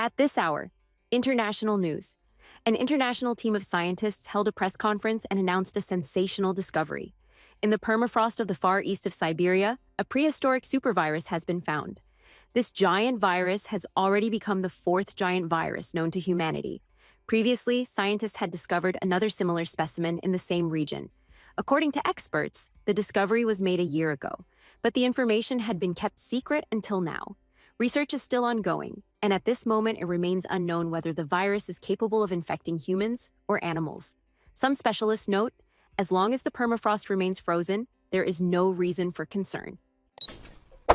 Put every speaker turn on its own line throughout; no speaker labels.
At this hour, international news. An international team of scientists held a press conference and announced a sensational discovery. In the permafrost of the far east of Siberia, a prehistoric supervirus has been found. This giant virus has already become the fourth giant virus known to humanity. Previously, scientists had discovered another similar specimen in the same region. According to experts, the discovery was made a year ago, but the information had been kept secret until now. Research is still ongoing, and at this moment it remains unknown whether the virus is capable of infecting humans or animals. Some specialists note, as long as the permafrost remains frozen, there is no reason for concern.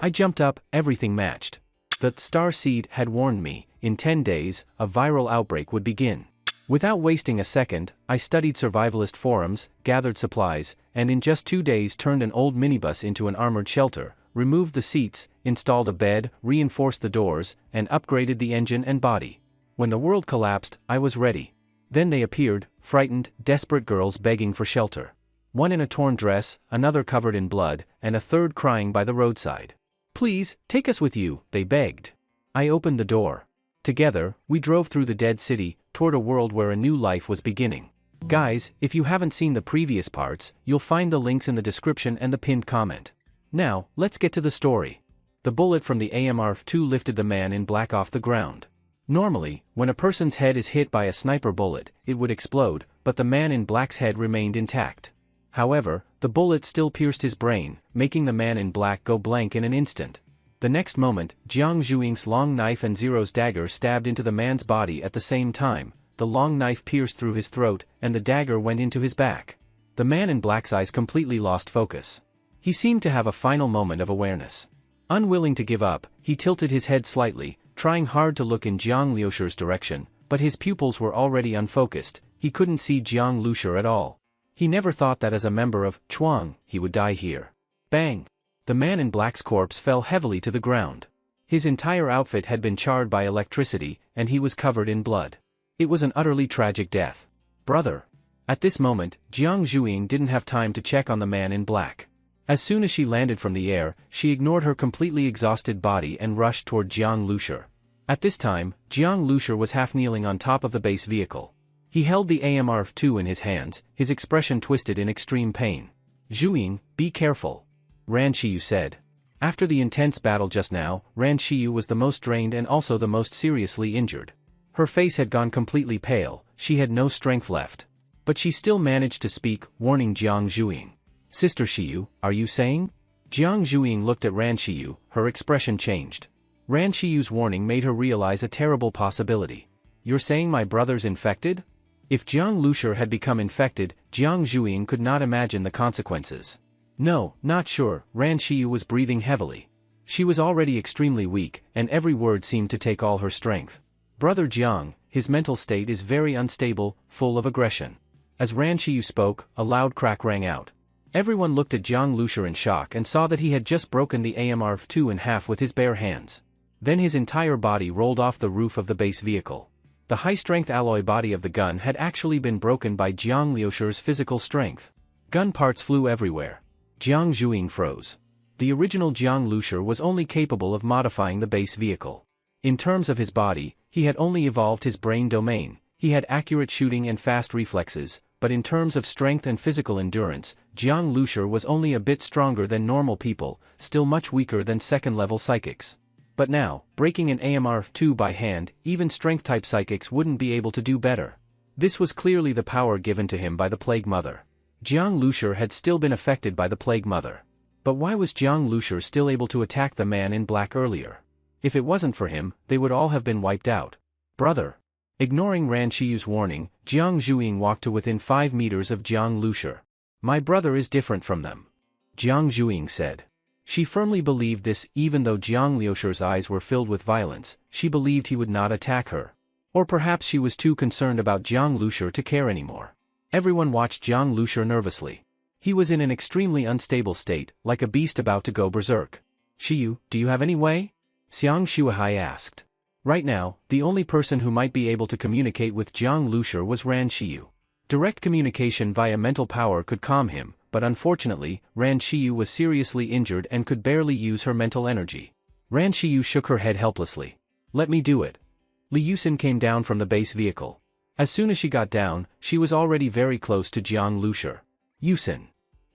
I jumped up, everything matched. The star seed had warned me, in 10 days, a viral outbreak would begin. Without wasting a second, I studied survivalist forums, gathered supplies, and in just 2 days turned an old minibus into an armored shelter, removed the seats, installed a bed, reinforced the doors, and upgraded the engine and body. When the world collapsed, I was ready. Then they appeared, frightened, desperate girls begging for shelter. One in a torn dress, another covered in blood, and a third crying by the roadside. "Please, take us with you," they begged. I opened the door. Together, we drove through the dead city, toward a world where a new life was beginning. Guys, if you haven't seen the previous parts, you'll find the links in the description and the pinned comment. Now, let's get to the story. The bullet from the AMR-2 lifted the man in black off the ground. Normally, when a person's head is hit by a sniper bullet, it would explode, but the man in black's head remained intact. However, the bullet still pierced his brain, making the man in black go blank in an instant. The next moment, Jiang Zhuing's long knife and Zero's dagger stabbed into the man's body at the same time. The long knife pierced through his throat, and the dagger went into his back. The man in black's eyes completely lost focus. He seemed to have a final moment of awareness. Unwilling to give up, he tilted his head slightly, trying hard to look in Jiang Liusher's direction, but his pupils were already unfocused. He couldn't see Jiang Liusher at all. He never thought that as a member of Chuang, he would die here. Bang! The man in black's corpse fell heavily to the ground. His entire outfit had been charred by electricity, and he was covered in blood. It was an utterly tragic death. Brother! At this moment, Jiang Zhuing didn't have time to check on the man in black. As soon as she landed from the air, she ignored her completely exhausted body and rushed toward Jiang Liusher. At this time, Jiang Liusher was half kneeling on top of the base vehicle. He held the AMR-2 in his hands, his expression twisted in extreme pain. "Zhuing, be careful," Ran Shiyu said. After the intense battle just now, Ran Shiyu was the most drained and also the most seriously injured. Her face had gone completely pale, she had no strength left. But she still managed to speak, warning Jiang Zhuing. "Sister Shiyu, are you saying?" Jiang Zhuing looked at Ran Shiyu, her expression changed. Ran Shiyu's warning made her realize a terrible possibility. "You're saying my brother's infected?" If Jiang Liusher had become infected, Jiang Zhuing could not imagine the consequences. "No, not sure," Ran Shiyu was breathing heavily. She was already extremely weak, and every word seemed to take all her strength. "Brother Jiang, his mental state is very unstable, full of aggression." As Ran Shiyu spoke, a loud crack rang out. Everyone looked at Jiang Liusher in shock and saw that he had just broken the AMR-2 in half with his bare hands. Then his entire body rolled off the roof of the base vehicle. The high-strength alloy body of the gun had actually been broken by Jiang Liusher's physical strength. Gun parts flew everywhere. Jiang Zhuing froze. The original Jiang Liusher was only capable of modifying the base vehicle. In terms of his body, he had only evolved his brain domain. He had accurate shooting and fast reflexes, but in terms of strength and physical endurance, Jiang Liusher was only a bit stronger than normal people, still much weaker than second-level psychics. But now, breaking an AMR-2 by hand, even strength-type psychics wouldn't be able to do better. This was clearly the power given to him by the Plague Mother. Jiang Liusher had still been affected by the Plague Mother. But why was Jiang Liusher still able to attack the man in black earlier? If it wasn't for him, they would all have been wiped out. "Brother!" Ignoring Ran Shiyu's warning, Jiang Zhuing walked to within 5 meters of Jiang Liusher. "My brother is different from them," Jiang Zhuing said. She firmly believed this. Even though Jiang Liusher's eyes were filled with violence, she believed he would not attack her. Or perhaps she was too concerned about Jiang Liusher to care anymore. Everyone watched Jiang Liusher nervously. He was in an extremely unstable state, like a beast about to go berserk. "Shiyu, do you have any way?" Xiang Shuahai asked. Right now, the only person who might be able to communicate with Jiang Liusher was Ran Shiyu. Direct communication via mental power could calm him, but unfortunately, Ran Shiyu was seriously injured and could barely use her mental energy. Ran Shiyu shook her head helplessly. "Let me do it." Li Yusin came down from the base vehicle. As soon as she got down, she was already very close to Jiang Lushi. Yusin.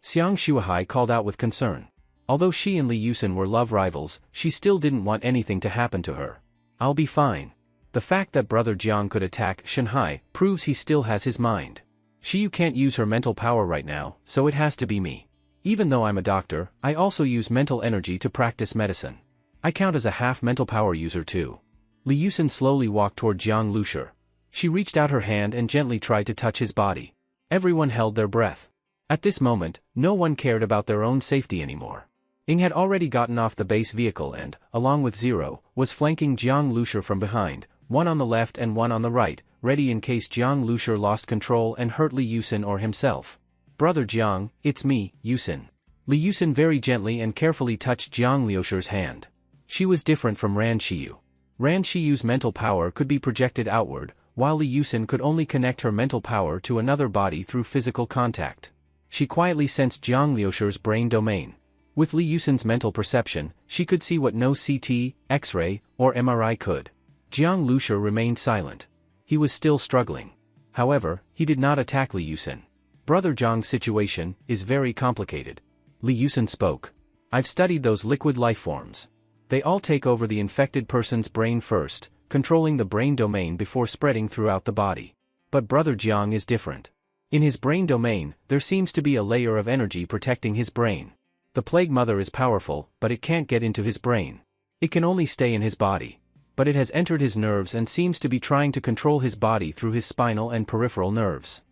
Xiang Shuahai called out with concern. Although she and Li Yusin were love rivals, she still didn't want anything to happen to her. I'll be fine. The fact that brother Jiang could attack Shanhai proves he still has his mind. Shiyu can't use her mental power right now, so it has to be me. Even though I'm a doctor, I also use mental energy to practice medicine. I count as a half mental power user too. Li Yusin slowly walked toward Jiang Lushi. She reached out her hand and gently tried to touch his body. Everyone held their breath. At this moment, no one cared about their own safety anymore. Ying had already gotten off the base vehicle and, along with Zero, was flanking Jiang Lushi from behind, one on the left and one on the right, ready in case Jiang Lushi lost control and hurt Li Yusin or himself. Brother Jiang, it's me, Yusin. Li Yusin very gently and carefully touched Jiang Liushi's hand. She was different from Ran Shiyu. Ran Shiyu's mental power could be projected outward, while Li Yusin could only connect her mental power to another body through physical contact. She quietly sensed Jiang Liushi's brain domain. With Li Yusin's mental perception, she could see what no CT, X-ray, or MRI could. Jiang Lushi remained silent. He was still struggling. However, he did not attack Li Yusin. Brother Jiang's situation is very complicated. Li Yusin spoke. I've studied those liquid life forms. They all take over the infected person's brain first, controlling the brain domain before spreading throughout the body. But Brother Jiang is different. In his brain domain, there seems to be a layer of energy protecting his brain. The Plague Mother is powerful, but it can't get into his brain. It can only stay in his body. But it has entered his nerves and seems to be trying to control his body through his spinal and peripheral nerves.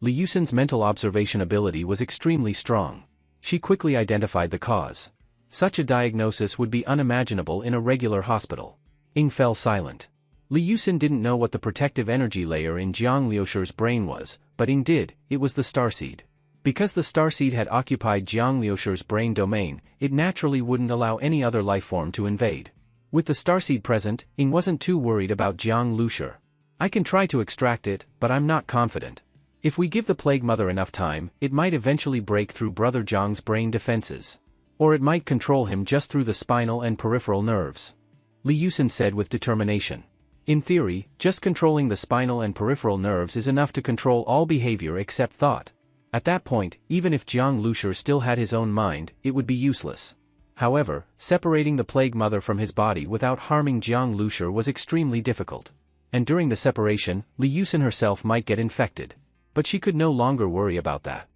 Li Yusin's mental observation ability was extremely strong. She quickly identified the cause. Such a diagnosis would be unimaginable in a regular hospital. Ying fell silent. Li Yusin didn't know what the protective energy layer in Jiang Liushi's brain was, but Ying did. It was the starseed. Because the starseed had occupied Jiang Liushi's brain domain, it naturally wouldn't allow any other life form to invade. With the starseed present, Ying wasn't too worried about Jiang Lushi. I can try to extract it, but I'm not confident. If we give the Plague Mother enough time, it might eventually break through Brother Jiang's brain defenses. Or it might control him just through the spinal and peripheral nerves. Li Yusin said with determination. In theory, just controlling the spinal and peripheral nerves is enough to control all behavior except thought. At that point, even if Jiang Lushi still had his own mind, it would be useless. However, separating the Plague Mother from his body without harming Jiang Lushi was extremely difficult. And during the separation, Li Yusin herself might get infected. But she could no longer worry about that.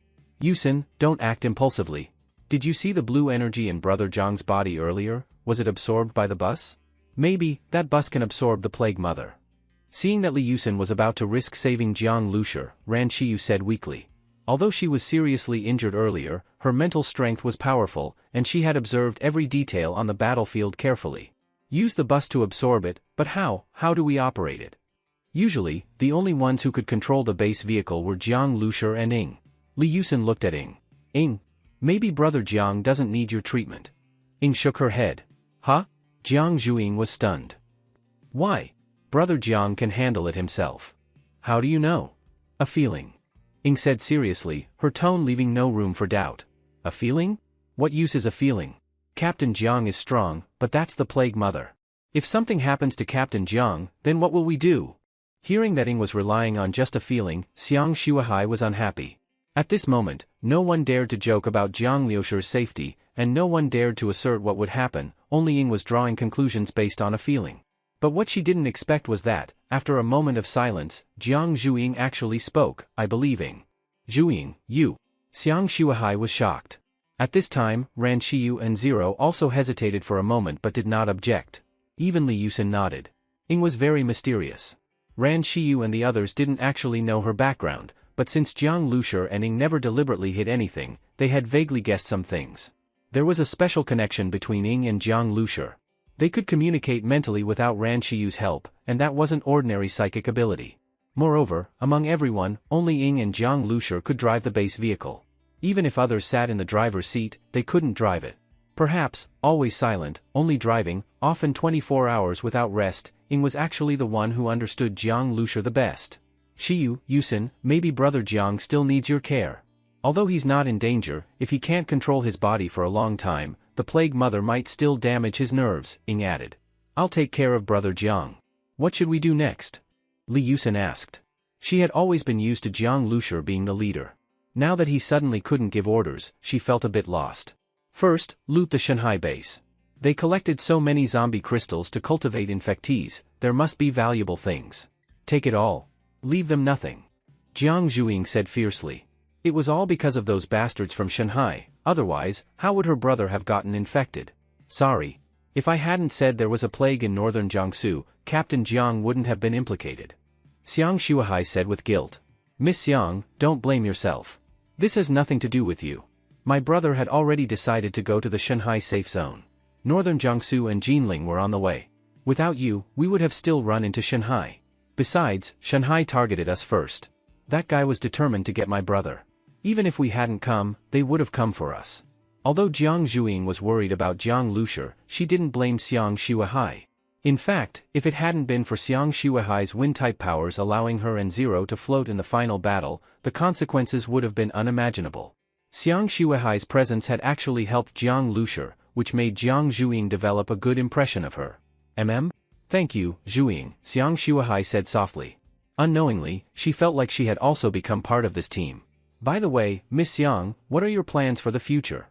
Yusin, don't act impulsively. Did you see the blue energy in Brother Jiang's body earlier? Was it absorbed by the bus? Maybe, that bus can absorb the Plague Mother. Seeing that Li Yusin was about to risk saving Jiang Lushi, Ran Shiyu said weakly. Although she was seriously injured earlier, her mental strength was powerful, and she had observed every detail on the battlefield carefully. Use the bus to absorb it, but how? How do we operate it? Usually, the only ones who could control the base vehicle were Jiang Lushi and Ying. Li Yusin looked at Ying. Ying. Maybe Brother Jiang doesn't need your treatment. Ying shook her head. Huh? Jiang Zhuiying was stunned. Why? Brother Jiang can handle it himself. How do you know? A feeling. Ying said seriously, her tone leaving no room for doubt. A feeling? What use is a feeling? Captain Jiang is strong, but that's the Plague Mother. If something happens to Captain Jiang, then what will we do? Hearing that Ying was relying on just a feeling, Xiang Shuahai was unhappy. At this moment, no one dared to joke about Jiang Liushi's safety, and no one dared to assert what would happen, only Ying was drawing conclusions based on a feeling. But what she didn't expect was that, after a moment of silence, Jiang Zhuiying actually spoke. I believe Ying. Zhuiying, you. Xiang Shuahai was shocked. At this time, Ran Shiyu and Zero also hesitated for a moment but did not object. Even Li Yusin nodded. Ying was very mysterious. Ran Shiyu and the others didn't actually know her background, but since Jiang Lushi and Ying never deliberately hid anything, they had vaguely guessed some things. There was a special connection between Ying and Jiang Lushi. They could communicate mentally without Ran Shiyu's help, and that wasn't ordinary psychic ability. Moreover, among everyone, only Ying and Jiang Lushi could drive the base vehicle. Even if others sat in the driver's seat, they couldn't drive it. Perhaps, always silent, only driving, often 24 hours without rest, Ying was actually the one who understood Jiang Lushi the best. Shiyu, Yusin, maybe Brother Jiang still needs your care. Although he's not in danger, if he can't control his body for a long time, the Plague Mother might still damage his nerves, Ying added. I'll take care of Brother Jiang. What should we do next? Li Yusin asked. She had always been used to Jiang Lushur being the leader. Now that he suddenly couldn't give orders, she felt a bit lost. First, loot the Shanghai base. They collected so many zombie crystals to cultivate infectees, there must be valuable things. Take it all. Leave them nothing. Jiang Zhuing said fiercely. It was all because of those bastards from Shanghai, otherwise, how would her brother have gotten infected? Sorry. If I hadn't said there was a plague in northern Jiangsu, Captain Jiang wouldn't have been implicated. Xiang Shuahai said with guilt. Miss Xiang, don't blame yourself. This has nothing to do with you. My brother had already decided to go to the Shanghai safe zone. Northern Jiangsu and Jinling were on the way. Without you, we would have still run into Shanghai. Besides, Shanghai targeted us first. That guy was determined to get my brother. Even if we hadn't come, they would have come for us. Although Jiang Zhuing was worried about Jiang Lushur, she didn't blame Xiang Shuahai. In fact, if it hadn't been for Xiang Shuahai's wind-type powers allowing her and Zero to float in the final battle, the consequences would have been unimaginable. Xiang Shuahai's presence had actually helped Jiang Lushur, which made Jiang Zhuing develop a good impression of her. Thank you, Zhuing, Xiang Shuahai said softly. Unknowingly, she felt like she had also become part of this team. By the way, Miss Xiang, what are your plans for the future?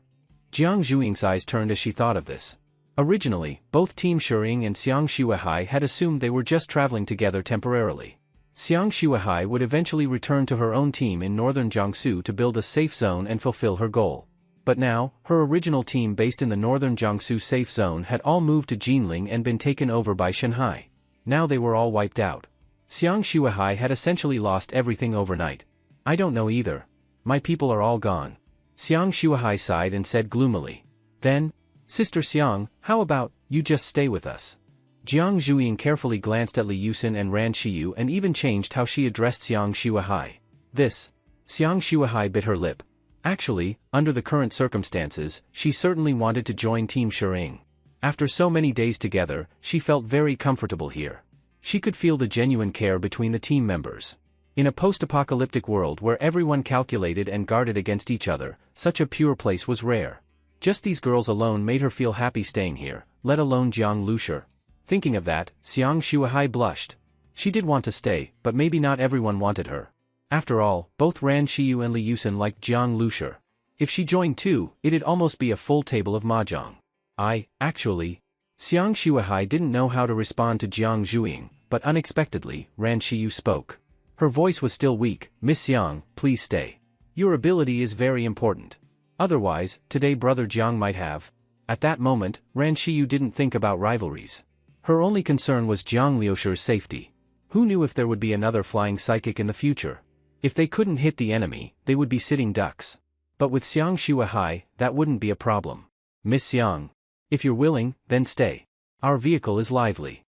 Jiang Zhuing's eyes turned as she thought of this. Originally, both Team Shuying and Xiang Shuahai had assumed they were just traveling together temporarily. Xiang Shuahai would eventually return to her own team in northern Jiangsu to build a safe zone and fulfill her goal. But now, her original team based in the northern Jiangsu safe zone had all moved to Jinling and been taken over by Shanghai. Now they were all wiped out. Xiang Shuahai had essentially lost everything overnight. I don't know either. My people are all gone. Xiang Shuahai sighed and said gloomily. Then, Sister Xiang, how about, you just stay with us? Jiang Zhuing carefully glanced at Li Yusin and Ran Shiyu and even changed how she addressed Xiang Shuahai. Xiang Shuahai bit her lip. Actually, under the current circumstances, she certainly wanted to join Team Shuying. After so many days together, she felt very comfortable here. She could feel the genuine care between the team members. In a post-apocalyptic world where everyone calculated and guarded against each other, such a pure place was rare. Just these girls alone made her feel happy staying here, let alone Jiang Lushur. Thinking of that, Xiang Shuahai blushed. She did want to stay, but maybe not everyone wanted her. After all, both Ran Shiyu and Li Yusin liked Jiang Lushur. If she joined too, it'd almost be a full table of mahjong. Xiang Shuahai didn't know how to respond to Jiang Zhuing, but unexpectedly, Ran Shiyu spoke. Her voice was still weak. Miss Xiang, please stay. Your ability is very important. Otherwise, today Brother Jiang might have. At that moment, Ran Shiyu didn't think about rivalries. Her only concern was Jiang Liushur's safety. Who knew if there would be another flying psychic in the future? If they couldn't hit the enemy, they would be sitting ducks. But with Xiang Shuahai, that wouldn't be a problem. Miss Xiang. If you're willing, then stay. Our vehicle is lively.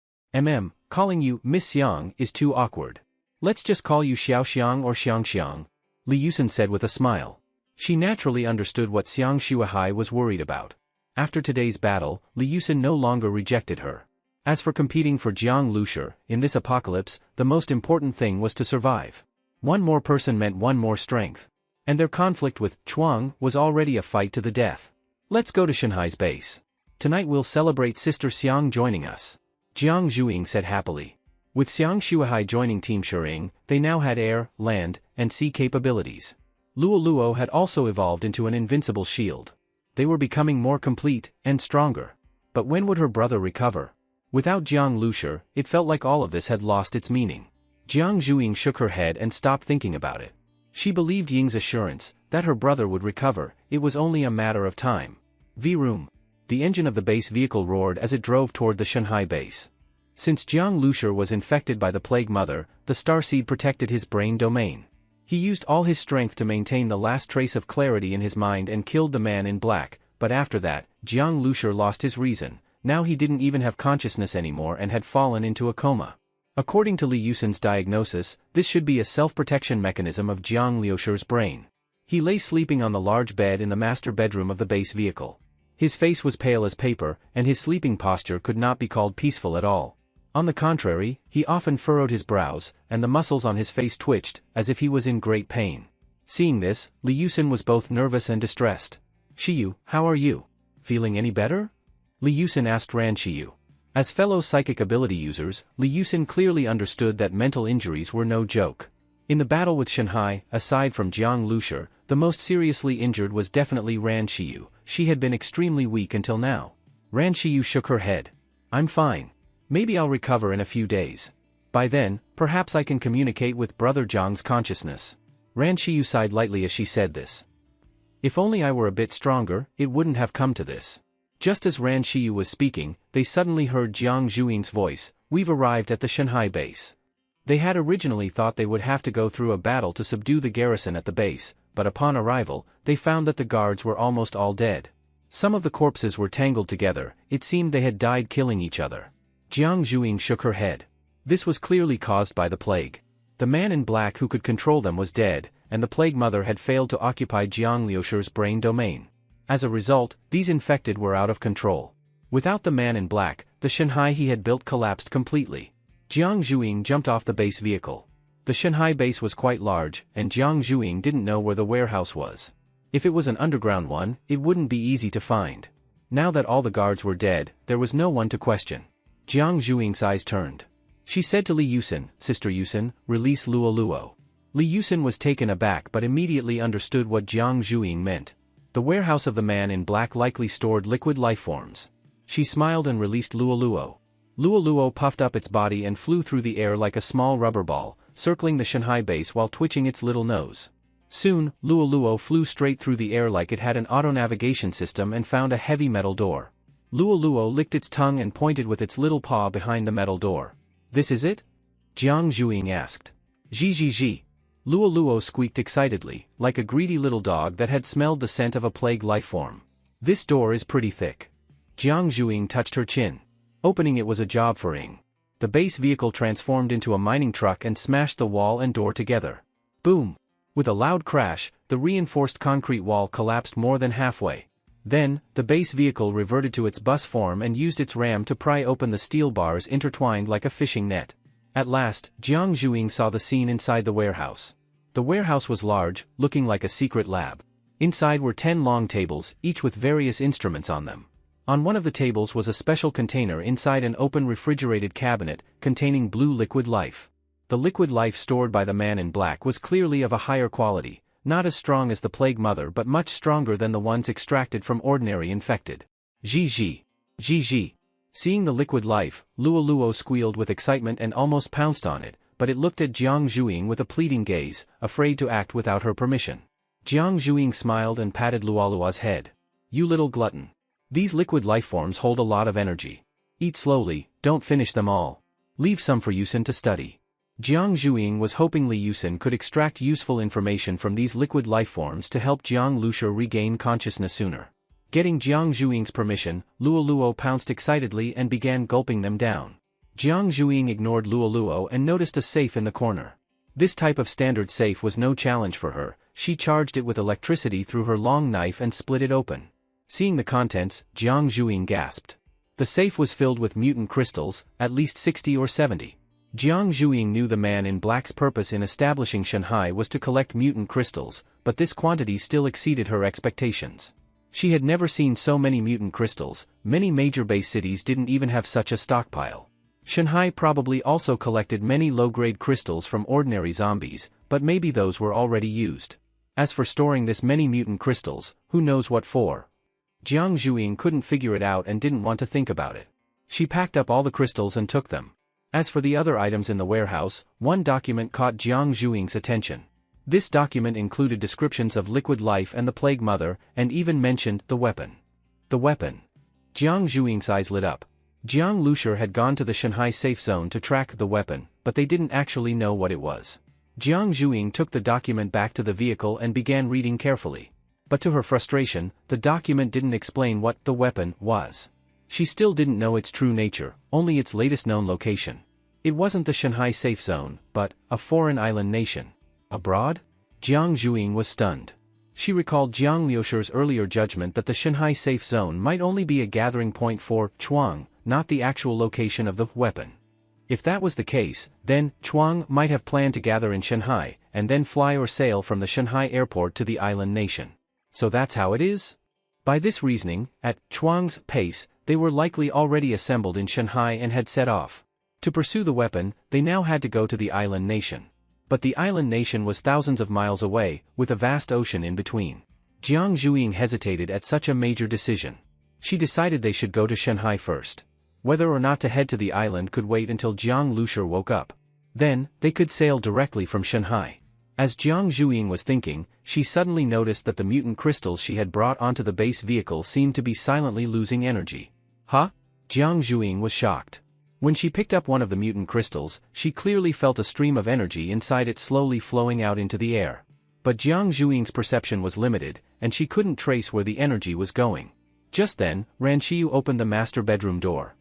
Calling you Miss Xiang is too awkward. Let's just call you Xiao Xiang or Xiang Xiang, Li Yusin said with a smile. She naturally understood what Xiang Shuahai was worried about. After today's battle, Li Yusin no longer rejected her. As for competing for Jiang Lushur, in this apocalypse, the most important thing was to survive. One more person meant one more strength. And their conflict with Chuang was already a fight to the death. Let's go to Shanghai's base. Tonight we'll celebrate Sister Xiang joining us. Jiang Zhuing said happily. With Xiang Shuahai joining Team Shuying, they now had air, land, and sea capabilities. Luo Luo had also evolved into an invincible shield. They were becoming more complete and stronger. But when would her brother recover? Without Jiang Lushur, it felt like all of this had lost its meaning. Jiang Zhuing shook her head and stopped thinking about it. She believed Ying's assurance that her brother would recover, it was only a matter of time. V-Room. The engine of the base vehicle roared as it drove toward the Shanghai base. Since Jiang Lushur was infected by the Plague Mother, the starseed protected his brain domain. He used all his strength to maintain the last trace of clarity in his mind and killed the man in black, but after that, Jiang Lushur lost his reason. Now he didn't even have consciousness anymore and had fallen into a coma. According to Li Yusin's diagnosis, this should be a self-protection mechanism of Jiang Liushur's brain. He lay sleeping on the large bed in the master bedroom of the base vehicle. His face was pale as paper, and his sleeping posture could not be called peaceful at all. On the contrary, he often furrowed his brows, and the muscles on his face twitched, as if he was in great pain. Seeing this, Li Yusin was both nervous and distressed. Shiyu, how are you? Feeling any better? Li Yusin asked Ran Shiyu. As fellow psychic ability users, Li Yusin clearly understood that mental injuries were no joke. In the battle with Shanhai, aside from Jiang Lushi, the most seriously injured was definitely Ran Shiyu. She had been extremely weak until now. Ran Shiyu shook her head. I'm fine. Maybe I'll recover in a few days. By then, perhaps I can communicate with Brother Jiang's consciousness. Ran Shiyu sighed lightly as she said this. If only I were a bit stronger, it wouldn't have come to this. Just as Ran Shiyu was speaking, they suddenly heard Jiang Zhuing's voice. We've arrived at the Shanhai base. They had originally thought they would have to go through a battle to subdue the garrison at the base, but upon arrival, they found that the guards were almost all dead. Some of the corpses were tangled together, it seemed they had died killing each other. Jiang Zhuing shook her head. This was clearly caused by the plague. The man in black who could control them was dead, and the plague mother had failed to occupy Jiang Liushi's brain domain. As a result, these infected were out of control. Without the man in black, the Shanhai he had built collapsed completely. Jiang Zhuing jumped off the base vehicle. The Shanhai base was quite large, and Jiang Zhuing didn't know where the warehouse was. If it was an underground one, it wouldn't be easy to find. Now that all the guards were dead, there was no one to question. Jiang Zhuing's eyes turned. She said to Li Yusin, Sister Yusin, release Luo Luo. Li Yusin was taken aback but immediately understood what Jiang Zhuing meant. The warehouse of the man in black likely stored liquid lifeforms. She smiled and released Luo Luo. Luo Luo puffed up its body and flew through the air like a small rubber ball, circling the Shanhai base while twitching its little nose. Soon, Luo Luo flew straight through the air like it had an auto-navigation system and found a heavy metal door. Luo Luo licked its tongue and pointed with its little paw behind the metal door. This is it? Jiang Zhuing asked. Zhi. Luo Luo squeaked excitedly, like a greedy little dog that had smelled the scent of a plague lifeform. This door is pretty thick. Jiang Zhuing touched her chin. Opening it was a job for Ying. The base vehicle transformed into a mining truck and smashed the wall and door together. Boom! With a loud crash, the reinforced concrete wall collapsed more than halfway. Then, the base vehicle reverted to its bus form and used its ram to pry open the steel bars intertwined like a fishing net. At last, Jiang Zhuing saw the scene inside the warehouse. The warehouse was large, looking like a secret lab. Inside were 10 long tables, each with various instruments on them. On one of the tables was a special container inside an open refrigerated cabinet, containing blue liquid life. The liquid life stored by the man in black was clearly of a higher quality, not as strong as the plague mother but much stronger than the ones extracted from ordinary infected. Zhi. Seeing the liquid life, Luo Luo squealed with excitement and almost pounced on it, but it looked at Jiang Zhuing with a pleading gaze, afraid to act without her permission. Jiang Zhuing smiled and patted Luo Luo's head. You little glutton. These liquid lifeforms hold a lot of energy. Eat slowly, don't finish them all. Leave some for Yusin to study. Jiang Zhuing was hoping Li Yusin could extract useful information from these liquid lifeforms to help Jiang Lushi regain consciousness sooner. Getting Jiang Zhuing's permission, Luo Luo pounced excitedly and began gulping them down. Jiang Zhuing ignored Luo Luo and noticed a safe in the corner. This type of standard safe was no challenge for her. She charged it with electricity through her long knife and split it open. Seeing the contents, Jiang Zhuing gasped. The safe was filled with mutant crystals, at least 60 or 70. Jiang Zhuing knew the man in black's purpose in establishing Shanhai was to collect mutant crystals, but this quantity still exceeded her expectations. She had never seen so many mutant crystals. Many major base cities didn't even have such a stockpile. Shanhai probably also collected many low-grade crystals from ordinary zombies, but maybe those were already used. As for storing this many mutant crystals, who knows what for? Jiang Zhuing couldn't figure it out and didn't want to think about it. She packed up all the crystals and took them. As for the other items in the warehouse, one document caught Jiang Zhuing's attention. This document included descriptions of liquid life and the plague mother, and even mentioned the weapon. The weapon. Jiang Zhuing's eyes lit up. Jiang Lushi had gone to the Shanhai safe zone to track the weapon, but they didn't actually know what it was. Jiang Zhuing took the document back to the vehicle and began reading carefully. But to her frustration, the document didn't explain what the weapon was. She still didn't know its true nature, only its latest known location. It wasn't the Shanhai safe zone, but a foreign island nation. Abroad? Jiang Zhuing was stunned. She recalled Jiang Liushi's earlier judgment that the Shanhai safe zone might only be a gathering point for Chuang, not the actual location of the weapon. If that was the case, then Chuang might have planned to gather in Shanhai, and then fly or sail from the Shanhai airport to the island nation. So that's how it is? By this reasoning, at Chuang's pace, they were likely already assembled in Shanghai and had set off. To pursue the weapon, they now had to go to the island nation. But the island nation was thousands of miles away, with a vast ocean in between. Jiang Zhuiying hesitated at such a major decision. She decided they should go to Shanghai first. Whether or not to head to the island could wait until Jiang Lusher woke up. Then, they could sail directly from Shanghai. As Jiang Zhuiying was thinking, she suddenly noticed that the mutant crystals she had brought onto the base vehicle seemed to be silently losing energy. Huh? Jiang Zhuiying was shocked. When she picked up one of the mutant crystals, she clearly felt a stream of energy inside it slowly flowing out into the air. But Jiang Zhuiying's perception was limited, and she couldn't trace where the energy was going. Just then, Ran Qiyu opened the master bedroom door.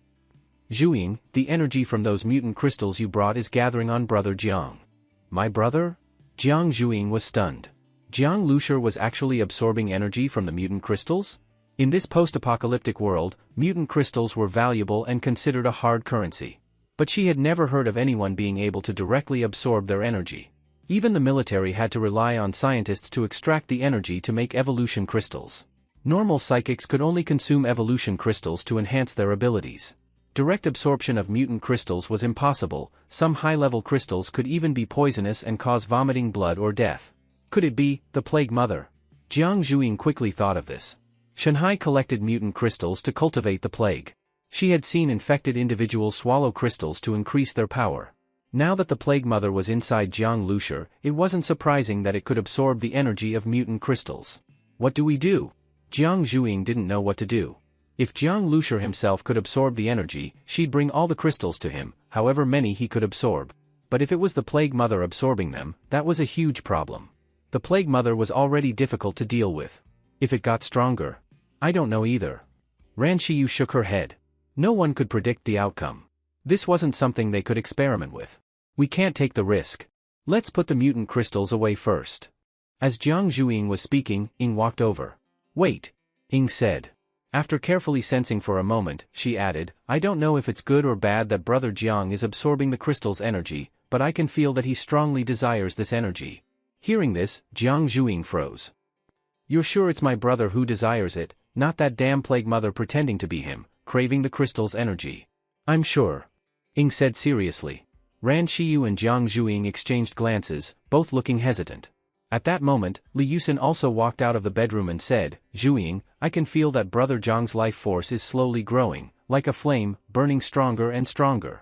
Zhuiying, the energy from those mutant crystals you brought is gathering on brother Jiang. My brother? Jiang Zhuiying was stunned. Jiang Lusher was actually absorbing energy from the mutant crystals? In this post-apocalyptic world, mutant crystals were valuable and considered a hard currency. But she had never heard of anyone being able to directly absorb their energy. Even the military had to rely on scientists to extract the energy to make evolution crystals. Normal psychics could only consume evolution crystals to enhance their abilities. Direct absorption of mutant crystals was impossible. Some high-level crystals could even be poisonous and cause vomiting blood or death. Could it be the Plague Mother? Jiang Zhuiying quickly thought of this. Shanghai collected mutant crystals to cultivate the plague. She had seen infected individuals swallow crystals to increase their power. Now that the Plague Mother was inside Jiang Lusher, it wasn't surprising that it could absorb the energy of mutant crystals. What do we do? Jiang Zhuiying didn't know what to do. If Jiang Lusher himself could absorb the energy, she'd bring all the crystals to him, however many he could absorb. But if it was the Plague Mother absorbing them, that was a huge problem. The Plague Mother was already difficult to deal with. If it got stronger? I don't know either. Ran Qiyu shook her head. No one could predict the outcome. This wasn't something they could experiment with. We can't take the risk. Let's put the mutant crystals away first. As Jiang Zhuiying was speaking, Ying walked over. Wait, Ying said. After carefully sensing for a moment, she added, I don't know if it's good or bad that brother Jiang is absorbing the crystal's energy, but I can feel that he strongly desires this energy. Hearing this, Jiang Zhuiying froze. You're sure it's my brother who desires it, not that damn Plague Mother pretending to be him, craving the crystal's energy? I'm sure. Ying said seriously. Ran Qiyu and Jiang Zhuiying exchanged glances, both looking hesitant. At that moment, Li Yusin also walked out of the bedroom and said, Zhuiying, I can feel that brother Jiang's life force is slowly growing, like a flame, burning stronger and stronger.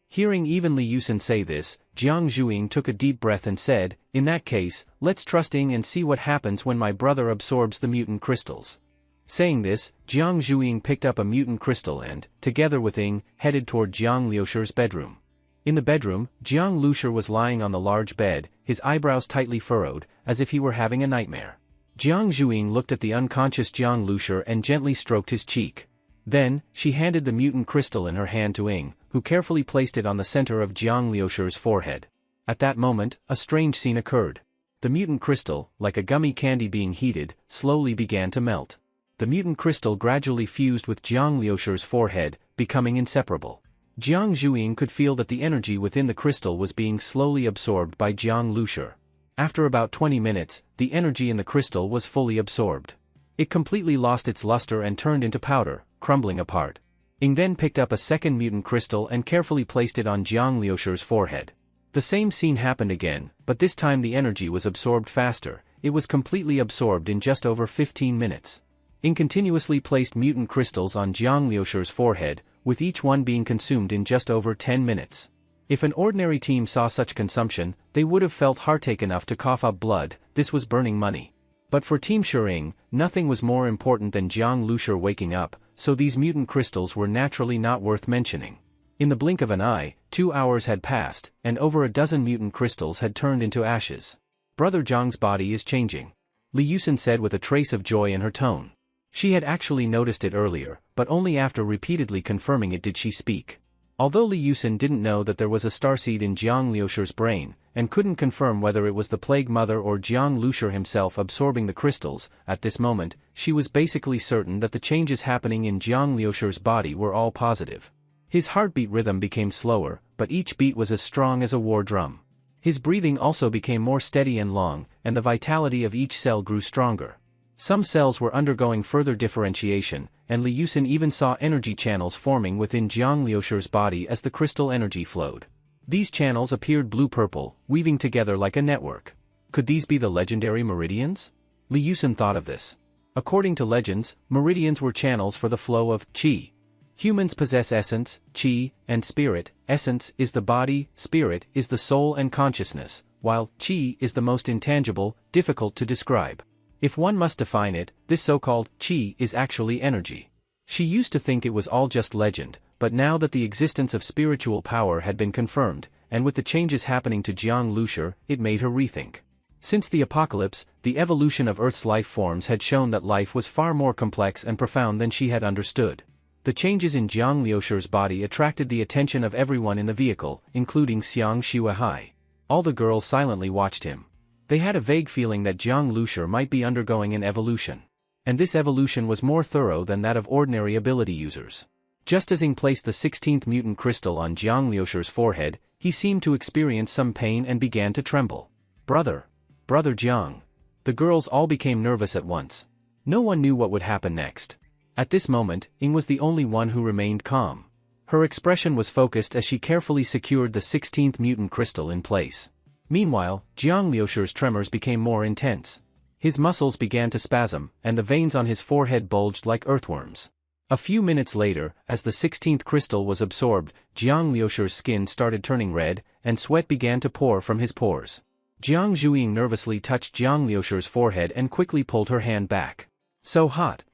Hearing even Li Yusin say this, Jiang Zhuiying took a deep breath and said, in that case, let's trust Ying and see what happens when my brother absorbs the mutant crystals. Saying this, Jiang Zhuiying picked up a mutant crystal and, together with Ying, headed toward Jiang Liusher's bedroom. In the bedroom, Jiang Lusher was lying on the large bed, his eyebrows tightly furrowed, as if he were having a nightmare. Jiang Zhuiying looked at the unconscious Jiang Lusher and gently stroked his cheek. Then, she handed the mutant crystal in her hand to Ying, who carefully placed it on the center of Jiang Liusher's forehead. At that moment, a strange scene occurred. The mutant crystal, like a gummy candy being heated, slowly began to melt. The mutant crystal gradually fused with Jiang Liusher's forehead, becoming inseparable. Jiang Zhuiying could feel that the energy within the crystal was being slowly absorbed by Jiang Lusher. After about 20 minutes, the energy in the crystal was fully absorbed. It completely lost its luster and turned into powder, crumbling apart. Ying then picked up a second mutant crystal and carefully placed it on Jiang Liusher's forehead. The same scene happened again, but this time the energy was absorbed faster. It was completely absorbed in just over 15 minutes. Ying continuously placed mutant crystals on Jiang Liusher's forehead, with each one being consumed in just over 10 minutes. If an ordinary team saw such consumption, they would have felt heartache enough to cough up blood. This was burning money. But for Team Shering, nothing was more important than Jiang Lusher waking up, so these mutant crystals were naturally not worth mentioning. In the blink of an eye, 2 hours had passed, and over a dozen mutant crystals had turned into ashes. Brother Jiang's body is changing, Li Yusin said with a trace of joy in her tone. She had actually noticed it earlier, but only after repeatedly confirming it did she speak. Although Li Yusin didn't know that there was a starseed in Jiang Liusher's brain, and couldn't confirm whether it was the Plague Mother or Jiang Lusher himself absorbing the crystals, at this moment, she was basically certain that the changes happening in Jiang Liusher's body were all positive. His heartbeat rhythm became slower, but each beat was as strong as a war drum. His breathing also became more steady and long, and the vitality of each cell grew stronger. Some cells were undergoing further differentiation, and Li Yusin even saw energy channels forming within Jiang Liusher's body as the crystal energy flowed. These channels appeared blue-purple, weaving together like a network. Could these be the legendary meridians? Li Yusin thought of this. According to legends, meridians were channels for the flow of qi. Humans possess essence, qi, and spirit. Essence is the body, spirit is the soul and consciousness, while qi is the most intangible, difficult to describe. If one must define it, this so-called qi is actually energy. She used to think it was all just legend, but now that the existence of spiritual power had been confirmed, and with the changes happening to Jiang Liusher, it made her rethink. Since the apocalypse, the evolution of Earth's life forms had shown that life was far more complex and profound than she had understood. The changes in Jiang Liusher's body attracted the attention of everyone in the vehicle, including Xiang Shuahai. All the girls silently watched him. They had a vague feeling that Jiang Liusher might be undergoing an evolution. And this evolution was more thorough than that of ordinary ability users. Just as Ying placed the 16th mutant crystal on Jiang Liusher's forehead, he seemed to experience some pain and began to tremble. Brother Jiang. The girls all became nervous at once. No one knew what would happen next. At this moment, Ying was the only one who remained calm. Her expression was focused as she carefully secured the 16th mutant crystal in place. Meanwhile, Jiang Liusher's tremors became more intense. His muscles began to spasm, and the veins on his forehead bulged like earthworms. A few minutes later, as the 16th crystal was absorbed, Jiang Liusher's skin started turning red, and sweat began to pour from his pores. Jiang Zhuiying nervously touched Jiang Liusher's forehead and quickly pulled her hand back. So hot.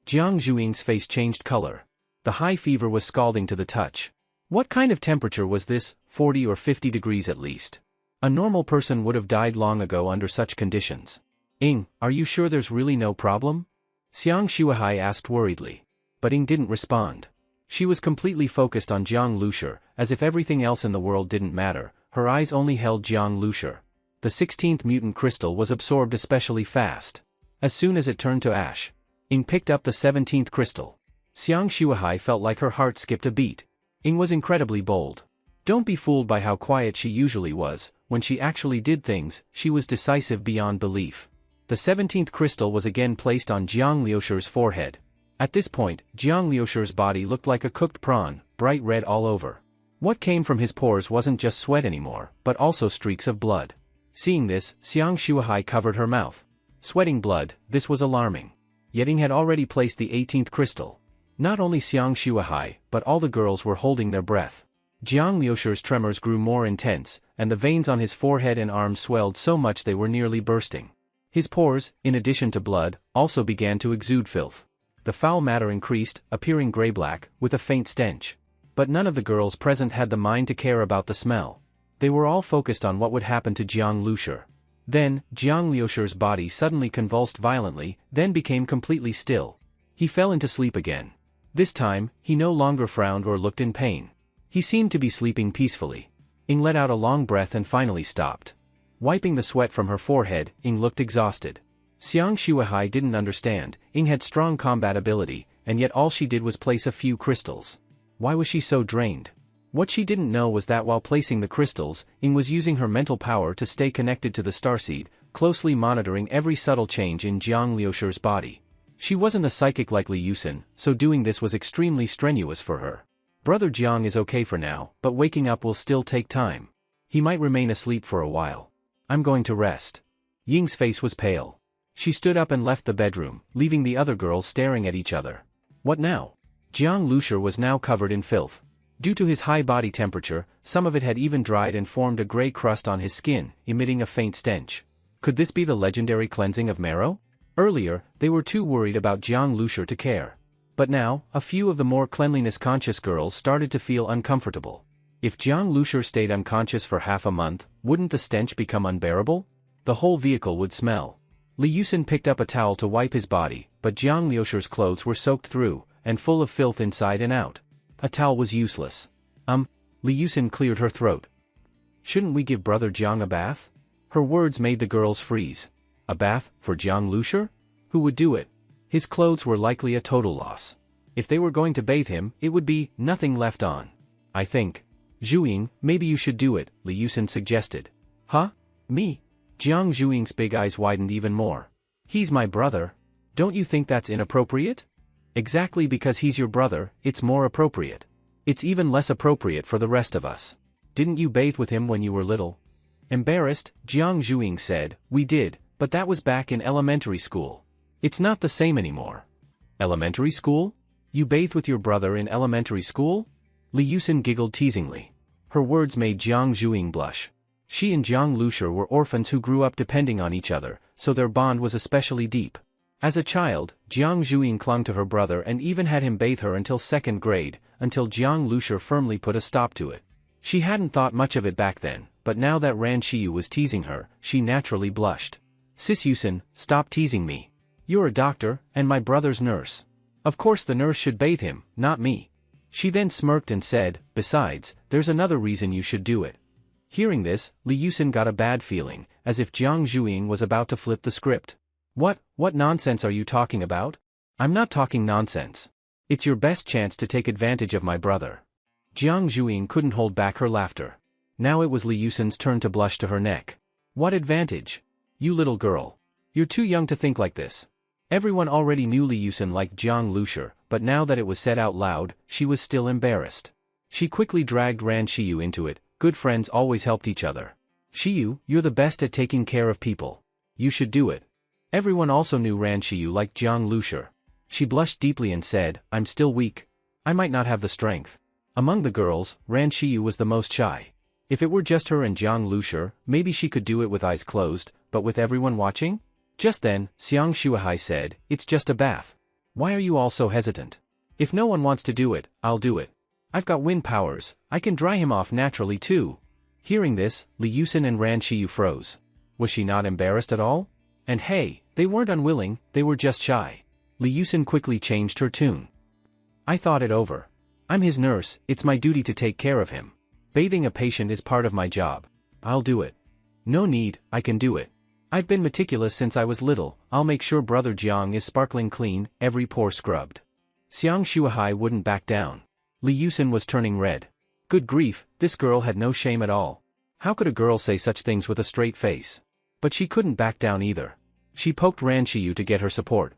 Jiang Zhuiying's face changed color. The high fever was scalding to the touch. What kind of temperature was this? 40 or 50 degrees at least. A normal person would have died long ago under such conditions. Ying, are you sure there's really no problem? Xiang Shuahai asked worriedly. But Ying didn't respond. She was completely focused on Jiang Liusher, as if everything else in the world didn't matter. Her eyes only held Jiang Liusher. The 16th mutant crystal was absorbed especially fast. As soon as it turned to ash, Ying picked up the 17th crystal. Xiang Shuahai felt like her heart skipped a beat. Ying was incredibly bold. Don't be fooled by how quiet she usually was. When she actually did things, she was decisive beyond belief. The 17th crystal was again placed on Jiang Liusher's forehead. At this point, Jiang Liusher's body looked like a cooked prawn, bright red all over. What came from his pores wasn't just sweat anymore, but also streaks of blood. Seeing this, Xiang Shuahai covered her mouth. Sweating blood, this was alarming. Yet Ying had already placed the 18th crystal. Not only Xiang Shuahai, but all the girls were holding their breath. Jiang Liusher's tremors grew more intense, and the veins on his forehead and arms swelled so much they were nearly bursting. His pores, in addition to blood, also began to exude filth. The foul matter increased, appearing gray-black, with a faint stench. But none of the girls present had the mind to care about the smell. They were all focused on what would happen to Jiang Liusher. Then, Jiang Liusher's body suddenly convulsed violently, then became completely still. He fell into sleep again. This time, he no longer frowned or looked in pain. He seemed to be sleeping peacefully. Ying let out a long breath and finally stopped. Wiping the sweat from her forehead, Ying looked exhausted. Xiang Shuahai didn't understand. Ying had strong combat ability, and yet all she did was place a few crystals. Why was she so drained? What she didn't know was that while placing the crystals, Ying was using her mental power to stay connected to the starseed, closely monitoring every subtle change in Jiang Liusher's body. She wasn't a psychic like Li Yusin, so doing this was extremely strenuous for her. Brother Jiang is okay for now, but waking up will still take time. He might remain asleep for a while. I'm going to rest. Ying's face was pale. She stood up and left the bedroom, leaving the other girls staring at each other. What now? Jiang Liusher was now covered in filth. Due to his high body temperature, some of it had even dried and formed a gray crust on his skin, emitting a faint stench. Could this be the legendary cleansing of marrow? Earlier, they were too worried about Jiang Liusher to care. But now, a few of the more cleanliness-conscious girls started to feel uncomfortable. If Jiang Liusher stayed unconscious for half a month, wouldn't the stench become unbearable? The whole vehicle would smell. Li Yusin picked up a towel to wipe his body, but Jiang Liusher's clothes were soaked through, and full of filth inside and out. A towel was useless. Li Yusin cleared her throat. Shouldn't we give Brother Jiang a bath? Her words made the girls freeze. A bath, for Jiang Liusher? Who would do it? His clothes were likely a total loss. If they were going to bathe him, it would be nothing left on. I think. Zhuiying, maybe you should do it, Li Yusin suggested. Huh? Me? Jiang Zhuiying's big eyes widened even more. He's my brother. Don't you think that's inappropriate? Exactly, because he's your brother, it's more appropriate. It's even less appropriate for the rest of us. Didn't you bathe with him when you were little? Embarrassed, Jiang Zhuing said, we did, but that was back in elementary school. It's not the same anymore. Elementary school? You bathed with your brother in elementary school? Li Yusin giggled teasingly. Her words made Jiang Zhuing blush. She and Jiang Lushi were orphans who grew up depending on each other, so their bond was especially deep. As a child, Jiang Zhuing clung to her brother and even had him bathe her until 2nd grade, until Jiang Lushi firmly put a stop to it. She hadn't thought much of it back then, but now that Ran Qiyu was teasing her, she naturally blushed. Sis Yusin, stop teasing me. You're a doctor, and my brother's nurse. Of course the nurse should bathe him, not me. She then smirked and said, besides, there's another reason you should do it. Hearing this, Li Yusin got a bad feeling, as if Jiang Zhuing was about to flip the script. What nonsense are you talking about? I'm not talking nonsense. It's your best chance to take advantage of my brother. Jiang Zhuing couldn't hold back her laughter. Now it was Li Yusin's turn to blush to her neck. What advantage? You little girl. You're too young to think like this. Everyone already knew Li Yusin liked Jiang Lushi, but now that it was said out loud, she was still embarrassed. She quickly dragged Ran Qiyu into it. Good friends always helped each other. Qiyu, you're the best at taking care of people. You should do it. Everyone also knew Ran Qiyu liked Jiang Lushi. She blushed deeply and said, I'm still weak. I might not have the strength. Among the girls, Ran Qiyu was the most shy. If it were just her and Jiang Lushi, maybe she could do it with eyes closed, but with everyone watching? Just then, Xiang Shuahai said, it's just a bath. Why are you all so hesitant? If no one wants to do it, I'll do it. I've got wind powers, I can dry him off naturally too. Hearing this, Li Yusin and Ran Qiyu froze. Was she not embarrassed at all? And hey, they weren't unwilling, they were just shy. Li Yusin quickly changed her tune. I thought it over. I'm his nurse, it's my duty to take care of him. Bathing a patient is part of my job. I'll do it. No need, I can do it. I've been meticulous since I was little, I'll make sure brother Jiang is sparkling clean, every pore scrubbed. Xiang Shuahai wouldn't back down. Li Yusin was turning red. Good grief, this girl had no shame at all. How could a girl say such things with a straight face? But she couldn't back down either. She poked Ran Qiyu to get her support.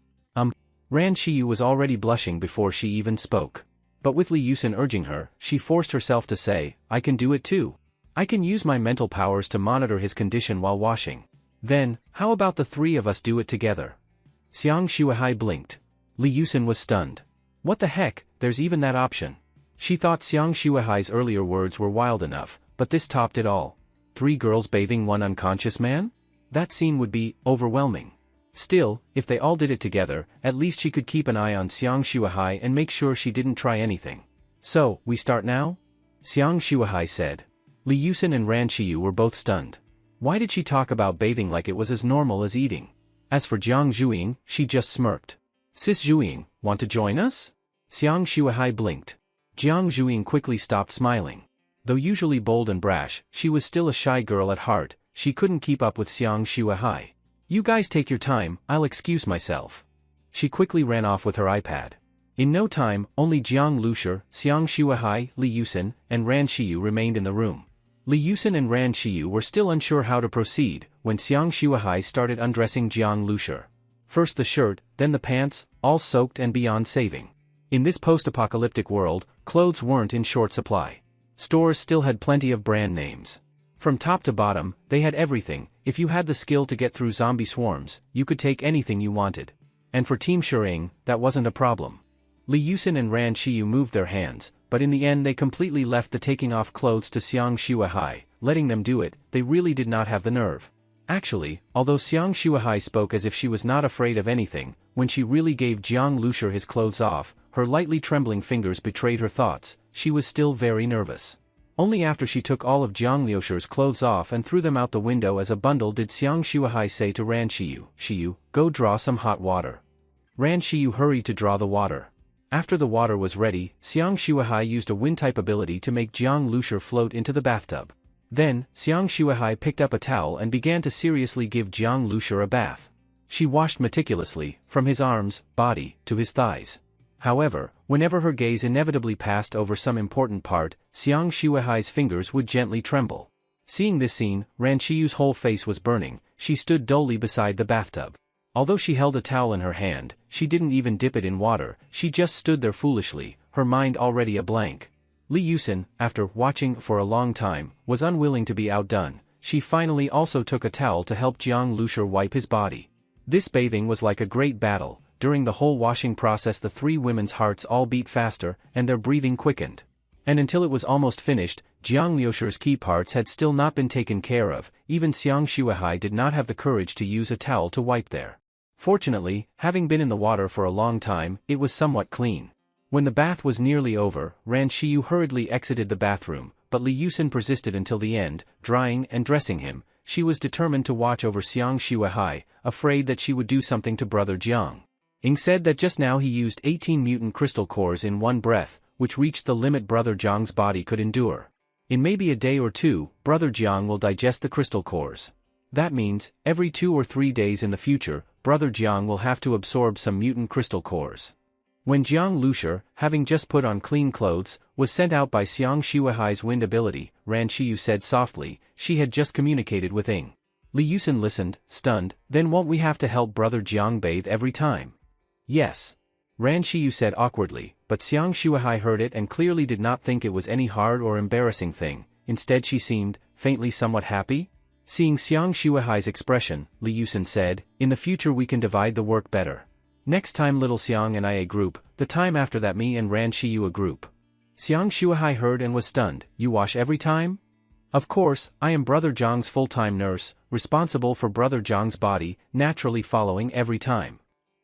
Ran Qiyu was already blushing before she even spoke. But with Li Yusin urging her, she forced herself to say, I can do it too. I can use my mental powers to monitor his condition while washing. Then, how about the three of us do it together? Xiang Shuahai blinked. Li Yusin was stunned. What the heck, there's even that option. She thought Xiang Shuahai's earlier words were wild enough, but this topped it all. 3 girls bathing one unconscious man? That scene would be overwhelming. Still, if they all did it together, at least she could keep an eye on Xiang Shuahai and make sure she didn't try anything. So, we start now? Xiang Shuahai said. Li Yusin and Ran Qiyu were both stunned. Why did she talk about bathing like it was as normal as eating? As for Jiang Zhuing, she just smirked. Sis Zhuing, want to join us? Xiang Shuahai blinked. Jiang Zhuing quickly stopped smiling. Though usually bold and brash, she was still a shy girl at heart, she couldn't keep up with Xiang Shuahai. You guys take your time, I'll excuse myself. She quickly ran off with her iPad. In no time, only Jiang Lushi, Xiang Shuahai, Li Yusin, and Ran Qiyu remained in the room. Li Yusin and Ran Qiyu were still unsure how to proceed, when Xiang Shuahai started undressing Jiang Lushi. First the shirt, then the pants, all soaked and beyond saving. In this post-apocalyptic world, clothes weren't in short supply. Stores still had plenty of brand names. From top to bottom, they had everything. If you had the skill to get through zombie swarms, you could take anything you wanted. And for Team Shering, that wasn't a problem. Li Yusin and Ran Qiyu moved their hands, but in the end they completely left the taking off clothes to Xiang Shuahai, letting them do it. They really did not have the nerve. Actually, although Xiang Shuahai spoke as if she was not afraid of anything, when she really gave Jiang Lushi his clothes off, her lightly trembling fingers betrayed her thoughts. She was still very nervous. Only after she took all of Jiang Liushi's clothes off and threw them out the window as a bundle did Xiang Shuahai say to Ran Qiyu, Qiyu, go draw some hot water. Ran Qiyu hurried to draw the water. After the water was ready, Xiang Shuahai used a wind-type ability to make Jiang Lushi float into the bathtub. Then, Xiang Shuahai picked up a towel and began to seriously give Jiang Lushi a bath. She washed meticulously, from his arms, body, to his thighs. However, whenever her gaze inevitably passed over some important part, Xiang Shuahai's fingers would gently tremble. Seeing this scene, Ran Qiyu's whole face was burning. She stood dully beside the bathtub. Although she held a towel in her hand, she didn't even dip it in water, she just stood there foolishly, her mind already a blank. Li Yusin, after watching for a long time, was unwilling to be outdone. She finally also took a towel to help Jiang Lushur wipe his body. This bathing was like a great battle. During the whole washing process the three women's hearts all beat faster, and their breathing quickened. And until it was almost finished, Jiang Liushur's key parts had still not been taken care of, even Xiang Shuihai did not have the courage to use a towel to wipe there. Fortunately, having been in the water for a long time, it was somewhat clean. When the bath was nearly over, Ran Shiyu hurriedly exited the bathroom, but Li Yusin persisted until the end, drying and dressing him. She was determined to watch over Xiang Shuihai, afraid that she would do something to brother Jiang. Ing said that just now he used 18 mutant crystal cores in one breath, which reached the limit brother Jiang's body could endure. In maybe a day or two, brother Jiang will digest the crystal cores. That means, every 2 or 3 days in the future, brother Jiang will have to absorb some mutant crystal cores. When Jiang Lushur, having just put on clean clothes, was sent out by Xiang Shuihai's wind ability, Ran Shiyu said softly, she had just communicated with Ing. Li Yusin listened, stunned, then won't we have to help brother Jiang bathe every time? Yes. Ran Shiyu said awkwardly, but Xiang Shuihai heard it and clearly did not think it was any hard or embarrassing thing, instead she seemed, faintly somewhat happy. Seeing Xiang Shuihai's expression, Li Yusin said, in the future we can divide the work better. Next time little Xiang and I a group, the time after that me and Ran Shiyu a group. Xiang Shuihai heard and was stunned, you wash every time? Of course, I am brother Jiang's full-time nurse, responsible for brother Jiang's body, naturally following every time.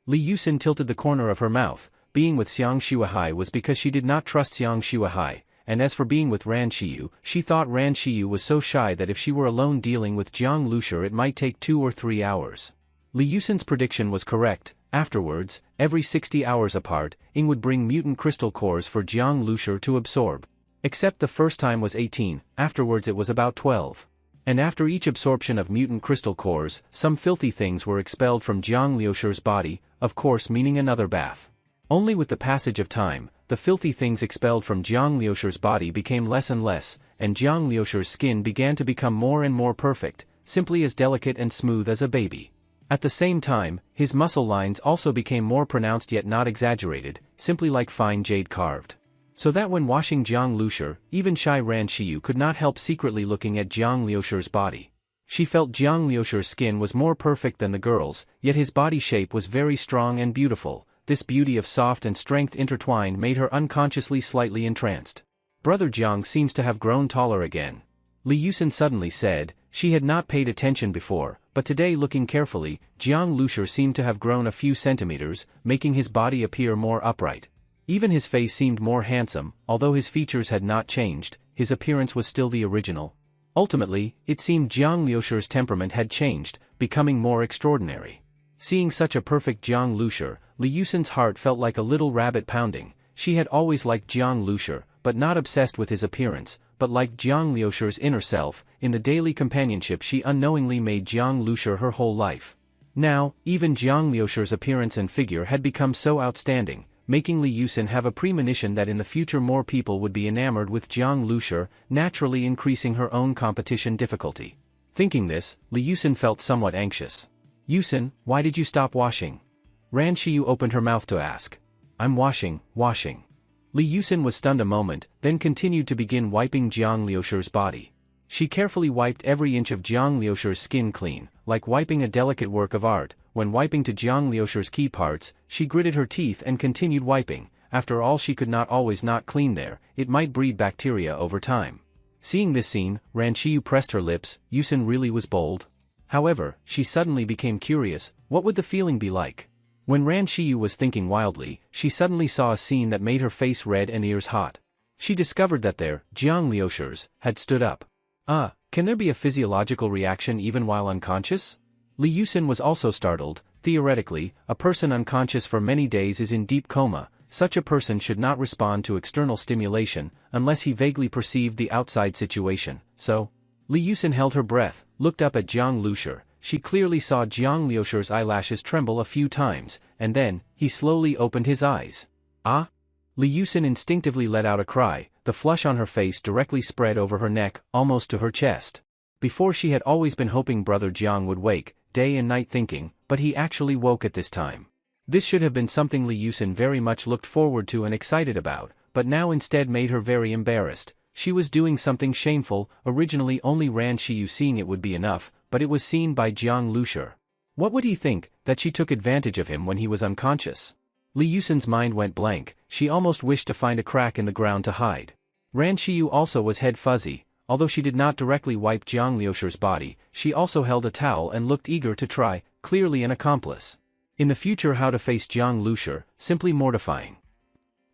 Li Yusin tilted the corner of her mouth. Being with Xiang Shuihai was because she did not trust Xiang Shuihai, and as for being with Ran Shiyu, she thought Ran Shiyu was so shy that if she were alone dealing with Jiang Lushur it might take 2 or 3 hours. Li Yusin's prediction was correct. Afterwards, every 60 hours apart, Ing would bring mutant crystal cores for Jiang Lushur to absorb. Except the first time was 18, afterwards it was about 12. And after each absorption of mutant crystal cores, some filthy things were expelled from Jiang Liushur's body, of course meaning another bath. Only with the passage of time, the filthy things expelled from Jiang Liushur's body became less and less, and Jiang Liushur's skin began to become more and more perfect, simply as delicate and smooth as a baby. At the same time, his muscle lines also became more pronounced yet not exaggerated, simply like fine jade carved. So that when washing Jiang Lushur, even shy Ran Shiyu could not help secretly looking at Jiang Liushur's body. She felt Jiang Liushur's skin was more perfect than the girl's, yet his body shape was very strong and beautiful. This beauty of soft and strength intertwined made her unconsciously slightly entranced. Brother Jiang seems to have grown taller again. Li Yusin suddenly said. She had not paid attention before, but today looking carefully, Jiang Lushur seemed to have grown a few centimeters, making his body appear more upright. Even his face seemed more handsome, although his features had not changed, his appearance was still the original. Ultimately, it seemed Jiang Liushur's temperament had changed, becoming more extraordinary. Seeing such a perfect Jiang Lushur, Li Yusin's heart felt like a little rabbit pounding. She had always liked Jiang Lushur, but not obsessed with his appearance, but liked Jiang Liushur's inner self. In the daily companionship she unknowingly made Jiang Lushur her whole life. Now, even Jiang Liushur's appearance and figure had become so outstanding, making Li Yusin have a premonition that in the future more people would be enamored with Jiang Lushur, naturally increasing her own competition difficulty. Thinking this, Li Yusin felt somewhat anxious. Yusin, why did you stop washing? Ran Shiyu opened her mouth to ask. I'm washing. Li Yusin was stunned a moment, then continued to begin wiping Jiang Liushur's body. She carefully wiped every inch of Jiang Liushur's skin clean, like wiping a delicate work of art. When wiping to Jiang Liushur's key parts, she gritted her teeth and continued wiping. After all, she could not always not clean there, it might breed bacteria over time. Seeing this scene, Ran Shiyu pressed her lips. Yusin really was bold. However, she suddenly became curious. What would the feeling be like? When Ran Shiyu was thinking wildly, she suddenly saw a scene that made her face red and ears hot. She discovered that their Jiang Liushur's had stood up. Can there be a physiological reaction even while unconscious? Li Yusin was also startled. Theoretically, a person unconscious for many days is in deep coma. Such a person should not respond to external stimulation, unless he vaguely perceived the outside situation. So, Li Yusin held her breath, looked up at Jiang Lushur. She clearly saw Jiang Liushur's eyelashes tremble a few times, and then, he slowly opened his eyes. Ah? Li Yusin instinctively let out a cry. The flush on her face directly spread over her neck, almost to her chest. Before she had always been hoping brother Jiang would wake. day and night thinking, but he actually woke at this time. This should have been something Li Yusin very much looked forward to and excited about, but now instead made her very embarrassed. She was doing something shameful. Originally only Ran Shiyu seeing it would be enough, but it was seen by Jiang Lushi. What would he think, that she took advantage of him when he was unconscious? Li Yusin's mind went blank. She almost wished to find a crack in the ground to hide. Ran Shiyu also was head fuzzy. Although she did not directly wipe Jiang Liushi's body, she also held a towel and looked eager to try, clearly an accomplice. In the future how to face Jiang Lushi, simply mortifying.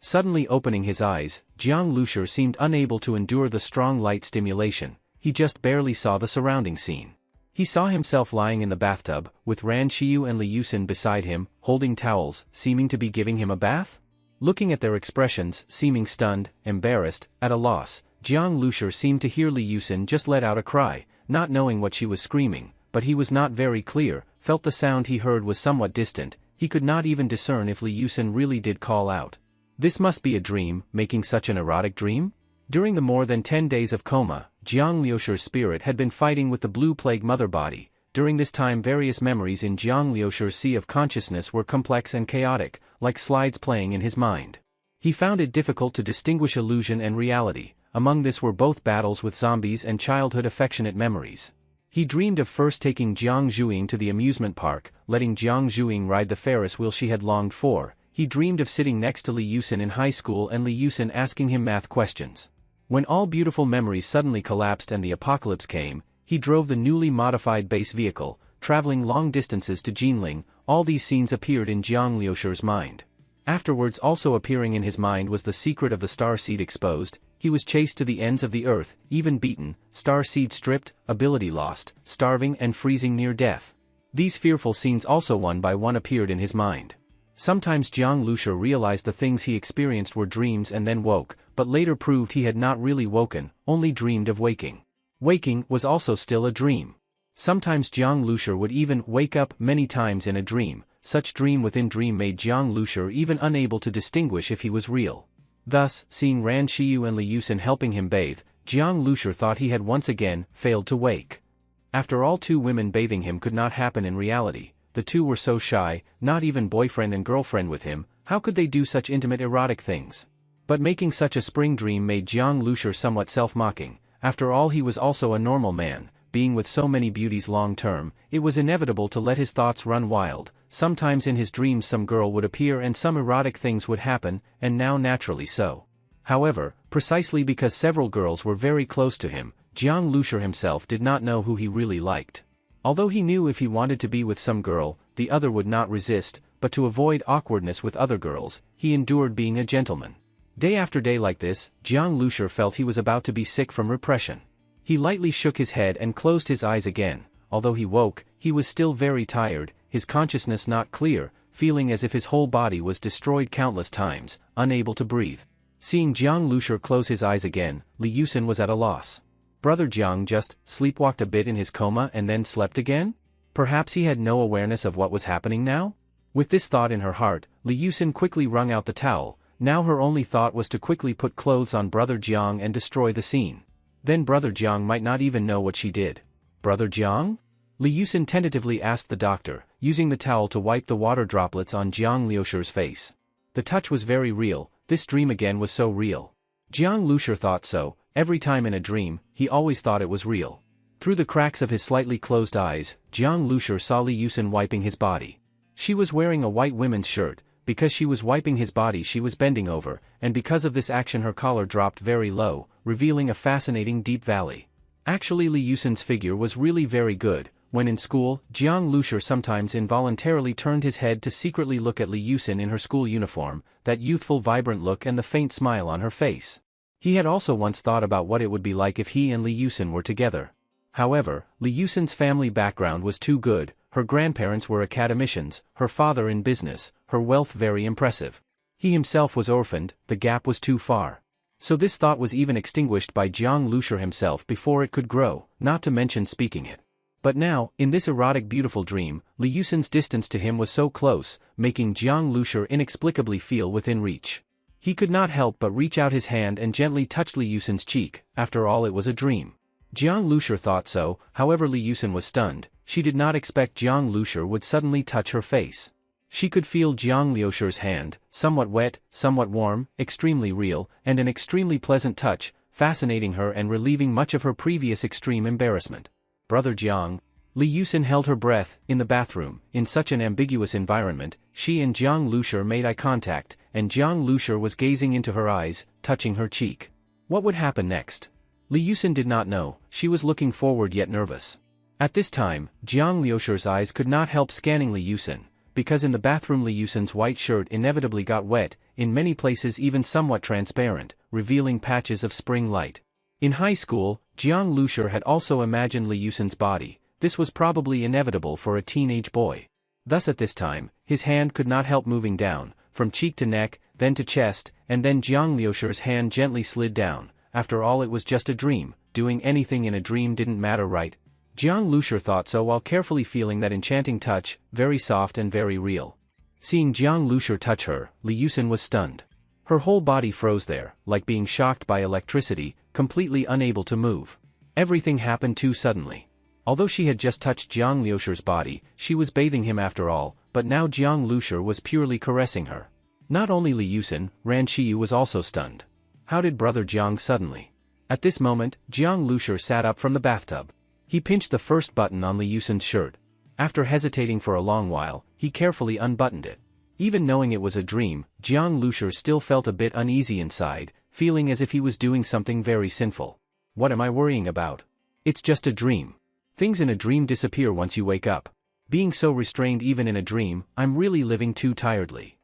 Suddenly opening his eyes, Jiang Lushi seemed unable to endure the strong light stimulation. He just barely saw the surrounding scene. He saw himself lying in the bathtub, with Ran Shiyu and Li Yusin beside him, holding towels, seeming to be giving him a bath? Looking at their expressions, seeming stunned, embarrassed, at a loss, Jiang Lushi seemed to hear Li Yusin just let out a cry, not knowing what she was screaming, but he was not very clear, felt the sound he heard was somewhat distant. He could not even discern if Li Yusin really did call out. This must be a dream, making such an erotic dream? During the more than 10 days of coma, Jiang Liushi's spirit had been fighting with the blue plague mother body. During this time various memories in Jiang Liushi's sea of consciousness were complex and chaotic, like slides playing in his mind. He found it difficult to distinguish illusion and reality. Among this were both battles with zombies and childhood affectionate memories. He dreamed of first taking Jiang Zhuiying to the amusement park, letting Jiang Zhuiying ride the Ferris wheel she had longed for. He dreamed of sitting next to Li Yusin in high school and Li Yusin asking him math questions. When all beautiful memories suddenly collapsed and the apocalypse came, he drove the newly modified base vehicle, traveling long distances to Jinling. All these scenes appeared in Jiang Liushi's mind. Afterwards also appearing in his mind was the secret of the star seed exposed. He was chased to the ends of the earth, even beaten, star seed stripped, ability lost, starving and freezing near death. These fearful scenes also one by one appeared in his mind. Sometimes Jiang Lushi realized the things he experienced were dreams and then woke, but later proved he had not really woken, only dreamed of waking. Waking was also still a dream. Sometimes Jiang Lushi would even wake up many times in a dream. Such dream within dream made Jiang Lushi even unable to distinguish if he was real. Thus, seeing Ran Shiyu and Li Yusin helping him bathe, Jiang Lushi thought he had once again failed to wake. After all, two women bathing him could not happen in reality. The two were so shy, not even boyfriend and girlfriend with him. How could they do such intimate erotic things? But making such a spring dream made Jiang Lushi somewhat self-mocking. After all, he was also a normal man. Being with so many beauties long term, it was inevitable to let his thoughts run wild. Sometimes in his dreams some girl would appear and some erotic things would happen, and now naturally so. However, precisely because several girls were very close to him, Jiang Lushi himself did not know who he really liked. Although he knew if he wanted to be with some girl, the other would not resist, but to avoid awkwardness with other girls, he endured being a gentleman. Day after day like this, Jiang Lushi felt he was about to be sick from repression. He lightly shook his head and closed his eyes again. Although he woke, he was still very tired, his consciousness not clear, feeling as if his whole body was destroyed countless times, unable to breathe. Seeing Jiang Lushi close his eyes again, Li Yusin was at a loss. Brother Jiang just sleepwalked a bit in his coma and then slept again? Perhaps he had no awareness of what was happening now? With this thought in her heart, Li Yusin quickly wrung out the towel. Now her only thought was to quickly put clothes on Brother Jiang and destroy the scene. Then Brother Jiang might not even know what she did. Brother Jiang? Li Yusin tentatively asked the doctor, using the towel to wipe the water droplets on Jiang Liushi's face. The touch was very real. This dream again was so real. Jiang Lushi thought so. Every time in a dream, he always thought it was real. Through the cracks of his slightly closed eyes, Jiang Lushi saw Li Yusin wiping his body. She was wearing a white women's shirt. Because she was wiping his body she was bending over, and because of this action her collar dropped very low, revealing a fascinating deep valley. Actually Li Yusin's figure was really very good. When in school, Jiang Lushi sometimes involuntarily turned his head to secretly look at Li Yusin in her school uniform, that youthful vibrant look and the faint smile on her face. He had also once thought about what it would be like if he and Li Yusin were together. However, Li Yusin's family background was too good. Her grandparents were academicians, her father in business, her wealth very impressive. He himself was orphaned, the gap was too far. So this thought was even extinguished by Jiang Lushi himself before it could grow, not to mention speaking it. But now, in this erotic beautiful dream, Li Yusin's distance to him was so close, making Jiang Lushi inexplicably feel within reach. He could not help but reach out his hand and gently touch Li Yusin's cheek. After all, it was a dream. Jiang Lushi thought so. However, Li Yusin was stunned. she did not expect Jiang Lushi would suddenly touch her face. She could feel Jiang Liushi's hand, somewhat wet, somewhat warm, extremely real, and an extremely pleasant touch, fascinating her and relieving much of her previous extreme embarrassment. Brother Jiang. Li Yusin held her breath. In the bathroom, in such an ambiguous environment, she and Jiang Lushi made eye contact, and Jiang Lushi was gazing into her eyes, touching her cheek. What would happen next? Li Yusin did not know. She was looking forward yet nervous. At this time, Jiang Liushi's eyes could not help scanning Li Yusin, because in the bathroom Li Yusin's white shirt inevitably got wet, in many places even somewhat transparent, revealing patches of spring light. In high school, Jiang Lushi had also imagined Li Yusin's body. This was probably inevitable for a teenage boy. Thus at this time, his hand could not help moving down, from cheek to neck, then to chest, and then Jiang Liushi's hand gently slid down. After all, it was just a dream. Doing anything in a dream didn't matter, right? Jiang Lushi thought so while carefully feeling that enchanting touch, very soft and very real. Seeing Jiang Lushi touch her, Li Yusin was stunned. Her whole body froze there, like being shocked by electricity, completely unable to move. Everything happened too suddenly. Although she had just touched Jiang Liushi's body, she was bathing him after all, but now Jiang Lushi was purely caressing her. Not only Li Yusin, Ran Qiyu was also stunned. How did Brother Jiang suddenly? At this moment, Jiang Lushi sat up from the bathtub. He pinched the first button on Li Yusin's shirt. After hesitating for a long while, he carefully unbuttoned it. Even knowing it was a dream, Jiang Lushi still felt a bit uneasy inside, feeling as if he was doing something very sinful. What am I worrying about? It's just a dream. Things in a dream disappear once you wake up. Being so restrained even in a dream, I'm really living too tiredly.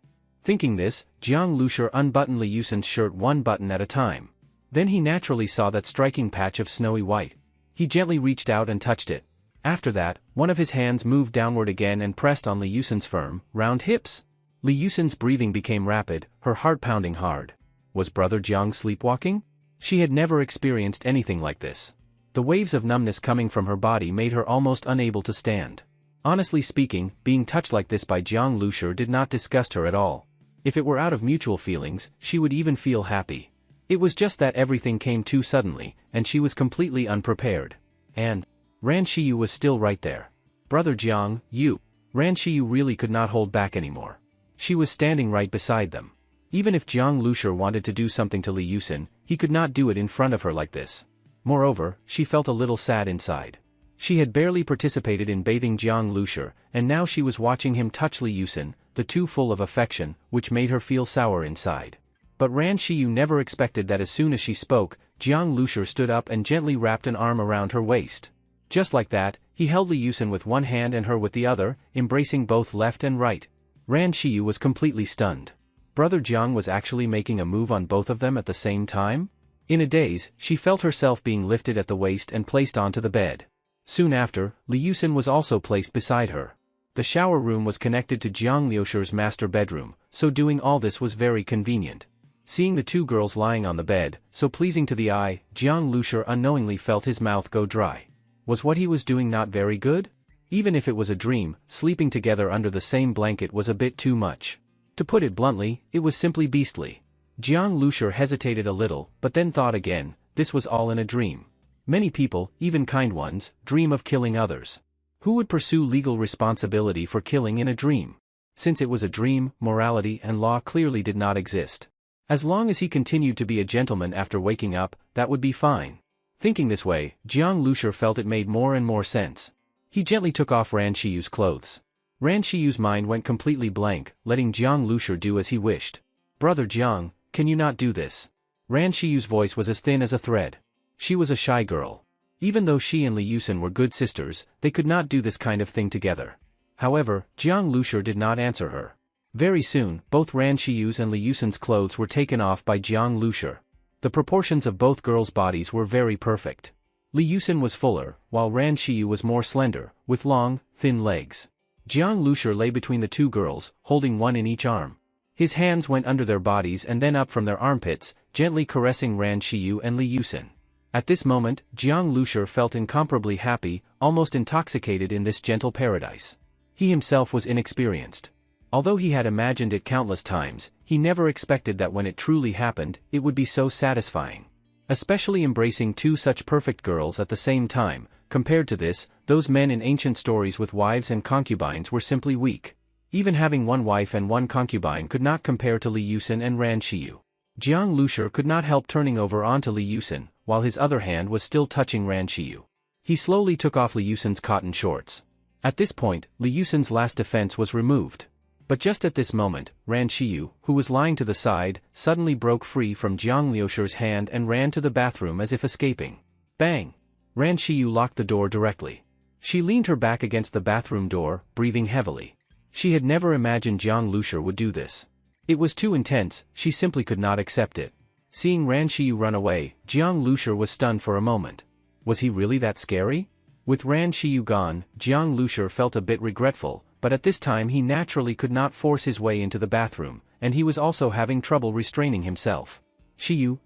Thinking this, Jiang Lushi unbuttoned Li Yusin's shirt one button at a time. Then he naturally saw that striking patch of snowy white. He gently reached out and touched it. After that, one of his hands moved downward again and pressed on Li Yusin's firm, round hips. Li Yusin's breathing became rapid, her heart pounding hard. Was Brother Jiang sleepwalking? She had never experienced anything like this. The waves of numbness coming from her body made her almost unable to stand. Honestly speaking, being touched like this by Jiang Lushi did not disgust her at all. If it were out of mutual feelings, she would even feel happy. It was just that everything came too suddenly, and she was completely unprepared. And Ran Qiyu was still right there. Brother Jiang, you. Ran Qiyu really could not hold back anymore. She was standing right beside them. Even if Jiang Lushi wanted to do something to Li Yusin, he could not do it in front of her like this. Moreover, she felt a little sad inside. She had barely participated in bathing Jiang Lushi, and now she was watching him touch Li Yusin, the two full of affection, which made her feel sour inside. But Ran Qiyu never expected that as soon as she spoke, Jiang Lushi stood up and gently wrapped an arm around her waist. Just like that, he held Li Yusin with one hand and her with the other, embracing both left and right. Ran Qiyu was completely stunned. Brother Jiang was actually making a move on both of them at the same time? In a daze, she felt herself being lifted at the waist and placed onto the bed. Soon after, Li Yusin was also placed beside her. The shower room was connected to Jiang Liushi's master bedroom, so doing all this was very convenient. Seeing the two girls lying on the bed, so pleasing to the eye, Jiang Lushi unknowingly felt his mouth go dry. Was what he was doing not very good? Even if it was a dream, sleeping together under the same blanket was a bit too much. To put it bluntly, it was simply beastly. Jiang Lushi hesitated a little, but then thought again, this was all in a dream. Many people, even kind ones, dream of killing others. Who would pursue legal responsibility for killing in a dream? Since it was a dream, morality and law clearly did not exist. As long as he continued to be a gentleman after waking up, that would be fine. Thinking this way, Jiang Lushi felt it made more and more sense. He gently took off Ran Qiyu's clothes. Ran Qiyu's mind went completely blank, letting Jiang Lushi do as he wished. Brother Jiang, can you not do this? Ran Qiyu's voice was as thin as a thread. She was a shy girl. Even though she and Li Yusin were good sisters, they could not do this kind of thing together. However, Jiang Lushi did not answer her. Very soon, both Ran Qiyu's and Li Yusin's clothes were taken off by Jiang Lushi. The proportions of both girls' bodies were very perfect. Li Yusin was fuller, while Ran Qiyu was more slender, with long, thin legs. Jiang Lushi lay between the two girls, holding one in each arm. His hands went under their bodies and then up from their armpits, gently caressing Ran Qiyu and Li Yusin. At this moment, Jiang Lushi felt incomparably happy, almost intoxicated in this gentle paradise. He himself was inexperienced. Although he had imagined it countless times, he never expected that when it truly happened, it would be so satisfying. especially embracing two such perfect girls at the same time. Compared to this, those men in ancient stories with wives and concubines were simply weak. Even having one wife and one concubine could not compare to Li Yusin and Ran Xiyu. Jiang Lushi could not help turning over onto Li Yusin, while his other hand was still touching Ran Xiyu. He slowly took off Li Yusin's cotton shorts. At this point, Li Yusin's last defense was removed. But just at this moment, Ran Xiyu, who was lying to the side, suddenly broke free from Jiang Liushi's hand and ran to the bathroom as if escaping. Bang! Ran Xiyu locked the door directly. She leaned her back against the bathroom door, breathing heavily. She had never imagined Jiang Lushi would do this. It was too intense, she simply could not accept it. Seeing Ran Xiyu run away, Jiang Lushi was stunned for a moment. Was he really that scary? With Ran Xiyu gone, Jiang Lushi felt a bit regretful, but at this time he naturally could not force his way into the bathroom, and he was also having trouble restraining himself. Xiyu,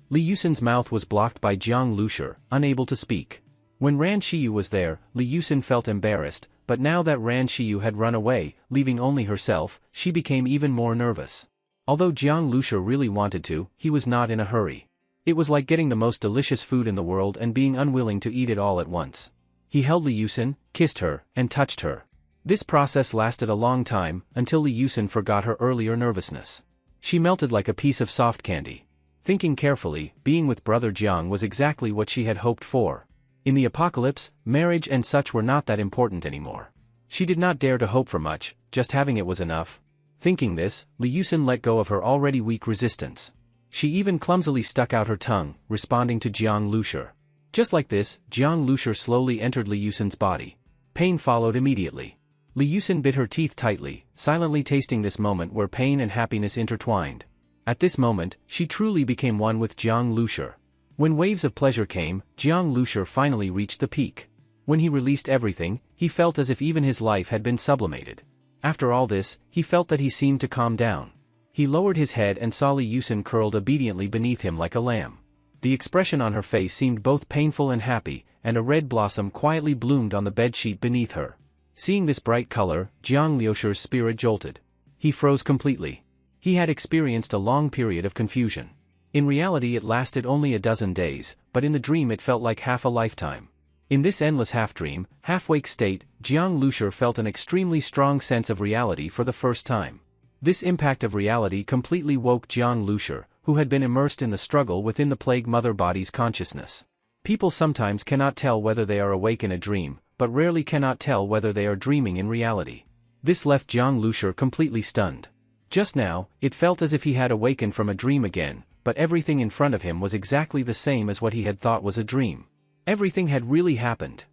Li Yusin's mouth was blocked by Jiang Lushi, unable to speak. When Ran Xiyu was there, Li Yusin felt embarrassed, but now that Ran Xiyu had run away, leaving only herself, she became even more nervous. Although Jiang Lushi really wanted to, he was not in a hurry. It was like getting the most delicious food in the world and being unwilling to eat it all at once. He held Li Yusin, kissed her, and touched her. This process lasted a long time, until Li Yusin forgot her earlier nervousness. She melted like a piece of soft candy. Thinking carefully, being with brother Jiang was exactly what she had hoped for. In the apocalypse, marriage and such were not that important anymore. She did not dare to hope for much, just having it was enough. Thinking this, Li Yusin let go of her already weak resistance. She even clumsily stuck out her tongue, responding to Jiang Lushi. Just like this, Jiang Lushi slowly entered Li Yusin's body. Pain followed immediately. Li Yusin bit her teeth tightly, silently tasting this moment where pain and happiness intertwined. At this moment, she truly became one with Jiang Lushi. When waves of pleasure came, Jiang Lushi finally reached the peak. When he released everything, he felt as if even his life had been sublimated. After all this, he felt that he seemed to calm down. He lowered his head and saw Li Yusin curled obediently beneath him like a lamb. The expression on her face seemed both painful and happy, and a red blossom quietly bloomed on the bedsheet beneath her. Seeing this bright color, Jiang Liushi's spirit jolted. He froze completely. He had experienced a long period of confusion. In reality it lasted only a dozen days, but in the dream it felt like half a lifetime. In this endless half-dream, half-wake state, Jiang Lushi felt an extremely strong sense of reality for the first time. This impact of reality completely woke Jiang Lushi, who had been immersed in the struggle within the plague mother body's consciousness. People sometimes cannot tell whether they are awake in a dream, but rarely cannot tell whether they are dreaming in reality. This left Jiang Lushi completely stunned. Just now, it felt as if he had awakened from a dream again, but everything in front of him was exactly the same as what he had thought was a dream. Everything had really happened.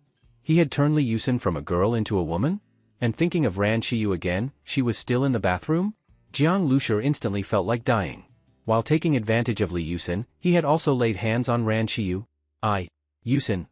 He had turned Li Yusin from a girl into a woman? And thinking of Ran Xiyu again, she was still in the bathroom? Jiang Lushi instantly felt like dying. While taking advantage of Li Yusin, he had also laid hands on Ran Xiyu. Yusin.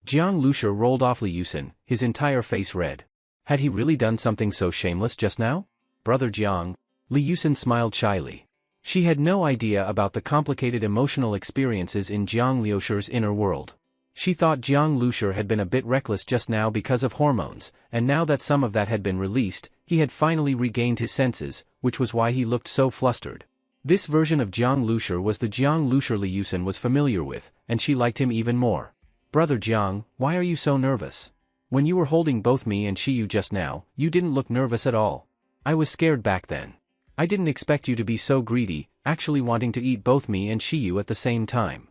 Jiang Lushi rolled off Li Yusin, his entire face red. Had he really done something so shameless just now? Brother Jiang. Li Yusin smiled shyly. She had no idea about the complicated emotional experiences in Jiang Liushi's inner world. She thought Jiang Lushi had been a bit reckless just now because of hormones, and now that some of that had been released, he had finally regained his senses, which was why he looked so flustered. This version of Jiang Lushi was the Jiang Lushi Li Yusin was familiar with, and she liked him even more. Brother Jiang, why are you so nervous? When you were holding both me and Xiyu just now, you didn't look nervous at all. I was scared back then. I didn't expect you to be so greedy, actually wanting to eat both me and Xiyu at the same time.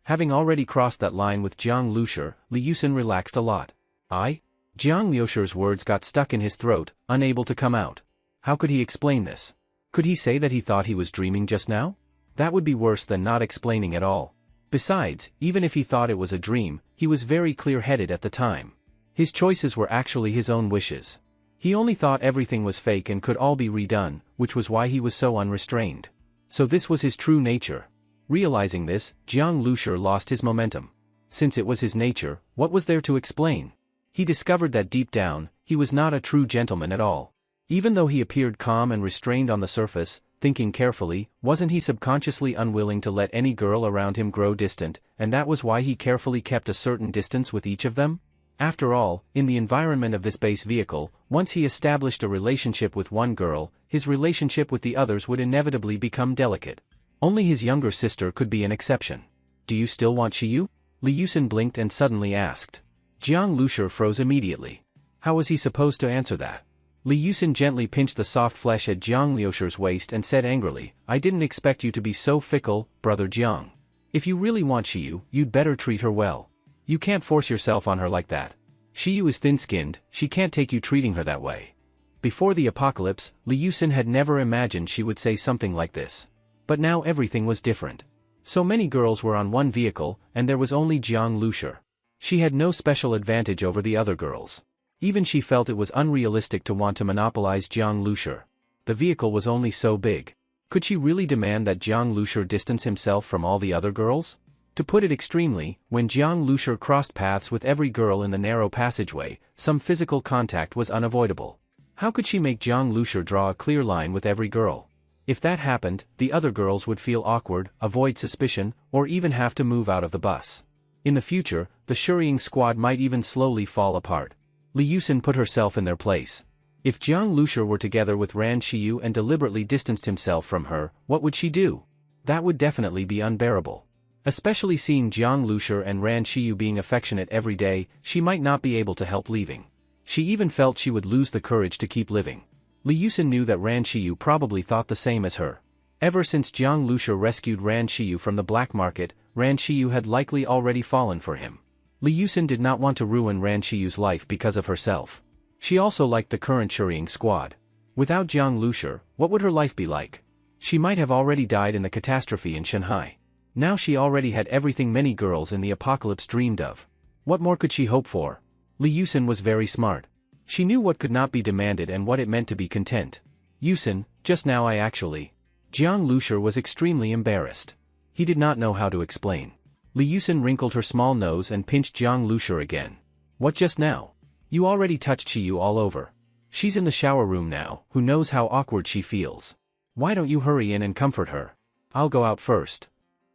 Having already crossed that line with Jiang Lushi, Li Yusin relaxed a lot. Jiang Liushi's words got stuck in his throat, unable to come out. How could he explain this? Could he say that he thought he was dreaming just now? That would be worse than not explaining at all. Besides, even if he thought it was a dream, he was very clear-headed at the time. His choices were actually his own wishes. He only thought everything was fake and could all be redone, which was why he was so unrestrained. So this was his true nature. Realizing this, Jiang Lushi lost his momentum. Since it was his nature, what was there to explain? He discovered that deep down, he was not a true gentleman at all. Even though he appeared calm and restrained on the surface, thinking carefully, wasn't he subconsciously unwilling to let any girl around him grow distant, and that was why he carefully kept a certain distance with each of them? After all, in the environment of this base vehicle, once he established a relationship with one girl, his relationship with the others would inevitably become delicate. Only his younger sister could be an exception. Do you still want Shiyu? Li Yusin blinked and suddenly asked. Jiang Lushi froze immediately. How was he supposed to answer that? Li Yusin gently pinched the soft flesh at Jiang Liushi's waist and said angrily, I didn't expect you to be so fickle, brother Jiang. If you really want Shiyu, you'd better treat her well. You can't force yourself on her like that. Shiyu is thin-skinned, she can't take you treating her that way. Before the apocalypse, Li Yusin had never imagined she would say something like this. But now everything was different. So many girls were on one vehicle, and there was only Jiang Lushi. She had no special advantage over the other girls. Even she felt it was unrealistic to want to monopolize Jiang Lushi. The vehicle was only so big. Could she really demand that Jiang Lushi distance himself from all the other girls? To put it extremely, when Jiang Lushi crossed paths with every girl in the narrow passageway, some physical contact was unavoidable. How could she make Jiang Lushi draw a clear line with every girl? If that happened, the other girls would feel awkward, avoid suspicion, or even have to move out of the bus. In the future, the Shuriing squad might even slowly fall apart. Li Yusin put herself in their place. If Jiang Lushi were together with Ran Shiyu and deliberately distanced himself from her, what would she do? That would definitely be unbearable. Especially seeing Jiang Lushi and Ran Shiyu being affectionate every day, she might not be able to help leaving. She even felt she would lose the courage to keep living. Li Yusin knew that Ran Shiyu probably thought the same as her. Ever since Jiang Lushi rescued Ran Shiyu from the black market, Ran Shiyu had likely already fallen for him. Li Yusin did not want to ruin Ran Shiyu's life because of herself. She also liked the current Shuriing squad. Without Jiang Lushi, what would her life be like? She might have already died in the catastrophe in Shanghai. Now she already had everything many girls in the apocalypse dreamed of. What more could she hope for? Li Yusin was very smart. She knew what could not be demanded and what it meant to be content. Yusin, just now I actually... Jiang Lushi was extremely embarrassed. He did not know how to explain. Li Yusin wrinkled her small nose and pinched Jiang Lushi again. What just now? You already touched Shiyu all over. She's in the shower room now, who knows how awkward she feels. Why don't you hurry in and comfort her? I'll go out first.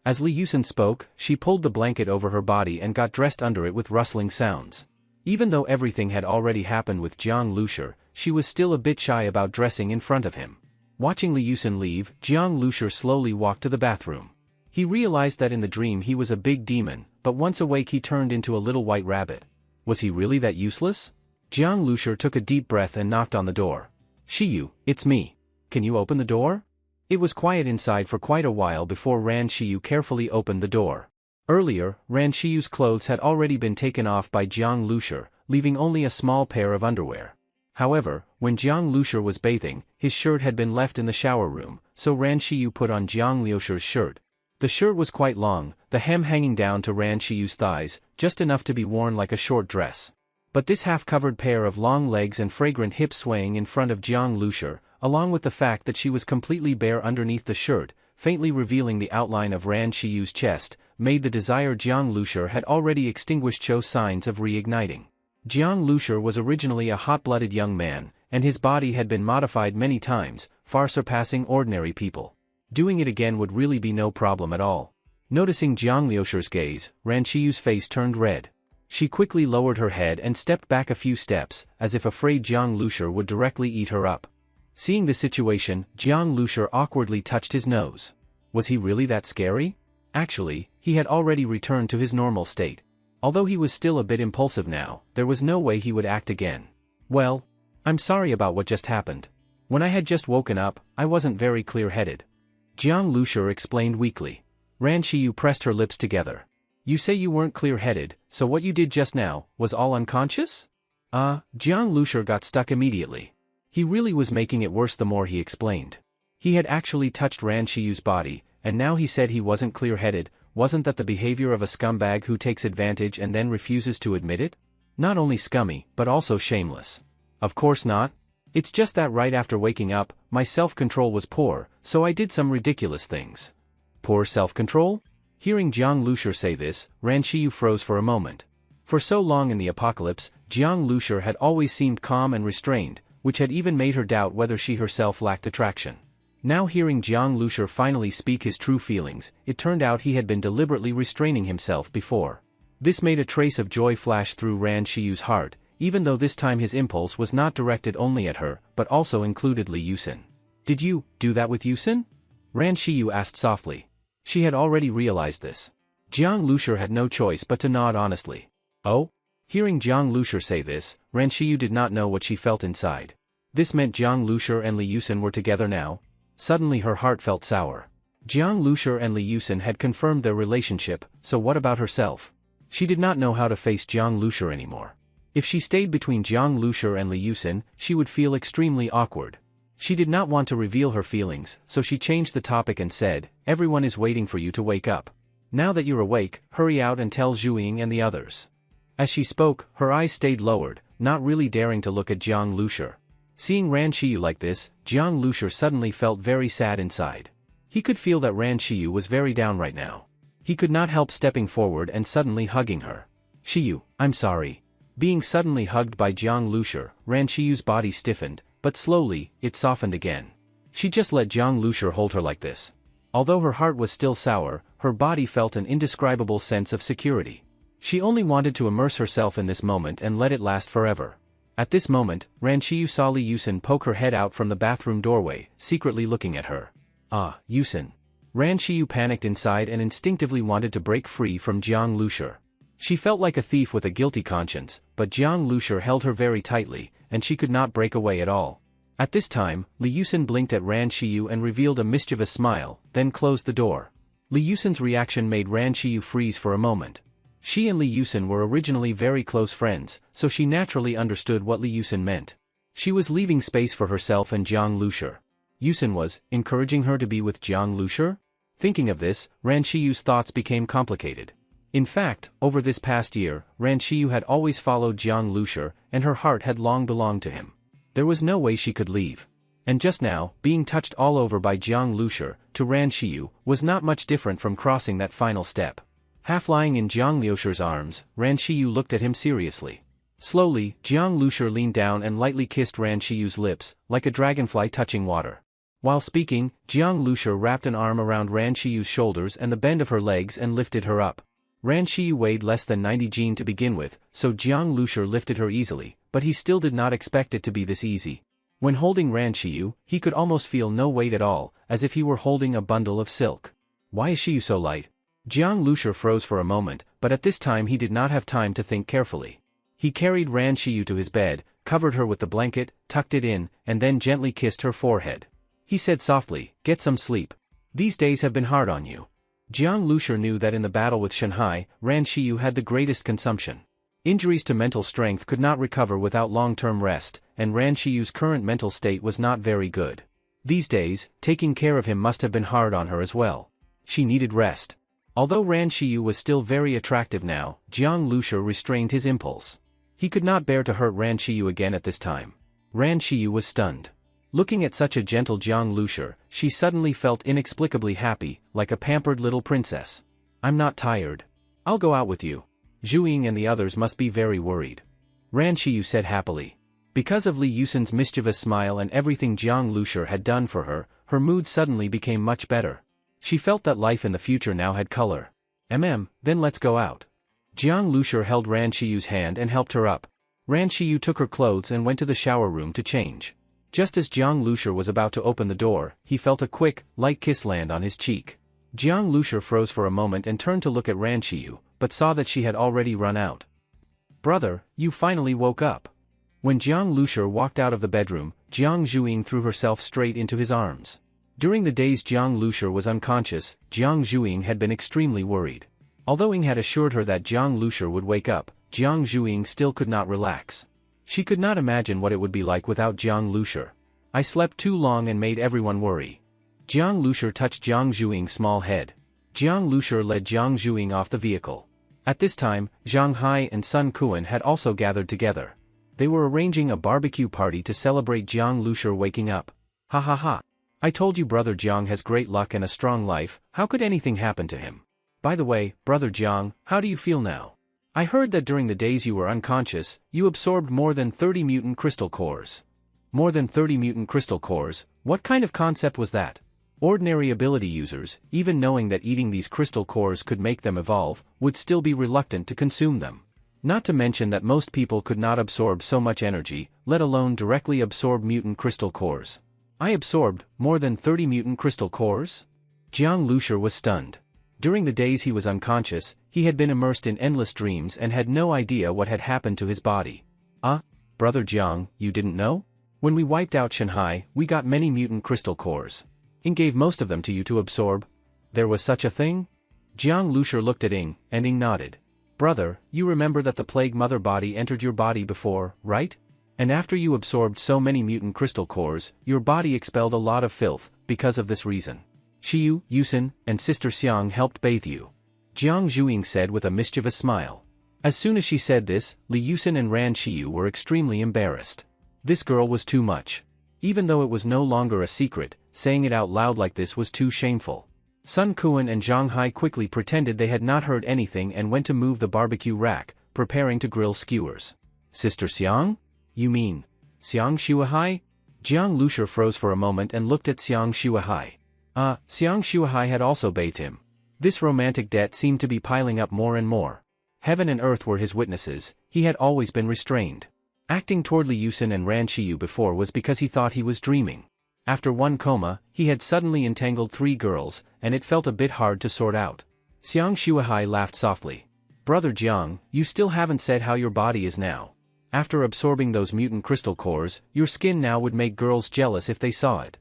As Li Yusin spoke, she pulled the blanket over her body and got dressed under it with rustling sounds. Even though everything had already happened with Jiang Lushi, she was still a bit shy about dressing in front of him. Watching Li Yusin leave, Jiang Lushi slowly walked to the bathroom. He realized that in the dream he was a big demon, but once awake he turned into a little white rabbit. Was he really that useless? Jiang Lushi took a deep breath and knocked on the door. Shiyu, it's me. Can you open the door? It was quiet inside for quite a while before Ran Shiyu carefully opened the door. Earlier, Ran Shiyu's clothes had already been taken off by Jiang Lushi, leaving only a small pair of underwear. However, when Jiang Lushi was bathing, his shirt had been left in the shower room, so Ran Shiyu put on Jiang Liushi's shirt. The shirt was quite long, the hem hanging down to Ran Shiyu's thighs, just enough to be worn like a short dress. But this half-covered pair of long legs and fragrant hips swaying in front of Jiang Lushi, along with the fact that she was completely bare underneath the shirt, faintly revealing the outline of Ran Shiyu's chest, made the desire Jiang Lushi had already extinguished show signs of reigniting. Jiang Lushi was originally a hot-blooded young man, and his body had been modified many times, far surpassing ordinary people. Doing it again would really be no problem at all. Noticing Jiang Liushi's gaze, Ran Shiyu's face turned red. She quickly lowered her head and stepped back a few steps, as if afraid Jiang Lushi would directly eat her up. Seeing the situation, Jiang Lushi awkwardly touched his nose. Was he really that scary? Actually, he had already returned to his normal state. Although he was still a bit impulsive now, there was no way he would act again. Well, I'm sorry about what just happened. When I had just woken up, I wasn't very clear-headed. Jiang Lushi explained weakly. Ran Shiyu pressed her lips together. You say you weren't clear-headed, so what you did just now, was all unconscious? Jiang Lushi got stuck immediately. He really was making it worse the more he explained. He had actually touched Ran Shiyu's body, and now he said he wasn't clear-headed. Wasn't that the behavior of a scumbag who takes advantage and then refuses to admit it? Not only scummy, but also shameless. Of course not. It's just that right after waking up, my self-control was poor, so I did some ridiculous things. Poor self-control? Hearing Jiang Lushi say this, Ran Shiyu froze for a moment. For so long in the apocalypse, Jiang Lushi had always seemed calm and restrained, which had even made her doubt whether she herself lacked attraction. Now hearing Jiang Lushi finally speak his true feelings, it turned out he had been deliberately restraining himself before. This made a trace of joy flash through Ran Shiyu's heart, even though this time his impulse was not directed only at her, but also included Li Yusin. Did you do that with Yusin? Ran Shiyu asked softly. She had already realized this. Jiang Lushur had no choice but to nod honestly. Oh? Hearing Jiang Lushur say this, Ran Shiyu did not know what she felt inside. This meant Jiang Lushur and Li Yusin were together now? Suddenly her heart felt sour. Jiang Lushur and Li Yusin had confirmed their relationship, so what about herself? She did not know how to face Jiang Lushur anymore. If she stayed between Jiang Lushur and Li Yusin, she would feel extremely awkward. She did not want to reveal her feelings, so she changed the topic and said, "Everyone is waiting for you to wake up. Now that you're awake, hurry out and tell Zhuying and the others." As she spoke, her eyes stayed lowered, not really daring to look at Jiang Lushur. Seeing Ran Shiyu like this, Jiang Lushur suddenly felt very sad inside. He could feel that Ran Shiyu was very down right now. He could not help stepping forward and suddenly hugging her. "Shiyu, I'm sorry." Being suddenly hugged by Jiang Lushur, Ran Shiyu's body stiffened, but slowly, it softened again. She just let Jiang Lushur hold her like this. Although her heart was still sour, her body felt an indescribable sense of security. She only wanted to immerse herself in this moment and let it last forever. At this moment, Ran Shiyu saw Li Yusin poke her head out from the bathroom doorway, secretly looking at her. Ah, Yusin. Ran Shiyu panicked inside and instinctively wanted to break free from Jiang Lushur. She felt like a thief with a guilty conscience, but Jiang Lushur held her very tightly, and she could not break away at all. At this time, Li Yusin blinked at Ran Shiyu and revealed a mischievous smile, then closed the door. Li Yusin's reaction made Ran Shiyu freeze for a moment. She and Li Yusin were originally very close friends, so she naturally understood what Li Yusin meant. She was leaving space for herself and Jiang Lushur. Yusin was encouraging her to be with Jiang Lushur? Thinking of this, Ran Shiyu's thoughts became complicated. In fact, over this past year, Ran Shiyu had always followed Jiang Lushur, and her heart had long belonged to him. There was no way she could leave. And just now, being touched all over by Jiang Lushur, to Ran Shiyu, was not much different from crossing that final step. Half lying in Jiang Lushur's arms, Ran Shiyu looked at him seriously. Slowly, Jiang Lushur leaned down and lightly kissed Ran Shiyu's lips, like a dragonfly touching water. While speaking, Jiang Lushur wrapped an arm around Ran Shiyu's shoulders and the bend of her legs and lifted her up. Ran Shiyu weighed less than 90 jin to begin with, so Jiang Lushur lifted her easily, but he still did not expect it to be this easy. When holding Ran Shiyu, he could almost feel no weight at all, as if he were holding a bundle of silk. Why is Shiyu so light? Jiang Lushur froze for a moment, but at this time he did not have time to think carefully. He carried Ran Shiyu to his bed, covered her with the blanket, tucked it in, and then gently kissed her forehead. He said softly, "Get some sleep. These days have been hard on you." Jiang Lushur knew that in the battle with Shanghai, Ran Shiyu had the greatest consumption. Injuries to mental strength could not recover without long-term rest, and Ran Shiyu's current mental state was not very good. These days, taking care of him must have been hard on her as well. She needed rest. Although Ran Shiyu was still very attractive now, Jiang Lushur restrained his impulse. He could not bear to hurt Ran Shiyu again at this time. Ran Shiyu was stunned. Looking at such a gentle Jiang Lushur, she suddenly felt inexplicably happy, like a pampered little princess. "I'm not tired. I'll go out with you." Zhuying and the others must be very worried. Ran Shiyu said happily. Because of Li Yusin's mischievous smile and everything Jiang Lushur had done for her, her mood suddenly became much better. She felt that life in the future now had color. Then let's go out." Jiang Lushur held Ran Shiyu's hand and helped her up. Ran Shiyu took her clothes and went to the shower room to change. Just as Jiang Lushur was about to open the door, he felt a quick, light kiss land on his cheek. Jiang Lushur froze for a moment and turned to look at Ran Shiyu, but saw that she had already run out. "Brother, you finally woke up." When Jiang Lushur walked out of the bedroom, Jiang Zhuying threw herself straight into his arms. During the days Jiang Lushur was unconscious, Jiang Zhuying had been extremely worried. Although Ying had assured her that Jiang Lushur would wake up, Jiang Zhuying still could not relax. She could not imagine what it would be like without Jiang Lushur. "I slept too long and made everyone worry." Jiang Lushur touched Jiang Zhuying's small head. Jiang Lushur led Jiang Zhuying off the vehicle. At this time, Zhang Hai and Sun Kuan had also gathered together. They were arranging a barbecue party to celebrate Jiang Lushur waking up. "Ha ha ha. I told you brother Jiang has great luck and a strong life, how could anything happen to him? By the way, brother Jiang, how do you feel now? I heard that during the days you were unconscious, you absorbed more than 30 mutant crystal cores." More than 30 mutant crystal cores, what kind of concept was that? Ordinary ability users, even knowing that eating these crystal cores could make them evolve, would still be reluctant to consume them. Not to mention that most people could not absorb so much energy, let alone directly absorb mutant crystal cores. "I absorbed more than 30 mutant crystal cores?" Jiang Lushur was stunned. During the days he was unconscious, he had been immersed in endless dreams and had no idea what had happened to his body. Ah, Brother Jiang, you didn't know? When we wiped out Shanghai, we got many mutant crystal cores. Ing gave most of them to you to absorb. There was such a thing? Jiang Lushur looked at Ing, and Ing nodded. Brother, you remember that the plague mother body entered your body before, right? And after you absorbed so many mutant crystal cores, your body expelled a lot of filth, because of this reason. Xiyu, Yusin, and Sister Xiang helped bathe you. Jiang Zhuing said with a mischievous smile. As soon as she said this, Li Yusin and Ran Xiyu were extremely embarrassed. This girl was too much. Even though it was no longer a secret, saying it out loud like this was too shameful. Sun Kuan and Zhang Hai quickly pretended they had not heard anything and went to move the barbecue rack, preparing to grill skewers. Sister Xiang? You mean Xiang Shuahai? Jiang Lushur froze for a moment and looked at Xiang Shuahai. Xiang Shuahai had also bathed him. This romantic debt seemed to be piling up more and more. Heaven and earth were his witnesses, he had always been restrained. Acting toward Li Yusin and Ran Xiyu before was because he thought he was dreaming. After one coma, he had suddenly entangled 3 girls, and it felt a bit hard to sort out. Xiang Shuahai laughed softly. Brother Jiang, you still haven't said how your body is now. After absorbing those mutant crystal cores, your skin now would make girls jealous if they saw it.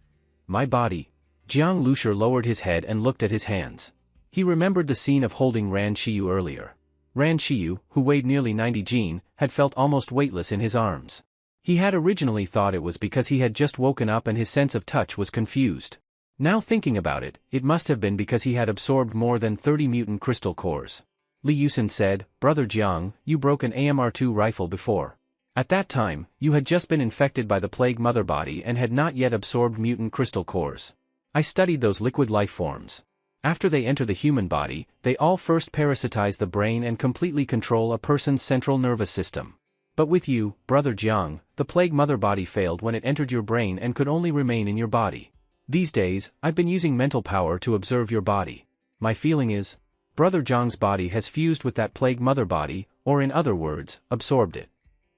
My body. Jiang Lushur lowered his head and looked at his hands. He remembered the scene of holding Ran Xiyu earlier. Ran Xiyu, who weighed nearly 90 jin, had felt almost weightless in his arms. He had originally thought it was because he had just woken up and his sense of touch was confused. Now thinking about it, it must have been because he had absorbed more than 30 mutant crystal cores. Li Yusin said, Brother Jiang, you broke an AMR-2 rifle before. At that time, you had just been infected by the plague mother body and had not yet absorbed mutant crystal cores. I studied those liquid life forms. After they enter the human body, they all first parasitize the brain and completely control a person's central nervous system. But with you, Brother Jiang, the plague mother body failed when it entered your brain and could only remain in your body. These days, I've been using mental power to observe your body. My feeling is, Brother Jiang's body has fused with that plague mother body, or in other words, absorbed it.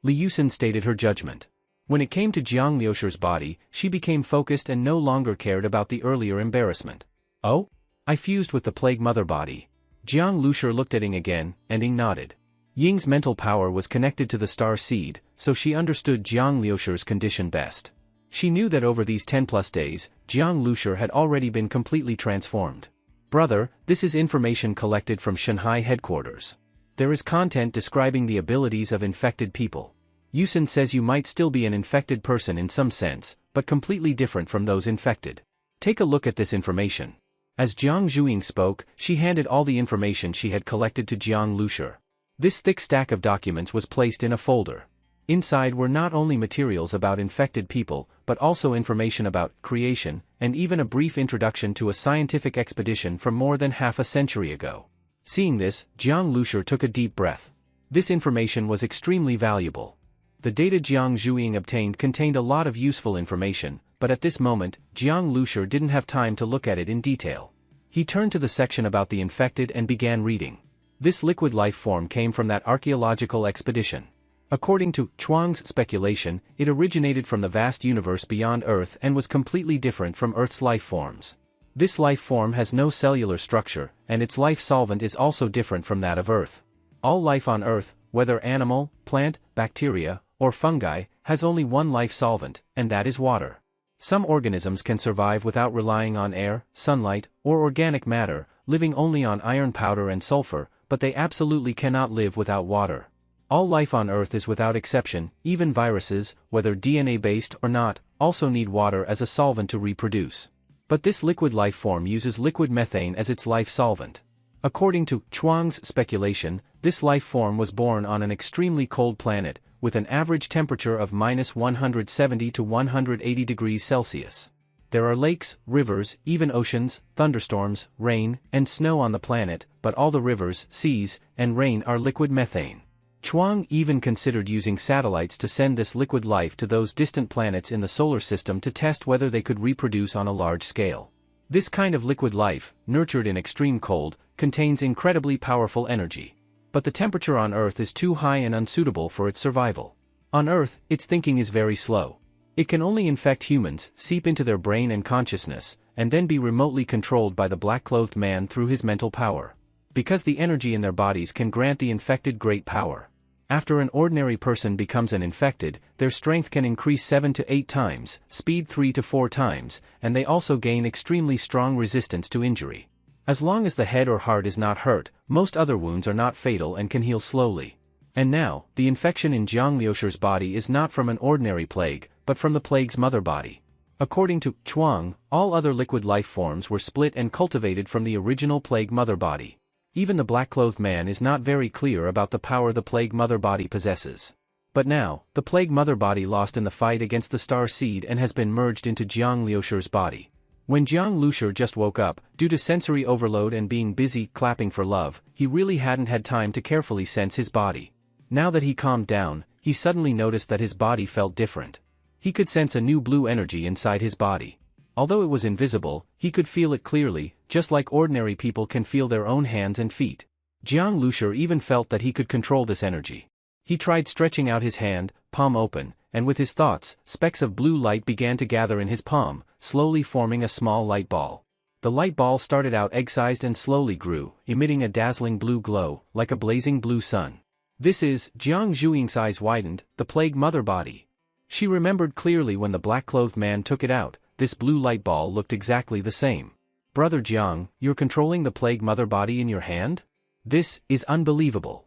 Li Yusin stated her judgment. When it came to Jiang Liushur's body, she became focused and no longer cared about the earlier embarrassment. Oh? I fused with the plague mother body. Jiang Lushur looked at Ing again, and Ing nodded. Ying's mental power was connected to the star seed, so she understood Jiang Liushur's condition best. She knew that over these 10+ days, Jiang Lushur had already been completely transformed. Brother, this is information collected from Shanghai headquarters. There is content describing the abilities of infected people. Yusin says you might still be an infected person in some sense, but completely different from those infected. Take a look at this information. As Jiang Zhuing spoke, she handed all the information she had collected to Jiang Lushur. This thick stack of documents was placed in a folder. Inside were not only materials about infected people, but also information about creation, and even a brief introduction to a scientific expedition from more than half a century ago. Seeing this, Jiang Lushur took a deep breath. This information was extremely valuable. The data Jiang Zhuing obtained contained a lot of useful information, but at this moment, Jiang Lushur didn't have time to look at it in detail. He turned to the section about the infected and began reading. This liquid life form came from that archaeological expedition. According to Chuang's speculation, it originated from the vast universe beyond Earth and was completely different from Earth's life forms. This life form has no cellular structure, and its life solvent is also different from that of Earth. All life on Earth, whether animal, plant, bacteria, or fungi, has only one life solvent, and that is water. Some organisms can survive without relying on air, sunlight, or organic matter, living only on iron powder and sulfur, but they absolutely cannot live without water. All life on Earth is without exception, even viruses, whether DNA-based or not, also need water as a solvent to reproduce. But this liquid life form uses liquid methane as its life solvent. According to Chuang's speculation, this life form was born on an extremely cold planet, with an average temperature of -170 to 180 degrees Celsius. There are lakes, rivers, even oceans, thunderstorms, rain, and snow on the planet, but all the rivers, seas, and rain are liquid methane. Chuang even considered using satellites to send this liquid life to those distant planets in the solar system to test whether they could reproduce on a large scale. This kind of liquid life, nurtured in extreme cold, contains incredibly powerful energy. But the temperature on Earth is too high and unsuitable for its survival. On Earth, its thinking is very slow. It can only infect humans, seep into their brain and consciousness, and then be remotely controlled by the black-clothed man through his mental power. Because the energy in their bodies can grant the infected great power. After an ordinary person becomes an infected, their strength can increase 7 to 8 times, speed 3 to 4 times, and they also gain extremely strong resistance to injury. As long as the head or heart is not hurt, most other wounds are not fatal and can heal slowly. And now, the infection in Jiang Liusher's body is not from an ordinary plague, but from the plague's mother body. According to Chuang, all other liquid life forms were split and cultivated from the original plague mother body. Even the black-clothed man is not very clear about the power the plague mother body possesses. But now, the plague mother body lost in the fight against the star seed and has been merged into Jiang Liusher's body. When Jiang Liusher just woke up, due to sensory overload and being busy clapping for love, he really hadn't had time to carefully sense his body. Now that he calmed down, he suddenly noticed that his body felt different. He could sense a new blue energy inside his body. Although it was invisible, he could feel it clearly, just like ordinary people can feel their own hands and feet. Jiang Liusher even felt that he could control this energy. He tried stretching out his hand, palm open, and with his thoughts, specks of blue light began to gather in his palm, slowly forming a small light ball. The light ball started out egg-sized and slowly grew, emitting a dazzling blue glow, like a blazing blue sun. This is, Jiang Zhuing's eyes widened, the plague mother body. She remembered clearly when the black-clothed man took it out. This blue light ball looked exactly the same. Brother Jiang, you're controlling the plague mother body in your hand? This is unbelievable.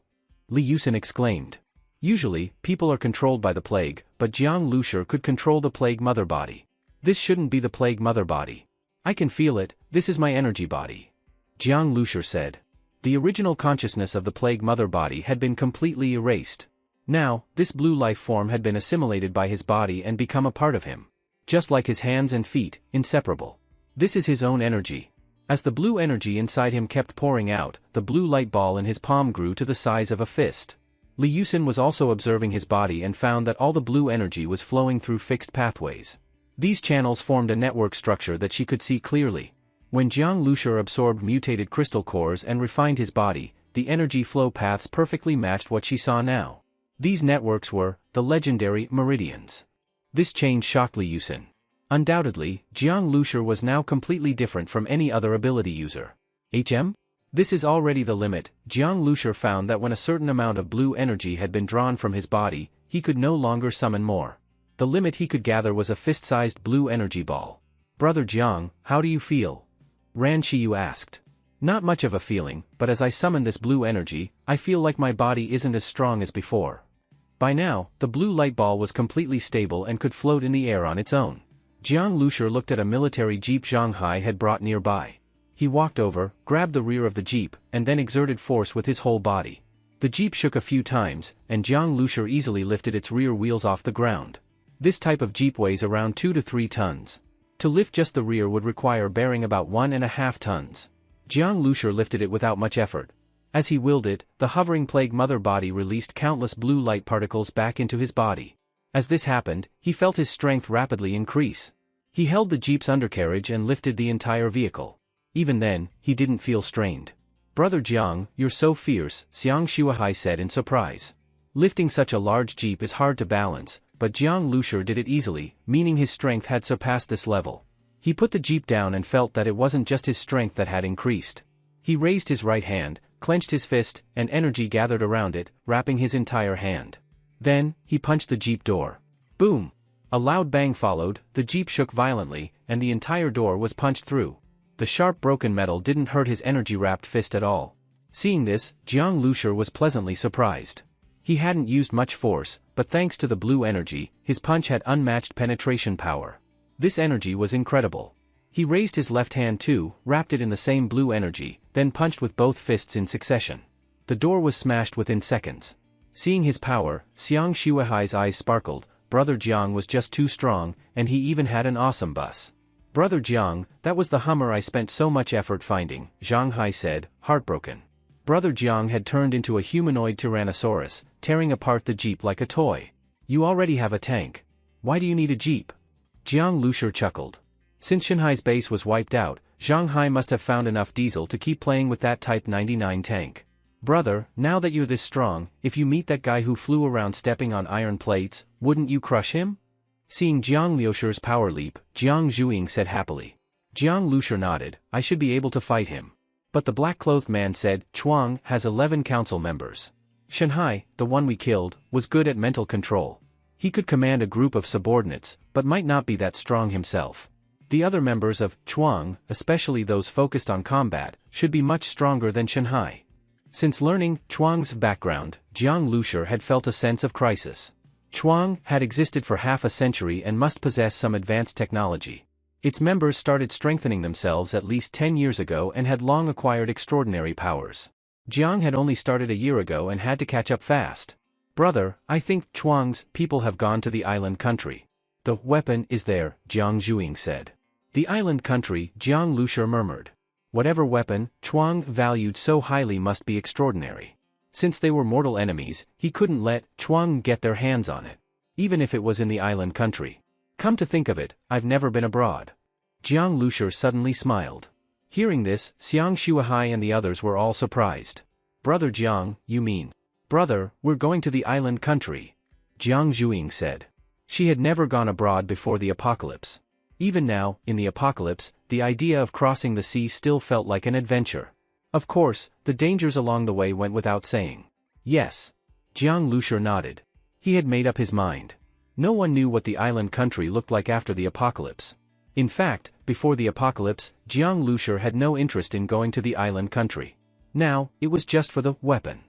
Li Yusin exclaimed. Usually, people are controlled by the plague, but Jiang Liusher could control the plague mother body. This shouldn't be the plague mother body. I can feel it, this is my energy body. Jiang Liusher said. The original consciousness of the plague mother body had been completely erased. Now, this blue life form had been assimilated by his body and become a part of him. Just like his hands and feet, inseparable. This is his own energy. As the blue energy inside him kept pouring out, the blue light ball in his palm grew to the size of a fist. Li Yusin was also observing his body and found that all the blue energy was flowing through fixed pathways. These channels formed a network structure that she could see clearly. When Jiang Liusher absorbed mutated crystal cores and refined his body, the energy flow paths perfectly matched what she saw now. These networks were the legendary meridians. This change shocked Li Yusin. Undoubtedly, Jiang Liusher was now completely different from any other ability user. This is already the limit. Jiang Liusher found that when a certain amount of blue energy had been drawn from his body, he could no longer summon more. The limit he could gather was a fist-sized blue energy ball. Brother Jiang, how do you feel? Ran Shiyu asked. Not much of a feeling, but as I summon this blue energy, I feel like my body isn't as strong as before. By now, the blue light ball was completely stable and could float in the air on its own. Jiang Liusher looked at a military jeep Zhang Hai had brought nearby. He walked over, grabbed the rear of the jeep, and then exerted force with his whole body. The jeep shook a few times, and Jiang Liusher easily lifted its rear wheels off the ground. This type of jeep weighs around 2 to 3 tons. To lift just the rear would require bearing about 1.5 tons. Jiang Liusher lifted it without much effort. As he willed it, the hovering plague mother body released countless blue light particles back into his body. As this happened, he felt his strength rapidly increase. He held the jeep's undercarriage and lifted the entire vehicle. Even then, he didn't feel strained. Brother Jiang, you're so fierce, Xiang Shuahai said in surprise. Lifting such a large jeep is hard to balance, but Jiang Liusher did it easily, meaning his strength had surpassed this level. He put the jeep down and felt that it wasn't just his strength that had increased. He raised his right hand, clenched his fist, and energy gathered around it, wrapping his entire hand. Then, he punched the jeep door. Boom! A loud bang followed, the jeep shook violently, and the entire door was punched through. The sharp broken metal didn't hurt his energy-wrapped fist at all. Seeing this, Jiang Liusher was pleasantly surprised. He hadn't used much force, but thanks to the blue energy, his punch had unmatched penetration power. This energy was incredible. He raised his left hand too, wrapped it in the same blue energy, then punched with both fists in succession. The door was smashed within seconds. Seeing his power, Xiang Shuahai's eyes sparkled. Brother Jiang was just too strong, and he even had an awesome bus. Brother Jiang, that was the Hummer I spent so much effort finding, Zhang Hai said, heartbroken. Brother Jiang had turned into a humanoid Tyrannosaurus, tearing apart the jeep like a toy. You already have a tank. Why do you need a jeep? Jiang Liusher chuckled. Since Shanhai's base was wiped out, Zhang Hai must have found enough diesel to keep playing with that Type 99 tank. Brother, now that you're this strong, if you meet that guy who flew around stepping on iron plates, wouldn't you crush him? Seeing Jiang Liusher's power leap, Jiang Zhuing said happily. Jiang Lushi nodded. I should be able to fight him. But the black-clothed man said, Chuang has 11 council members. Shanhai, the one we killed, was good at mental control. He could command a group of subordinates, but might not be that strong himself. The other members of Chuang, especially those focused on combat, should be much stronger than Shanhai. Since learning Chuang's background, Jiang Lushi had felt a sense of crisis. Chuang had existed for half a century and must possess some advanced technology. Its members started strengthening themselves at least 10 years ago and had long acquired extraordinary powers. Jiang had only started a year ago and had to catch up fast. Brother, I think Chuang's people have gone to the island country. The weapon is there, Jiang Zhuing said. The island country, Jiang Lushi murmured. Whatever weapon Chuang valued so highly must be extraordinary. Since they were mortal enemies, he couldn't let Chuang get their hands on it. Even if it was in the island country. Come to think of it, I've never been abroad. Jiang Lushi suddenly smiled. Hearing this, Xiang Shuahai and the others were all surprised. Brother Jiang, you mean? Brother, we're going to the island country. Jiang Zhuing said. She had never gone abroad before the apocalypse. Even now, in the apocalypse, the idea of crossing the sea still felt like an adventure. Of course, the dangers along the way went without saying. Yes. Jiang Lushi nodded. He had made up his mind. No one knew what the island country looked like after the apocalypse. In fact, before the apocalypse, Jiang Lushi had no interest in going to the island country. Now, it was just for the weapon.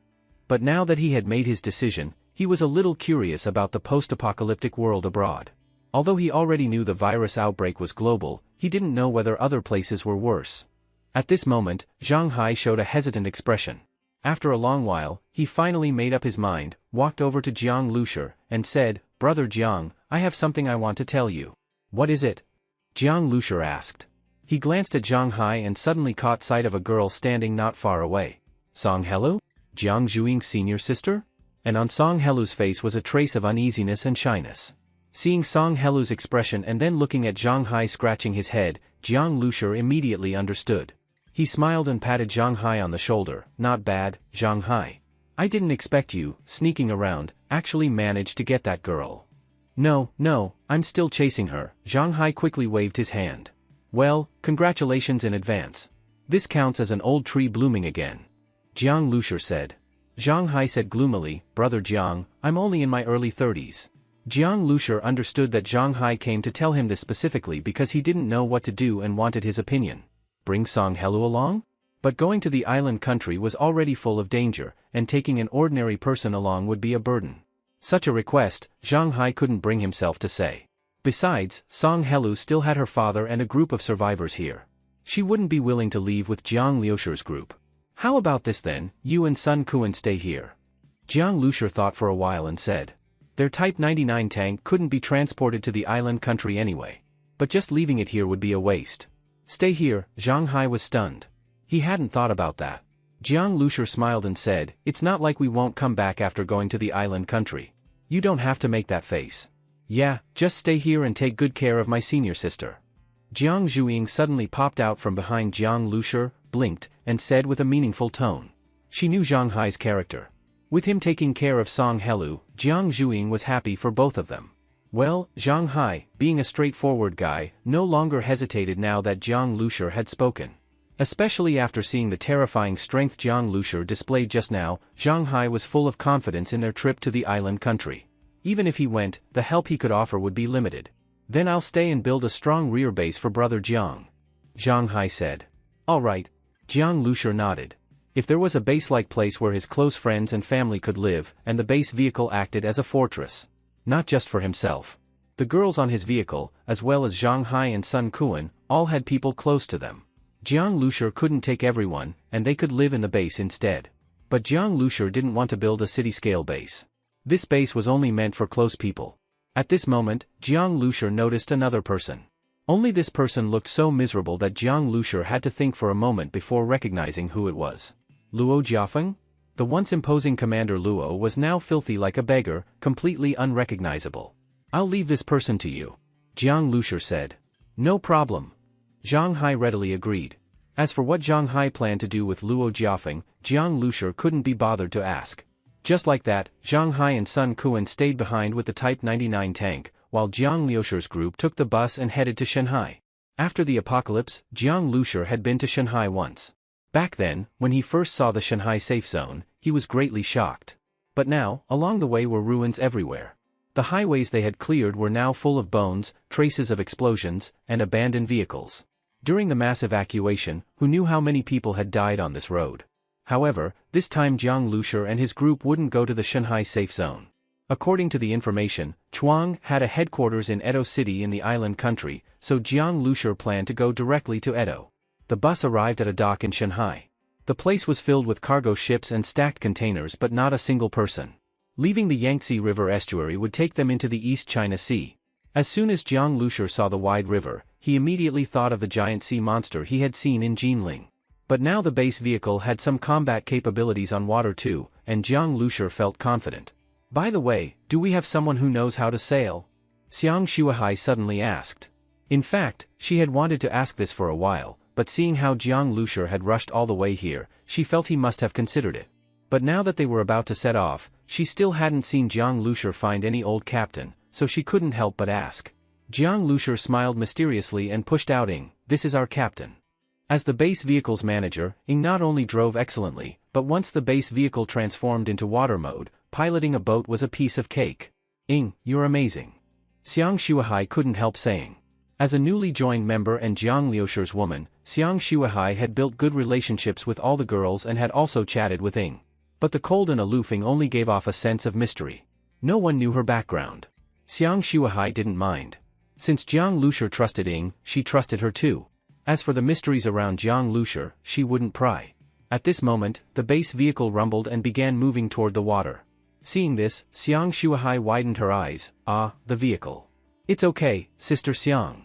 But now that he had made his decision, he was a little curious about the post-apocalyptic world abroad. Although he already knew the virus outbreak was global, he didn't know whether other places were worse. At this moment, Zhang Hai showed a hesitant expression. After a long while, he finally made up his mind, walked over to Jiang Lushi, and said, Brother Jiang, I have something I want to tell you. What is it? Jiang Lushi asked. He glanced at Zhang Hai and suddenly caught sight of a girl standing not far away. Song Helu? Jiang Zhuing's senior sister? And on Song Helu's face was a trace of uneasiness and shyness. Seeing Song Helu's expression and then looking at Zhang Hai scratching his head, Jiang Lushi immediately understood. He smiled and patted Zhang Hai on the shoulder. Not bad, Zhang Hai. I didn't expect you, sneaking around, actually managed to get that girl. No, I'm still chasing her. Zhang Hai quickly waved his hand. Well, congratulations in advance. This counts as an old tree blooming again. Jiang Lushi said. Zhang Hai said gloomily, Brother Jiang, I'm only in my early 30s. Jiang Lushi understood that Zhang Hai came to tell him this specifically because he didn't know what to do and wanted his opinion. Bring Song Helu along? But going to the island country was already full of danger, and taking an ordinary person along would be a burden. Such a request, Zhang Hai couldn't bring himself to say. Besides, Song Helu still had her father and a group of survivors here. She wouldn't be willing to leave with Jiang Liushi's group. How about this then, you and Sun Kuan stay here? Jiang Lushi thought for a while and said. Their Type 99 tank couldn't be transported to the island country anyway. But just leaving it here would be a waste. Stay here, Zhang Hai was stunned. He hadn't thought about that. Jiang Lushi smiled and said, It's not like we won't come back after going to the island country. You don't have to make that face. Yeah, just stay here and take good care of my senior sister. Jiang Zhuing suddenly popped out from behind Jiang Lushi, blinked, and said with a meaningful tone. She knew Zhang Hai's character. With him taking care of Song Helu, Jiang Zhuing was happy for both of them. Well, Zhang Hai, being a straightforward guy, no longer hesitated now that Jiang Lushi had spoken. Especially after seeing the terrifying strength Jiang Lushi displayed just now, Zhang Hai was full of confidence in their trip to the island country. Even if he went, the help he could offer would be limited. Then I'll stay and build a strong rear base for Brother Jiang. Zhang Hai said. All right. Jiang Lushi nodded. If there was a base-like place where his close friends and family could live, and the base vehicle acted as a fortress. Not just for himself. The girls on his vehicle, as well as Zhang Hai and Sun Kuan, all had people close to them. Jiang Lushi couldn't take everyone, and they could live in the base instead. But Jiang Lushi didn't want to build a city-scale base. This base was only meant for close people. At this moment, Jiang Lushi noticed another person. Only this person looked so miserable that Jiang Lushi had to think for a moment before recognizing who it was. Luo Jiafeng? The once imposing Commander Luo was now filthy like a beggar, completely unrecognizable. I'll leave this person to you. Jiang Lushi said. No problem. Zhang Hai readily agreed. As for what Zhang Hai planned to do with Luo Jiafeng, Jiang Lushi couldn't be bothered to ask. Just like that, Zhang Hai and Sun Kuan stayed behind with the Type 99 tank, while Jiang Liushi's group took the bus and headed to Shanghai. After the apocalypse, Jiang Lushur had been to Shanghai once. Back then, when he first saw the Shanghai safe zone, he was greatly shocked. But now, along the way were ruins everywhere. The highways they had cleared were now full of bones, traces of explosions, and abandoned vehicles. During the mass evacuation, who knew how many people had died on this road? However, this time Jiang Lushur and his group wouldn't go to the Shanghai safe zone. According to the information, Chuang had a headquarters in Edo City in the island country, so Jiang Lushur planned to go directly to Edo. The bus arrived at a dock in Shanghai. The place was filled with cargo ships and stacked containers, but not a single person. Leaving the Yangtze River estuary would take them into the East China Sea. As soon as Jiang Lushur saw the wide river, he immediately thought of the giant sea monster he had seen in Jinling. But now the base vehicle had some combat capabilities on water too, and Jiang Lushur felt confident. By the way, do we have someone who knows how to sail? Xiang Shuahai suddenly asked. In fact, she had wanted to ask this for a while, but seeing how Jiang Lushur had rushed all the way here, she felt he must have considered it. But now that they were about to set off, she still hadn't seen Jiang Lushur find any old captain, so she couldn't help but ask. Jiang Lushur smiled mysteriously and pushed out Ing, "This is our captain." As the base vehicle's manager, Ing not only drove excellently, but once the base vehicle transformed into water mode, piloting a boat was a piece of cake. "Ing, you're amazing." Xiang Shuahai couldn't help saying. As a newly joined member and Jiang Liushur's woman, Xiang Shuahai had built good relationships with all the girls and had also chatted with Ing. But the cold and aloof Ing only gave off a sense of mystery. No one knew her background. Xiang Shuahai didn't mind. Since Jiang Lushur trusted Ing, she trusted her too. As for the mysteries around Jiang Lushur, she wouldn't pry. At this moment, the base vehicle rumbled and began moving toward the water. Seeing this, Xiang Shuahai widened her eyes. "Ah, the vehicle. It's okay, Sister Xiang."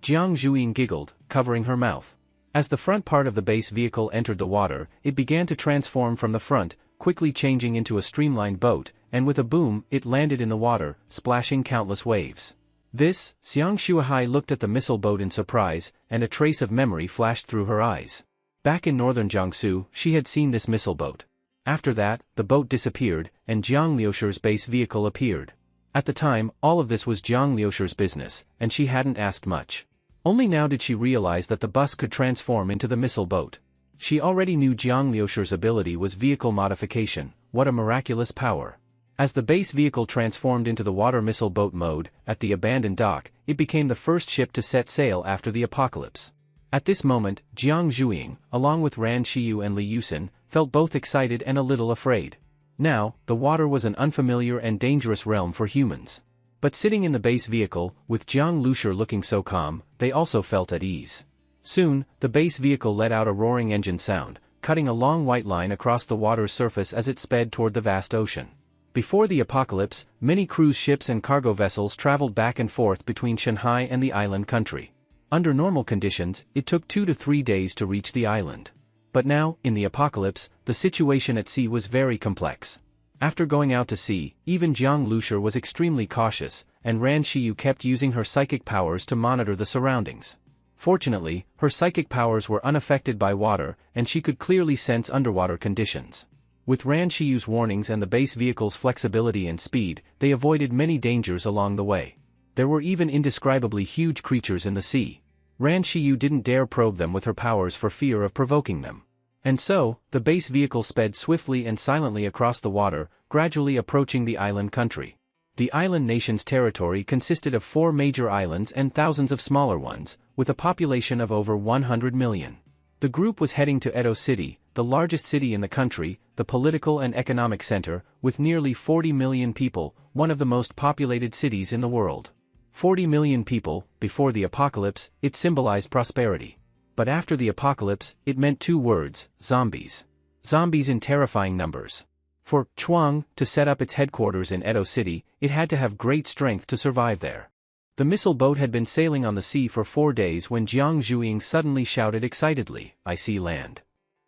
Jiang Zhuiying giggled, covering her mouth. As the front part of the base vehicle entered the water, it began to transform from the front, quickly changing into a streamlined boat, and with a boom, it landed in the water, splashing countless waves. This, Xiang Shuahai looked at the missile boat in surprise, and a trace of memory flashed through her eyes. Back in northern Jiangsu, she had seen this missile boat. After that, the boat disappeared, and Jiang Liushur's base vehicle appeared. At the time, all of this was Jiang Liushur's business, and she hadn't asked much. Only now did she realize that the bus could transform into the missile boat. She already knew Jiang Liushur's ability was vehicle modification. What a miraculous power. As the base vehicle transformed into the water missile boat mode, at the abandoned dock, it became the first ship to set sail after the apocalypse. At this moment, Jiang Zhuiying, along with Ran Xiyu and Li Yusin, felt both excited and a little afraid. Now, the water was an unfamiliar and dangerous realm for humans. But sitting in the base vehicle, with Jiang Lushur looking so calm, they also felt at ease. Soon, the base vehicle let out a roaring engine sound, cutting a long white line across the water's surface as it sped toward the vast ocean. Before the apocalypse, many cruise ships and cargo vessels traveled back and forth between Shanghai and the island country. Under normal conditions, it took 2 to 3 days to reach the island. But now, in the apocalypse, the situation at sea was very complex. After going out to sea, even Jiang Lushur was extremely cautious, and Ran Xiyu kept using her psychic powers to monitor the surroundings. Fortunately, her psychic powers were unaffected by water, and she could clearly sense underwater conditions. With Ran Xiyu's warnings and the base vehicle's flexibility and speed, they avoided many dangers along the way. There were even indescribably huge creatures in the sea. Ran Xiyu didn't dare probe them with her powers for fear of provoking them. And so, the base vehicle sped swiftly and silently across the water, gradually approaching the island country. The island nation's territory consisted of 4 major islands and thousands of smaller ones, with a population of over 100 million. The group was heading to Edo City, the largest city in the country, the political and economic center, with nearly 40 million people, one of the most populated cities in the world. 40 million people. Before the apocalypse, it symbolized prosperity. But after the apocalypse, it meant 2 words: zombies. Zombies in terrifying numbers. For Chuang to set up its headquarters in Edo City, it had to have great strength to survive there. The missile boat had been sailing on the sea for 4 days when Jiang Zhuiying suddenly shouted excitedly, "I see land."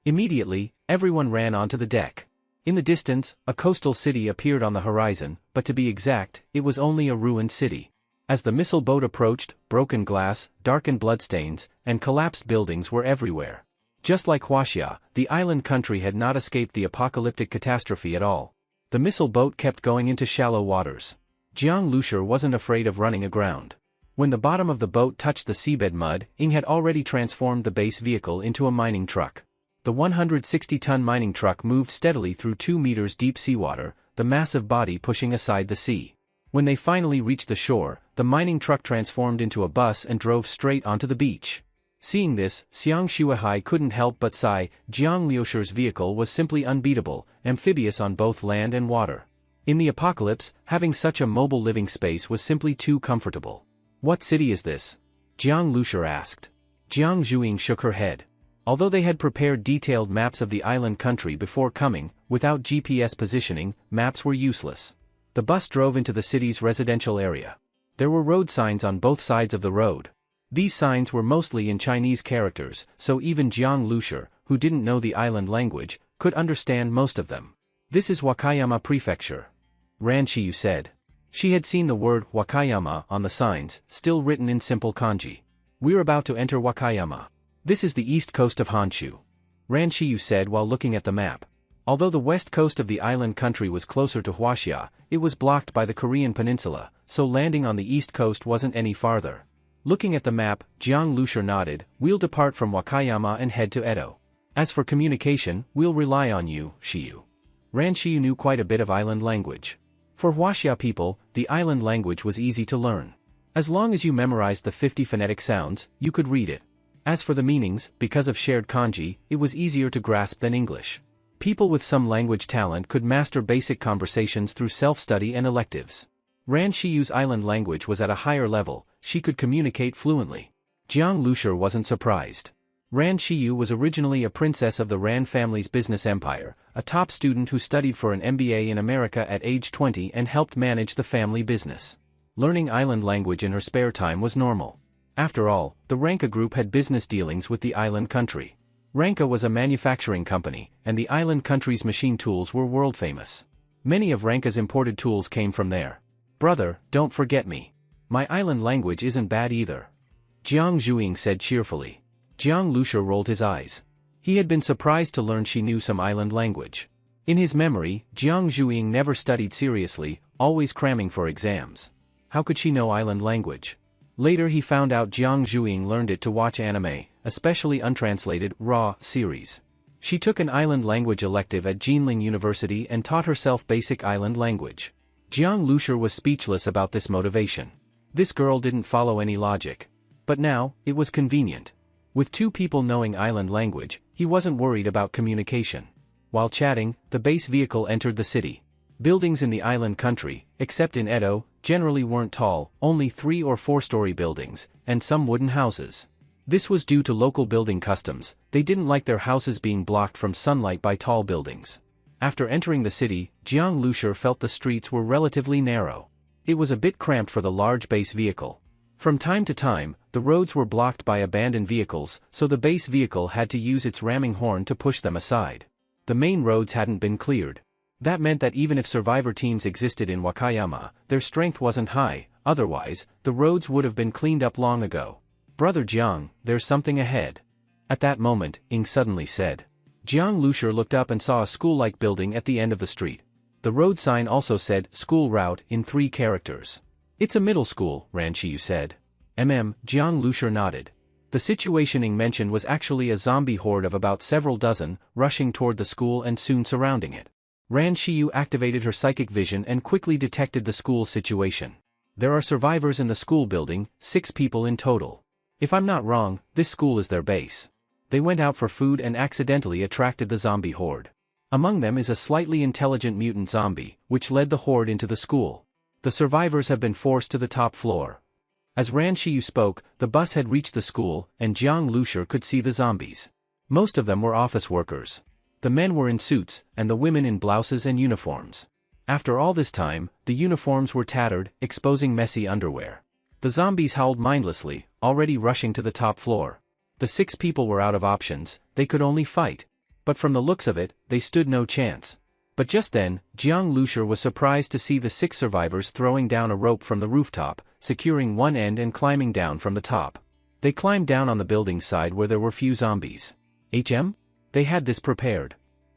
Immediately, everyone ran onto the deck. In the distance, a coastal city appeared on the horizon, but to be exact, it was only a ruined city. As the missile boat approached, broken glass, darkened bloodstains, and collapsed buildings were everywhere. Just like Huaxia, the island country had not escaped the apocalyptic catastrophe at all. The missile boat kept going into shallow waters. Jiang Lushur wasn't afraid of running aground. When the bottom of the boat touched the seabed mud, Ing had already transformed the base vehicle into a mining truck. The 160-ton mining truck moved steadily through 2 meters deep seawater, the massive body pushing aside the sea. When they finally reached the shore, the mining truck transformed into a bus and drove straight onto the beach. Seeing this, Xiang Shuahai couldn't help but sigh. Jiang Liusher's vehicle was simply unbeatable, amphibious on both land and water. In the apocalypse, having such a mobile living space was simply too comfortable. "What city is this?" Jiang Liusher asked. Jiang Zhuing shook her head. Although they had prepared detailed maps of the island country before coming, without GPS positioning, maps were useless. The bus drove into the city's residential area. There were road signs on both sides of the road. These signs were mostly in Chinese characters, so even Jiang Liusher, who didn't know the island language, could understand most of them. "This is Wakayama Prefecture," Ran Shiyu said. She had seen the word Wakayama on the signs, still written in simple kanji. "We're about to enter Wakayama. This is the east coast of Honshu," Ran Shiyu said while looking at the map. Although the west coast of the island country was closer to Huaxia, it was blocked by the Korean peninsula, so landing on the east coast wasn't any farther. Looking at the map, Jiang Liusher nodded. "We'll depart from Wakayama and head to Edo. As for communication, we'll rely on you, Shiyu." Ran Shiyu knew quite a bit of island language. For Huaxia people, the island language was easy to learn. As long as you memorized the 50 phonetic sounds, you could read it. As for the meanings, because of shared kanji, it was easier to grasp than English. People with some language talent could master basic conversations through self-study and electives. Ran Shiyu's island language was at a higher level, she could communicate fluently. Jiang Liusher wasn't surprised. Ran Shiyu was originally a princess of the Ran family's business empire, a top student who studied for an MBA in America at age 20 and helped manage the family business. Learning island language in her spare time was normal. After all, the Ranka Group had business dealings with the island country. Ranka was a manufacturing company, and the island country's machine tools were world-famous. Many of Ranka's imported tools came from there. "Brother, don't forget me. My island language isn't bad either," Jiang Zhuing said cheerfully. Jiang Liusher rolled his eyes. He had been surprised to learn she knew some island language. In his memory, Jiang Zhuing never studied seriously, always cramming for exams. How could she know island language? Later he found out Jiang Zhuing learned it to watch anime, especially untranslated, raw, series. She took an island language elective at Jinling University and taught herself basic island language. Jiang Liusher was speechless about this motivation. This girl didn't follow any logic. But now, it was convenient. With 2 people knowing island language, he wasn't worried about communication. While chatting, the base vehicle entered the city. Buildings in the island country, except in Edo, generally weren't tall, only 3 or 4-story buildings, and some wooden houses. This was due to local building customs. They didn't like their houses being blocked from sunlight by tall buildings. After entering the city, Jiang Liusher felt the streets were relatively narrow. It was a bit cramped for the large base vehicle. From time to time, the roads were blocked by abandoned vehicles, so the base vehicle had to use its ramming horn to push them aside. The main roads hadn't been cleared. That meant that even if survivor teams existed in Wakayama, their strength wasn't high, otherwise, the roads would have been cleaned up long ago. "Brother Jiang, there's something ahead." At that moment, Ing suddenly said. Jiang Liusher looked up and saw a school-like building at the end of the street. The road sign also said, "School Route," in 3 characters. "It's a middle school," Ran Shiyu said. Jiang Liusher nodded. The situation Ing mentioned was actually a zombie horde of about several dozen, rushing toward the school and soon surrounding it. Ran Shiyu activated her psychic vision and quickly detected the school situation. There are survivors in the school building, 6 people in total. If I'm not wrong, this school is their base. They went out for food and accidentally attracted the zombie horde. Among them is a slightly intelligent mutant zombie, which led the horde into the school. The survivors have been forced to the top floor. As Ran Shiyu spoke, the bus had reached the school, and Jiang Liusher could see the zombies. Most of them were office workers. The men were in suits, and the women in blouses and uniforms. After all this time, the uniforms were tattered, exposing messy underwear. The zombies howled mindlessly, already rushing to the top floor. The 6 people were out of options, they could only fight. But from the looks of it, they stood no chance. But just then, Jiang Liusher was surprised to see the 6 survivors throwing down a rope from the rooftop, securing one end and climbing down from the top. They climbed down on the building side where there were few zombies. They had this prepared.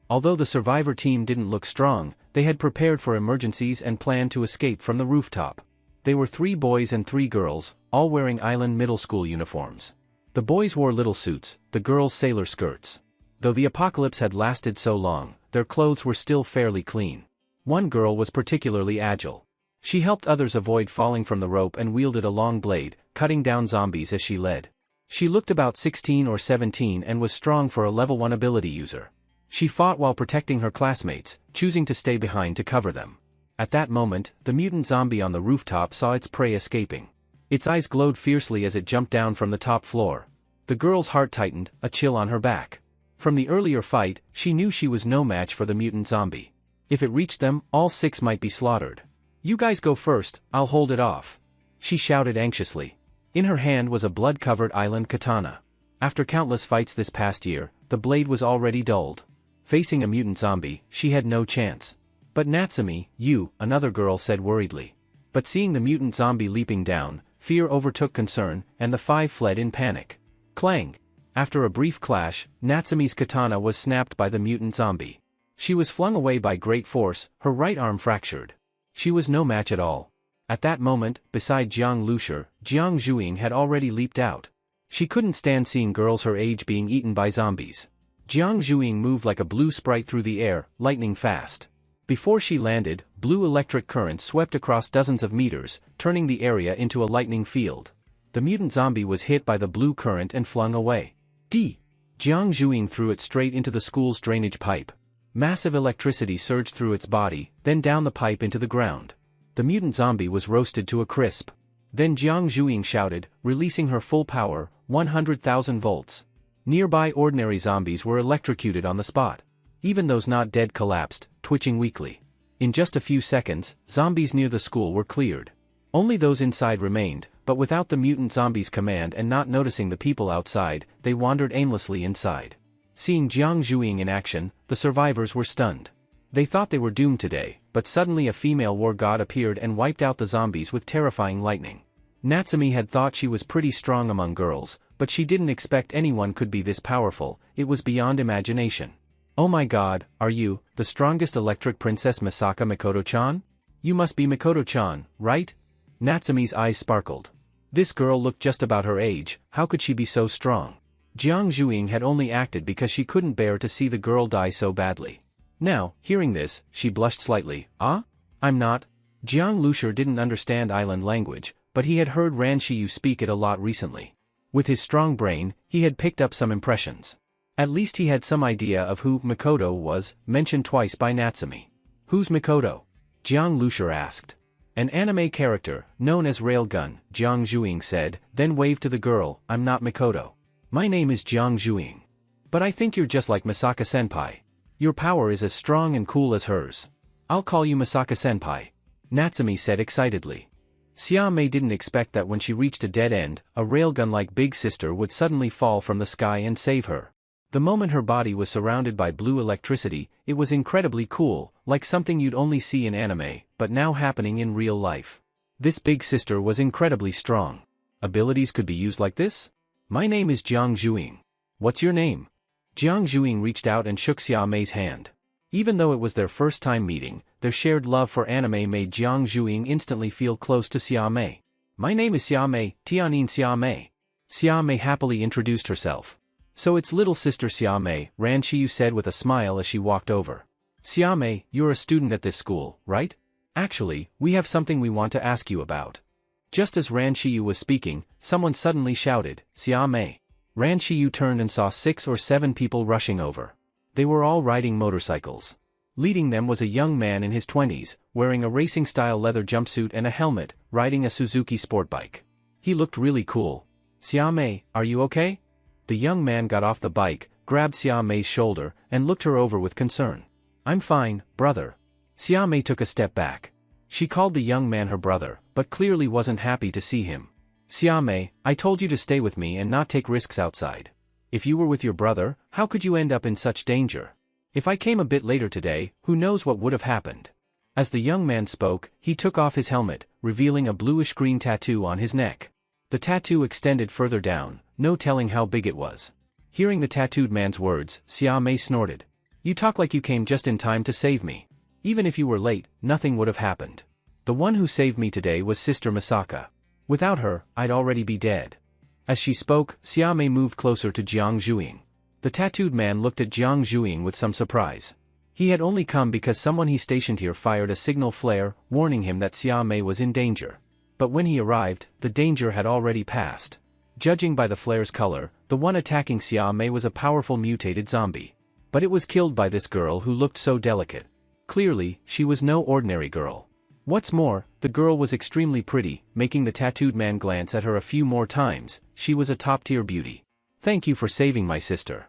Although the survivor team didn't look strong, they had prepared for emergencies and planned to escape from the rooftop. They were 3 boys and 3 girls, all wearing island middle school uniforms. The boys wore little suits, the girls sailor skirts. Though the apocalypse had lasted so long, their clothes were still fairly clean. One girl was particularly agile. She helped others avoid falling from the rope and wielded a long blade, cutting down zombies as she led. She looked about 16 or 17 and was strong for a level 1 ability user. She fought while protecting her classmates, choosing to stay behind to cover them. At that moment, the mutant zombie on the rooftop saw its prey escaping. Its eyes glowed fiercely as it jumped down from the top floor. The girl's heart tightened, a chill on her back. From the earlier fight, she knew she was no match for the mutant zombie. If it reached them, all 6 might be slaughtered. "You guys go first, I'll hold it off," she shouted anxiously. In her hand was a blood-covered island katana. After countless fights this past year, the blade was already dulled. Facing a mutant zombie, she had no chance. "But Natsumi, you," another girl said worriedly. But seeing the mutant zombie leaping down, fear overtook concern, and the 5 fled in panic. Clang! After a brief clash, Natsumi's katana was snapped by the mutant zombie. She was flung away by great force, her right arm fractured. She was no match at all. At that moment, beside Jiang Lushi, Jiang Zhuing had already leaped out. She couldn't stand seeing girls her age being eaten by zombies. Jiang Zhuing moved like a blue sprite through the air, lightning fast. Before she landed, blue electric currents swept across dozens of meters, turning the area into a lightning field. The mutant zombie was hit by the blue current and flung away. Jiang Zhuing threw it straight into the school's drainage pipe. Massive electricity surged through its body, then down the pipe into the ground. The mutant zombie was roasted to a crisp. Then Jiang Zhuing shouted, releasing her full power, 100,000 volts. Nearby ordinary zombies were electrocuted on the spot. Even those not dead collapsed, twitching weakly. In just a few seconds, zombies near the school were cleared. Only those inside remained, but without the mutant zombie's command and not noticing the people outside, they wandered aimlessly inside. Seeing Jiang Zhuing in action, the survivors were stunned. They thought they were doomed today, but suddenly a female war god appeared and wiped out the zombies with terrifying lightning. Natsumi had thought she was pretty strong among girls, but she didn't expect anyone could be this powerful. It was beyond imagination. "Oh my god, are you, the strongest electric princess Misaka Mikoto-chan? You must be Mikoto-chan, right?" Natsumi's eyes sparkled. This girl looked just about her age, how could she be so strong? Jiang Zhuing had only acted because she couldn't bear to see the girl die so badly. Now, hearing this, she blushed slightly. "Ah? I'm not." Jiang Lushi didn't understand island language, but he had heard Ran Shiyu speak it a lot recently. With his strong brain, he had picked up some impressions. At least he had some idea of who Mikoto was, mentioned twice by Natsumi. "Who's Mikoto?" Jiang Lushi asked. "An anime character, known as Railgun," Jiang Zhuing said, then waved to the girl. "I'm not Mikoto. My name is Jiang Zhuing. But I think you're just like Misaka-senpai. Your power is as strong and cool as hers. I'll call you Misaka-senpai," Natsumi said excitedly. Xia Mei didn't expect that when she reached a dead end, a railgun-like big sister would suddenly fall from the sky and save her. The moment her body was surrounded by blue electricity, it was incredibly cool, like something you'd only see in anime, but now happening in real life. This big sister was incredibly strong. Abilities could be used like this? "My name is Jiang Zhuing. What's your name?" Jiang Zhuing reached out and shook Xia Mei's hand. Even though it was their first time meeting, their shared love for anime made Jiang Zhuing instantly feel close to Xia Mei. "My name is Xia Mei, Tianin Xia Mei." Xia Mei happily introduced herself. "So it's little sister Xia Mei," Ran Shiyu said with a smile as she walked over. "Xia Mei, you're a student at this school, right? Actually, we have something we want to ask you about." Just as Ran Shiyu was speaking, someone suddenly shouted, "Xia Mei." Ran Shiyu turned and saw 6 or 7 people rushing over. They were all riding motorcycles. Leading them was a young man in his 20s, wearing a racing-style leather jumpsuit and a helmet, riding a Suzuki sport bike. He looked really cool. "Xia Mei, are you okay?" The young man got off the bike, grabbed Xia Mei's shoulder, and looked her over with concern. "I'm fine, brother." Xia Mei took a step back. She called the young man her brother, but clearly wasn't happy to see him. "Xia Mei, I told you to stay with me and not take risks outside. If you were with your brother, how could you end up in such danger? If I came a bit later today, who knows what would have happened?" As the young man spoke, he took off his helmet, revealing a bluish-green tattoo on his neck. The tattoo extended further down, no telling how big it was. Hearing the tattooed man's words, Xia Mei snorted. "You talk like you came just in time to save me. Even if you were late, nothing would have happened." The one who saved me today was Sister Misaka. Without her, I'd already be dead. As she spoke, Xiaomei moved closer to Jiang Zhuying. The tattooed man looked at Jiang Zhuying with some surprise. He had only come because someone he stationed here fired a signal flare, warning him that Xiaomei was in danger. But when he arrived, the danger had already passed. Judging by the flare's color, the one attacking Xiaomei was a powerful mutated zombie. But it was killed by this girl who looked so delicate. Clearly, she was no ordinary girl. What's more, the girl was extremely pretty, making the tattooed man glance at her a few more times. She was a top-tier beauty. Thank you for saving my sister.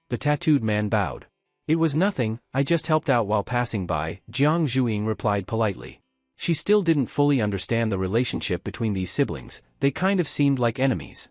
The tattooed man bowed. It was nothing, I just helped out while passing by, Jiang Zhuying replied politely. She still didn't fully understand the relationship between these siblings, they kind of seemed like enemies.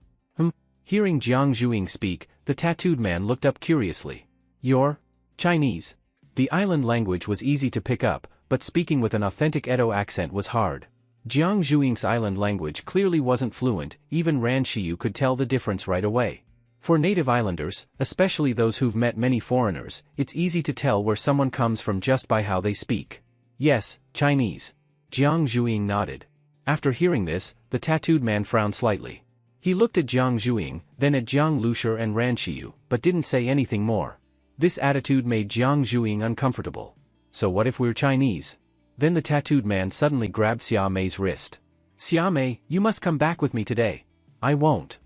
Hearing Jiang Zhuying speak, the tattooed man looked up curiously. You're Chinese. The island language was easy to pick up, but speaking with an authentic Edo accent was hard. Jiang Zhuying's island language clearly wasn't fluent, even Ran Shiyu could tell the difference right away. For native islanders, especially those who've met many foreigners, it's easy to tell where someone comes from just by how they speak. Yes, Chinese. Jiang Zhuying nodded. After hearing this, the tattooed man frowned slightly. He looked at Jiang Zhuying, then at Jiang Lushi and Ran Shiyu, but didn't say anything more. This attitude made Jiang Zhuying uncomfortable. So what if we're Chinese? Then the tattooed man suddenly grabbed Xiaomei's wrist. Xiaomei, you must come back with me today. I won't.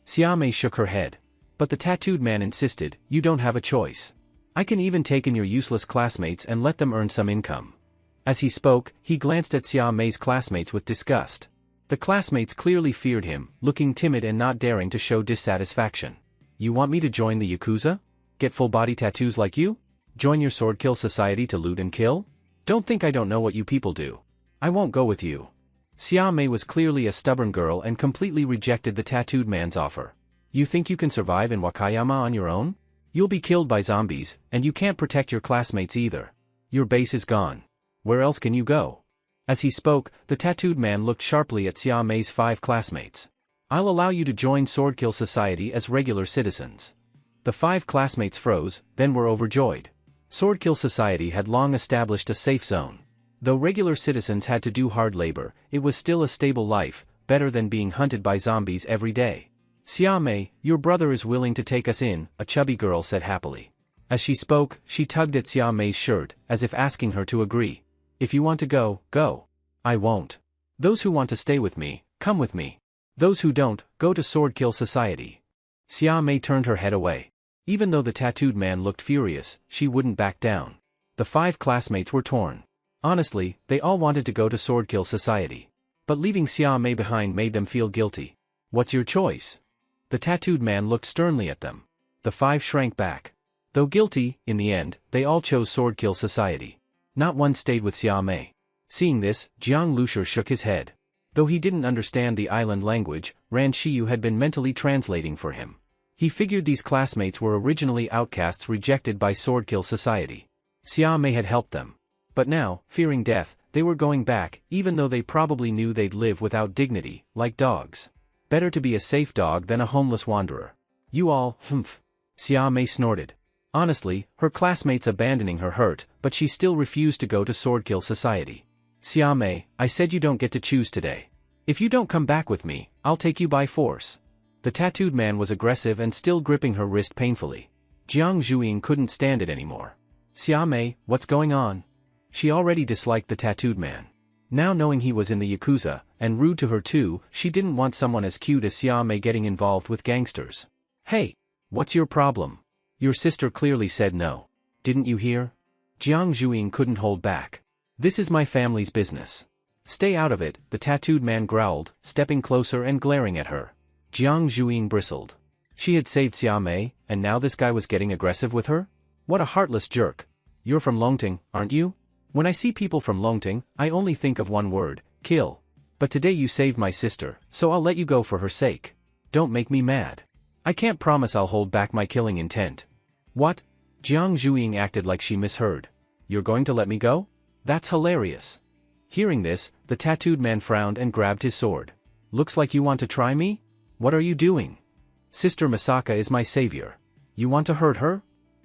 Xiaomei shook her head. But the tattooed man insisted, you don't have a choice. I can even take in your useless classmates and let them earn some income. As he spoke, he glanced at Xiaomei's classmates with disgust. The classmates clearly feared him, looking timid and not daring to show dissatisfaction. You want me to join the Yakuza? Get full-body tattoos like you? Join your sword kill society to loot and kill? Don't think I don't know what you people do. I won't go with you. Xiaomei was clearly a stubborn girl and completely rejected the tattooed man's offer. You think you can survive in Wakayama on your own? You'll be killed by zombies, and you can't protect your classmates either. Your base is gone. Where else can you go? As he spoke, the tattooed man looked sharply at Xiaomei's 5 classmates. I'll allow you to join Swordkill Society as regular citizens. The 5 classmates froze, then were overjoyed. Swordkill Society had long established a safe zone. Though regular citizens had to do hard labor, it was still a stable life, better than being hunted by zombies every day. Xiaomei, your brother is willing to take us in, a chubby girl said happily. As she spoke, she tugged at Xiaomei's shirt, as if asking her to agree. If you want to go, go. I won't. Those who want to stay with me, come with me. Those who don't, go to Swordkill Society. Xiaomei turned her head away. Even though the tattooed man looked furious, she wouldn't back down. The 5 classmates were torn. Honestly, they all wanted to go to Swordkill Society. But leaving Xiaomei behind made them feel guilty. What's your choice? The tattooed man looked sternly at them. The 5 shrank back. Though guilty, in the end, they all chose Swordkill Society. Not one stayed with Xiaomei. Seeing this, Jiang Lushi shook his head. Though he didn't understand the island language, Ran Shiyu had been mentally translating for him. He figured these classmates were originally outcasts rejected by Swordkill Society. Xiaomei had helped them. But now, fearing death, they were going back, even though they probably knew they'd live without dignity, like dogs. Better to be a safe dog than a homeless wanderer. You all, humph. Xiaomei snorted. Honestly, her classmates abandoning her hurt, but she still refused to go to Swordkill Society. Xiaomei, I said you don't get to choose today. If you don't come back with me, I'll take you by force. The tattooed man was aggressive and still gripping her wrist painfully. Jiang Zhuying couldn't stand it anymore. Xiaomei, what's going on? She already disliked the tattooed man. Now knowing he was in the Yakuza, and rude to her too, she didn't want someone as cute as Xiaomei getting involved with gangsters. Hey! What's your problem? Your sister clearly said no. Didn't you hear? Jiang Zhuying couldn't hold back. This is my family's business. Stay out of it, the tattooed man growled, stepping closer and glaring at her. Jiang Zhuying bristled. She had saved Xiaomei, and now this guy was getting aggressive with her? What a heartless jerk. You're from Longting, aren't you? When I see people from Longting, I only think of one word, kill. But today you saved my sister, so I'll let you go for her sake. Don't make me mad. I can't promise I'll hold back my killing intent. What? Jiang Zhuying acted like she misheard. You're going to let me go? That's hilarious. Hearing this, the tattooed man frowned and grabbed his sword. Looks like you want to try me? What are you doing? Sister Misaka is my savior. You want to hurt her?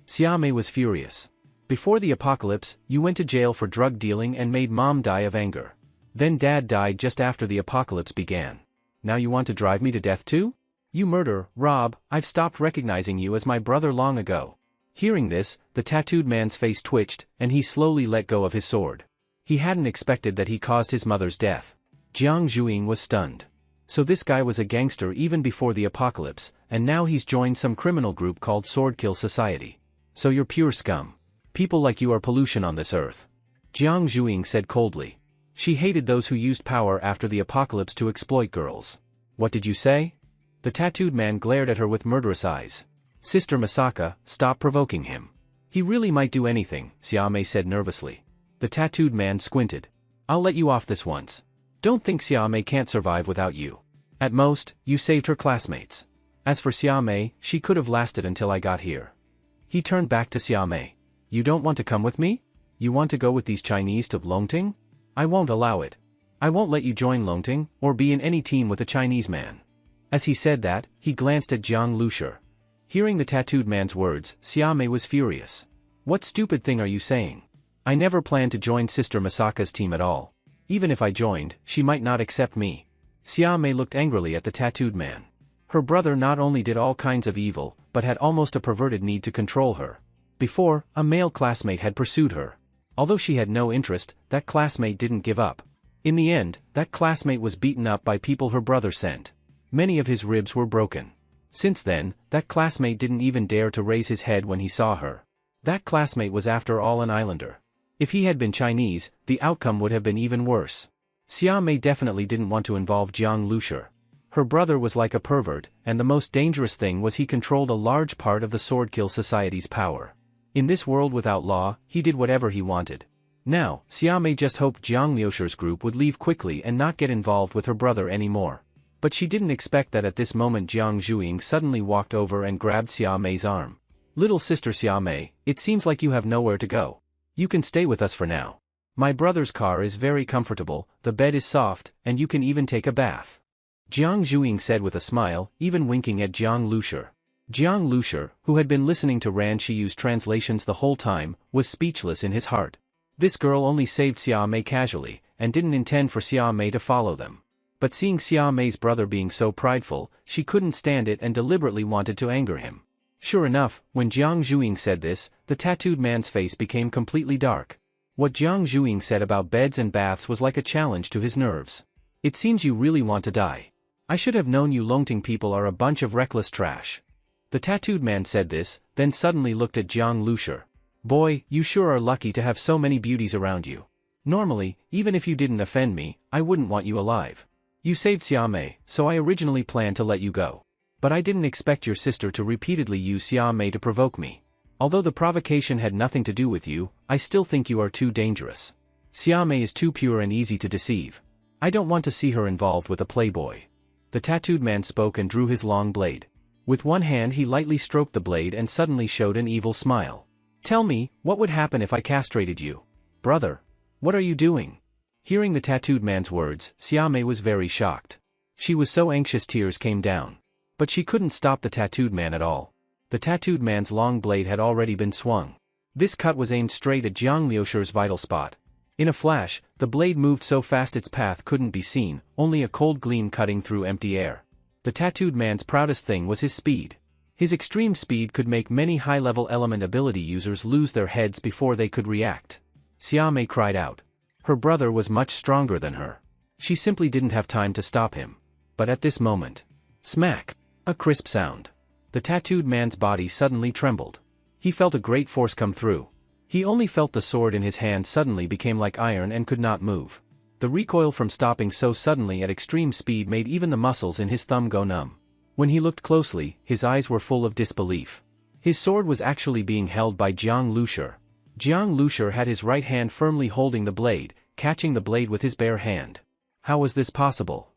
Xiaomei was furious. Before the apocalypse, you went to jail for drug dealing and made mom die of anger. Then Dad died just after the apocalypse began. Now you want to drive me to death too? You murderer, Rob, I've stopped recognizing you as my brother long ago. Hearing this, the tattooed man's face twitched, and he slowly let go of his sword. He hadn't expected that he caused his mother's death. Jiang Zhuing was stunned. So this guy was a gangster even before the apocalypse, and now he's joined some criminal group called Swordkill Society. So you're pure scum. People like you are pollution on this earth. Jiang Zhuing said coldly. She hated those who used power after the apocalypse to exploit girls. What did you say? The tattooed man glared at her with murderous eyes. Sister Masaka, stop provoking him. He really might do anything, Xiaomei said nervously. The tattooed man squinted. I'll let you off this once. Don't think Xiaomei can't survive without you. At most, you saved her classmates. As for Xiaomei, she could have lasted until I got here. He turned back to Xiaomei. You don't want to come with me? You want to go with these Chinese to Longting? I won't allow it. I won't let you join Longting, or be in any team with a Chinese man. As he said that, he glanced at Jiang Lushi. Hearing the tattooed man's words, Xiaomei was furious. What stupid thing are you saying? I never planned to join Sister Masaka's team at all. Even if I joined, she might not accept me. Xiaomei looked angrily at the tattooed man. Her brother not only did all kinds of evil, but had almost a perverted need to control her. Before, a male classmate had pursued her. Although she had no interest, that classmate didn't give up. In the end, that classmate was beaten up by people her brother sent. Many of his ribs were broken. Since then, that classmate didn't even dare to raise his head when he saw her. That classmate was after all an islander. If he had been Chinese, the outcome would have been even worse. Xiaomei definitely didn't want to involve Jiang Lushi. Her brother was like a pervert, and the most dangerous thing was he controlled a large part of the Swordkill Society's power. In this world without law, he did whatever he wanted. Now, Xiaomei just hoped Jiang Liushi's group would leave quickly and not get involved with her brother anymore. But she didn't expect that at this moment Jiang Zhuing suddenly walked over and grabbed Xiaomei's arm. Little sister Xiaomei, it seems like you have nowhere to go. You can stay with us for now. My brother's car is very comfortable, the bed is soft, and you can even take a bath. Jiang Zhuing said with a smile, even winking at Jiang Lushi. Jiang Lushi, who had been listening to Ran Shiyu's translations the whole time, was speechless in his heart. This girl only saved Xiaomei casually, and didn't intend for Xiaomei to follow them. But seeing Xiaomei's brother being so prideful, she couldn't stand it and deliberately wanted to anger him. Sure enough, when Jiang Zhuing said this, the tattooed man's face became completely dark. What Jiang Zhuing said about beds and baths was like a challenge to his nerves. It seems you really want to die. I should have known you Longting people are a bunch of reckless trash. The tattooed man said this, then suddenly looked at Jiang Lushi. Boy, you sure are lucky to have so many beauties around you. Normally, even if you didn't offend me, I wouldn't want you alive. You saved Xiaomei, so I originally planned to let you go. But I didn't expect your sister to repeatedly use Xiaomei to provoke me. Although the provocation had nothing to do with you, I still think you are too dangerous. Xiaomei is too pure and easy to deceive. I don't want to see her involved with a playboy. The tattooed man spoke and drew his long blade. With one hand he lightly stroked the blade and suddenly showed an evil smile. Tell me, what would happen if I castrated you? Brother, what are you doing? Hearing the tattooed man's words, Xiaomei was very shocked. She was so anxious tears came down. But she couldn't stop the tattooed man at all. The tattooed man's long blade had already been swung. This cut was aimed straight at Jiang Liushi's vital spot. In a flash, the blade moved so fast its path couldn't be seen, only a cold gleam cutting through empty air. The tattooed man's proudest thing was his speed. His extreme speed could make many high-level element ability users lose their heads before they could react. Xiaomei cried out. Her brother was much stronger than her. She simply didn't have time to stop him. But at this moment, smack! A crisp sound. The tattooed man's body suddenly trembled. He felt a great force come through. He only felt the sword in his hand suddenly became like iron and could not move. The recoil from stopping so suddenly at extreme speed made even the muscles in his thumb go numb. When he looked closely, his eyes were full of disbelief. His sword was actually being held by Jiang Lushi. Jiang Lushi had his right hand firmly holding the blade, catching the blade with his bare hand. How was this possible?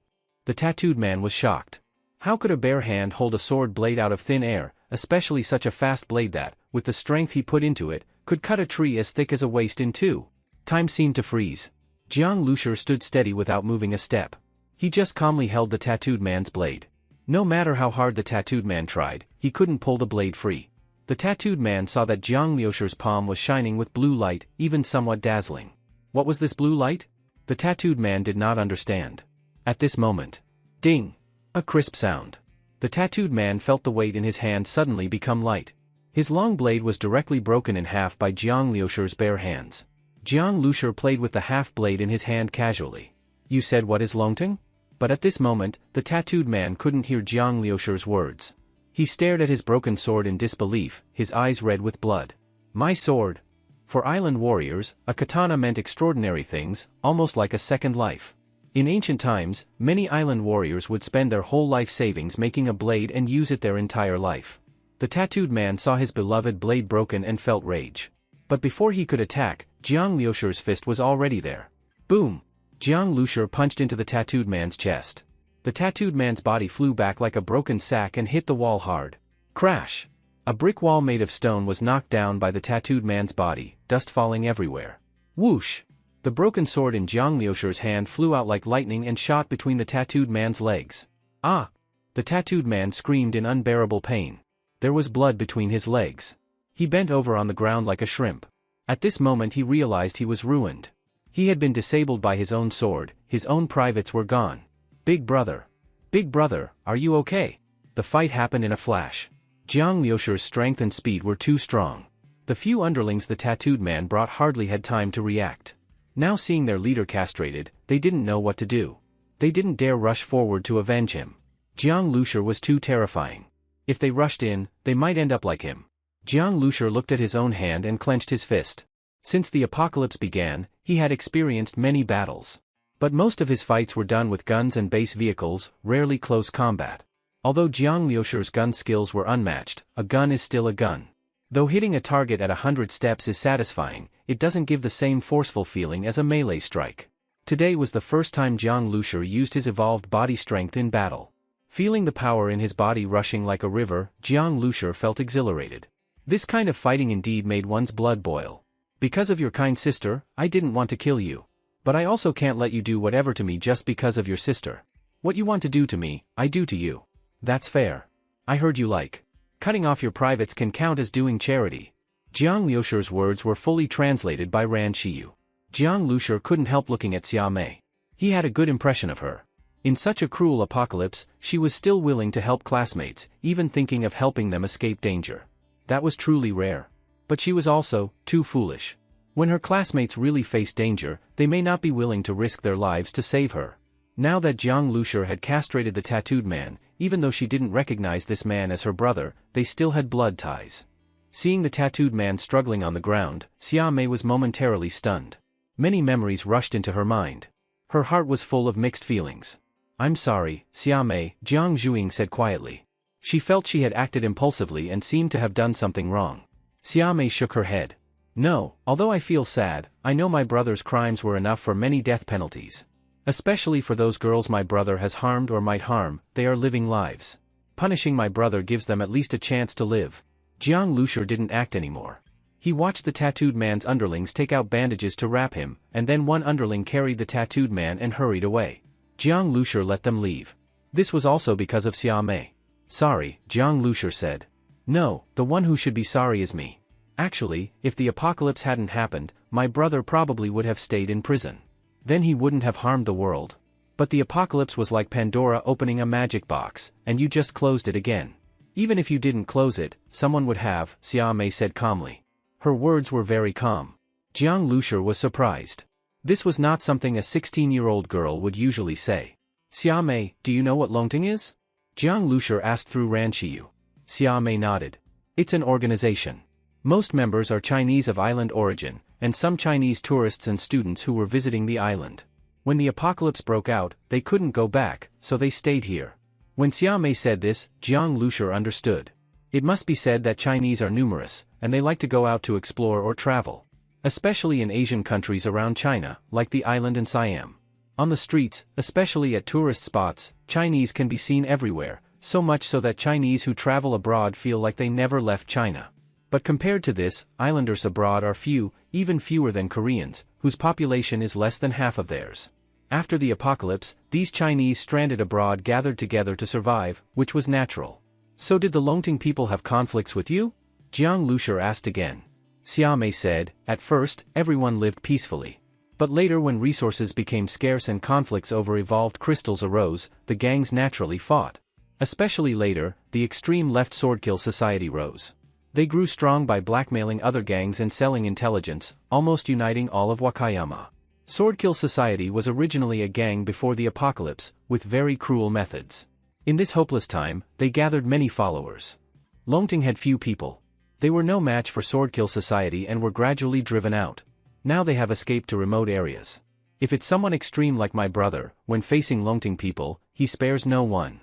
The tattooed man was shocked. How could a bare hand hold a sword blade out of thin air, especially such a fast blade that, with the strength he put into it, could cut a tree as thick as a waist in two? Time seemed to freeze. Jiang Lushi stood steady without moving a step. He just calmly held the tattooed man's blade. No matter how hard the tattooed man tried, he couldn't pull the blade free. The tattooed man saw that Jiang Liushi's palm was shining with blue light, even somewhat dazzling. What was this blue light? The tattooed man did not understand. At this moment, ding! A crisp sound. The tattooed man felt the weight in his hand suddenly become light. His long blade was directly broken in half by Jiang Liusher's bare hands. Jiang Liusher played with the half blade in his hand casually. You said what is Longting? But at this moment, the tattooed man couldn't hear Jiang Liusher's words. He stared at his broken sword in disbelief, his eyes red with blood. My sword! For island warriors, a katana meant extraordinary things, almost like a second life. In ancient times, many island warriors would spend their whole life savings making a blade and use it their entire life. The tattooed man saw his beloved blade broken and felt rage. But before he could attack, Jiang Liusher's fist was already there. Boom! Jiang Liusher punched into the tattooed man's chest. The tattooed man's body flew back like a broken sack and hit the wall hard. Crash! A brick wall made of stone was knocked down by the tattooed man's body, dust falling everywhere. Whoosh! The broken sword in Jiang Liusher's hand flew out like lightning and shot between the tattooed man's legs. Ah! The tattooed man screamed in unbearable pain. There was blood between his legs. He bent over on the ground like a shrimp. At this moment he realized he was ruined. He had been disabled by his own sword, his own privates were gone. Big brother, are you okay? The fight happened in a flash. Jiang Liusher's strength and speed were too strong. The few underlings the tattooed man brought hardly had time to react. Now seeing their leader castrated, they didn't know what to do. They didn't dare rush forward to avenge him. Jiang Liusher was too terrifying. If they rushed in, they might end up like him. Jiang Liusher looked at his own hand and clenched his fist. Since the apocalypse began, he had experienced many battles. But most of his fights were done with guns and base vehicles, rarely close combat. Although Jiang Liusher's gun skills were unmatched, a gun is still a gun. Though hitting a target at 100 steps is satisfying, it doesn't give the same forceful feeling as a melee strike. Today was the first time Jiang Liusher used his evolved body strength in battle. Feeling the power in his body rushing like a river, Jiang Liusher felt exhilarated. This kind of fighting indeed made one's blood boil. Because of your kind sister, I didn't want to kill you. But I also can't let you do whatever to me just because of your sister. What you want to do to me, I do to you. That's fair. I heard you like. Cutting off your privates can count as doing charity. Jiang Liusher's words were fully translated by Ran Shiyu. Jiang Liusher couldn't help looking at Xia Mei. He had a good impression of her. In such a cruel apocalypse, she was still willing to help classmates, even thinking of helping them escape danger. That was truly rare. But she was also too foolish. When her classmates really face danger, they may not be willing to risk their lives to save her. Now that Jiang Liusher had castrated the tattooed man, even though she didn't recognize this man as her brother, they still had blood ties. Seeing the tattooed man struggling on the ground, Xia Mei was momentarily stunned. Many memories rushed into her mind. Her heart was full of mixed feelings. I'm sorry, Xia Mei, Jiang Zhuing said quietly. She felt she had acted impulsively and seemed to have done something wrong. Xia Mei shook her head. No, although I feel sad, I know my brother's crimes were enough for many death penalties. Especially for those girls my brother has harmed or might harm, they are living lives. Punishing my brother gives them at least a chance to live. Jiang Liusher didn't act anymore. He watched the tattooed man's underlings take out bandages to wrap him, and then one underling carried the tattooed man and hurried away. Jiang Liusher let them leave. This was also because of Xia Mei. Sorry, Jiang Liusher said. No, the one who should be sorry is me. Actually, if the apocalypse hadn't happened, my brother probably would have stayed in prison. Then he wouldn't have harmed the world. But the apocalypse was like Pandora opening a magic box, and you just closed it again. Even if you didn't close it, someone would have, Xia Mei said calmly. Her words were very calm. Jiang Liusher was surprised. This was not something a 16-year-old girl would usually say. Xia Mei, do you know what Longting is? Jiang Liusher asked through Ran Shiyu. Xia Mei nodded. It's an organization. Most members are Chinese of island origin, and some Chinese tourists and students who were visiting the island. When the apocalypse broke out, they couldn't go back, so they stayed here. When Xia Mei said this, Jiang Liusher understood. It must be said that Chinese are numerous, and they like to go out to explore or travel. Especially in Asian countries around China, like the island and Siam. On the streets, especially at tourist spots, Chinese can be seen everywhere, so much so that Chinese who travel abroad feel like they never left China. But compared to this, islanders abroad are few, even fewer than Koreans, whose population is less than half of theirs. After the apocalypse, these Chinese stranded abroad gathered together to survive, which was natural. So did the Longting people have conflicts with you? Jiang Liusher asked again. Xia Mei said, at first, everyone lived peacefully. But later, when resources became scarce and conflicts over evolved crystals arose, the gangs naturally fought. Especially later, the extreme left Swordkill Society rose. They grew strong by blackmailing other gangs and selling intelligence, almost uniting all of Wakayama. Swordkill Society was originally a gang before the apocalypse, with very cruel methods. In this hopeless time, they gathered many followers. Longting had few people. They were no match for Swordkill Society and were gradually driven out. Now they have escaped to remote areas. If it's someone extreme like my brother, when facing Longting people, he spares no one.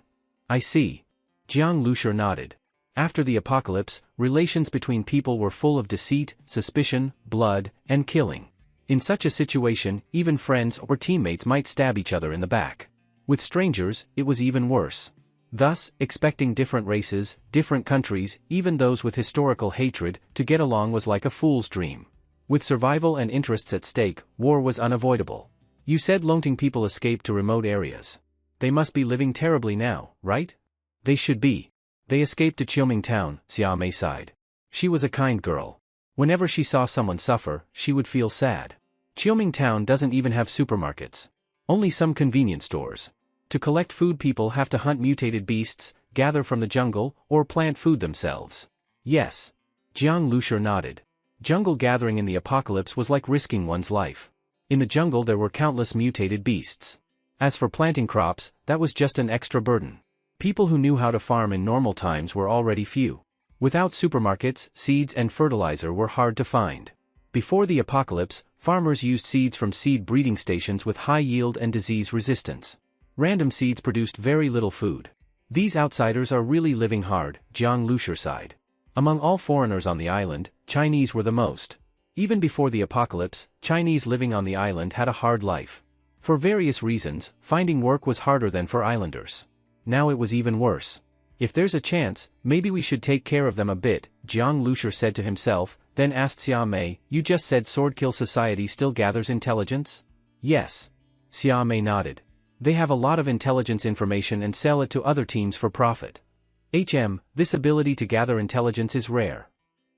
I see. Jiang Lushur nodded. After the apocalypse, relations between people were full of deceit, suspicion, blood, and killing. In such a situation, even friends or teammates might stab each other in the back. With strangers, it was even worse. Thus, expecting different races, different countries, even those with historical hatred, to get along was like a fool's dream. With survival and interests at stake, war was unavoidable. You said Longting people escaped to remote areas. They must be living terribly now, right? They should be. They escaped to Qiuming town, Xiaomei sighed. She was a kind girl. Whenever she saw someone suffer, she would feel sad. Qiuming town doesn't even have supermarkets. Only some convenience stores. To collect food, people have to hunt mutated beasts, gather from the jungle, or plant food themselves. Yes. Jiang Lushur nodded. Jungle gathering in the apocalypse was like risking one's life. In the jungle there were countless mutated beasts. As for planting crops, that was just an extra burden. People who knew how to farm in normal times were already few. Without supermarkets, seeds and fertilizer were hard to find. Before the apocalypse, farmers used seeds from seed breeding stations with high yield and disease resistance. Random seeds produced very little food. These outsiders are really living hard, Jiang Lushur sighed. Among all foreigners on the island, Chinese were the most. Even before the apocalypse, Chinese living on the island had a hard life. For various reasons, finding work was harder than for islanders. Now it was even worse. If there's a chance, maybe we should take care of them a bit, Jiang Lushur said to himself, then asked Xiaomei, you just said Swordkill Society still gathers intelligence? Yes. Xiaomei nodded. They have a lot of intelligence information and sell it to other teams for profit. This ability to gather intelligence is rare.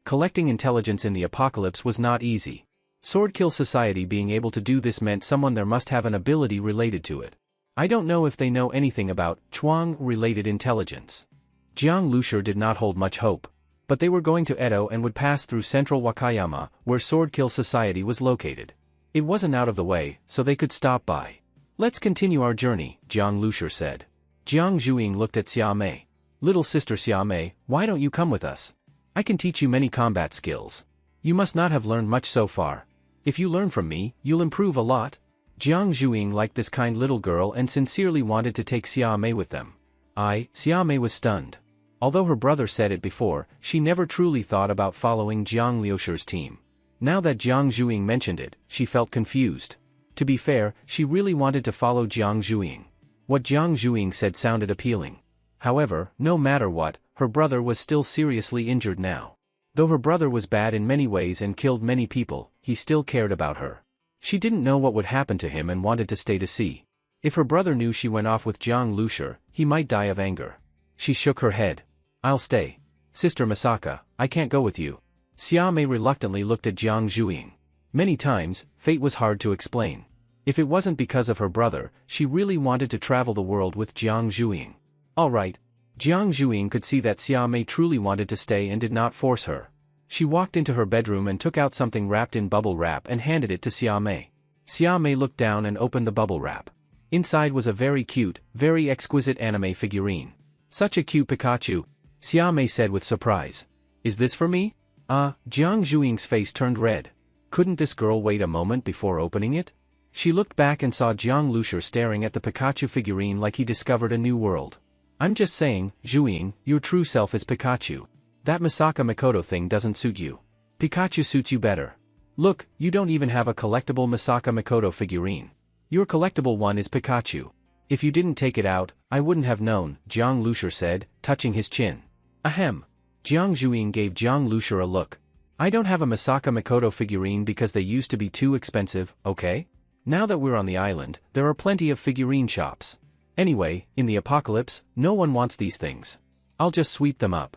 Collecting intelligence in the apocalypse was not easy. Swordkill Society being able to do this meant someone there must have an ability related to it. I don't know if they know anything about Chuang-related intelligence. Jiang Lushur did not hold much hope. But they were going to Edo and would pass through central Wakayama, where Swordkill Society was located. It wasn't out of the way, so they could stop by. Let's continue our journey, Jiang Lushur said. Jiang Zhuing looked at Xiaomei. Little sister Xiaomei, why don't you come with us? I can teach you many combat skills. You must not have learned much so far. If you learn from me, you'll improve a lot. Jiang Zhuing liked this kind little girl and sincerely wanted to take Xiaomei with them. Xiaomei was stunned. Although her brother said it before, she never truly thought about following Jiang Liushur's team. Now that Jiang Zhuing mentioned it, she felt confused. To be fair, she really wanted to follow Jiang Zhuing. What Jiang Zhuing said sounded appealing. However, no matter what, her brother was still seriously injured now. Though her brother was bad in many ways and killed many people, he still cared about her. She didn't know what would happen to him and wanted to stay to see. If her brother knew she went off with Jiang Lushur, he might die of anger. She shook her head. I'll stay. Sister Masaka, I can't go with you. Xiaomei reluctantly looked at Jiang Zhuing. Many times, fate was hard to explain. If it wasn't because of her brother, she really wanted to travel the world with Jiang Zhuing. Alright. Jiang Zhuing could see that Xiaomei truly wanted to stay and did not force her. She walked into her bedroom and took out something wrapped in bubble wrap and handed it to Xiaomei. Xiaomei looked down and opened the bubble wrap. Inside was a very cute, very exquisite anime figurine. Such a cute Pikachu, Xiaomei said with surprise. Is this for me? Jiang Zhuing's face turned red. Couldn't this girl wait a moment before opening it? She looked back and saw Jiang Lushur staring at the Pikachu figurine like he discovered a new world. I'm just saying, Zhuing, your true self is Pikachu. That Masaka Makoto thing doesn't suit you. Pikachu suits you better. Look, you don't even have a collectible Masaka Makoto figurine. Your collectible one is Pikachu. If you didn't take it out, I wouldn't have known, Jiang Lushur said, touching his chin. Ahem. Jiang Zhuing gave Jiang Lushur a look. I don't have a Masaka Makoto figurine because they used to be too expensive, okay? Now that we're on the island, there are plenty of figurine shops. Anyway, in the apocalypse, no one wants these things. I'll just sweep them up.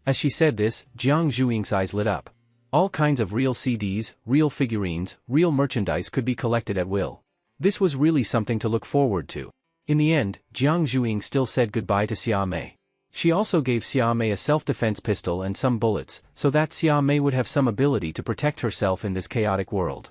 As she said this, Jiang Zhuing's eyes lit up. All kinds of real CDs, real figurines, real merchandise could be collected at will. This was really something to look forward to. In the end, Jiang Zhuing still said goodbye to Xia Mei. She also gave Xia Mei a self-defense pistol and some bullets, so that Xia Mei would have some ability to protect herself in this chaotic world.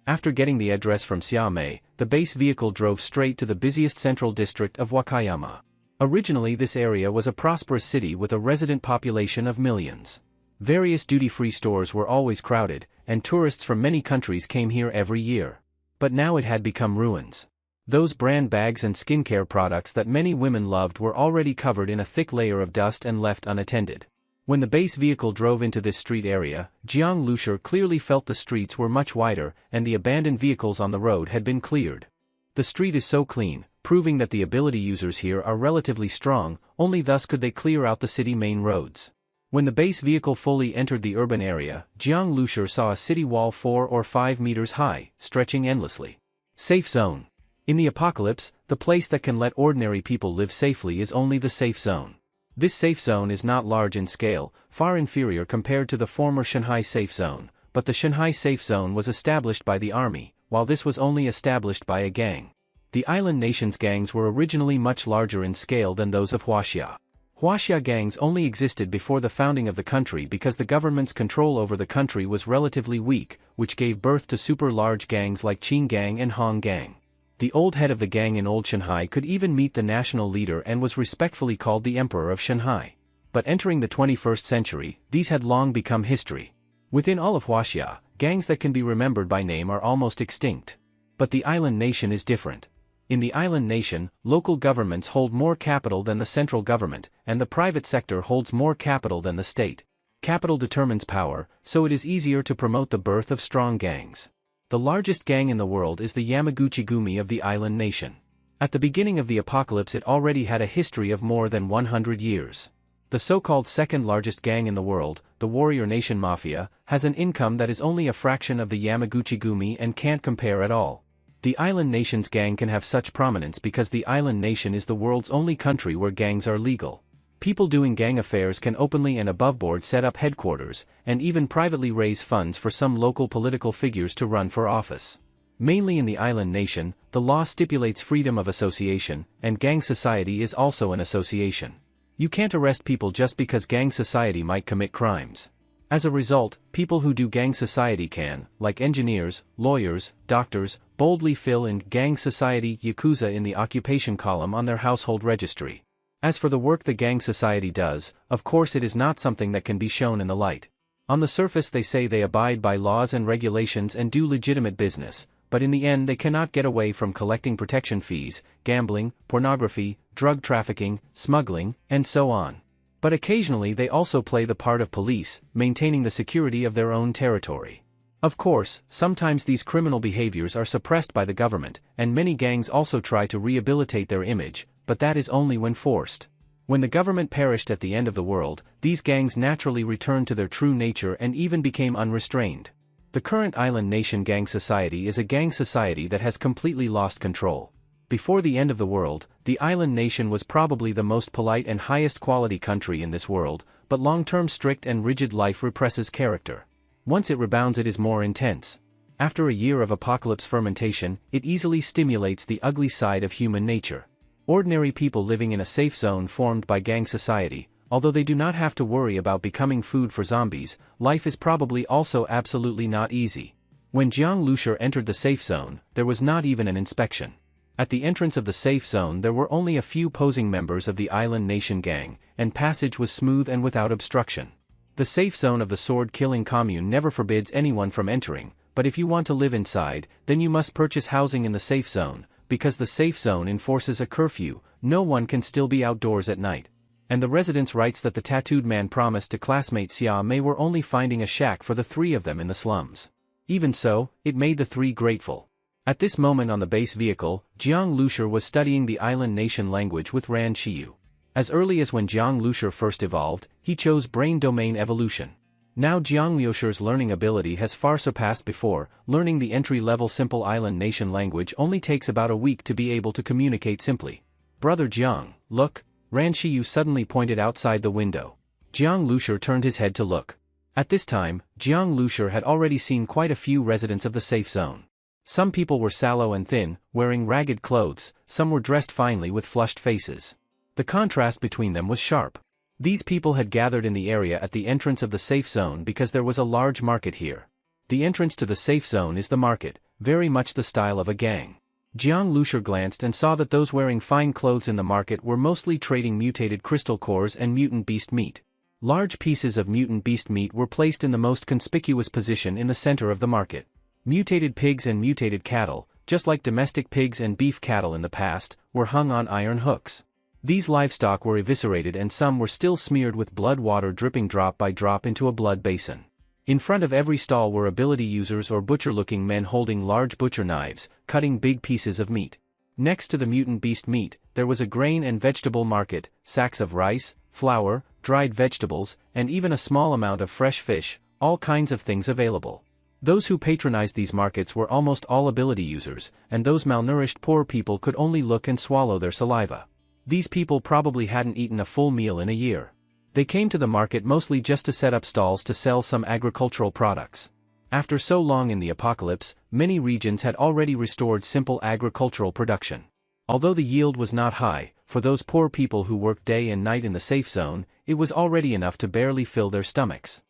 After getting the address from Xia Mei, the base vehicle drove straight to the busiest central district of Wakayama. Originally, this area was a prosperous city with a resident population of millions. Various duty-free stores were always crowded, and tourists from many countries came here every year. But now it had become ruins. Those brand bags and skincare products that many women loved were already covered in a thick layer of dust and left unattended. When the base vehicle drove into this street area, Jiang Lusher clearly felt the streets were much wider, and the abandoned vehicles on the road had been cleared. The street is so clean, proving that the ability users here are relatively strong, only thus could they clear out the city main roads. When the base vehicle fully entered the urban area, Jiang Lusher saw a city wall 4 or 5 meters high, stretching endlessly. Safe zone. In the apocalypse, the place that can let ordinary people live safely is only the safe zone. This safe zone is not large in scale, far inferior compared to the former Shanghai safe zone, but the Shanghai safe zone was established by the army, while this was only established by a gang. The island nation's gangs were originally much larger in scale than those of Huaxia. Huaxia gangs only existed before the founding of the country because the government's control over the country was relatively weak, which gave birth to super-large gangs like Qing Gang and Hong Gang. The old head of the gang in Old Shanghai could even meet the national leader and was respectfully called the Emperor of Shanghai. But entering the 21st century, these had long become history. Within all of Huaxia, gangs that can be remembered by name are almost extinct. But the island nation is different. In the island nation, local governments hold more capital than the central government, and the private sector holds more capital than the state. Capital determines power, so it is easier to promote the birth of strong gangs. The largest gang in the world is the Yamaguchi-gumi of the island nation. At the beginning of the apocalypse it already had a history of more than 100 years. The so-called second largest gang in the world, the Warrior Nation Mafia, has an income that is only a fraction of the Yamaguchi-gumi and can't compare at all. The island nation's gang can have such prominence because the island nation is the world's only country where gangs are legal. People doing gang affairs can openly and aboveboard set up headquarters, and even privately raise funds for some local political figures to run for office. Mainly in the island nation, the law stipulates freedom of association, and gang society is also an association. You can't arrest people just because gang society might commit crimes. As a result, people who do gang society can, like engineers, lawyers, doctors, boldly fill in gang society Yakuza in the occupation column on their household registry. As for the work the gang society does, of course it is not something that can be shown in the light. On the surface they say they abide by laws and regulations and do legitimate business, but in the end they cannot get away from collecting protection fees, gambling, pornography, drug trafficking, smuggling, and so on. But occasionally they also play the part of police, maintaining the security of their own territory. Of course, sometimes these criminal behaviors are suppressed by the government, and many gangs also try to rehabilitate their image, but that is only when forced. When the government perished at the end of the world, these gangs naturally returned to their true nature and even became unrestrained. The current island nation gang society is a gang society that has completely lost control. Before the end of the world, the island nation was probably the most polite and highest quality country in this world, but long-term strict and rigid life represses character. Once it rebounds it is more intense. After a year of apocalypse fermentation, it easily stimulates the ugly side of human nature. Ordinary people living in a safe zone formed by gang society, although they do not have to worry about becoming food for zombies, life is probably also absolutely not easy. When Jiang Lusher entered the safe zone, there was not even an inspection. At the entrance of the safe zone there were only a few posing members of the island nation gang, and passage was smooth and without obstruction. The safe zone of the sword-killing commune never forbids anyone from entering, but if you want to live inside, then you must purchase housing in the safe zone. Because the safe zone enforces a curfew, no one can still be outdoors at night. And the residence writes that the tattooed man promised to classmate Xia Mei were only finding a shack for the three of them in the slums. Even so, it made the three grateful. At this moment on the base vehicle, Jiang Lusher was studying the island nation language with Ran Qiyu. As early as when Jiang Lusher first evolved, he chose brain domain evolution. Now Jiang Lusher's learning ability has far surpassed before. Learning the entry-level simple island nation language only takes about a week to be able to communicate simply. Brother Jiang, look, Ran Qiyu suddenly pointed outside the window. Jiang Lusher turned his head to look. At this time, Jiang Lushur had already seen quite a few residents of the safe zone. Some people were sallow and thin, wearing ragged clothes, some were dressed finely with flushed faces. The contrast between them was sharp. These people had gathered in the area at the entrance of the safe zone because there was a large market here. The entrance to the safe zone is the market, very much the style of a gang. Jiang Lushur glanced and saw that those wearing fine clothes in the market were mostly trading mutated crystal cores and mutant beast meat. Large pieces of mutant beast meat were placed in the most conspicuous position in the center of the market. Mutated pigs and mutated cattle, just like domestic pigs and beef cattle in the past, were hung on iron hooks. These livestock were eviscerated and some were still smeared with blood, water dripping drop by drop into a blood basin. In front of every stall were ability users or butcher-looking men holding large butcher knives, cutting big pieces of meat. Next to the mutant beast meat, there was a grain and vegetable market, sacks of rice, flour, dried vegetables, and even a small amount of fresh fish, all kinds of things available. Those who patronized these markets were almost all ability users, and those malnourished poor people could only look and swallow their saliva. These people probably hadn't eaten a full meal in a year. They came to the market mostly just to set up stalls to sell some agricultural products. After so long in the apocalypse, many regions had already restored simple agricultural production. Although the yield was not high, for those poor people who worked day and night in the safe zone, it was already enough to barely fill their stomachs.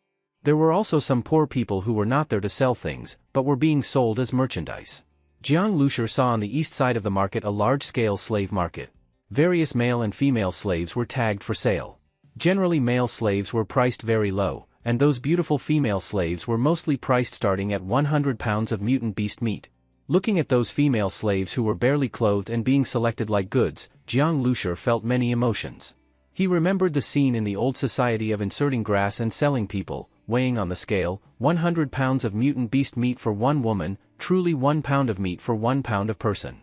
There were also some poor people who were not there to sell things, but were being sold as merchandise. Jiang Lushur saw on the east side of the market a large-scale slave market. Various male and female slaves were tagged for sale. Generally male slaves were priced very low, and those beautiful female slaves were mostly priced starting at 100 pounds of mutant beast meat. Looking at those female slaves who were barely clothed and being selected like goods, Jiang Lushur felt many emotions. He remembered the scene in the old society of inserting grass and selling people, weighing on the scale, 100 pounds of mutant beast meat for one woman, truly 1 pound of meat for 1 pound of person.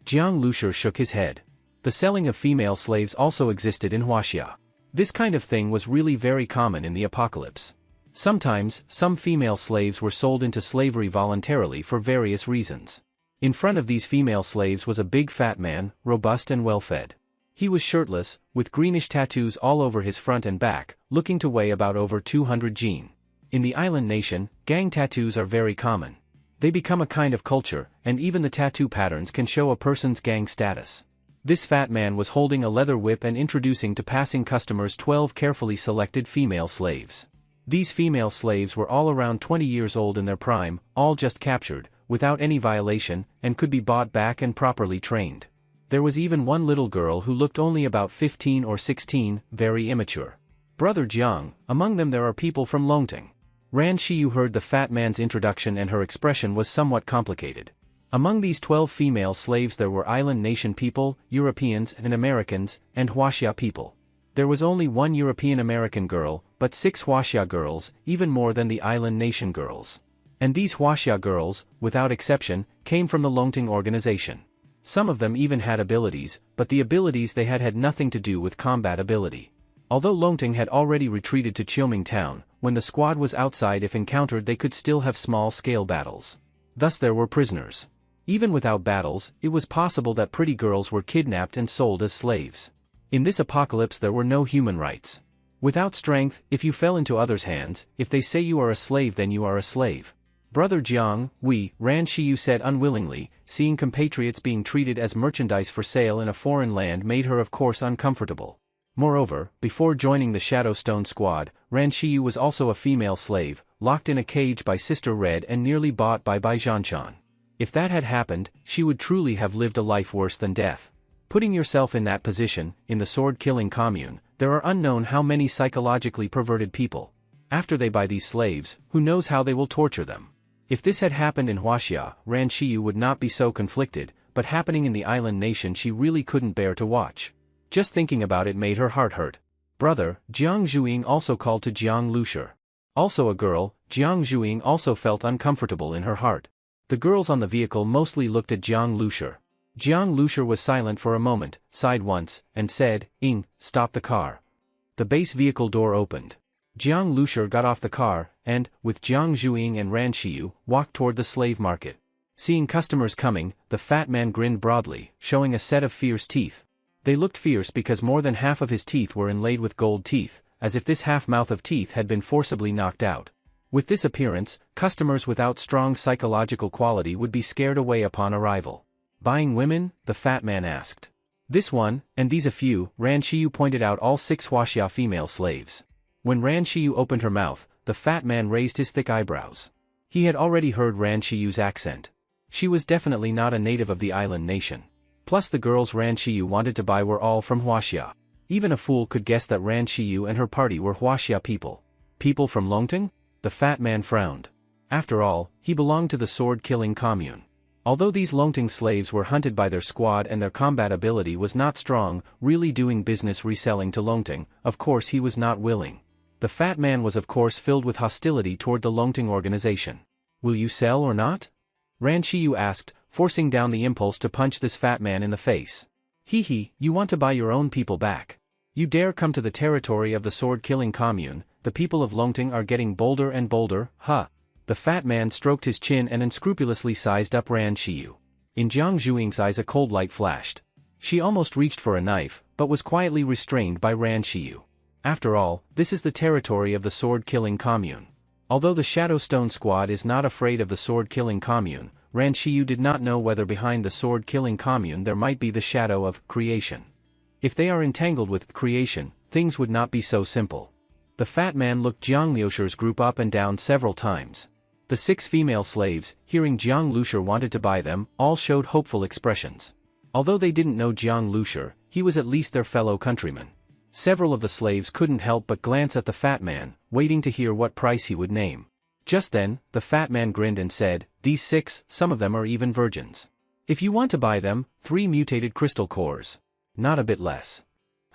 Jiang Lushur shook his head. The selling of female slaves also existed in Huaxia. This kind of thing was really very common in the apocalypse. Sometimes, some female slaves were sold into slavery voluntarily for various reasons. In front of these female slaves was a big fat man, robust and well-fed. He was shirtless, with greenish tattoos all over his front and back, looking to weigh about over 200 jin. In the island nation, gang tattoos are very common. They become a kind of culture, and even the tattoo patterns can show a person's gang status. This fat man was holding a leather whip and introducing to passing customers 12 carefully selected female slaves. These female slaves were all around 20 years old in their prime, all just captured, without any violation, and could be bought back and properly trained. There was even one little girl who looked only about 15 or 16, very immature. Brother Jiang, among them there are people from Longting. Ran Shiyu heard the fat man's introduction and her expression was somewhat complicated. Among these 12 female slaves there were island nation people, Europeans and Americans, and Huaxia people. There was only one European American girl, but 6 Huaxia girls, even more than the island nation girls. And these Huaxia girls, without exception, came from the Longting organization. Some of them even had abilities, but the abilities they had nothing to do with combat ability. Although Longting had already retreated to Qiuming town, when the squad was outside if encountered they could still have small-scale battles. Thus there were prisoners. Even without battles, it was possible that pretty girls were kidnapped and sold as slaves. In this apocalypse there were no human rights. Without strength, if you fell into others' hands, if they say you are a slave then you are a slave. Brother Jiang, Ran Shiyu said unwillingly, seeing compatriots being treated as merchandise for sale in a foreign land made her of course uncomfortable. Moreover, before joining the Shadowstone squad, Ran Shiyu was also a female slave, locked in a cage by Sister Red and nearly bought by Bai Zhanchan. If that had happened, she would truly have lived a life worse than death. Putting yourself in that position, in the sword-killing commune, there are unknown how many psychologically perverted people. After they buy these slaves, who knows how they will torture them. If this had happened in Huaxia, Ran Shiyu would not be so conflicted, but happening in the island nation she really couldn't bear to watch. Just thinking about it made her heart hurt. Brother, Jiang Zhuiying also called to Jiang Lushur. Also a girl, Jiang Zhuiying also felt uncomfortable in her heart. The girls on the vehicle mostly looked at Jiang Lushur. Jiang Lushur was silent for a moment, sighed once, and said, stop the car. The base vehicle door opened. Jiang Lushur got off the car, and, with Jiang Zhuiying and Ran Shiyu, walked toward the slave market. Seeing customers coming, the fat man grinned broadly, showing a set of fierce teeth. They looked fierce because more than half of his teeth were inlaid with gold teeth, as if this half-mouth of teeth had been forcibly knocked out. With this appearance, customers without strong psychological quality would be scared away upon arrival. Buying women? The fat man asked. This one, and these a few, Ran Shiyu pointed out all 6 Huaxia female slaves. When Ran Shiyu opened her mouth, the fat man raised his thick eyebrows. He had already heard Ran Shiyu's accent. She was definitely not a native of the island nation. Plus the girls Ran Shiyu wanted to buy were all from Huaxia. Even a fool could guess that Ran Shiyu and her party were Huaxia people. People from Longting? The fat man frowned. After all, he belonged to the sword-killing commune. Although these Longting slaves were hunted by their squad and their combat ability was not strong, really doing business reselling to Longting, of course he was not willing. The fat man was of course filled with hostility toward the Longting organization. Will you sell or not? Ran Shiyu asked, forcing down the impulse to punch this fat man in the face. Hee, you want to buy your own people back. You dare come to the territory of the sword-killing commune, the people of Longting are getting bolder and bolder, huh? The fat man stroked his chin and unscrupulously sized up Ran Shiyu. In Jiang Zhuing's eyes a cold light flashed. She almost reached for a knife, but was quietly restrained by Ran Shiyu. After all, this is the territory of the sword-killing commune. Although the Shadowstone squad is not afraid of the sword-killing commune, Ran Shiyu did not know whether behind the sword-killing commune there might be the shadow of creation. If they are entangled with creation, things would not be so simple. The fat man looked Jiang Liusher's group up and down several times. The 6 female slaves, hearing Jiang Liusher wanted to buy them, all showed hopeful expressions. Although they didn't know Jiang Liusher, he was at least their fellow countryman. Several of the slaves couldn't help but glance at the fat man, waiting to hear what price he would name. Just then, the fat man grinned and said, "These 6, some of them are even virgins. If you want to buy them, 3 mutated crystal cores. Not a bit less."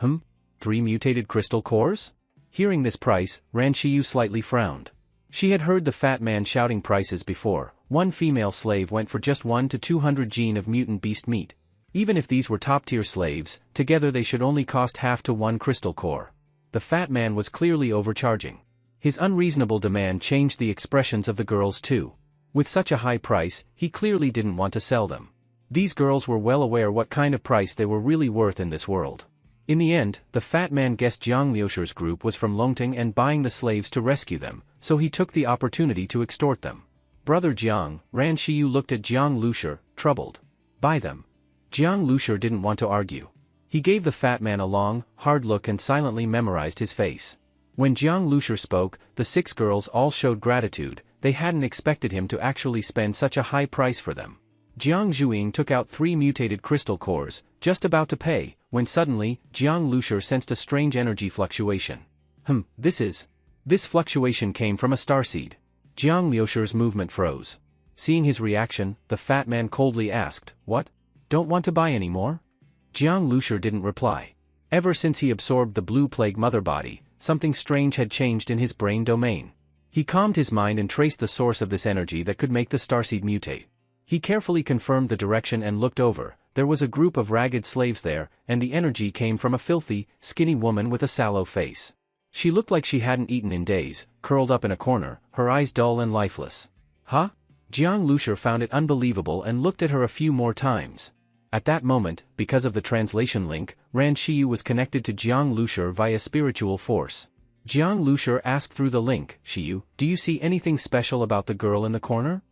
3 mutated crystal cores? Hearing this price, Ran Shiyu slightly frowned. She had heard the fat man shouting prices before. One female slave went for just 1 to 200 gene of mutant beast meat. Even if these were top-tier slaves, together they should only cost half to 1 crystal core. The fat man was clearly overcharging. His unreasonable demand changed the expressions of the girls too. With such a high price, he clearly didn't want to sell them. These girls were well aware what kind of price they were really worth in this world. In the end, the fat man guessed Jiang Liusher's group was from Longting and buying the slaves to rescue them, so he took the opportunity to extort them. Brother Jiang, Ran Shiyu looked at Jiang Liusher, troubled. Buy them. Jiang Liusher didn't want to argue. He gave the fat man a long, hard look and silently memorized his face. When Jiang Liusher spoke, the 6 girls all showed gratitude. They hadn't expected him to actually spend such a high price for them. Jiang Zhuing took out 3 mutated crystal cores, just about to pay, when suddenly, Jiang Liusher sensed a strange energy fluctuation. This fluctuation came from a starseed. Jiang Liusher's movement froze. Seeing his reaction, the fat man coldly asked, "What? Don't want to buy any more?" Jiang Liusher didn't reply. Ever since he absorbed the blue plague mother body, something strange had changed in his brain domain. He calmed his mind and traced the source of this energy that could make the starseed mutate. He carefully confirmed the direction and looked over. There was a group of ragged slaves there, and the energy came from a filthy, skinny woman with a sallow face. She looked like she hadn't eaten in days, curled up in a corner, her eyes dull and lifeless. Huh? Jiang Liusher found it unbelievable and looked at her a few more times. At that moment, because of the translation link, Ran Shiyu was connected to Jiang Liusher via spiritual force. Jiang Liusher asked through the link, "Shiyu, do you see anything special about the girl in the corner?"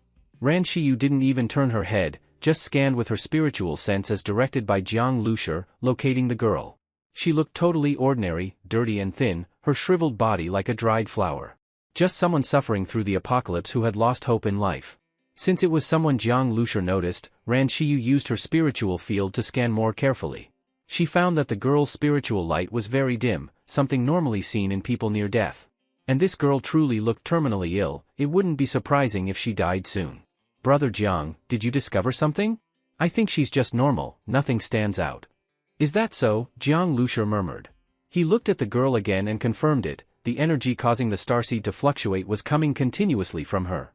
Ran Shiyu didn't even turn her head, just scanned with her spiritual sense as directed by Jiang Liusher, locating the girl. She looked totally ordinary, dirty and thin, her shriveled body like a dried flower. Just someone suffering through the apocalypse who had lost hope in life. Since it was someone Jiang Liusher noticed, Ran Shiyu used her spiritual field to scan more carefully. She found that the girl's spiritual light was very dim, something normally seen in people near death. And this girl truly looked terminally ill. It wouldn't be surprising if she died soon. "Brother Jiang, did you discover something? I think she's just normal, nothing stands out." "Is that so?" Jiang Liusher murmured. He looked at the girl again and confirmed it. The energy causing the starseed to fluctuate was coming continuously from her.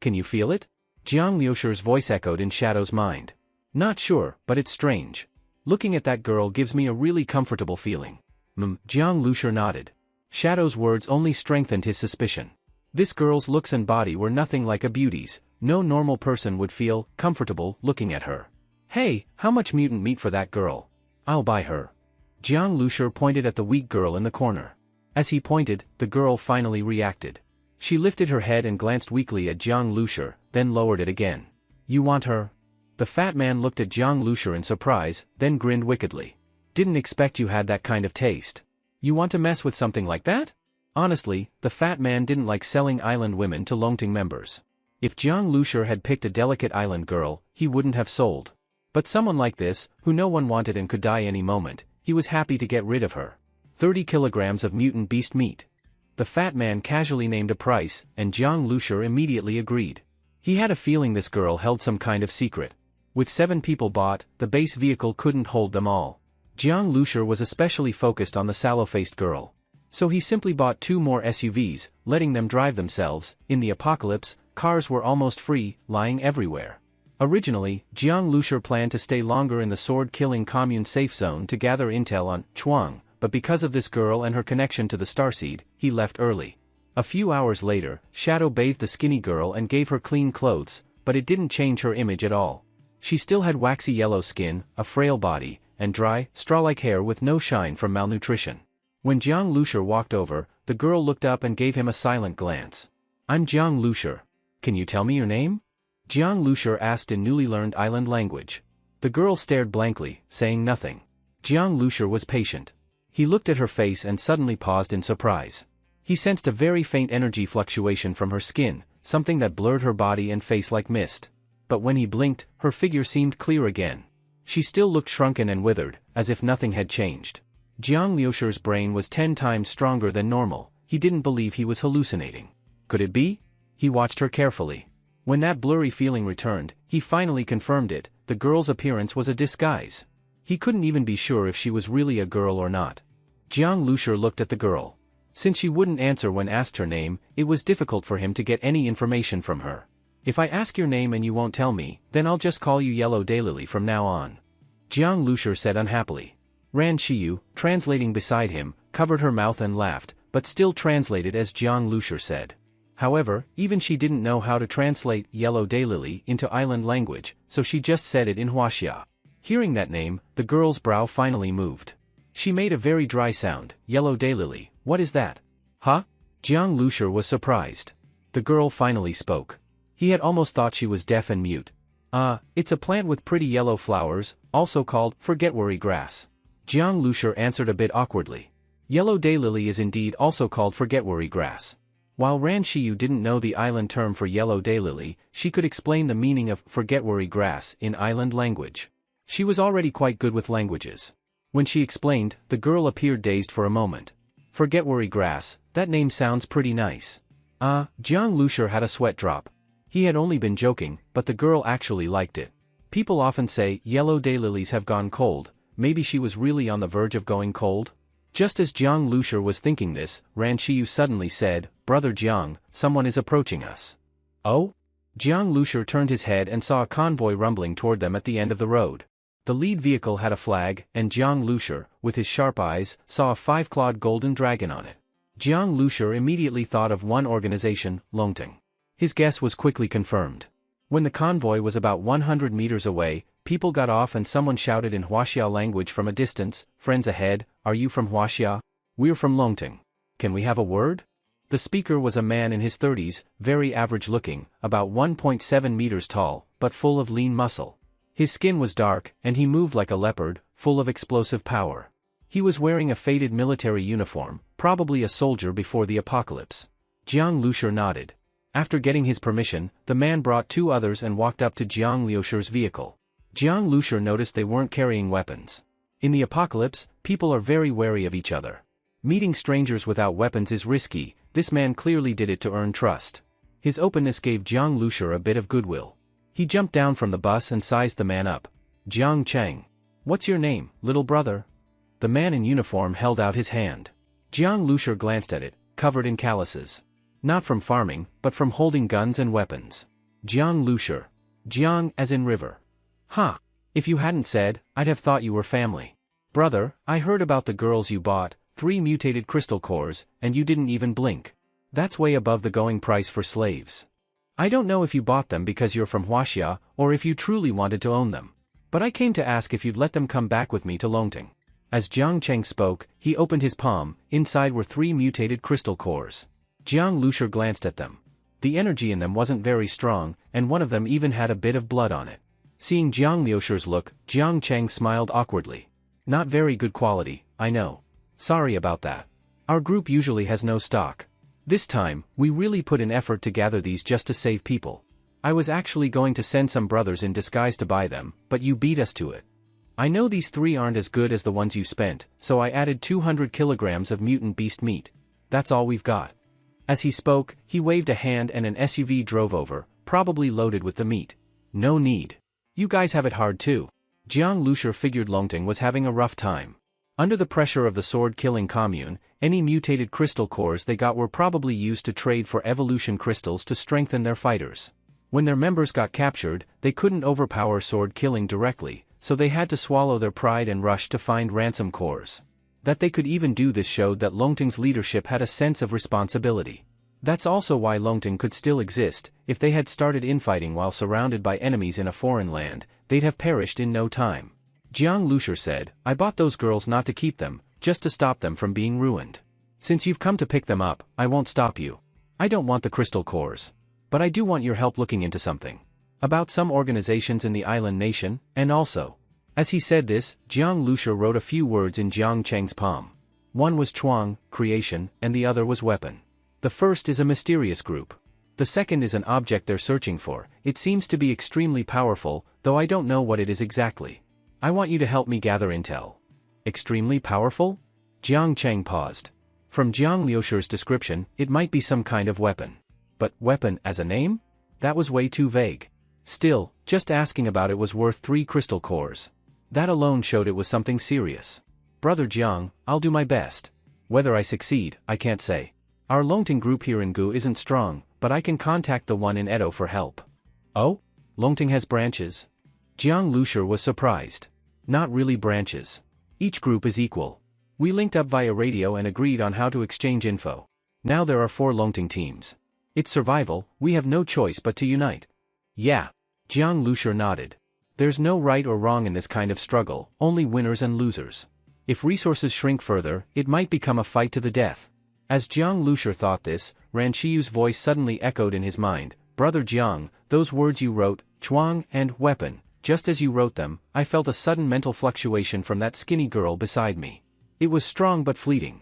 Can you feel it?" Jiang Liusher's voice echoed in Shadow's mind. "Not sure, but it's strange. Looking at that girl gives me a really comfortable feeling." Jiang Liusher nodded. Shadow's words only strengthened his suspicion. This girl's looks and body were nothing like a Beauty's. No normal person would feel comfortable looking at her. "Hey, how much mutant meat for that girl? I'll buy her." Jiang Liusher pointed at the weak girl in the corner. As he pointed, the girl finally reacted. She lifted her head and glanced weakly at Jiang Lushur, then lowered it again. You want her? The fat man looked at Jiang Lushur in surprise, then grinned wickedly. Didn't expect you had that kind of taste. You want to mess with something like that? Honestly, the fat man didn't like selling island women to Longting members. If Jiang Lushur had picked a delicate island girl, he wouldn't have sold. But someone like this, who no one wanted and could die any moment, he was happy to get rid of her. 30 kilograms of mutant beast meat. The fat man casually named a price, and Jiang Lushur immediately agreed. He had a feeling this girl held some kind of secret. With 7 people bought, the base vehicle couldn't hold them all. Jiang Lushur was especially focused on the sallow-faced girl. So he simply bought 2 more SUVs, letting them drive themselves. In the apocalypse, cars were almost free, lying everywhere. Originally, Jiang Lushur planned to stay longer in the sword-killing commune safe zone to gather intel on Chuang, but because of this girl and her connection to the starseed, he left early. A few hours later, Shadow bathed the skinny girl and gave her clean clothes, but it didn't change her image at all. She still had waxy yellow skin, a frail body, and dry, straw-like hair with no shine from malnutrition. When Jiang Lushur walked over, the girl looked up and gave him a silent glance. I'm Jiang Lushur. Can you tell me your name? Jiang Lushur asked in newly learned island language. The girl stared blankly, saying nothing. Jiang Lushur was patient. He looked at her face and suddenly paused in surprise. He sensed a very faint energy fluctuation from her skin, something that blurred her body and face like mist. But when he blinked, her figure seemed clear again. She still looked shrunken and withered, as if nothing had changed. Jiang Lushur's brain was 10 times stronger than normal. He didn't believe he was hallucinating. Could it be? He watched her carefully. When that blurry feeling returned, he finally confirmed it. The girl's appearance was a disguise. He couldn't even be sure if she was really a girl or not. Jiang Lushur looked at the girl. Since she wouldn't answer when asked her name, it was difficult for him to get any information from her. If I ask your name and you won't tell me, then I'll just call you Yellow Daylily from now on. Jiang Lushur said unhappily. Ran Shiyu, translating beside him, covered her mouth and laughed, but still translated as Jiang Lushur said. However, even she didn't know how to translate Yellow Daylily into island language, so she just said it in Huaxia. Hearing that name, the girl's brow finally moved. She made a very dry sound. Yellow Daylily, what is that? Huh? Jiang Lushur was surprised. The girl finally spoke. He had almost thought she was deaf and mute. It's a plant with pretty yellow flowers, also called forget-worry grass. Jiang Lushur answered a bit awkwardly. Yellow daylily is indeed also called forget-worry grass. While Ran Shiyu didn't know the island term for yellow daylily, she could explain the meaning of forget-worry grass in island language. She was already quite good with languages. When she explained, the girl appeared dazed for a moment. Forget-worry grass, that name sounds pretty nice. Jiang Lushur had a sweat drop. He had only been joking, but the girl actually liked it. People often say yellow daylilies have gone cold. Maybe she was really on the verge of going cold? Just as Jiang Lushur was thinking this, Ran Shiyu suddenly said, Brother Jiang, someone is approaching us. Oh? Jiang Lushur turned his head and saw a convoy rumbling toward them at the end of the road. The lead vehicle had a flag, and Jiang Lushur, with his sharp eyes, saw a 5-clawed golden dragon on it. Jiang Lushur immediately thought of one organization, Longting. His guess was quickly confirmed. When the convoy was about 100 meters away, people got off and someone shouted in Huaxia language from a distance, Friends ahead, are you from Huaxia? We're from Longting. Can we have a word? The speaker was a man in his 30s, very average looking, about 1.7 meters tall, but full of lean muscle. His skin was dark, and he moved like a leopard, full of explosive power. He was wearing a faded military uniform, probably a soldier before the apocalypse. Jiang Lushur nodded. After getting his permission, the man brought 2 others and walked up to Jiang Lushur's vehicle. Jiang Lushur noticed they weren't carrying weapons. In the apocalypse, people are very wary of each other. Meeting strangers without weapons is risky. This man clearly did it to earn trust. His openness gave Jiang Lushur a bit of goodwill. He jumped down from the bus and sized the man up. Jiang Cheng. What's your name, little brother? The man in uniform held out his hand. Jiang Lushur glanced at it, covered in calluses. Not from farming, but from holding guns and weapons. Jiang Lushur. Jiang as in river. Huh. If you hadn't said, I'd have thought you were family. Brother, I heard about the girls you bought, 3 mutated crystal cores, and you didn't even blink. That's way above the going price for slaves. I don't know if you bought them because you're from Huaxia, or if you truly wanted to own them. But I came to ask if you'd let them come back with me to Longting. As Jiang Cheng spoke, he opened his palm. Inside were 3 mutated crystal cores. Jiang Lushur glanced at them. The energy in them wasn't very strong, and one of them even had a bit of blood on it. Seeing Jiang Lushur's look, Jiang Cheng smiled awkwardly. Not very good quality, I know. Sorry about that. Our group usually has no stock. This time, we really put an effort to gather these just to save people. I was actually going to send some brothers in disguise to buy them, but you beat us to it. I know these 3 aren't as good as the ones you spent, so I added 200 kilograms of mutant beast meat. That's all we've got. As he spoke, he waved a hand and an SUV drove over, probably loaded with the meat. No need. You guys have it hard too. Jiang Lushur figured Longting was having a rough time. Under the pressure of the sword-killing commune, any mutated crystal cores they got were probably used to trade for evolution crystals to strengthen their fighters. When their members got captured, they couldn't overpower sword-killing directly, so they had to swallow their pride and rush to find ransom cores. That they could even do this showed that Longting's leadership had a sense of responsibility. That's also why Longting could still exist. If they had started infighting while surrounded by enemies in a foreign land, they'd have perished in no time. Jiang Lushur said, I bought those girls not to keep them, just to stop them from being ruined. Since you've come to pick them up, I won't stop you. I don't want the crystal cores. But I do want your help looking into something. About some organizations in the island nation, and also. As he said this, Jiang Lushur wrote a few words in Jiang Cheng's palm. One was Chuang, creation, and the other was weapon. The first is a mysterious group. The second is an object they're searching for. It seems to be extremely powerful, though I don't know what it is exactly. I want you to help me gather intel. Extremely powerful? Jiang Cheng paused. From Jiang Lushur's description, it might be some kind of weapon. But weapon as a name? That was way too vague. Still, just asking about it was worth 3 crystal cores. That alone showed it was something serious. Brother Jiang, I'll do my best. Whether I succeed, I can't say. Our Longting group here in Gu isn't strong, but I can contact the one in Edo for help. Oh? Longting has branches? Jiang Lushur was surprised. Not really branches. Each group is equal. We linked up via radio and agreed on how to exchange info. Now there are 4 Longting teams. It's survival, we have no choice but to unite. Yeah. Jiang Lushur nodded. There's no right or wrong in this kind of struggle, only winners and losers. If resources shrink further, it might become a fight to the death. As Jiang Lushur thought this, Ran Shiyu's voice suddenly echoed in his mind. Brother Jiang, those words you wrote, Chuang and weapon, just as you wrote them, I felt a sudden mental fluctuation from that skinny girl beside me. It was strong but fleeting.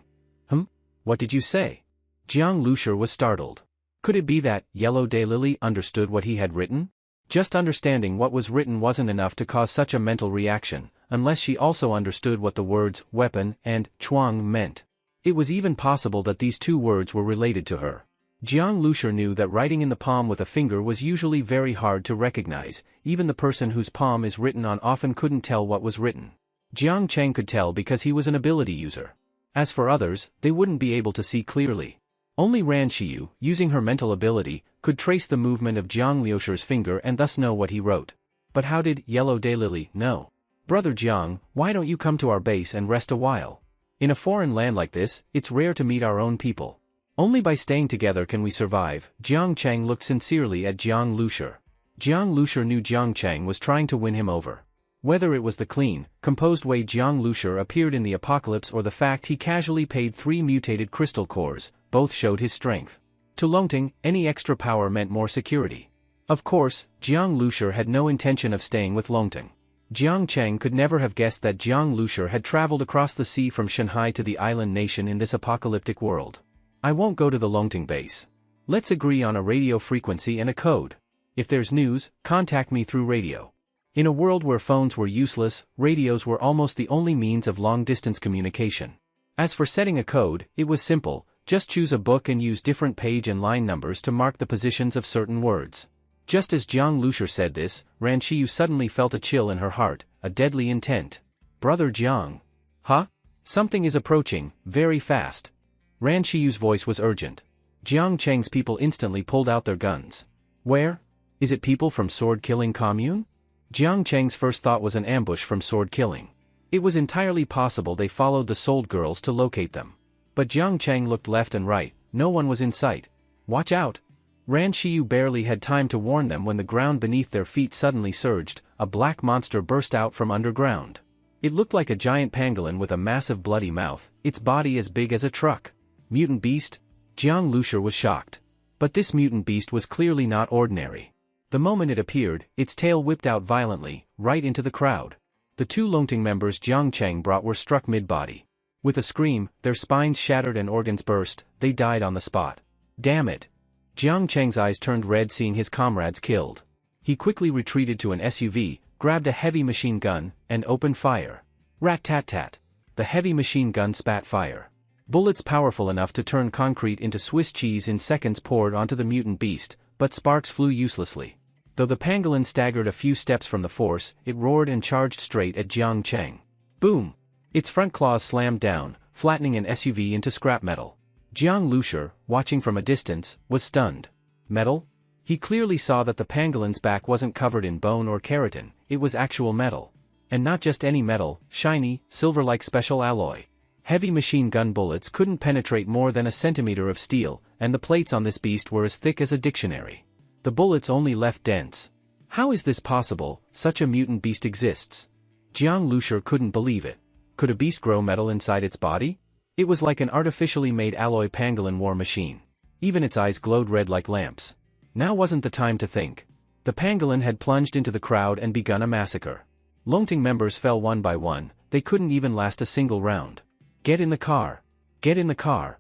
What did you say? Jiang Lushur was startled. Could it be that Yellow Daylily understood what he had written? Just understanding what was written wasn't enough to cause such a mental reaction, unless she also understood what the words weapon and Chuang meant. It was even possible that these 2 words were related to her. Jiang Lushur knew that writing in the palm with a finger was usually very hard to recognize. Even the person whose palm is written on often couldn't tell what was written. Jiang Cheng could tell because he was an ability user. As for others, they wouldn't be able to see clearly. Only Ran Shiyu, using her mental ability, could trace the movement of Jiang Lushur's finger and thus know what he wrote. But how did Yellow Daylily know? Brother Jiang, why don't you come to our base and rest a while? In a foreign land like this, it's rare to meet our own people. Only by staying together can we survive. Jiang Cheng looked sincerely at Jiang Lushur. Jiang Lushur knew Jiang Cheng was trying to win him over. Whether it was the clean, composed way Jiang Lushur appeared in the apocalypse or the fact he casually paid 3 mutated crystal cores, both showed his strength. To Longting, any extra power meant more security. Of course, Jiang Lushur had no intention of staying with Longting. Jiang Cheng could never have guessed that Jiang Lushur had traveled across the sea from Shanghai to the island nation in this apocalyptic world. I won't go to the Longting base. Let's agree on a radio frequency and a code. If there's news, contact me through radio. In a world where phones were useless, radios were almost the only means of long-distance communication. As for setting a code, it was simple, just choose a book and use different page and line numbers to mark the positions of certain words. Just as Jiang Lushur said this, Ran Shiyu suddenly felt a chill in her heart, a deadly intent. Brother Jiang. Huh? Something is approaching, very fast. Ran Shiyu's voice was urgent. Jiang Cheng's people instantly pulled out their guns. Where? Is it people from sword-killing commune? Jiang Cheng's first thought was an ambush from sword-killing. It was entirely possible they followed the sold girls to locate them. But Jiang Cheng looked left and right, no one was in sight. Watch out! Ran Shiyu barely had time to warn them when the ground beneath their feet suddenly surged, a black monster burst out from underground. It looked like a giant pangolin with a massive bloody mouth, its body as big as a truck. Mutant beast? Jiang Lushur was shocked. But this mutant beast was clearly not ordinary. The moment it appeared, its tail whipped out violently, right into the crowd. The two Longting members Jiang Cheng brought were struck mid-body. With a scream, their spines shattered and organs burst, they died on the spot. Damn it! Jiang Cheng's eyes turned red seeing his comrades killed. He quickly retreated to an SUV, grabbed a heavy machine gun, and opened fire. Rat-tat-tat. The heavy machine gun spat fire. Bullets powerful enough to turn concrete into Swiss cheese in seconds poured onto the mutant beast, but sparks flew uselessly. Though the pangolin staggered a few steps from the force, it roared and charged straight at Jiang Cheng. Boom! Its front claws slammed down, flattening an SUV into scrap metal. Jiang Lushur, watching from a distance, was stunned. Metal? He clearly saw that the pangolin's back wasn't covered in bone or keratin, it was actual metal. And not just any metal, shiny, silver-like special alloy. Heavy machine gun bullets couldn't penetrate more than a centimeter of steel, and the plates on this beast were as thick as a dictionary. The bullets only left dents. How is this possible? Such a mutant beast exists. Jiang Lushur couldn't believe it. Could a beast grow metal inside its body? It was like an artificially made alloy pangolin war machine. Even its eyes glowed red like lamps. Now wasn't the time to think. The pangolin had plunged into the crowd and begun a massacre. Longting members fell one by one, they couldn't even last a single round. Get in the car. Get in the car.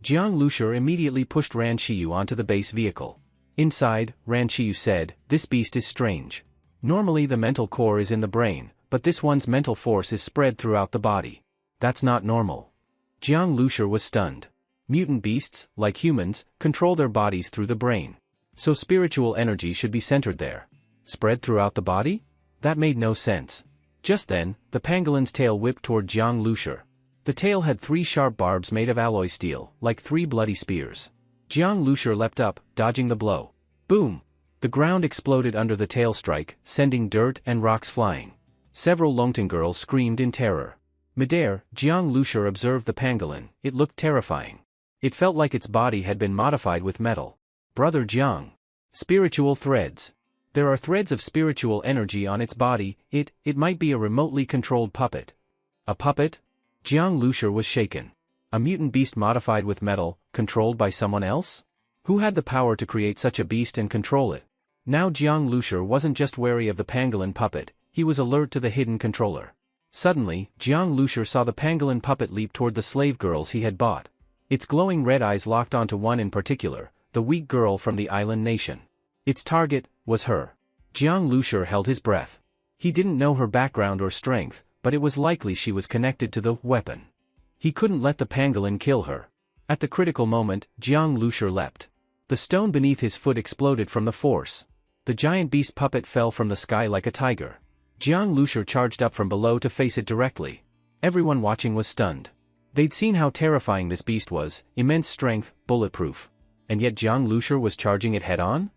Jiang Lushur immediately pushed Ran Shiyu onto the base vehicle. Inside, Ran Shiyu said, "This beast is strange. Normally the mental core is in the brain, but this one's mental force is spread throughout the body. That's not normal." Jiang Lushur was stunned. Mutant beasts, like humans, control their bodies through the brain. So spiritual energy should be centered there. Spread throughout the body? That made no sense. Just then, the pangolin's tail whipped toward Jiang Lushur. The tail had 3 sharp barbs made of alloy steel, like 3 bloody spears. Jiang Lushur leapt up, dodging the blow. Boom! The ground exploded under the tail strike, sending dirt and rocks flying. Several Longting girls screamed in terror. Midair, Jiang Lushur observed the pangolin, it looked terrifying. It felt like its body had been modified with metal. Brother Jiang. Spiritual threads. There are threads of spiritual energy on its body, it might be a remotely controlled puppet. A puppet? Jiang Lushur was shaken. A mutant beast modified with metal, controlled by someone else? Who had the power to create such a beast and control it? Now Jiang Lushur wasn't just wary of the pangolin puppet, he was alert to the hidden controller. Suddenly, Jiang Lushur saw the pangolin puppet leap toward the slave girls he had bought. Its glowing red eyes locked onto one in particular, the weak girl from the island nation. Its target was her. Jiang Lushur held his breath. He didn't know her background or strength, but it was likely she was connected to the weapon. He couldn't let the pangolin kill her. At the critical moment, Jiang Lushur leapt. The stone beneath his foot exploded from the force. The giant beast puppet fell from the sky like a tiger. Jiang Lushur charged up from below to face it directly. Everyone watching was stunned. They'd seen how terrifying this beast was, immense strength, bulletproof. And yet Jiang Lushur was charging it head-on?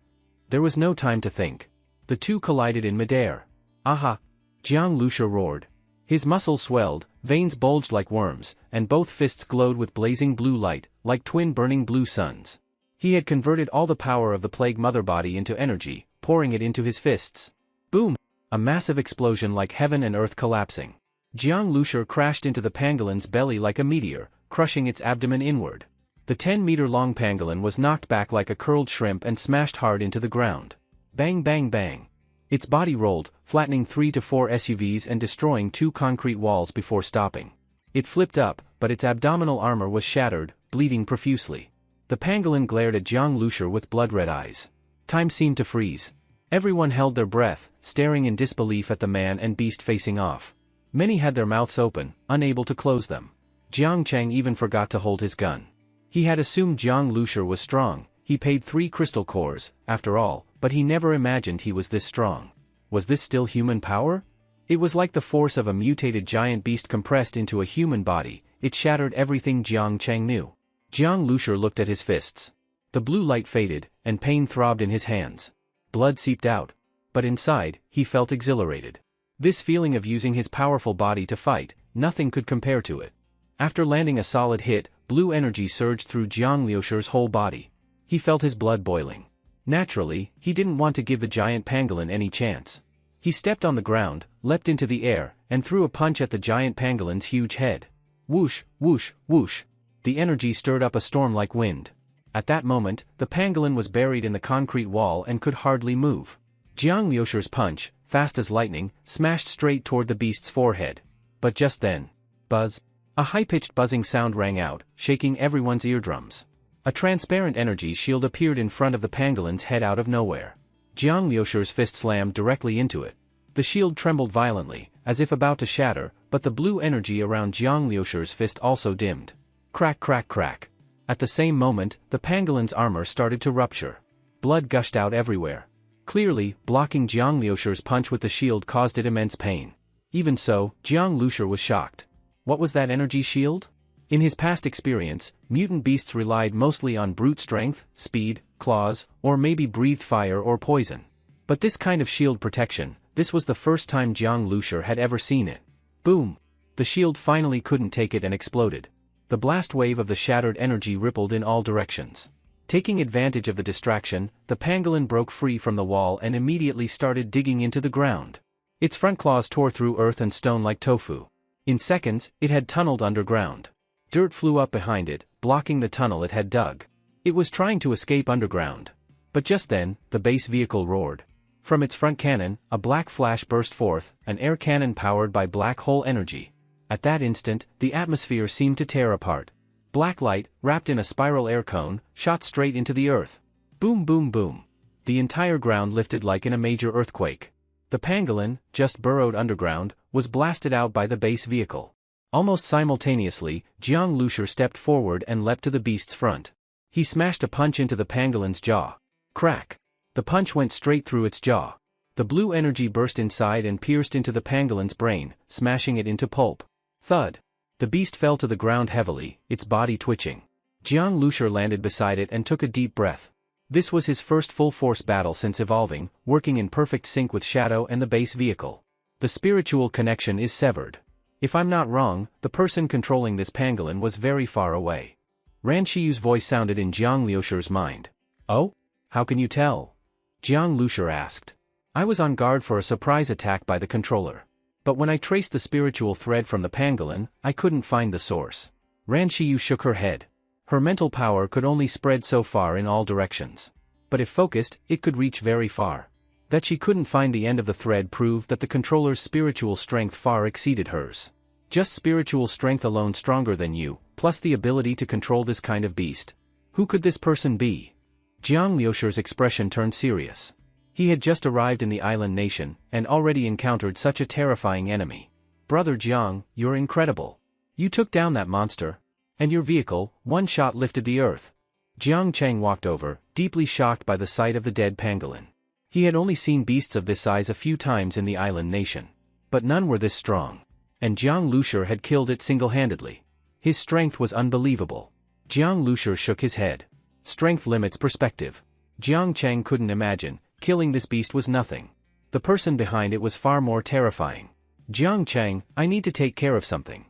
There was no time to think. The two collided in midair. Aha! Jiang Lushur roared. His muscles swelled, veins bulged like worms, and both fists glowed with blazing blue light, like twin burning blue suns. He had converted all the power of the plague mother body into energy, pouring it into his fists. Boom! A massive explosion like heaven and earth collapsing. Jiang Lushur crashed into the pangolin's belly like a meteor, crushing its abdomen inward. The 10-meter-long pangolin was knocked back like a curled shrimp and smashed hard into the ground. Bang bang bang. Its body rolled, flattening 3 to 4 SUVs and destroying 2 concrete walls before stopping. It flipped up, but its abdominal armor was shattered, bleeding profusely. The pangolin glared at Jiang Lushur with blood-red eyes. Time seemed to freeze. Everyone held their breath, staring in disbelief at the man and beast facing off. Many had their mouths open, unable to close them. Jiang Cheng even forgot to hold his gun. He had assumed Jiang Lushur was strong, he paid 3 crystal cores, after all, but he never imagined he was this strong. Was this still human power? It was like the force of a mutated giant beast compressed into a human body, it shattered everything Jiang Cheng knew. Jiang Lushur looked at his fists. The blue light faded, and pain throbbed in his hands. Blood seeped out. But inside, he felt exhilarated. This feeling of using his powerful body to fight, nothing could compare to it. After landing a solid hit, blue energy surged through Jiang Lushur's whole body. He felt his blood boiling. Naturally, he didn't want to give the giant pangolin any chance. He stepped on the ground, leapt into the air, and threw a punch at the giant pangolin's huge head. Whoosh, whoosh, whoosh. The energy stirred up a storm like wind. At that moment, the pangolin was buried in the concrete wall and could hardly move. Jiang Liusher's punch, fast as lightning, smashed straight toward the beast's forehead. But just then, buzz! A high-pitched buzzing sound rang out, shaking everyone's eardrums. A transparent energy shield appeared in front of the pangolin's head out of nowhere. Jiang Liusher's fist slammed directly into it. The shield trembled violently, as if about to shatter, but the blue energy around Jiang Liusher's fist also dimmed. Crack, crack, crack. At the same moment, the pangolin's armor started to rupture. Blood gushed out everywhere. Clearly, blocking Jiang Liusher's punch with the shield caused it immense pain. Even so, Jiang Liusher was shocked. What was that energy shield? In his past experience, mutant beasts relied mostly on brute strength, speed, claws, or maybe breathed fire or poison. But this kind of shield protection, this was the first time Jiang Liusher had ever seen it. Boom! The shield finally couldn't take it and exploded. The blast wave of the shattered energy rippled in all directions. Taking advantage of the distraction, the pangolin broke free from the wall and immediately started digging into the ground. Its front claws tore through earth and stone like tofu. In seconds, it had tunneled underground. Dirt flew up behind it, blocking the tunnel it had dug. It was trying to escape underground. But just then, the base vehicle roared. From its front cannon, a black flash burst forth, an air cannon powered by black hole energy. At that instant, the atmosphere seemed to tear apart. Black light, wrapped in a spiral air cone, shot straight into the earth. Boom, boom, boom. The entire ground lifted like in a major earthquake. The pangolin, just burrowed underground, was blasted out by the base vehicle. Almost simultaneously, Jiang Liusher stepped forward and leapt to the beast's front. He smashed a punch into the pangolin's jaw. Crack! The punch went straight through its jaw. The blue energy burst inside and pierced into the pangolin's brain, smashing it into pulp. Thud! The beast fell to the ground heavily, its body twitching. Jiang Liusher landed beside it and took a deep breath. This was his first full-force battle since evolving, working in perfect sync with Shadow and the base vehicle. The spiritual connection is severed. If I'm not wrong, the person controlling this pangolin was very far away. Ran Shiyu's voice sounded in Jiang Liusher's mind. Oh? How can you tell? Jiang Liusher asked. I was on guard for a surprise attack by the controller. But when I traced the spiritual thread from the pangolin, I couldn't find the source. Ran Shiyu shook her head. Her mental power could only spread so far in all directions. But if focused, it could reach very far. That she couldn't find the end of the thread proved that the controller's spiritual strength far exceeded hers. Just spiritual strength alone stronger than you, plus the ability to control this kind of beast. Who could this person be? Jiang Liusher's expression turned serious. He had just arrived in the island nation, and already encountered such a terrifying enemy. Brother Jiang, you're incredible. You took down that monster. And your vehicle, one shot lifted the earth. Jiang Cheng walked over, deeply shocked by the sight of the dead pangolin. He had only seen beasts of this size a few times in the island nation. But none were this strong. And Jiang Liusher had killed it single-handedly. His strength was unbelievable. Jiang Liusher shook his head. Strength limits perspective. Jiang Cheng couldn't imagine, killing this beast was nothing. The person behind it was far more terrifying. Jiang Cheng, I need to take care of something.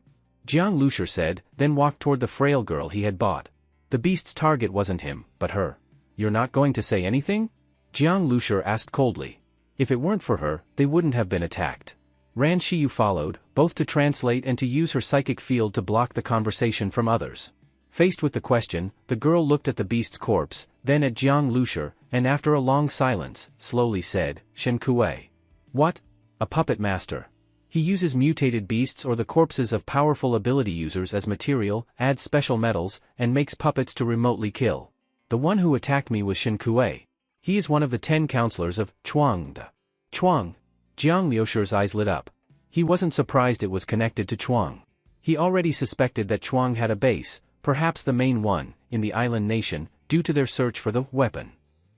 Jiang Liusher said, then walked toward the frail girl he had bought. The beast's target wasn't him, but her. You're not going to say anything? Jiang Liusher asked coldly. If it weren't for her, they wouldn't have been attacked. Ran Shiyu followed, both to translate and to use her psychic field to block the conversation from others. Faced with the question, the girl looked at the beast's corpse, then at Jiang Liusher, and after a long silence, slowly said, Shen Kuei. What? A puppet master. He uses mutated beasts or the corpses of powerful ability users as material, adds special metals, and makes puppets to remotely kill. The one who attacked me was Shen Kuei. He is one of the 10 counselors of Chuangde. Chuang. Jiang Liusher's eyes lit up. He wasn't surprised it was connected to Chuang. He already suspected that Chuang had a base, perhaps the main one, in the island nation, due to their search for the weapon.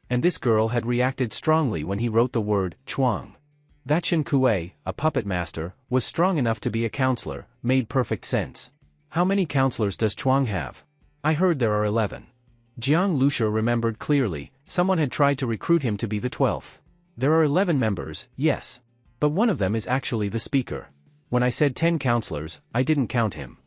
And this girl had reacted strongly when he wrote the word Chuang. That Shen Kuei, a puppet master, was strong enough to be a counselor, made perfect sense. How many counselors does Chuang have? I heard there are 11. Jiang Liusher remembered clearly, someone had tried to recruit him to be the 12th. There are 11 members, yes. But one of them is actually the speaker. When I said 10 counselors, I didn't count him.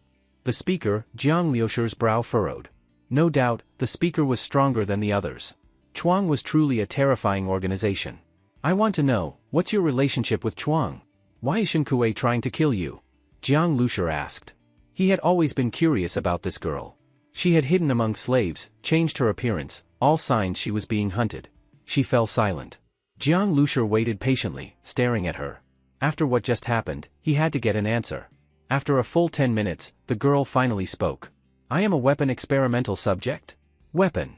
The speaker, Jiang Liusher's brow furrowed. No doubt, the speaker was stronger than the others. Chuang was truly a terrifying organization. I want to know, what's your relationship with Chuang? Why is Shen trying to kill you? Jiang Lushur asked. He had always been curious about this girl. She had hidden among slaves, changed her appearance, all signs she was being hunted. She fell silent. Jiang Lushur waited patiently, staring at her. After what just happened, he had to get an answer. After a full 10 minutes, the girl finally spoke. I am a weapon experimental subject? Weapon.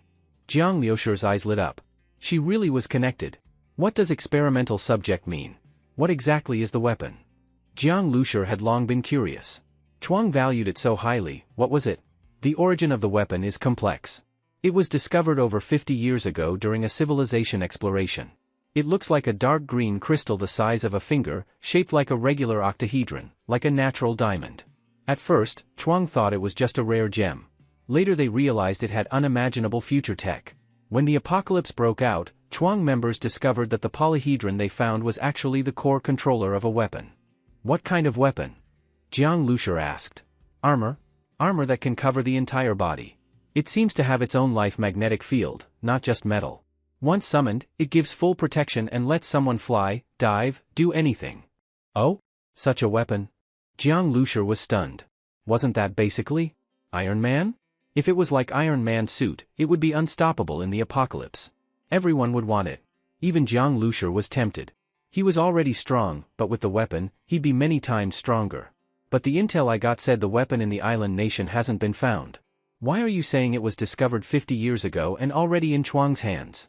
Jiang Lushur's eyes lit up. She really was connected. What does experimental subject mean? What exactly is the weapon? Jiang Lushur had long been curious. Chuang valued it so highly, what was it? The origin of the weapon is complex. It was discovered over 50 years ago during a civilization exploration. It looks like a dark green crystal the size of a finger, shaped like a regular octahedron, like a natural diamond. At first, Chuang thought it was just a rare gem. Later they realized it had unimaginable future tech. When the apocalypse broke out, Chuang members discovered that the polyhedron they found was actually the core controller of a weapon. What kind of weapon? Jiang Lushur asked. Armor? Armor that can cover the entire body. It seems to have its own life magnetic field, not just metal. Once summoned, it gives full protection and lets someone fly, dive, do anything. Oh? Such a weapon? Jiang Lushur was stunned. Wasn't that basically Iron Man? If it was like Iron Man's suit, it would be unstoppable in the apocalypse. Everyone would want it. Even Jiang Lushur was tempted. He was already strong, but with the weapon, he'd be many times stronger. But the intel I got said the weapon in the island nation hasn't been found. Why are you saying it was discovered 50 years ago and already in Chuang's hands?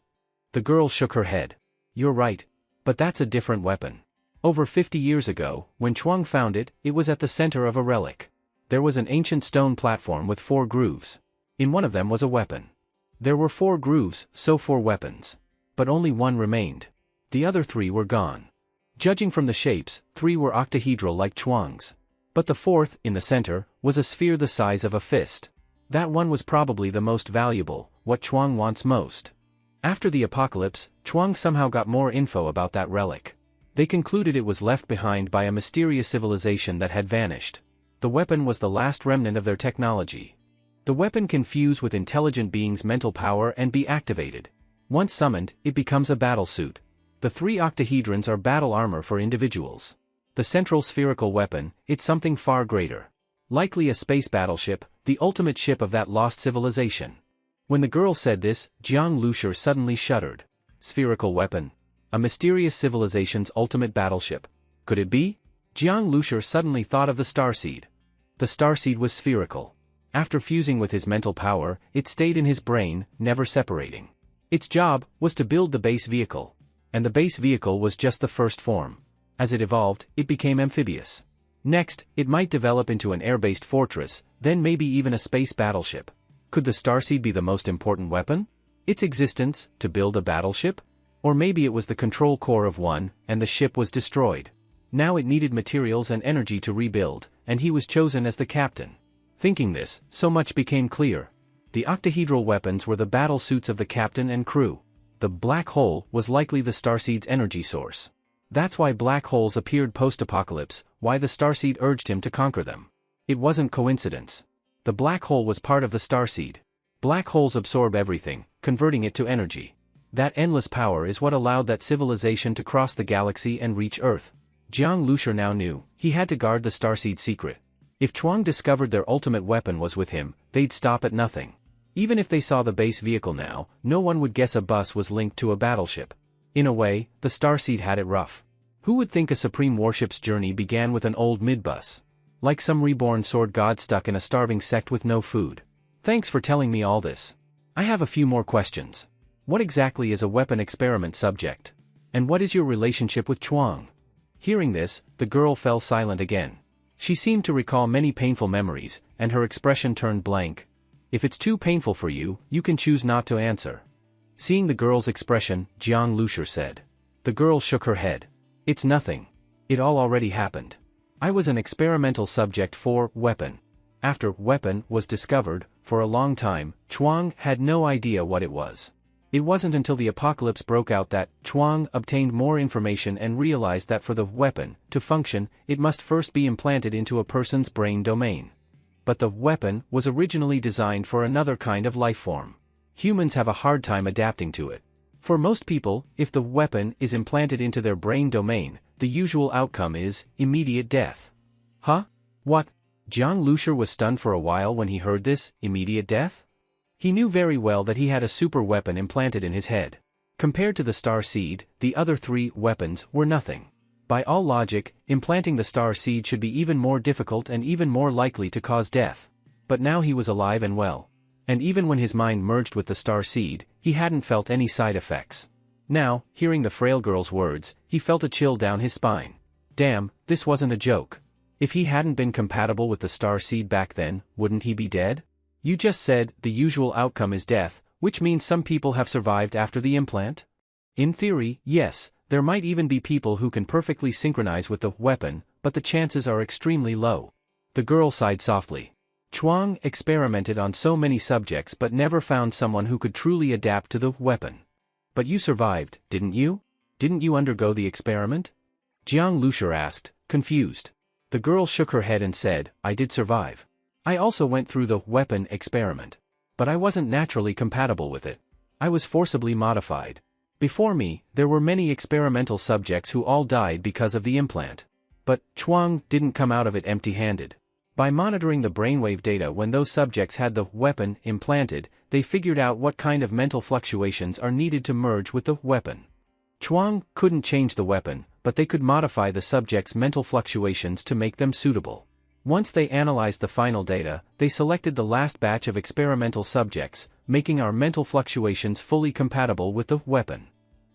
The girl shook her head. You're right. But that's a different weapon. Over 50 years ago, when Chuang found it, it was at the center of a relic. There was an ancient stone platform with 4 grooves. In one of them was a weapon. There were 4 grooves, so 4 weapons. But only one remained. The other 3 were gone. Judging from the shapes, 3 were octahedral like Chuang's. But the 4th, in the center, was a sphere the size of a fist. That one was probably the most valuable, what Chuang wants most. After the apocalypse, Chuang somehow got more info about that relic. They concluded it was left behind by a mysterious civilization that had vanished. The weapon was the last remnant of their technology. The weapon can fuse with intelligent beings' mental power and be activated. Once summoned, it becomes a battle suit. The 3 octahedrons are battle armor for individuals. The central spherical weapon, it's something far greater. Likely a space battleship, the ultimate ship of that lost civilization. When the girl said this, Jiang Lushur suddenly shuddered. Spherical weapon? A mysterious civilization's ultimate battleship. Could it be? Jiang Lushur suddenly thought of the starseed. The starseed was spherical. After fusing with his mental power, it stayed in his brain, never separating. Its job was to build the base vehicle. And the base vehicle was just the first form. As it evolved, it became amphibious. Next, it might develop into an air-based fortress, then maybe even a space battleship. Could the starseed be the most important weapon? Its existence, to build a battleship? Or maybe it was the control core of one, and the ship was destroyed. Now it needed materials and energy to rebuild, and he was chosen as the captain. Thinking this, so much became clear. The octahedral weapons were the battle suits of the captain and crew. The black hole was likely the starseed's energy source. That's why black holes appeared post-apocalypse, why the starseed urged him to conquer them. It wasn't coincidence. The black hole was part of the starseed. Black holes absorb everything, converting it to energy. That endless power is what allowed that civilization to cross the galaxy and reach Earth. Jiang Lushur now knew, he had to guard the starseed's secret. If Chuang discovered their ultimate weapon was with him, they'd stop at nothing. Even if they saw the base vehicle now, no one would guess a bus was linked to a battleship. In a way, the starseed had it rough. Who would think a supreme warship's journey began with an old midbus? Like some reborn sword god stuck in a starving sect with no food. Thanks for telling me all this. I have a few more questions. What exactly is a weapon experiment subject? And what is your relationship with Chuang? Hearing this, the girl fell silent again. She seemed to recall many painful memories, and her expression turned blank. If it's too painful for you, you can choose not to answer. Seeing the girl's expression, Jiang Lushur said. The girl shook her head. It's nothing. It all already happened. I was an experimental subject for weapon. After weapon was discovered, for a long time, Chuang had no idea what it was. It wasn't until the apocalypse broke out that Chuang obtained more information and realized that for the weapon to function, it must first be implanted into a person's brain domain. But the weapon was originally designed for another kind of life form. Humans have a hard time adapting to it. For most people, if the weapon is implanted into their brain domain, the usual outcome is immediate death. Huh? What? Jiang Lushur was stunned for a while when he heard this, immediate death? He knew very well that he had a super weapon implanted in his head. Compared to the star seed, the other three weapons were nothing. By all logic, implanting the star seed should be even more difficult and even more likely to cause death. But now he was alive and well. And even when his mind merged with the star seed, he hadn't felt any side effects. Now, hearing the frail girl's words, he felt a chill down his spine. Damn, this wasn't a joke. If he hadn't been compatible with the star seed back then, wouldn't he be dead? You just said, the usual outcome is death, which means some people have survived after the implant? In theory, yes, there might even be people who can perfectly synchronize with the weapon, but the chances are extremely low. The girl sighed softly. Chuang experimented on so many subjects but never found someone who could truly adapt to the weapon. But you survived, didn't you? Didn't you undergo the experiment? Jiang Lushur asked, confused. The girl shook her head and said, I did survive. I also went through the weapon experiment. But I wasn't naturally compatible with it. I was forcibly modified. Before me, there were many experimental subjects who all died because of the implant. But Chuang didn't come out of it empty-handed. By monitoring the brainwave data when those subjects had the weapon implanted, they figured out what kind of mental fluctuations are needed to merge with the weapon. Chuang couldn't change the weapon, but they could modify the subject's mental fluctuations to make them suitable. Once they analyzed the final data, they selected the last batch of experimental subjects, making our mental fluctuations fully compatible with the weapon.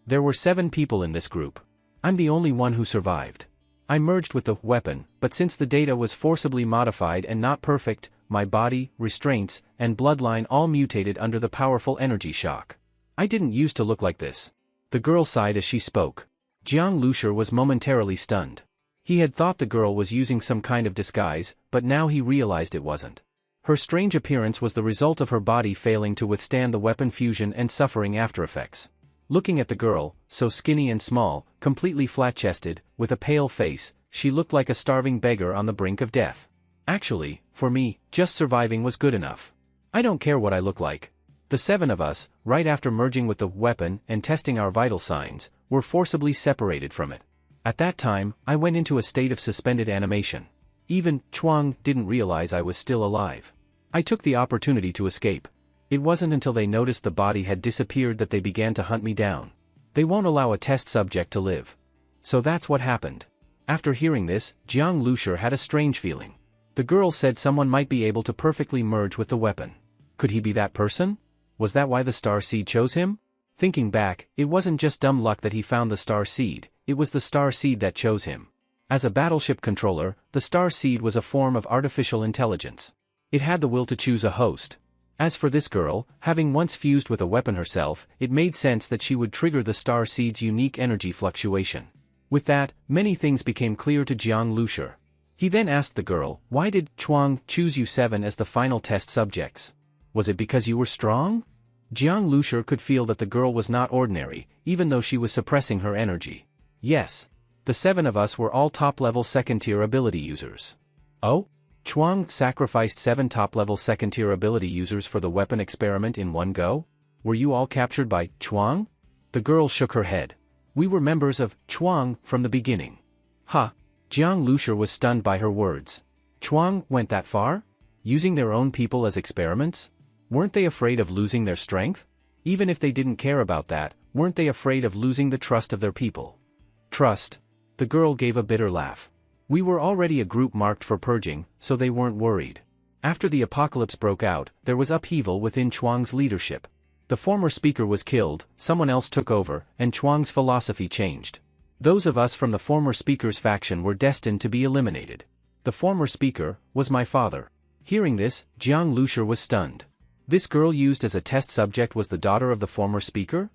There were 7 people in this group. I'm the only one who survived. I merged with the weapon, but since the data was forcibly modified and not perfect, my body, restraints, and bloodline all mutated under the powerful energy shock. I didn't used to look like this. The girl sighed as she spoke. Jiang Lushur was momentarily stunned. He had thought the girl was using some kind of disguise, but now he realized it wasn't. Her strange appearance was the result of her body failing to withstand the weapon fusion and suffering aftereffects. Looking at the girl, so skinny and small, completely flat-chested, with a pale face, she looked like a starving beggar on the brink of death. Actually, for me, just surviving was good enough. I don't care what I look like. The 7 of us, right after merging with the weapon and testing our vital signs, were forcibly separated from it. At that time, I went into a state of suspended animation. Even Chuang didn't realize I was still alive. I took the opportunity to escape. It wasn't until they noticed the body had disappeared that they began to hunt me down. They won't allow a test subject to live. So that's what happened. After hearing this, Jiang Lushur had a strange feeling. The girl said someone might be able to perfectly merge with the weapon. Could he be that person? Was that why the star seed chose him? Thinking back, it wasn't just dumb luck that he found the star seed, it was the star seed that chose him. As a battleship controller, the star seed was a form of artificial intelligence. It had the will to choose a host. As for this girl, having once fused with a weapon herself, it made sense that she would trigger the star seed's unique energy fluctuation. With that, many things became clear to Jiang Lushur. He then asked the girl, why did Chuang choose you 7 as the final test subjects? Was it because you were strong? Jiang Lushur could feel that the girl was not ordinary, even though she was suppressing her energy. Yes. The 7 of us were all top-level second-tier ability users. Oh? Chuang sacrificed 7 top-level second-tier ability users for the weapon experiment in one go? Were you all captured by Chuang? The girl shook her head. We were members of Chuang from the beginning. Ha! Jiang Lushur was stunned by her words. Chuang went that far? Using their own people as experiments? Weren't they afraid of losing their strength? Even if they didn't care about that, weren't they afraid of losing the trust of their people? Trust? The girl gave a bitter laugh. We were already a group marked for purging, so they weren't worried. After the apocalypse broke out, there was upheaval within Chuang's leadership. The former speaker was killed, someone else took over, and Chuang's philosophy changed. Those of us from the former speaker's faction were destined to be eliminated. The former speaker was my father. Hearing this, Jiang Lushur was stunned. This girl used as a test subject was the daughter of the former speaker?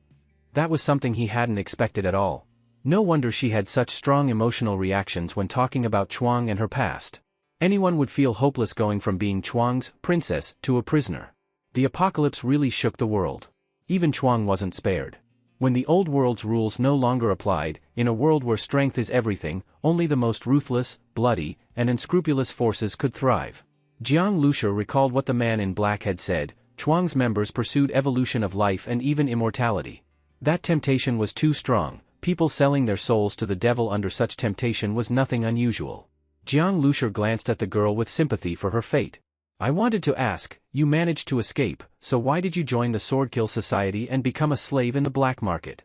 That was something he hadn't expected at all. No wonder she had such strong emotional reactions when talking about Chuang and her past. Anyone would feel hopeless going from being Chuang's princess to a prisoner. The apocalypse really shook the world. Even Chuang wasn't spared. When the old world's rules no longer applied, in a world where strength is everything, only the most ruthless, bloody, and unscrupulous forces could thrive. Jiang Lushur recalled what the man in black had said. Chuang's members pursued evolution of life and even immortality. That temptation was too strong. People selling their souls to the devil under such temptation was nothing unusual. Jiang Lushur glanced at the girl with sympathy for her fate. I wanted to ask, you managed to escape, so why did you join the Swordkill Society and become a slave in the black market?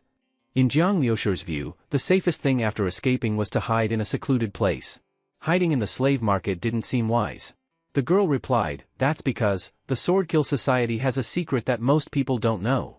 In Jiang Lushur's view, the safest thing after escaping was to hide in a secluded place. Hiding in the slave market didn't seem wise. The girl replied, that's because, the Swordkill Society has a secret that most people don't know.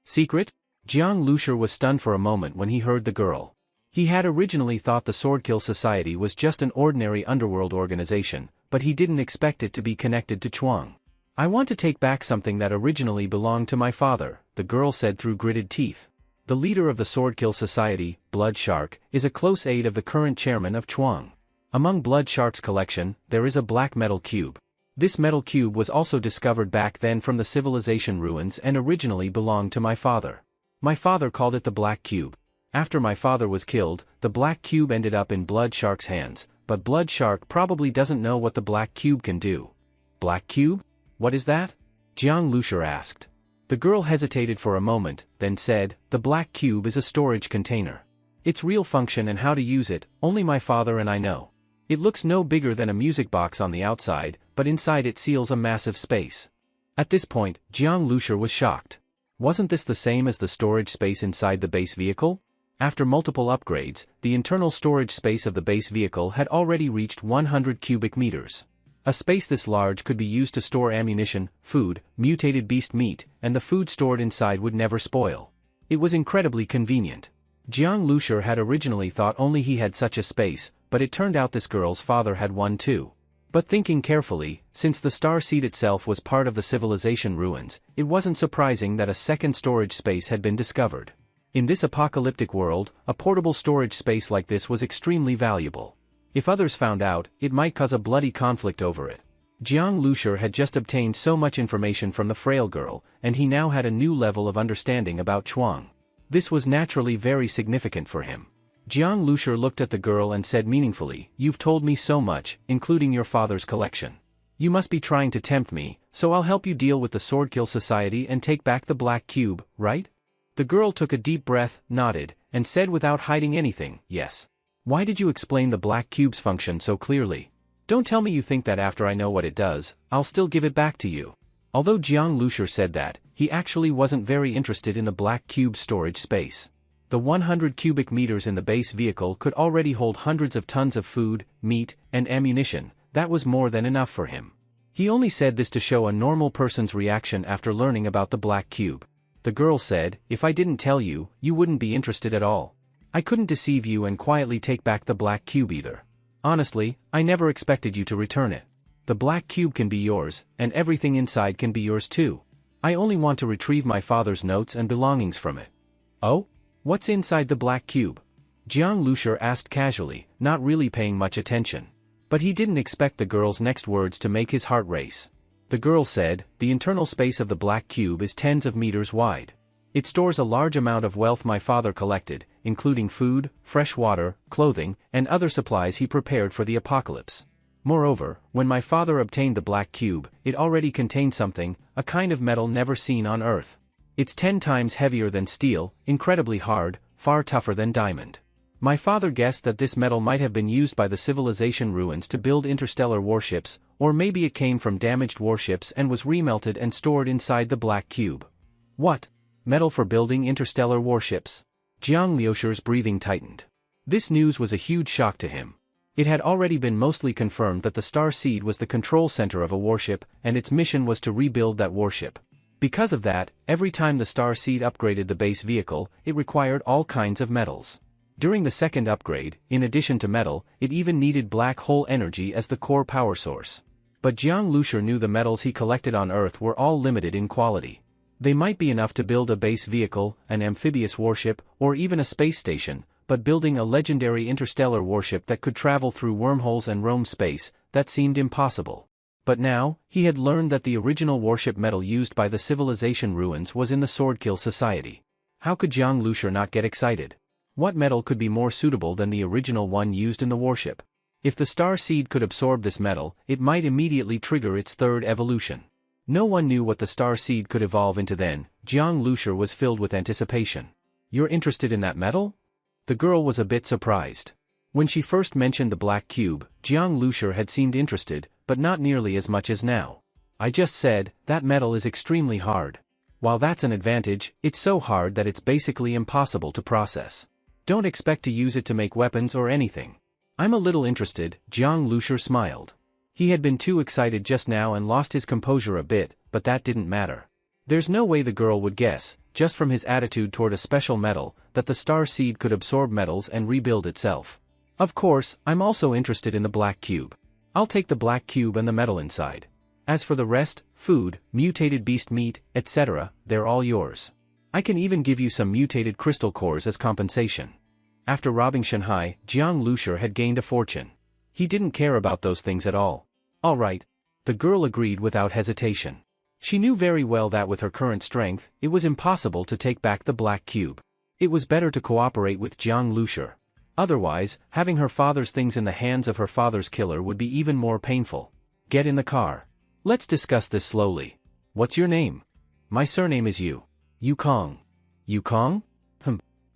Secret? Jiang Lushur was stunned for a moment when he heard the girl. He had originally thought the Swordkill Society was just an ordinary underworld organization, but he didn't expect it to be connected to Chuang. I want to take back something that originally belonged to my father, the girl said through gritted teeth. The leader of the Swordkill Society, Blood Shark, is a close aide of the current chairman of Chuang. Among Blood Shark's collection, there is a black metal cube. This metal cube was also discovered back then from the civilization ruins and originally belonged to my father. My father called it the Black Cube. After my father was killed, the Black Cube ended up in Blood Shark's hands, but Blood Shark probably doesn't know what the Black Cube can do. Black Cube? What is that? Jiang Lushur asked. The girl hesitated for a moment, then said, the Black Cube is a storage container. Its real function and how to use it, only my father and I know. It looks no bigger than a music box on the outside, but inside it seals a massive space. At this point, Jiang Lushur was shocked. Wasn't this the same as the storage space inside the base vehicle? After multiple upgrades, the internal storage space of the base vehicle had already reached 100 cubic meters. A space this large could be used to store ammunition, food, mutated beast meat, and the food stored inside would never spoil. It was incredibly convenient. Jiang Lushur had originally thought only he had such a space, but it turned out this girl's father had one too. But thinking carefully, since the star seed itself was part of the civilization ruins, it wasn't surprising that a second storage space had been discovered. In this apocalyptic world, a portable storage space like this was extremely valuable. If others found out, it might cause a bloody conflict over it. Jiang Lushur had just obtained so much information from the frail girl, and he now had a new level of understanding about Chuang. This was naturally very significant for him. Jiang Lushur looked at the girl and said meaningfully, you've told me so much, including your father's collection. You must be trying to tempt me, so I'll help you deal with the Swordkill Society and take back the Black Cube, right? The girl took a deep breath, nodded, and said without hiding anything, yes. Why did you explain the Black Cube's function so clearly? Don't tell me you think that after I know what it does, I'll still give it back to you. Although Jiang Lushur said that, he actually wasn't very interested in the Black Cube's storage space. The 100 cubic meters in the base vehicle could already hold hundreds of tons of food, meat, and ammunition. That was more than enough for him. He only said this to show a normal person's reaction after learning about the Black Cube. The girl said, if I didn't tell you, you wouldn't be interested at all. I couldn't deceive you and quietly take back the Black Cube either. Honestly, I never expected you to return it. The Black Cube can be yours, and everything inside can be yours too. I only want to retrieve my father's notes and belongings from it. Oh? What's inside the Black Cube? Jiang Lushur asked casually, not really paying much attention. But he didn't expect the girl's next words to make his heart race. The girl said, the internal space of the Black Cube is tens of meters wide. It stores a large amount of wealth my father collected, including food, fresh water, clothing, and other supplies he prepared for the apocalypse. Moreover, when my father obtained the Black Cube, it already contained something, a kind of metal never seen on Earth. It's 10 times heavier than steel, incredibly hard, far tougher than diamond. My father guessed that this metal might have been used by the civilization ruins to build interstellar warships, or maybe it came from damaged warships and was remelted and stored inside the Black Cube. What? Metal for building interstellar warships? Jiang Lushur's breathing tightened. This news was a huge shock to him. It had already been mostly confirmed that the Star Seed was the control center of a warship, and its mission was to rebuild that warship. Because of that, every time the Star Seed upgraded the base vehicle, it required all kinds of metals. During the second upgrade, in addition to metal, it even needed black hole energy as the core power source. But Jiang Lushur knew the metals he collected on Earth were all limited in quality. They might be enough to build a base vehicle, an amphibious warship, or even a space station, but building a legendary interstellar warship that could travel through wormholes and roam space, that seemed impossible. But now, he had learned that the original warship metal used by the civilization ruins was in the Swordkill Society. How could Jiang Lushur not get excited? What metal could be more suitable than the original one used in the warship? If the Star Seed could absorb this metal, it might immediately trigger its third evolution. No one knew what the Star Seed could evolve into then. Jiang Lushur was filled with anticipation. You're interested in that metal? The girl was a bit surprised. When she first mentioned the black cube, Jiang Lushur had seemed interested, but not nearly as much as now. I just said, that metal is extremely hard. While that's an advantage, it's so hard that it's basically impossible to process. Don't expect to use it to make weapons or anything. I'm a little interested, Jiang Lushur smiled. He had been too excited just now and lost his composure a bit, but that didn't matter. There's no way the girl would guess, just from his attitude toward a special metal, that the star seed could absorb metals and rebuild itself. Of course, I'm also interested in the black cube. I'll take the black cube and the metal inside. As for the rest, food, mutated beast meat, etc., they're all yours. I can even give you some mutated crystal cores as compensation. After robbing Shanghai, Jiang Lushur had gained a fortune. He didn't care about those things at all. All right. The girl agreed without hesitation. She knew very well that with her current strength, it was impossible to take back the black cube. It was better to cooperate with Jiang Lushur. Otherwise, having her father's things in the hands of her father's killer would be even more painful. Get in the car. Let's discuss this slowly. What's your name? My surname is Yu. Yukong. Yukong?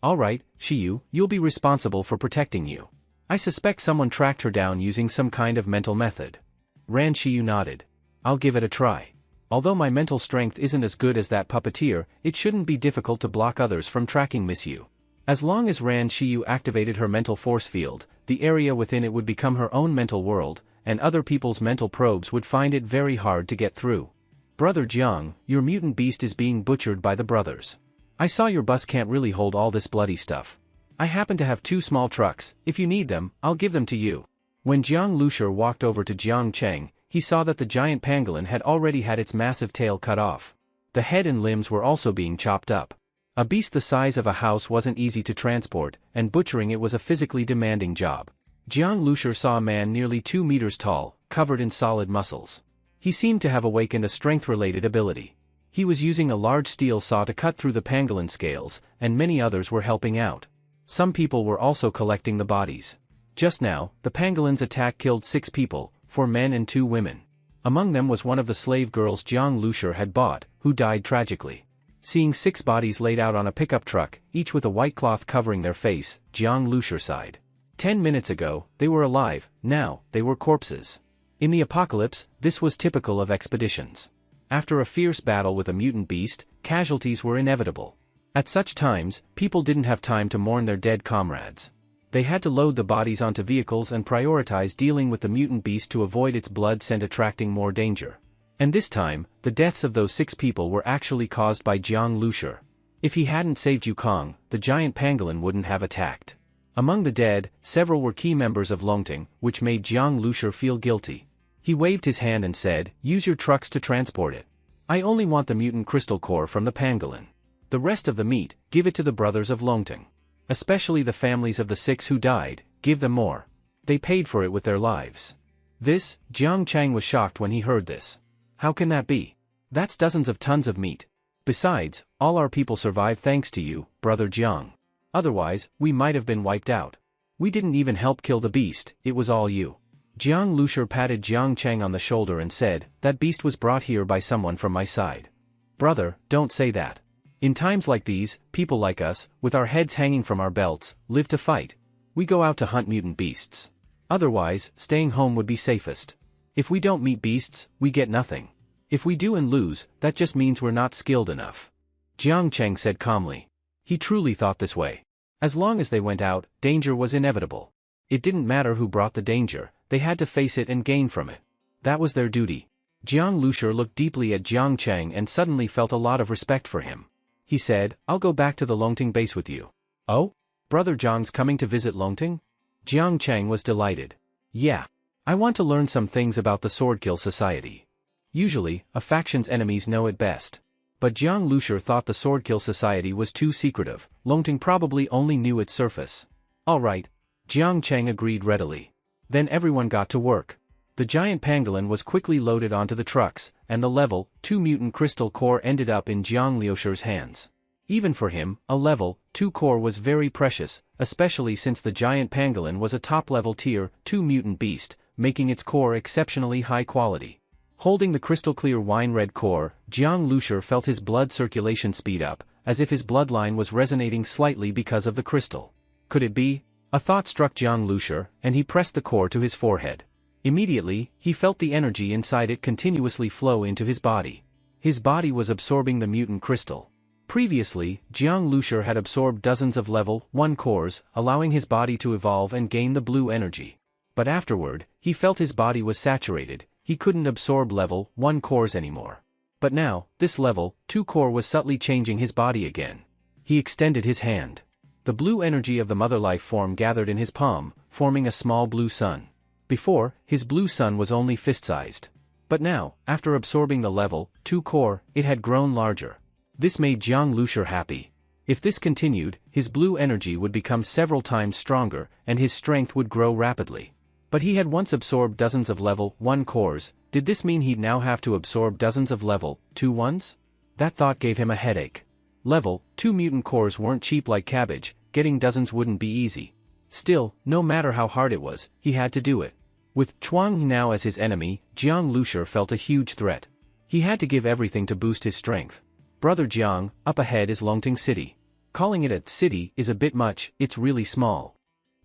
Alright, Shiyu, you'll be responsible for protecting you. I suspect someone tracked her down using some kind of mental method. Ran Shiyu nodded. I'll give it a try. Although my mental strength isn't as good as that puppeteer, it shouldn't be difficult to block others from tracking Miss Yu. As long as Ran Shiyu activated her mental force field, the area within it would become her own mental world, and other people's mental probes would find it very hard to get through. Brother Jiang, your mutant beast is being butchered by the brothers. I saw your bus can't really hold all this bloody stuff. I happen to have 2 small trucks. If you need them, I'll give them to you. When Jiang Lushur walked over to Jiang Cheng, he saw that the giant pangolin had already had its massive tail cut off. The head and limbs were also being chopped up. A beast the size of a house wasn't easy to transport, and butchering it was a physically demanding job. Jiang Lushur saw a man nearly 2 meters tall, covered in solid muscles. He seemed to have awakened a strength-related ability. He was using a large steel saw to cut through the pangolin scales, and many others were helping out. Some people were also collecting the bodies. Just now, the pangolin's attack killed 6 people, 4 men and 2 women. Among them was one of the slave girls Jiang Lushur had bought, who died tragically. Seeing 6 bodies laid out on a pickup truck, each with a white cloth covering their face, Jiang Lushur sighed. 10 minutes ago, they were alive, now, they were corpses. In the apocalypse, this was typical of expeditions. After a fierce battle with a mutant beast, casualties were inevitable. At such times, people didn't have time to mourn their dead comrades. They had to load the bodies onto vehicles and prioritize dealing with the mutant beast to avoid its blood scent attracting more danger. And this time, the deaths of those 6 people were actually caused by Jiang Lushur. If he hadn't saved Yukong, the giant pangolin wouldn't have attacked. Among the dead, several were key members of Longting, which made Jiang Lushur feel guilty. He waved his hand and said, "Use your trucks to transport it. I only want the mutant crystal core from the pangolin. The rest of the meat, give it to the brothers of Longting. Especially the families of the 6 who died, give them more. They paid for it with their lives." Jiang Chang was shocked when he heard this. How can that be? That's dozens of tons of meat. Besides, all our people survived thanks to you, Brother Jiang. Otherwise, we might have been wiped out. We didn't even help kill the beast, it was all you. Jiang Lushur patted Jiang Cheng on the shoulder and said, "That beast was brought here by someone from my side." Brother, don't say that. In times like these, people like us, with our heads hanging from our belts, live to fight. We go out to hunt mutant beasts. Otherwise, staying home would be safest. If we don't meet beasts, we get nothing. If we do and lose, that just means we're not skilled enough. Jiang Cheng said calmly. He truly thought this way. As long as they went out, danger was inevitable. It didn't matter who brought the danger, they had to face it and gain from it. That was their duty. Jiang Lushur looked deeply at Jiang Cheng and suddenly felt a lot of respect for him. He said, "I'll go back to the Longting base with you." "Oh? Brother Jiang's coming to visit Longting?" Jiang Cheng was delighted. "Yeah. I want to learn some things about the Swordkill Society. Usually, a faction's enemies know it best. But Jiang Lushur thought the Swordkill Society was too secretive, Longting probably only knew its surface." "All right." Jiang Cheng agreed readily. Then everyone got to work. The giant pangolin was quickly loaded onto the trucks, and the level 2 mutant crystal core ended up in Jiang Liushur's hands. Even for him, a level 2 core was very precious, especially since the giant pangolin was a top-level tier 2 mutant beast, making its core exceptionally high quality. Holding the crystal-clear wine-red core, Jiang Lushur felt his blood circulation speed up, as if his bloodline was resonating slightly because of the crystal. Could it be? A thought struck Jiang Lushi, and he pressed the core to his forehead. Immediately, he felt the energy inside it continuously flow into his body. His body was absorbing the mutant crystal. Previously, Jiang Lushi had absorbed dozens of level 1 cores, allowing his body to evolve and gain the blue energy. But afterward, he felt his body was saturated, he couldn't absorb level 1 cores anymore. But now, this level 2 core was subtly changing his body again. He extended his hand. The blue energy of the mother life form gathered in his palm, forming a small blue sun. Before, his blue sun was only fist-sized. But now, after absorbing the level 2 core, it had grown larger. This made Jiang Lushi happy. If this continued, his blue energy would become several times stronger, and his strength would grow rapidly. But he had once absorbed dozens of level 1 cores, did this mean he'd now have to absorb dozens of level 2 ones? That thought gave him a headache. Level 2 mutant cores weren't cheap like cabbage, getting dozens wouldn't be easy. Still, no matter how hard it was, he had to do it. With Chuang now as his enemy, Jiang Lushi felt a huge threat. He had to give everything to boost his strength. Brother Jiang, up ahead is Longting City. Calling it a city is a bit much, it's really small.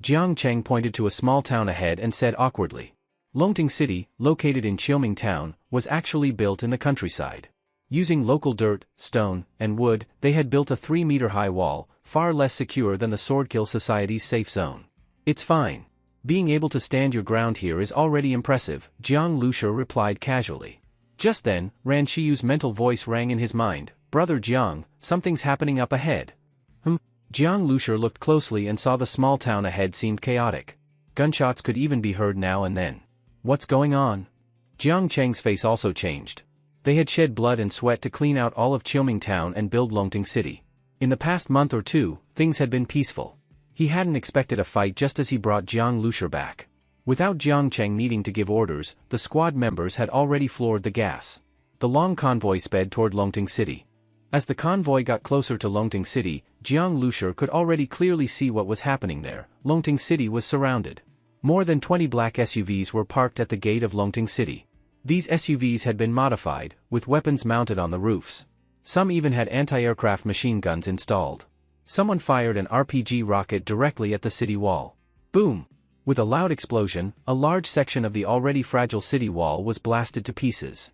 Jiang Cheng pointed to a small town ahead and said awkwardly. Longting City, located in Qiuming Town, was actually built in the countryside. Using local dirt, stone, and wood, they had built a 3-meter-high wall, far less secure than the Swordkill Society's safe zone. It's fine. Being able to stand your ground here is already impressive, Jiang Lushi replied casually. Just then, Ran Shiyu's mental voice rang in his mind, Brother Jiang, something's happening up ahead. Jiang Lushi looked closely and saw the small town ahead seemed chaotic. Gunshots could even be heard now and then. What's going on? Jiang Cheng's face also changed. They had shed blood and sweat to clean out all of Qiuming Town and build Longting City. In the past month or two, things had been peaceful. He hadn't expected a fight just as he brought Jiang Lushi back. Without Jiang Cheng needing to give orders, the squad members had already floored the gas. The long convoy sped toward Longting City. As the convoy got closer to Longting City, Jiang Lushi could already clearly see what was happening there. Longting City was surrounded. More than 20 black SUVs were parked at the gate of Longting City. These SUVs had been modified, with weapons mounted on the roofs. Some even had anti-aircraft machine guns installed. Someone fired an RPG rocket directly at the city wall. Boom! With a loud explosion, a large section of the already fragile city wall was blasted to pieces.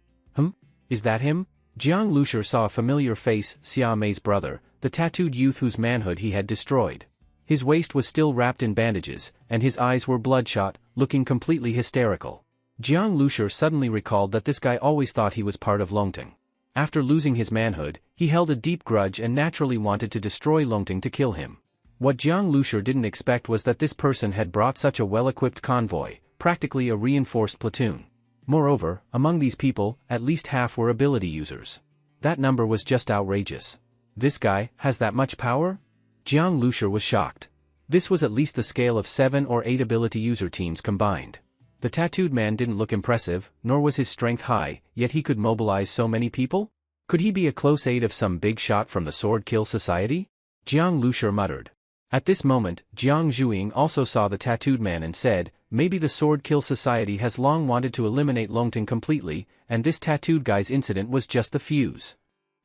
Is that him? Jiang Lushi saw a familiar face, Xia Mei's brother, the tattooed youth whose manhood he had destroyed. His waist was still wrapped in bandages, and his eyes were bloodshot, looking completely hysterical. Jiang Lushi suddenly recalled that this guy always thought he was part of Longting. After losing his manhood, he held a deep grudge and naturally wanted to destroy Longting to kill him. What Jiang Lushi didn't expect was that this person had brought such a well-equipped convoy, practically a reinforced platoon. Moreover, among these people, at least half were ability users. That number was just outrageous. This guy has that much power? Jiang Lushi was shocked. This was at least the scale of 7 or 8 ability user teams combined. The tattooed man didn't look impressive, nor was his strength high, yet he could mobilize so many people? Could he be a close aide of some big shot from the Swordkill Society? Jiang Lushi muttered. At this moment, Jiang Zhuiying also saw the tattooed man and said, maybe the Swordkill Society has long wanted to eliminate Longting completely, and this tattooed guy's incident was just the fuse.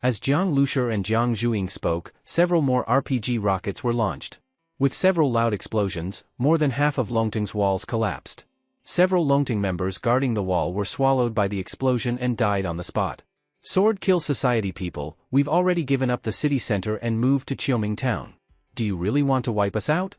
As Jiang Lushi and Jiang Zhuiying spoke, several more RPG rockets were launched. With several loud explosions, more than half of Longting's walls collapsed. Several Longting members guarding the wall were swallowed by the explosion and died on the spot. Swordkill Society people, we've already given up the city center and moved to Qiuming Town. Do you really want to wipe us out?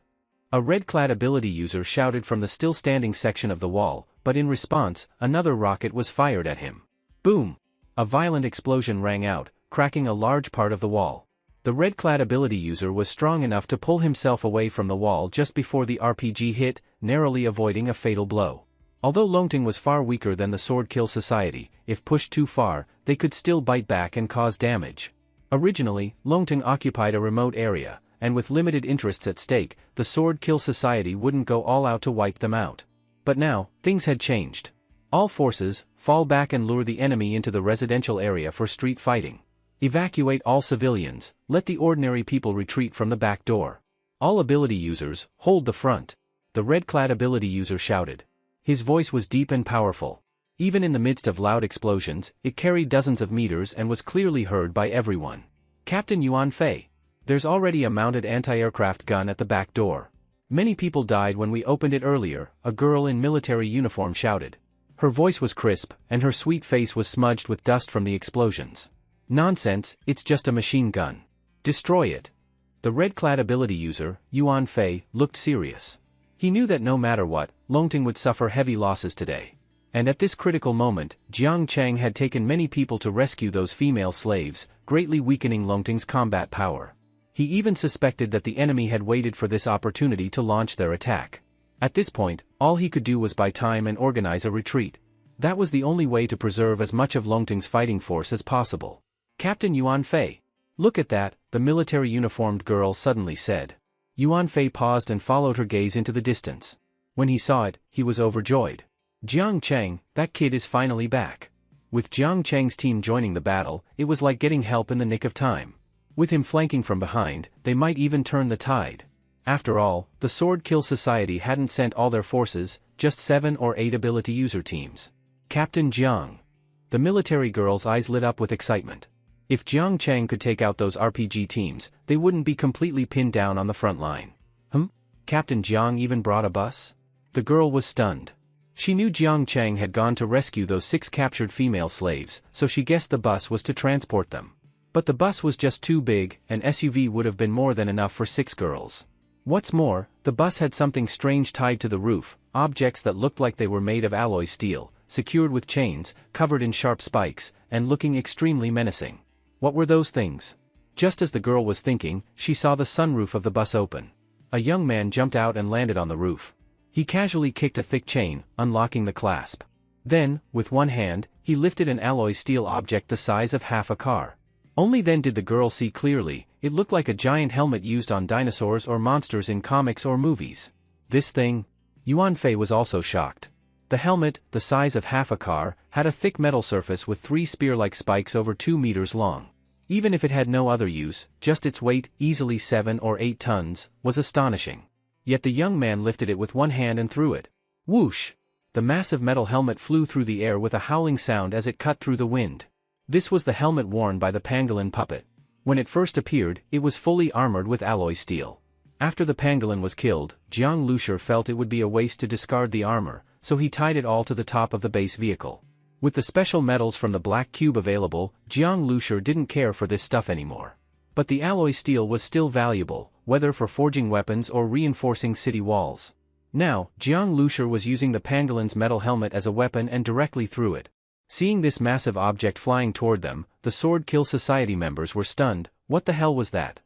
A red-clad ability user shouted from the still-standing section of the wall, but in response, another rocket was fired at him. Boom! A violent explosion rang out, cracking a large part of the wall. The red-clad ability user was strong enough to pull himself away from the wall just before the RPG hit, narrowly avoiding a fatal blow. Although Longting was far weaker than the Swordkill Society, if pushed too far, they could still bite back and cause damage. Originally, Longting occupied a remote area, and with limited interests at stake, the Swordkill Society wouldn't go all out to wipe them out. But now, things had changed. All forces, fall back and lure the enemy into the residential area for street fighting. Evacuate all civilians, let the ordinary people retreat from the back door. All ability users, hold the front. The red-clad ability user shouted. His voice was deep and powerful. Even in the midst of loud explosions, it carried dozens of meters and was clearly heard by everyone. Captain Yuan Fei. There's already a mounted anti-aircraft gun at the back door. Many people died when we opened it earlier, a girl in military uniform shouted. Her voice was crisp, and her sweet face was smudged with dust from the explosions. Nonsense, it's just a machine gun. Destroy it. The red-clad ability user, Yuan Fei, looked serious. He knew that no matter what, Longting would suffer heavy losses today. And at this critical moment, Jiang Cheng had taken many people to rescue those female slaves, greatly weakening Longting's combat power. He even suspected that the enemy had waited for this opportunity to launch their attack. At this point, all he could do was buy time and organize a retreat. That was the only way to preserve as much of Longting's fighting force as possible. Captain Yuan Fei. Look at that, the military uniformed girl suddenly said. Yuan Fei paused and followed her gaze into the distance. When he saw it, he was overjoyed. Jiang Cheng, that kid is finally back. With Jiang Cheng's team joining the battle, it was like getting help in the nick of time. With him flanking from behind, they might even turn the tide. After all, the Sword Kill Society hadn't sent all their forces, just 7 or 8 ability user teams. Captain Jiang. The military girl's eyes lit up with excitement. If Jiang Cheng could take out those RPG teams, they wouldn't be completely pinned down on the front line. Captain Jiang even brought a bus? The girl was stunned. She knew Jiang Cheng had gone to rescue those 6 captured female slaves, so she guessed the bus was to transport them. But the bus was just too big, an SUV would have been more than enough for 6 girls. What's more, the bus had something strange tied to the roof, objects that looked like they were made of alloy steel, secured with chains, covered in sharp spikes, and looking extremely menacing. What were those things? Just as the girl was thinking, she saw the sunroof of the bus open. A young man jumped out and landed on the roof. He casually kicked a thick chain, unlocking the clasp. Then, with one hand, he lifted an alloy steel object the size of half a car. Only then did the girl see clearly. It looked like a giant helmet used on dinosaurs or monsters in comics or movies. This thing? Yuan Fei was also shocked. The helmet, the size of half a car, had a thick metal surface with 3 spear-like spikes over 2 meters long. Even if it had no other use, just its weight, easily 7 or 8 tons, was astonishing. Yet the young man lifted it with one hand and threw it. Whoosh! The massive metal helmet flew through the air with a howling sound as it cut through the wind. This was the helmet worn by the pangolin puppet. When it first appeared, it was fully armored with alloy steel. After the pangolin was killed, Jiang Lushur felt it would be a waste to discard the armor, so he tied it all to the top of the base vehicle. With the special metals from the black cube available, Jiang Lushur didn't care for this stuff anymore. But the alloy steel was still valuable, whether for forging weapons or reinforcing city walls. Now, Jiang Lushur was using the pangolin's metal helmet as a weapon and directly threw it. Seeing this massive object flying toward them, the Sword Kill Society members were stunned. What the hell was that?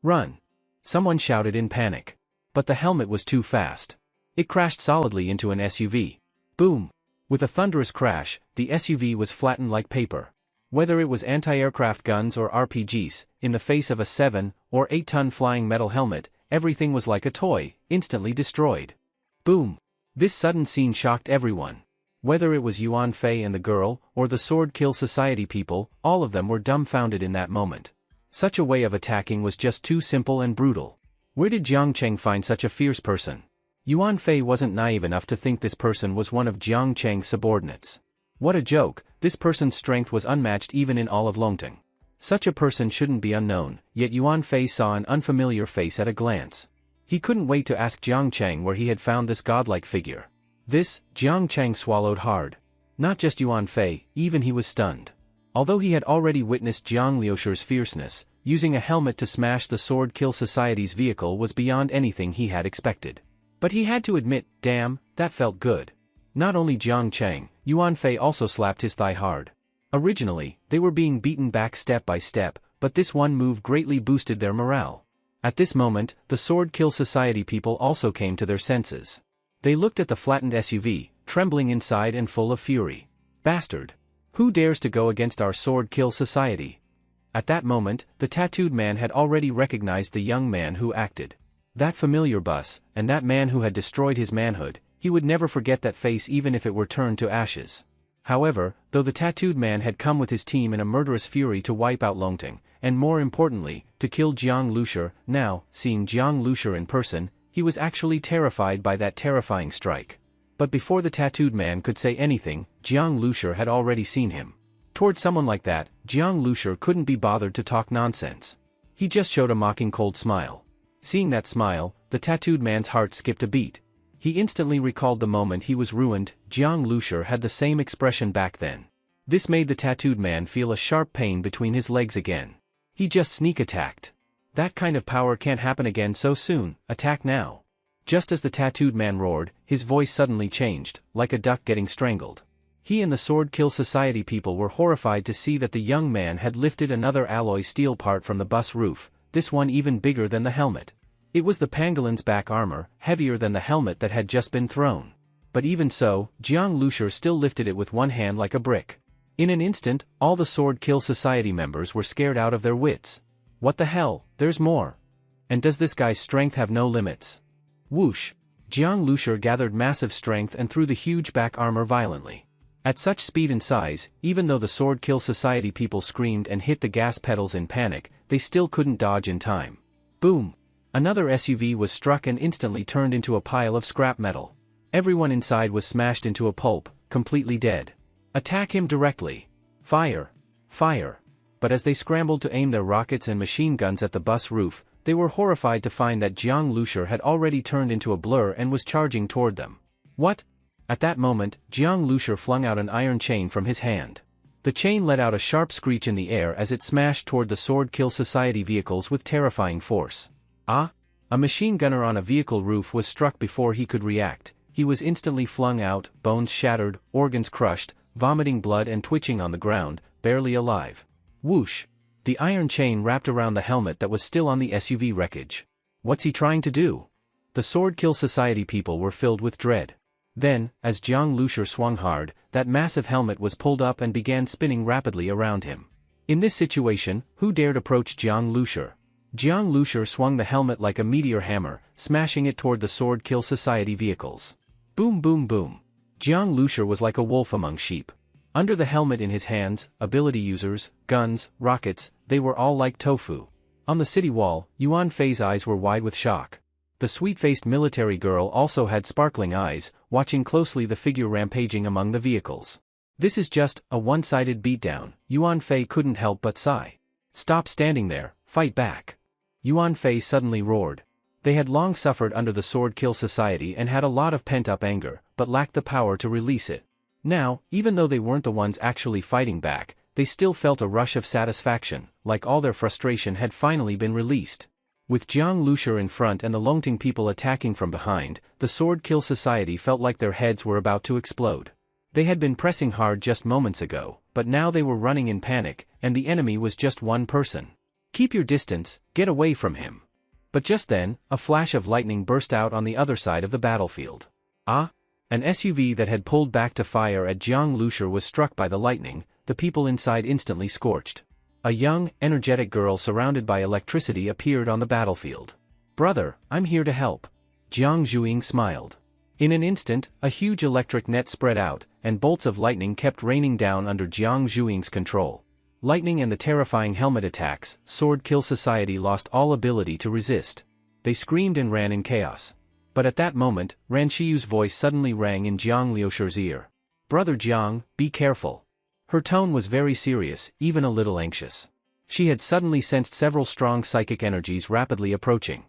Run! Someone shouted in panic. But the helmet was too fast. It crashed solidly into an SUV. Boom! With a thunderous crash, the SUV was flattened like paper. Whether it was anti-aircraft guns or RPGs, in the face of a 7 or 8-ton flying metal helmet, everything was like a toy, instantly destroyed. Boom! This sudden scene shocked everyone. Whether it was Yuan Fei and the girl, or the Sword Kill Society people, all of them were dumbfounded in that moment. Such a way of attacking was just too simple and brutal. Where did Jiang Cheng find such a fierce person? Yuan Fei wasn't naive enough to think this person was one of Jiang Cheng's subordinates. What a joke, this person's strength was unmatched even in all of Longting. Such a person shouldn't be unknown, yet Yuan Fei saw an unfamiliar face at a glance. He couldn't wait to ask Jiang Cheng where he had found this godlike figure. This, Jiang Cheng swallowed hard. Not just Yuan Fei, even he was stunned. Although he had already witnessed Jiang Liushur's fierceness, using a helmet to smash the Sword Kill Society's vehicle was beyond anything he had expected. But he had to admit, damn, that felt good. Not only Jiang Cheng, Yuan Fei also slapped his thigh hard. Originally, they were being beaten back step by step, but this one move greatly boosted their morale. At this moment, the Sword Kill Society people also came to their senses. They looked at the flattened SUV, trembling inside and full of fury. Bastard! Who dares to go against our Sword Kill Society? At that moment, the tattooed man had already recognized the young man who acted. That familiar bus, and that man who had destroyed his manhood, he would never forget that face even if it were turned to ashes. However, though the tattooed man had come with his team in a murderous fury to wipe out Longting, and more importantly, to kill Jiang Lushur, now, seeing Jiang Lushur in person, he was actually terrified by that terrifying strike. But before the tattooed man could say anything, Jiang Lushur had already seen him. Toward someone like that, Jiang Lushur couldn't be bothered to talk nonsense. He just showed a mocking cold smile. Seeing that smile, the tattooed man's heart skipped a beat. He instantly recalled the moment he was ruined. Jiang Lushur had the same expression back then. This made the tattooed man feel a sharp pain between his legs again. He just sneak attacked. That kind of power can't happen again so soon. Attack now. Just as the tattooed man roared, his voice suddenly changed, like a duck getting strangled. He and the Sword Kill Society people were horrified to see that the young man had lifted another alloy steel part from the bus roof, this one even bigger than the helmet. It was the pangolin's back armor, heavier than the helmet that had just been thrown. But even so, Jiang Lushur still lifted it with one hand like a brick. In an instant, all the Sword Kill Society members were scared out of their wits. What the hell, there's more. And does this guy's strength have no limits? Whoosh! Jiang Lushur gathered massive strength and threw the huge back armor violently. At such speed and size, even though the Sword Kill Society people screamed and hit the gas pedals in panic, they still couldn't dodge in time. Boom! Another SUV was struck and instantly turned into a pile of scrap metal. Everyone inside was smashed into a pulp, completely dead. Attack him directly. Fire! Fire! But as they scrambled to aim their rockets and machine guns at the bus roof, they were horrified to find that Jiang Lushur had already turned into a blur and was charging toward them. What? At that moment, Jiang Lushur flung out an iron chain from his hand. The chain let out a sharp screech in the air as it smashed toward the Sword Kill Society vehicles with terrifying force. Ah! A machine gunner on a vehicle roof was struck before he could react. He was instantly flung out, bones shattered, organs crushed, vomiting blood and twitching on the ground, barely alive. Whoosh! The iron chain wrapped around the helmet that was still on the SUV wreckage. What's he trying to do? The Sword Kill Society people were filled with dread. Then, as Jiang Lushur swung hard, that massive helmet was pulled up and began spinning rapidly around him. In this situation, who dared approach Jiang Lushur? Jiang Lushur swung the helmet like a meteor hammer, smashing it toward the Sword Kill Society vehicles. Boom boom boom. Jiang Lushur was like a wolf among sheep. Under the helmet in his hands, ability users, guns, rockets, they were all like tofu. On the city wall, Yuan Fei's eyes were wide with shock. The sweet-faced military girl also had sparkling eyes, watching closely the figure rampaging among the vehicles. This is just a one-sided beatdown. Yuan Fei couldn't help but sigh. Stop standing there, fight back. Yuan Fei suddenly roared. They had long suffered under the Sword Kill Society and had a lot of pent-up anger, but lacked the power to release it. Now, even though they weren't the ones actually fighting back, they still felt a rush of satisfaction, like all their frustration had finally been released. With Jiang Lushur in front and the Longting people attacking from behind, the Sword Kill Society felt like their heads were about to explode. They had been pressing hard just moments ago, but now they were running in panic, and the enemy was just one person. Keep your distance, get away from him. But just then, a flash of lightning burst out on the other side of the battlefield. Ah! An SUV that had pulled back to fire at Jiang Lushur was struck by the lightning. The people inside instantly scorched. A young, energetic girl surrounded by electricity appeared on the battlefield. Brother, I'm here to help. Jiang Zhuing smiled. In an instant, a huge electric net spread out, and bolts of lightning kept raining down under Jiang Zhuing's control. Lightning and the terrifying helmet attacks, Sword Kill Society lost all ability to resist. They screamed and ran in chaos. But at that moment, Ran Shiyu's voice suddenly rang in Jiang Liushur's ear. Brother Jiang, be careful. Her tone was very serious, even a little anxious. She had suddenly sensed several strong psychic energies rapidly approaching.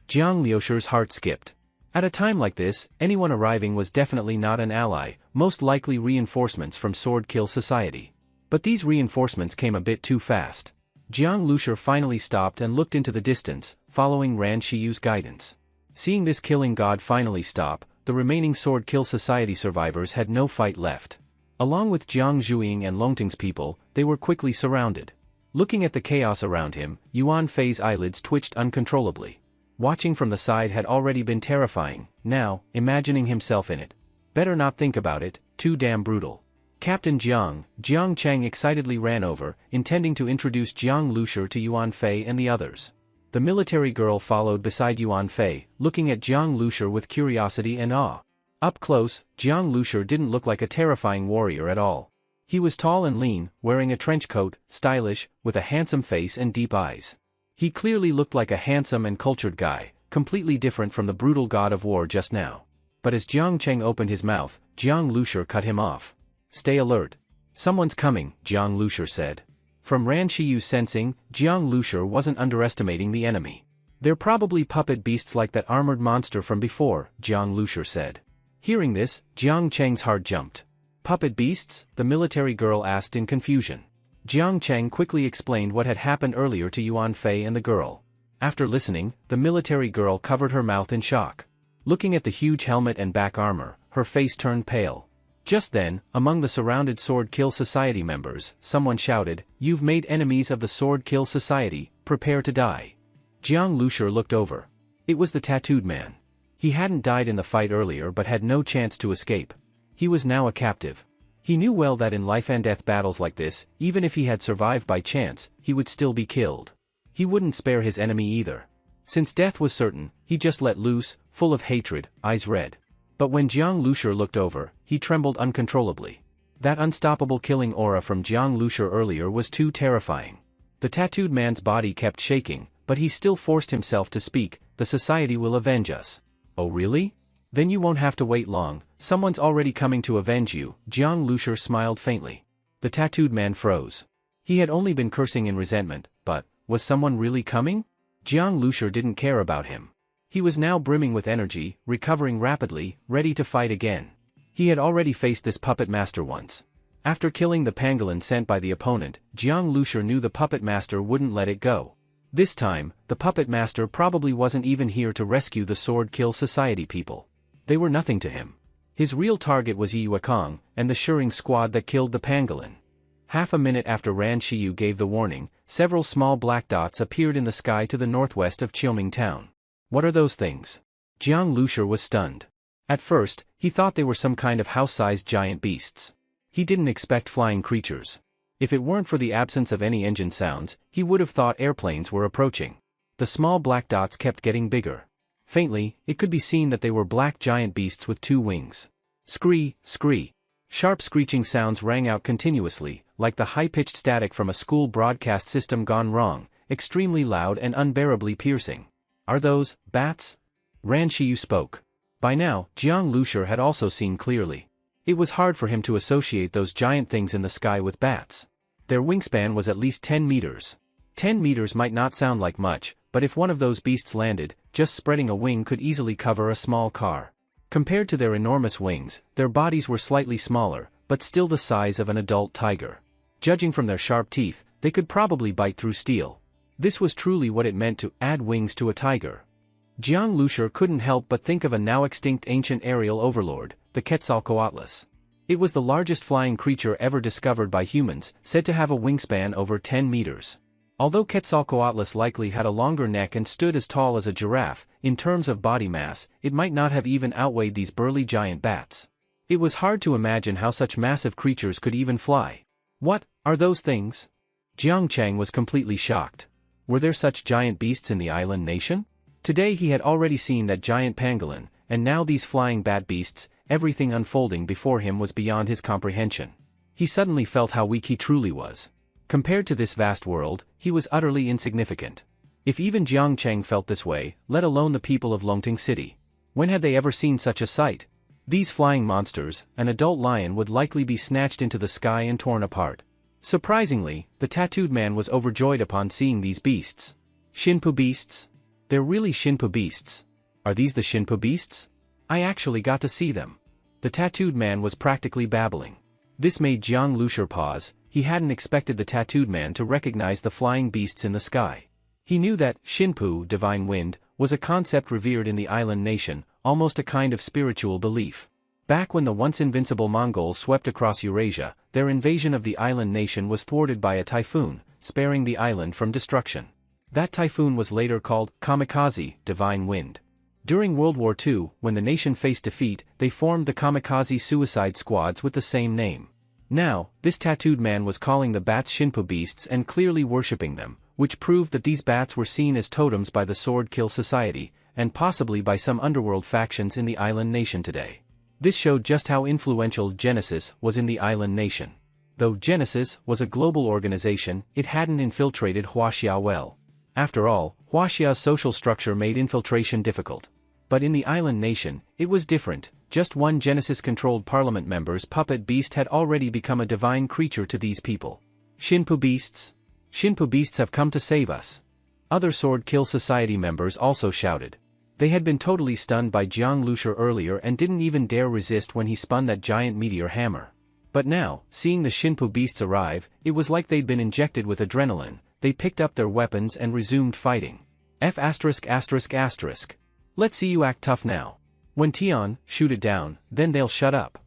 Jiang Liushur's heart skipped. At a time like this, anyone arriving was definitely not an ally, most likely reinforcements from Sword Kill Society. But these reinforcements came a bit too fast. Jiang Lushur finally stopped and looked into the distance, following Ran Shiyu's guidance. Seeing this killing god finally stop, the remaining Sword Kill Society survivors had no fight left. Along with Jiang Zhuing and Longting's people, they were quickly surrounded. Looking at the chaos around him, Yuan Fei's eyelids twitched uncontrollably. Watching from the side had already been terrifying, now, imagining himself in it. Better not think about it, too damn brutal. Captain Jiang Cheng excitedly ran over, intending to introduce Jiang Lushur to Yuan Fei and the others. The military girl followed beside Yuan Fei, looking at Jiang Lushur with curiosity and awe. Up close, Jiang Lushur didn't look like a terrifying warrior at all. He was tall and lean, wearing a trench coat, stylish, with a handsome face and deep eyes. He clearly looked like a handsome and cultured guy, completely different from the brutal god of war just now. But as Jiang Cheng opened his mouth, Jiang Lushur cut him off. Stay alert. Someone's coming, Jiang Lushur said. From Ran Shiyu's sensing, Jiang Lushur wasn't underestimating the enemy. They're probably puppet beasts like that armored monster from before, Jiang Lushur said. Hearing this, Jiang Cheng's heart jumped. Puppet beasts? The military girl asked in confusion. Jiang Cheng quickly explained what had happened earlier to Yuan Fei and the girl. After listening, the military girl covered her mouth in shock. Looking at the huge helmet and back armor, her face turned pale. Just then, among the surrounded Sword Kill Society members, someone shouted, "You've made enemies of the Sword Kill Society, prepare to die." Jiang Lushur looked over. It was the tattooed man. He hadn't died in the fight earlier but had no chance to escape. He was now a captive. He knew well that in life-and-death battles like this, even if he had survived by chance, he would still be killed. He wouldn't spare his enemy either. Since death was certain, he just let loose, full of hatred, eyes red. But when Jiang Lushur looked over, he trembled uncontrollably. That unstoppable killing aura from Jiang Lushur earlier was too terrifying. The tattooed man's body kept shaking, but he still forced himself to speak, "The society will avenge us." "Oh really? Then you won't have to wait long, someone's already coming to avenge you," Jiang Lushur smiled faintly. The tattooed man froze. He had only been cursing in resentment, but, was someone really coming? Jiang Lushur didn't care about him. He was now brimming with energy, recovering rapidly, ready to fight again. He had already faced this puppet master once. After killing the pangolin sent by the opponent, Jiang Lushur knew the puppet master wouldn't let it go. This time, the puppet master probably wasn't even here to rescue the Sword Kill Society people. They were nothing to him. His real target was Yi Kong and the Shering squad that killed the pangolin. Half a minute after Ran Shiyu gave the warning, several small black dots appeared in the sky to the northwest of Qiuming town. What are those things? Jiang Lushur was stunned. At first, he thought they were some kind of house-sized giant beasts. He didn't expect flying creatures. If it weren't for the absence of any engine sounds, he would have thought airplanes were approaching. The small black dots kept getting bigger. Faintly, it could be seen that they were black giant beasts with 2 wings. Scree, scree. Sharp screeching sounds rang out continuously, like the high-pitched static from a school broadcast system gone wrong, extremely loud and unbearably piercing. "Are those bats?" Ran Shiyu spoke. By now, Jiang Lushur had also seen clearly. It was hard for him to associate those giant things in the sky with bats. Their wingspan was at least 10 meters. 10 meters might not sound like much, but if one of those beasts landed, just spreading a wing could easily cover a small car. Compared to their enormous wings, their bodies were slightly smaller, but still the size of an adult tiger. Judging from their sharp teeth, they could probably bite through steel. This was truly what it meant to add wings to a tiger. Jiang Lushur couldn't help but think of a now-extinct ancient aerial overlord, the Quetzalcoatlus. It was the largest flying creature ever discovered by humans, said to have a wingspan over 10 meters. Although Quetzalcoatlus likely had a longer neck and stood as tall as a giraffe, in terms of body mass, it might not have even outweighed these burly giant bats. It was hard to imagine how such massive creatures could even fly. What are those things? Jiang Cheng was completely shocked. Were there such giant beasts in the island nation? Today he had already seen that giant pangolin, and now these flying bat beasts, everything unfolding before him was beyond his comprehension. He suddenly felt how weak he truly was. Compared to this vast world, he was utterly insignificant. If even Jiang Cheng felt this way, let alone the people of Longting City. When had they ever seen such a sight? These flying monsters, an adult lion would likely be snatched into the sky and torn apart. Surprisingly, the tattooed man was overjoyed upon seeing these beasts. Shinpu beasts? They're really Shinpu beasts. Are these the Shinpu beasts? I actually got to see them. The tattooed man was practically babbling. This made Jiang Lushur pause. He hadn't expected the tattooed man to recognize the flying beasts in the sky. He knew that Shinpu, divine wind, was a concept revered in the island nation, almost a kind of spiritual belief. Back when the once invincible Mongols swept across Eurasia, their invasion of the island nation was thwarted by a typhoon, sparing the island from destruction. That typhoon was later called Kamikaze, divine wind. During World War II, when the nation faced defeat, they formed the Kamikaze suicide squads with the same name. Now, this tattooed man was calling the bats Shinpu beasts and clearly worshipping them, which proved that these bats were seen as totems by the Sword Kill Society, and possibly by some underworld factions in the island nation today. This showed just how influential Genesis was in the island nation. Though Genesis was a global organization, it hadn't infiltrated Huaxia well. After all, Huaxia's social structure made infiltration difficult. But in the island nation, it was different. Just one Genesis-controlled parliament member's puppet beast had already become a divine creature to these people. Shinpu beasts? Shinpu beasts have come to save us. Other Sword Kill Society members also shouted. They had been totally stunned by Jiang Lushi earlier and didn't even dare resist when he spun that giant meteor hammer. But now, seeing the Shinpu beasts arrive, it was like they'd been injected with adrenaline. They picked up their weapons and resumed fighting. Let's see you act tough now. When Tian, shoot it down, then they'll shut up.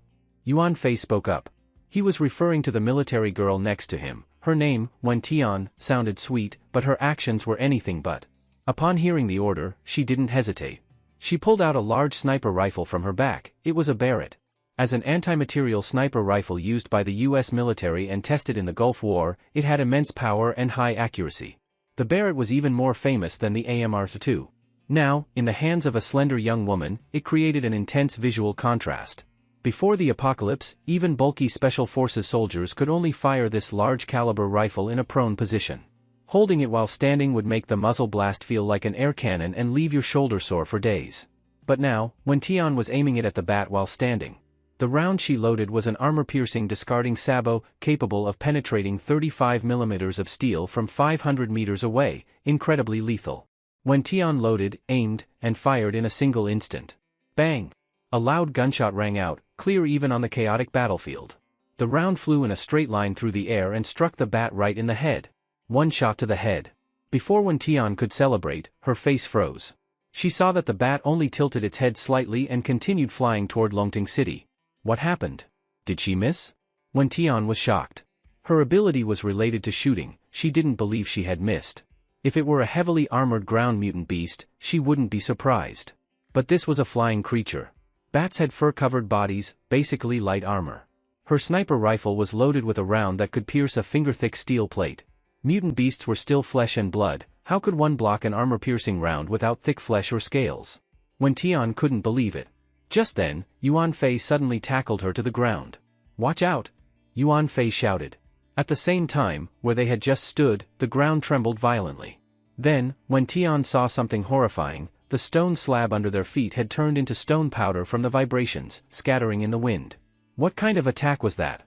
Yuan Fei spoke up. He was referring to the military girl next to him. Her name, Wen Tian, sounded sweet, but her actions were anything but. Upon hearing the order, she didn't hesitate. She pulled out a large sniper rifle from her back. It was a Barrett. As an anti-material sniper rifle used by the US military and tested in the Gulf War, it had immense power and high accuracy. The Barrett was even more famous than the AMR-2. Now, in the hands of a slender young woman, it created an intense visual contrast. Before the apocalypse, even bulky Special Forces soldiers could only fire this large-caliber rifle in a prone position. Holding it while standing would make the muzzle blast feel like an air cannon and leave your shoulder sore for days. But now, when Tian was aiming it at the bat while standing, the round she loaded was an armor-piercing discarding sabot capable of penetrating 35mm of steel from 500 meters away, incredibly lethal. When Tian loaded, aimed, and fired in a single instant. Bang! A loud gunshot rang out, clear even on the chaotic battlefield. The round flew in a straight line through the air and struck the bat right in the head. One shot to the head. Before Wen Tian could celebrate, her face froze. She saw that the bat only tilted its head slightly and continued flying toward Longting City. What happened? Did she miss? Wen Tian was shocked. Her ability was related to shooting. She didn't believe she had missed. If it were a heavily armored ground mutant beast, she wouldn't be surprised. But this was a flying creature. Bats had fur-covered bodies, basically light armor. Her sniper rifle was loaded with a round that could pierce a finger-thick steel plate. Mutant beasts were still flesh and blood. How could one block an armor-piercing round without thick flesh or scales? Wen Tian couldn't believe it. Just then, Yuan Fei suddenly tackled her to the ground. "Watch out!" Yuan Fei shouted. At the same time, where they had just stood, the ground trembled violently. Then, when Tian saw something horrifying, the stone slab under their feet had turned into stone powder from the vibrations, scattering in the wind. What kind of attack was that?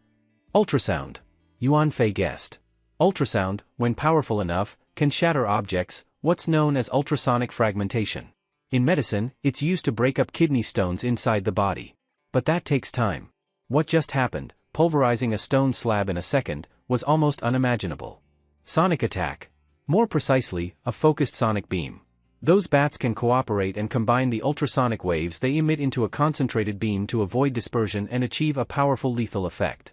Ultrasound. Yuan Fei guessed. Ultrasound, when powerful enough, can shatter objects, what's known as ultrasonic fragmentation. In medicine, it's used to break up kidney stones inside the body. But that takes time. What just happened, pulverizing a stone slab in a second, was almost unimaginable. Sonic attack. More precisely, a focused sonic beam. Those bats can cooperate and combine the ultrasonic waves they emit into a concentrated beam to avoid dispersion and achieve a powerful lethal effect.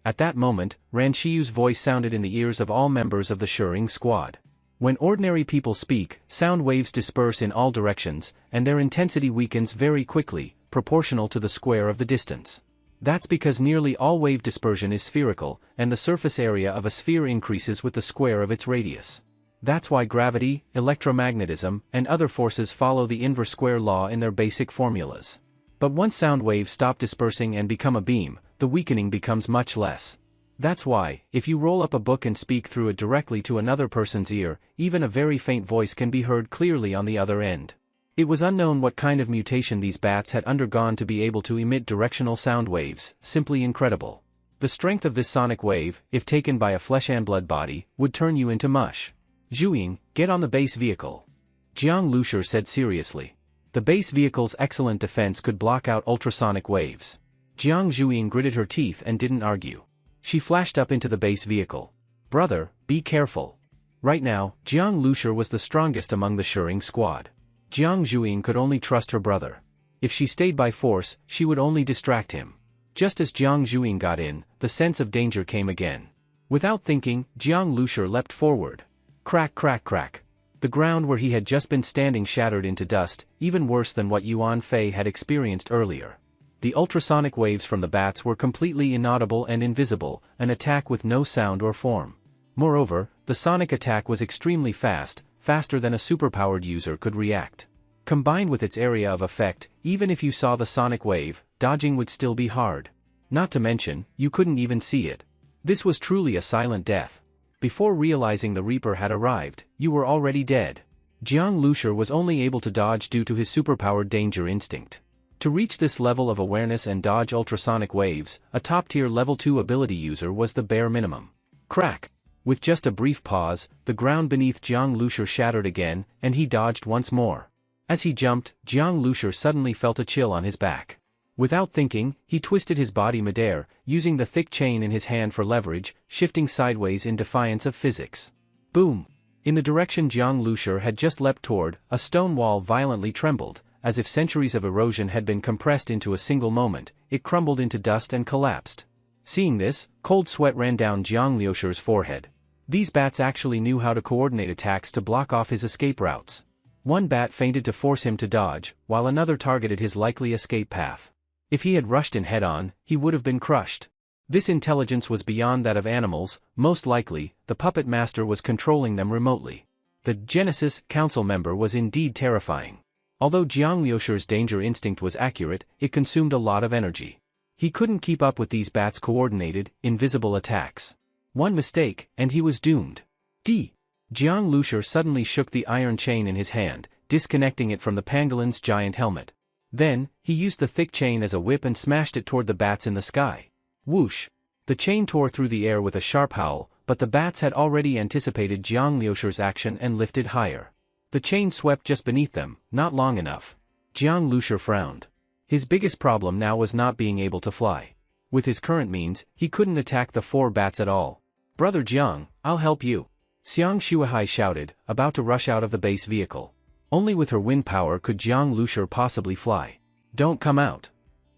At that moment, Ran Shiyu's voice sounded in the ears of all members of the Shering squad. When ordinary people speak, sound waves disperse in all directions, and their intensity weakens very quickly, proportional to the square of the distance. That's because nearly all wave dispersion is spherical, and the surface area of a sphere increases with the square of its radius. That's why gravity, electromagnetism, and other forces follow the inverse square law in their basic formulas. But once sound waves stop dispersing and become a beam, the weakening becomes much less. That's why, if you roll up a book and speak through it directly to another person's ear, even a very faint voice can be heard clearly on the other end. It was unknown what kind of mutation these bats had undergone to be able to emit directional sound waves, simply incredible. The strength of this sonic wave, if taken by a flesh and blood body, would turn you into mush. "Zhuying, get on the base vehicle," Jiang Lushi said seriously. The base vehicle's excellent defense could block out ultrasonic waves. Jiang Zhuying gritted her teeth and didn't argue. She flashed up into the base vehicle. "Brother, be careful." Right now, Jiang Lushi was the strongest among the Shering squad. Jiang Zhuying could only trust her brother. If she stayed by force, she would only distract him. Just as Jiang Zhuying got in, the sense of danger came again. Without thinking, Jiang Lushi leapt forward. Crack, crack, crack. The ground where he had just been standing shattered into dust, even worse than what Yuan Fei had experienced earlier. The ultrasonic waves from the bats were completely inaudible and invisible, an attack with no sound or form. Moreover, the sonic attack was extremely fast, faster than a superpowered user could react. Combined with its area of effect, even if you saw the sonic wave, dodging would still be hard. Not to mention, you couldn't even see it. This was truly a silent death. Before realizing the Reaper had arrived, you were already dead. Jiang Lushi was only able to dodge due to his superpowered danger instinct. To reach this level of awareness and dodge ultrasonic waves, a top-tier level 2 ability user was the bare minimum. Crack! With just a brief pause, the ground beneath Jiang Lushur shattered again, and he dodged once more. As he jumped, Jiang Lushur suddenly felt a chill on his back. Without thinking, he twisted his body midair, using the thick chain in his hand for leverage, shifting sideways in defiance of physics. Boom! In the direction Jiang Lushur had just leapt toward, a stone wall violently trembled. As if centuries of erosion had been compressed into a single moment, it crumbled into dust and collapsed. Seeing this, cold sweat ran down Jiang Lushur's forehead. These bats actually knew how to coordinate attacks to block off his escape routes. One bat feinted to force him to dodge, while another targeted his likely escape path. If he had rushed in head-on, he would have been crushed. This intelligence was beyond that of animals. Most likely, the puppet master was controlling them remotely. The Genesis Council member was indeed terrifying. Although Jiang Lushur's danger instinct was accurate, it consumed a lot of energy. He couldn't keep up with these bats' coordinated, invisible attacks. One mistake, and he was doomed. Jiang Lushur suddenly shook the iron chain in his hand, disconnecting it from the pangolin's giant helmet. Then, he used the thick chain as a whip and smashed it toward the bats in the sky. Whoosh! The chain tore through the air with a sharp howl, but the bats had already anticipated Jiang Lushur's action and lifted higher. The chain swept just beneath them, not long enough. Jiang Lushur frowned. His biggest problem now was not being able to fly. With his current means, he couldn't attack the 4 bats at all. "Brother Jiang, I'll help you," Xiang Shuahai shouted, about to rush out of the base vehicle. Only with her wind power could Jiang Lushur possibly fly. "Don't come out."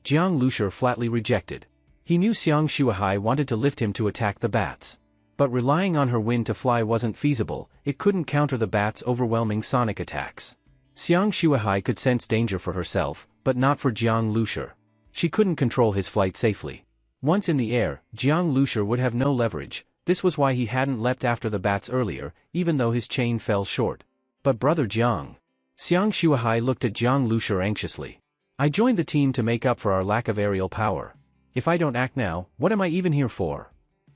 Jiang Lushur flatly rejected. He knew Xiang Shuahai wanted to lift him to attack the bats. But relying on her wind to fly wasn't feasible. It couldn't counter the bats' overwhelming sonic attacks. Xiang Shuahai could sense danger for herself, but not for Jiang Lushur. She couldn't control his flight safely. Once in the air, Jiang Lushur would have no leverage. This was why he hadn't leapt after the bats earlier, even though his chain fell short. "But brother Jiang." Xiang Shuahai looked at Jiang Lushur anxiously. "I joined the team to make up for our lack of aerial power. If I don't act now, what am I even here for?"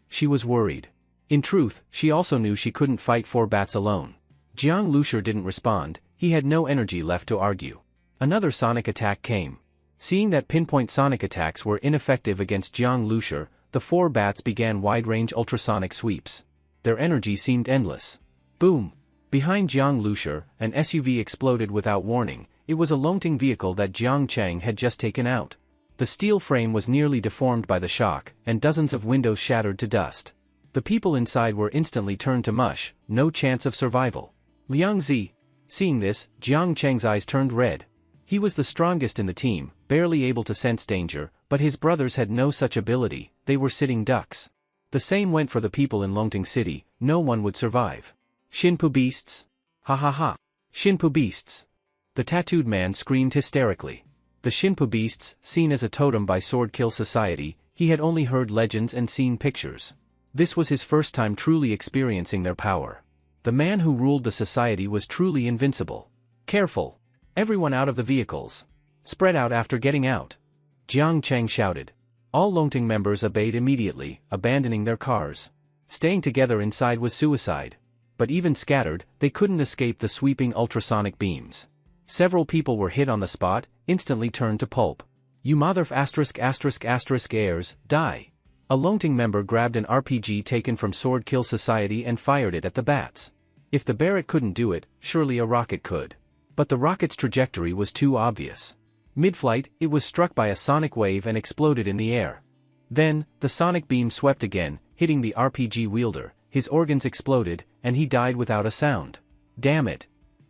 She was worried. In truth, she also knew she couldn't fight 4 bats alone. Jiang Lushur didn't respond. He had no energy left to argue. Another sonic attack came. Seeing that pinpoint sonic attacks were ineffective against Jiang Lushur, the 4 bats began wide-range ultrasonic sweeps. Their energy seemed endless. Boom! Behind Jiang Lushur, an SUV exploded without warning. It was a Longting vehicle that Jiang Cheng had just taken out. The steel frame was nearly deformed by the shock, and dozens of windows shattered to dust. The people inside were instantly turned to mush, no chance of survival. Liang Zi. Seeing this, Jiang Cheng's eyes turned red. He was the strongest in the team, barely able to sense danger, but his brothers had no such ability. They were sitting ducks. The same went for the people in Longting City. No one would survive. "Shinpu beasts! Ha ha ha! Shinpu beasts!" The tattooed man screamed hysterically. The Shinpu beasts, seen as a totem by Sword Kill Society, he had only heard legends and seen pictures. This was his first time truly experiencing their power. The man who ruled the society was truly invincible. "Careful! Everyone out of the vehicles! Spread out after getting out!" Jiang Cheng shouted. All Longting members obeyed immediately, abandoning their cars. Staying together inside was suicide. But even scattered, they couldn't escape the sweeping ultrasonic beams. Several people were hit on the spot, instantly turned to pulp. "You motherf***** heirs, die!" A Longting member grabbed an RPG taken from Sword Kill Society and fired it at the bats. If the Barrett couldn't do it, surely a rocket could. But the rocket's trajectory was too obvious. Mid-flight, it was struck by a sonic wave and exploded in the air. Then, the sonic beam swept again, hitting the RPG wielder. His organs exploded, and he died without a sound. Damn it!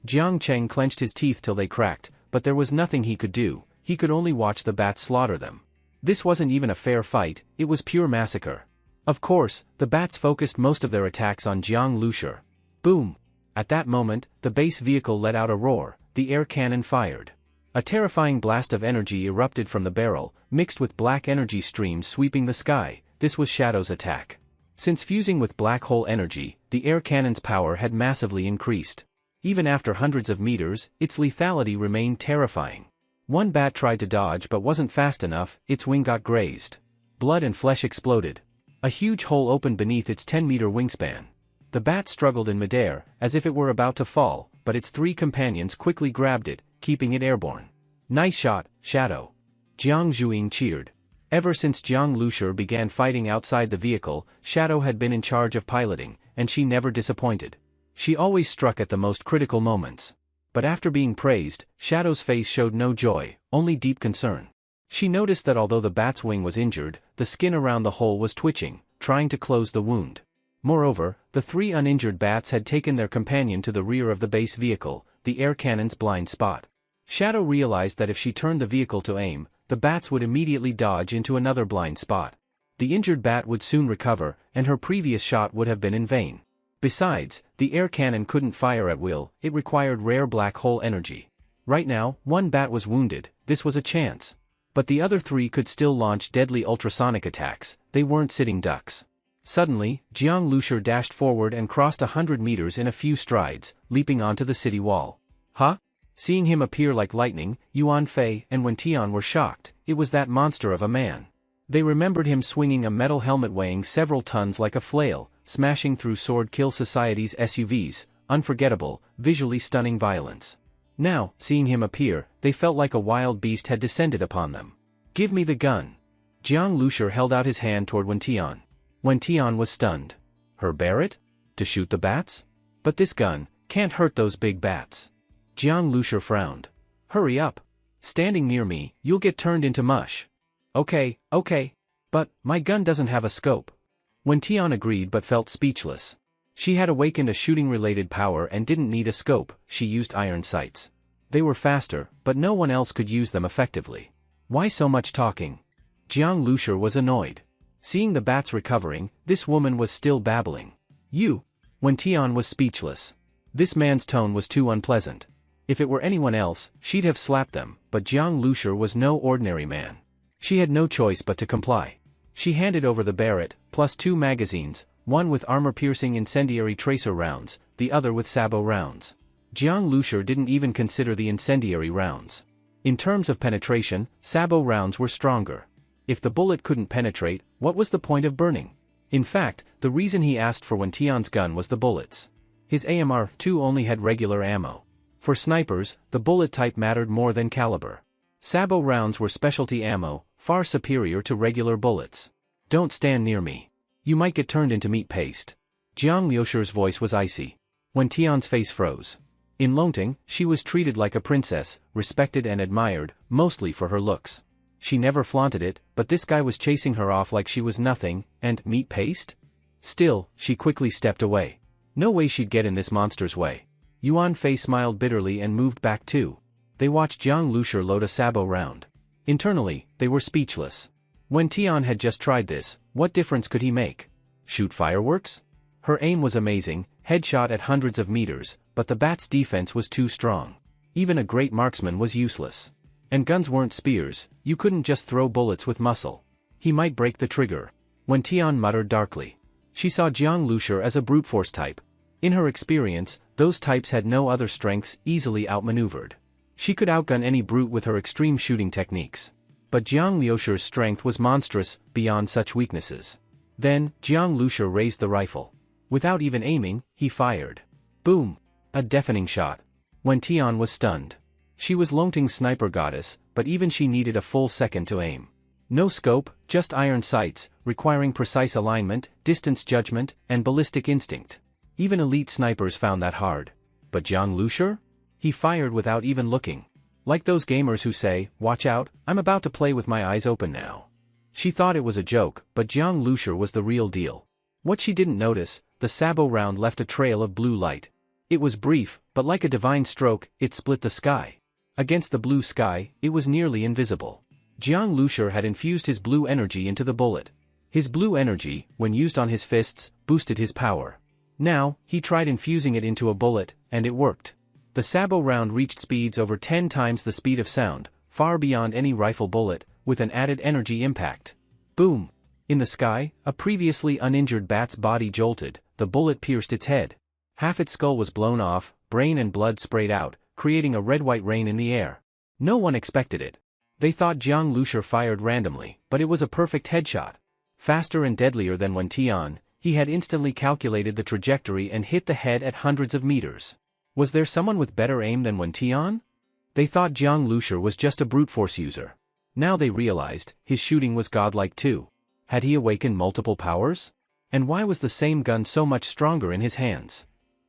Jiang Cheng clenched his teeth till they cracked, but there was nothing he could do. He could only watch the bats slaughter them. This wasn't even a fair fight, it was pure massacre. Of course, the bats focused most of their attacks on Jiang Lushur. Boom! At that moment, the base vehicle let out a roar. The air cannon fired. A terrifying blast of energy erupted from the barrel, mixed with black energy streams sweeping the sky. This was Shadow's attack. Since fusing with black hole energy, the air cannon's power had massively increased. Even after hundreds of meters, its lethality remained terrifying. One bat tried to dodge but wasn't fast enough, its wing got grazed. Blood and flesh exploded. A huge hole opened beneath its 10-meter wingspan. The bat struggled in midair, as if it were about to fall, but its 3 companions quickly grabbed it, keeping it airborne. Nice shot, Shadow. Jiang Zhuing cheered. Ever since Jiang Lushur began fighting outside the vehicle, Shadow had been in charge of piloting, and she never disappointed. She always struck at the most critical moments. But after being praised, Shadow's face showed no joy, only deep concern. She noticed that although the bat's wing was injured, the skin around the hole was twitching, trying to close the wound. Moreover, the 3 uninjured bats had taken their companion to the rear of the base vehicle, the air cannon's blind spot. Shadow realized that if she turned the vehicle to aim, the bats would immediately dodge into another blind spot. The injured bat would soon recover, and her previous shot would have been in vain. Besides, the air cannon couldn't fire at will, it required rare black hole energy. Right now, 1 bat was wounded, this was a chance. But the other 3 could still launch deadly ultrasonic attacks, they weren't sitting ducks. Suddenly, Jiang Lushur dashed forward and crossed 100 meters in a few strides, leaping onto the city wall. Huh? Seeing him appear like lightning, Yuan Fei and Wen Tian were shocked. It was that monster of a man. They remembered him swinging a metal helmet weighing several tons like a flail, smashing through Sword Kill Society's SUVs, unforgettable, visually stunning violence. Now, seeing him appear, they felt like a wild beast had descended upon them. Give me the gun. Jiang Lushur held out his hand toward Wen Tian. Wen Tian was stunned. Her Barrett? To shoot the bats? But this gun can't hurt those big bats. Jiang Lushur frowned. Hurry up. Standing near me, you'll get turned into mush. Okay. But, my gun doesn't have a scope. Wen Tian agreed but felt speechless. She had awakened a shooting-related power and didn't need a scope, she used iron sights. They were faster, but no one else could use them effectively. Why so much talking? Jiang Lushur was annoyed. Seeing the bats recovering, this woman was still babbling. You. Wen Tian was speechless. This man's tone was too unpleasant. If it were anyone else, she'd have slapped them, but Jiang Lushur was no ordinary man. She had no choice but to comply. She handed over the Barrett, plus 2 magazines, one with armor-piercing incendiary tracer rounds, the other with sabot rounds. Jiang Lushur didn't even consider the incendiary rounds. In terms of penetration, sabot rounds were stronger. If the bullet couldn't penetrate, what was the point of burning? In fact, the reason he asked for Wen Tian's gun was the bullets. His AMR-2 only had regular ammo. For snipers, the bullet type mattered more than caliber. Sabot rounds were specialty ammo, far superior to regular bullets. Don't stand near me. You might get turned into meat paste. Jiang Lushur's voice was icy. Wen Tian's face froze. In Longting, she was treated like a princess, respected and admired, mostly for her looks. She never flaunted it, but this guy was chasing her off like she was nothing, and meat paste? Still, she quickly stepped away. No way she'd get in this monster's way. Yuan Fei smiled bitterly and moved back too. They watched Jiang Lushur load a sabot round. Internally, they were speechless. Wen Tian had just tried this, what difference could he make? Shoot fireworks? Her aim was amazing, headshot at hundreds of meters, but the bat's defense was too strong. Even a great marksman was useless. And guns weren't spears, you couldn't just throw bullets with muscle. He might break the trigger. Wen Tian muttered darkly. She saw Jiang Lushur as a brute force type. In her experience, those types had no other strengths, easily outmaneuvered. She could outgun any brute with her extreme shooting techniques. But Jiang Lushur's strength was monstrous, beyond such weaknesses. Then, Jiang Lushur raised the rifle. Without even aiming, he fired. Boom! A deafening shot. Wen Tian was stunned. She was Longting's sniper goddess, but even she needed a full second to aim. No scope, just iron sights, requiring precise alignment, distance judgment, and ballistic instinct. Even elite snipers found that hard. But Jiang Lushur? He fired without even looking. Like those gamers who say, watch out, I'm about to play with my eyes open now. She thought it was a joke, but Jiang Lushur was the real deal. What she didn't notice, the sabot round left a trail of blue light. It was brief, but like a divine stroke, it split the sky. Against the blue sky, it was nearly invisible. Jiang Lushur had infused his blue energy into the bullet. His blue energy, when used on his fists, boosted his power. Now, he tried infusing it into a bullet, and it worked. The sabot round reached speeds over 10 times the speed of sound, far beyond any rifle bullet, with an added energy impact. Boom! In the sky, a previously uninjured bat's body jolted, the bullet pierced its head. Half its skull was blown off, brain and blood sprayed out, creating a red-white rain in the air. No one expected it. They thought Jiang Lushur fired randomly, but it was a perfect headshot. Faster and deadlier than Wen Tian, he had instantly calculated the trajectory and hit the head at hundreds of meters. Was there someone with better aim than Wen Tian? They thought Jiang Lushur was just a brute force user. Now they realized, his shooting was godlike too. Had he awakened multiple powers? And why was the same gun so much stronger in his hands?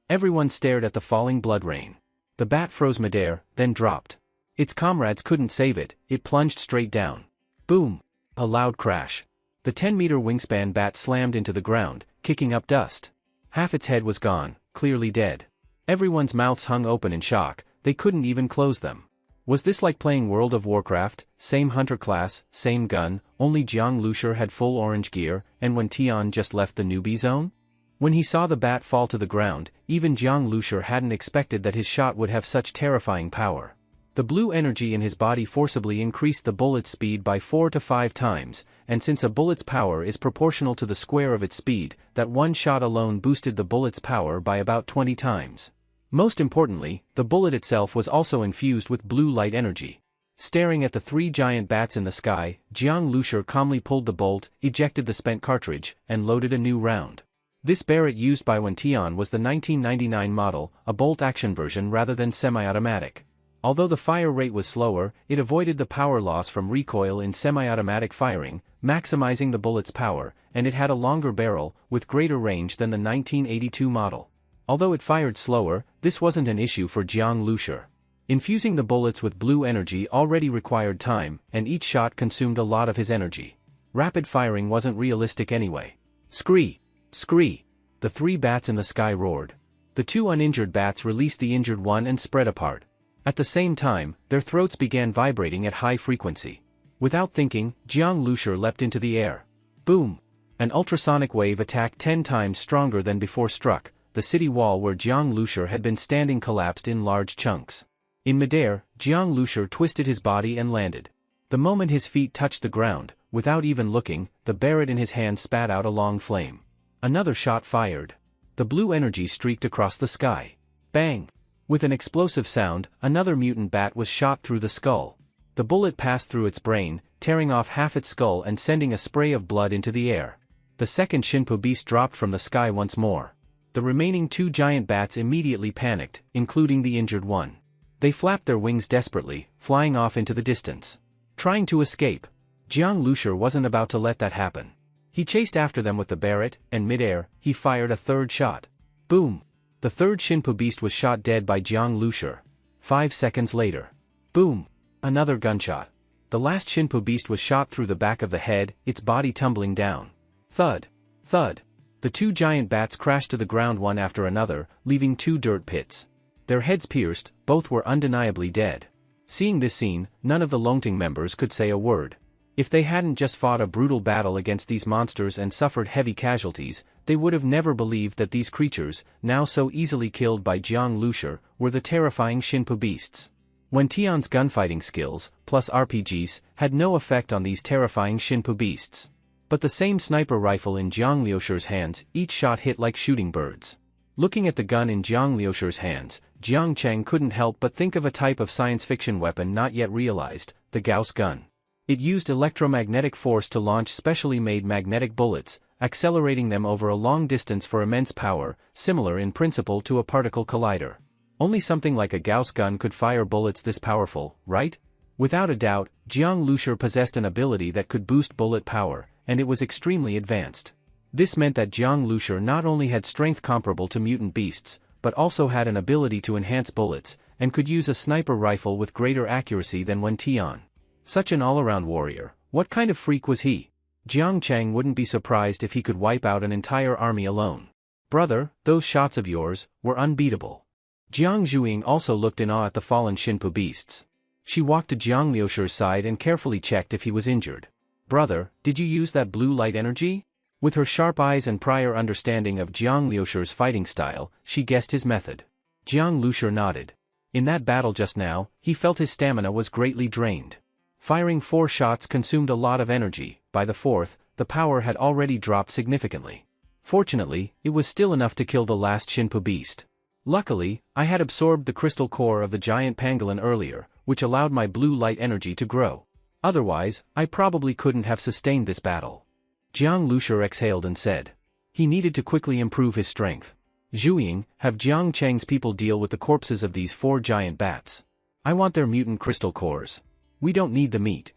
Everyone stared at the falling blood rain. The bat froze midair, then dropped. Its comrades couldn't save it, it plunged straight down. Boom! A loud crash. The 10-meter wingspan bat slammed into the ground, kicking up dust. Half its head was gone, clearly dead. Everyone's mouths hung open in shock, they couldn't even close them. Was this like playing World of Warcraft, same hunter class, same gun, only Jiang Lushur had full orange gear, and Wen Tian just left the newbie zone? When he saw the bat fall to the ground, even Jiang Lushur hadn't expected that his shot would have such terrifying power. The blue energy in his body forcibly increased the bullet's speed by 4 to 5 times, and since a bullet's power is proportional to the square of its speed, that one shot alone boosted the bullet's power by about 20 times. Most importantly, the bullet itself was also infused with blue light energy. Staring at the 3 giant bats in the sky, Jiang Lushur calmly pulled the bolt, ejected the spent cartridge, and loaded a new round. This Barrett used by Wen Tian was the 1999 model, a bolt-action version rather than semi-automatic. Although the fire rate was slower, it avoided the power loss from recoil in semi-automatic firing, maximizing the bullet's power, and it had a longer barrel, with greater range than the 1982 model. Although it fired slower, this wasn't an issue for Jiang Lushur. Infusing the bullets with blue energy already required time, and each shot consumed a lot of his energy. Rapid firing wasn't realistic anyway. Scree! Scree! The 3 bats in the sky roared. The 2 uninjured bats released the injured one and spread apart. At the same time, their throats began vibrating at high frequency. Without thinking, Jiang Lushur leapt into the air. Boom! An ultrasonic wave attack 10 times stronger than before struck. The city wall where Jiang Lushur had been standing collapsed in large chunks. In midair, Jiang Lushur twisted his body and landed. The moment his feet touched the ground, without even looking, the Barrett in his hand spat out a long flame. Another shot fired. The blue energy streaked across the sky. Bang! With an explosive sound, another mutant bat was shot through the skull. The bullet passed through its brain, tearing off half its skull and sending a spray of blood into the air. The second Shinpo beast dropped from the sky once more. The remaining 2 giant bats immediately panicked, including the injured one. They flapped their wings desperately, flying off into the distance. Trying to escape. Jiang Lushur wasn't about to let that happen. He chased after them with the Barrett, and mid-air, he fired a 3rd shot. Boom! The 3rd Shinpo beast was shot dead by Jiang Lushur. 5 seconds later. Boom! Another gunshot. The last Shinpo beast was shot through the back of the head, its body tumbling down. Thud! Thud! The 2 giant bats crashed to the ground one after another, leaving 2 dirt pits. Their heads pierced, both were undeniably dead. Seeing this scene, none of the Longting members could say a word. If they hadn't just fought a brutal battle against these monsters and suffered heavy casualties, they would have never believed that these creatures, now so easily killed by Jiang Lushur, were the terrifying Shinpo beasts. Wen Tian's gunfighting skills, plus RPGs, had no effect on these terrifying Shinpo beasts. But the same sniper rifle in Jiang Lushur's hands, each shot hit like shooting birds. Looking at the gun in Jiang Lushur's hands, Jiang Cheng couldn't help but think of a type of science fiction weapon not yet realized, the Gauss gun. It used electromagnetic force to launch specially made magnetic bullets, accelerating them over a long distance for immense power, similar in principle to a particle collider. Only something like a Gauss gun could fire bullets this powerful, right? Without a doubt, Jiang Lushur possessed an ability that could boost bullet power, and it was extremely advanced. This meant that Jiang Lushur not only had strength comparable to mutant beasts, but also had an ability to enhance bullets, and could use a sniper rifle with greater accuracy than Wen Tian. Such an all-around warrior, what kind of freak was he? Jiang Cheng wouldn't be surprised if he could wipe out an entire army alone. Brother, those shots of yours were unbeatable. Jiang Zhuiying also looked in awe at the fallen Shinpo beasts. She walked to Jiang Liushur's side and carefully checked if he was injured. Brother, did you use that blue light energy? With her sharp eyes and prior understanding of Jiang Liushur's fighting style, she guessed his method. Jiang Lushur nodded. In that battle just now, he felt his stamina was greatly drained. Firing 4 shots consumed a lot of energy. By the 4th, the power had already dropped significantly. Fortunately, it was still enough to kill the last Shinpo beast. Luckily, I had absorbed the crystal core of the giant pangolin earlier, which allowed my blue light energy to grow. Otherwise, I probably couldn't have sustained this battle. Jiang Lushur exhaled and said. He needed to quickly improve his strength. Zhuiying, have Jiang Cheng's people deal with the corpses of these 4 giant bats. I want their mutant crystal cores. We don't need the meat.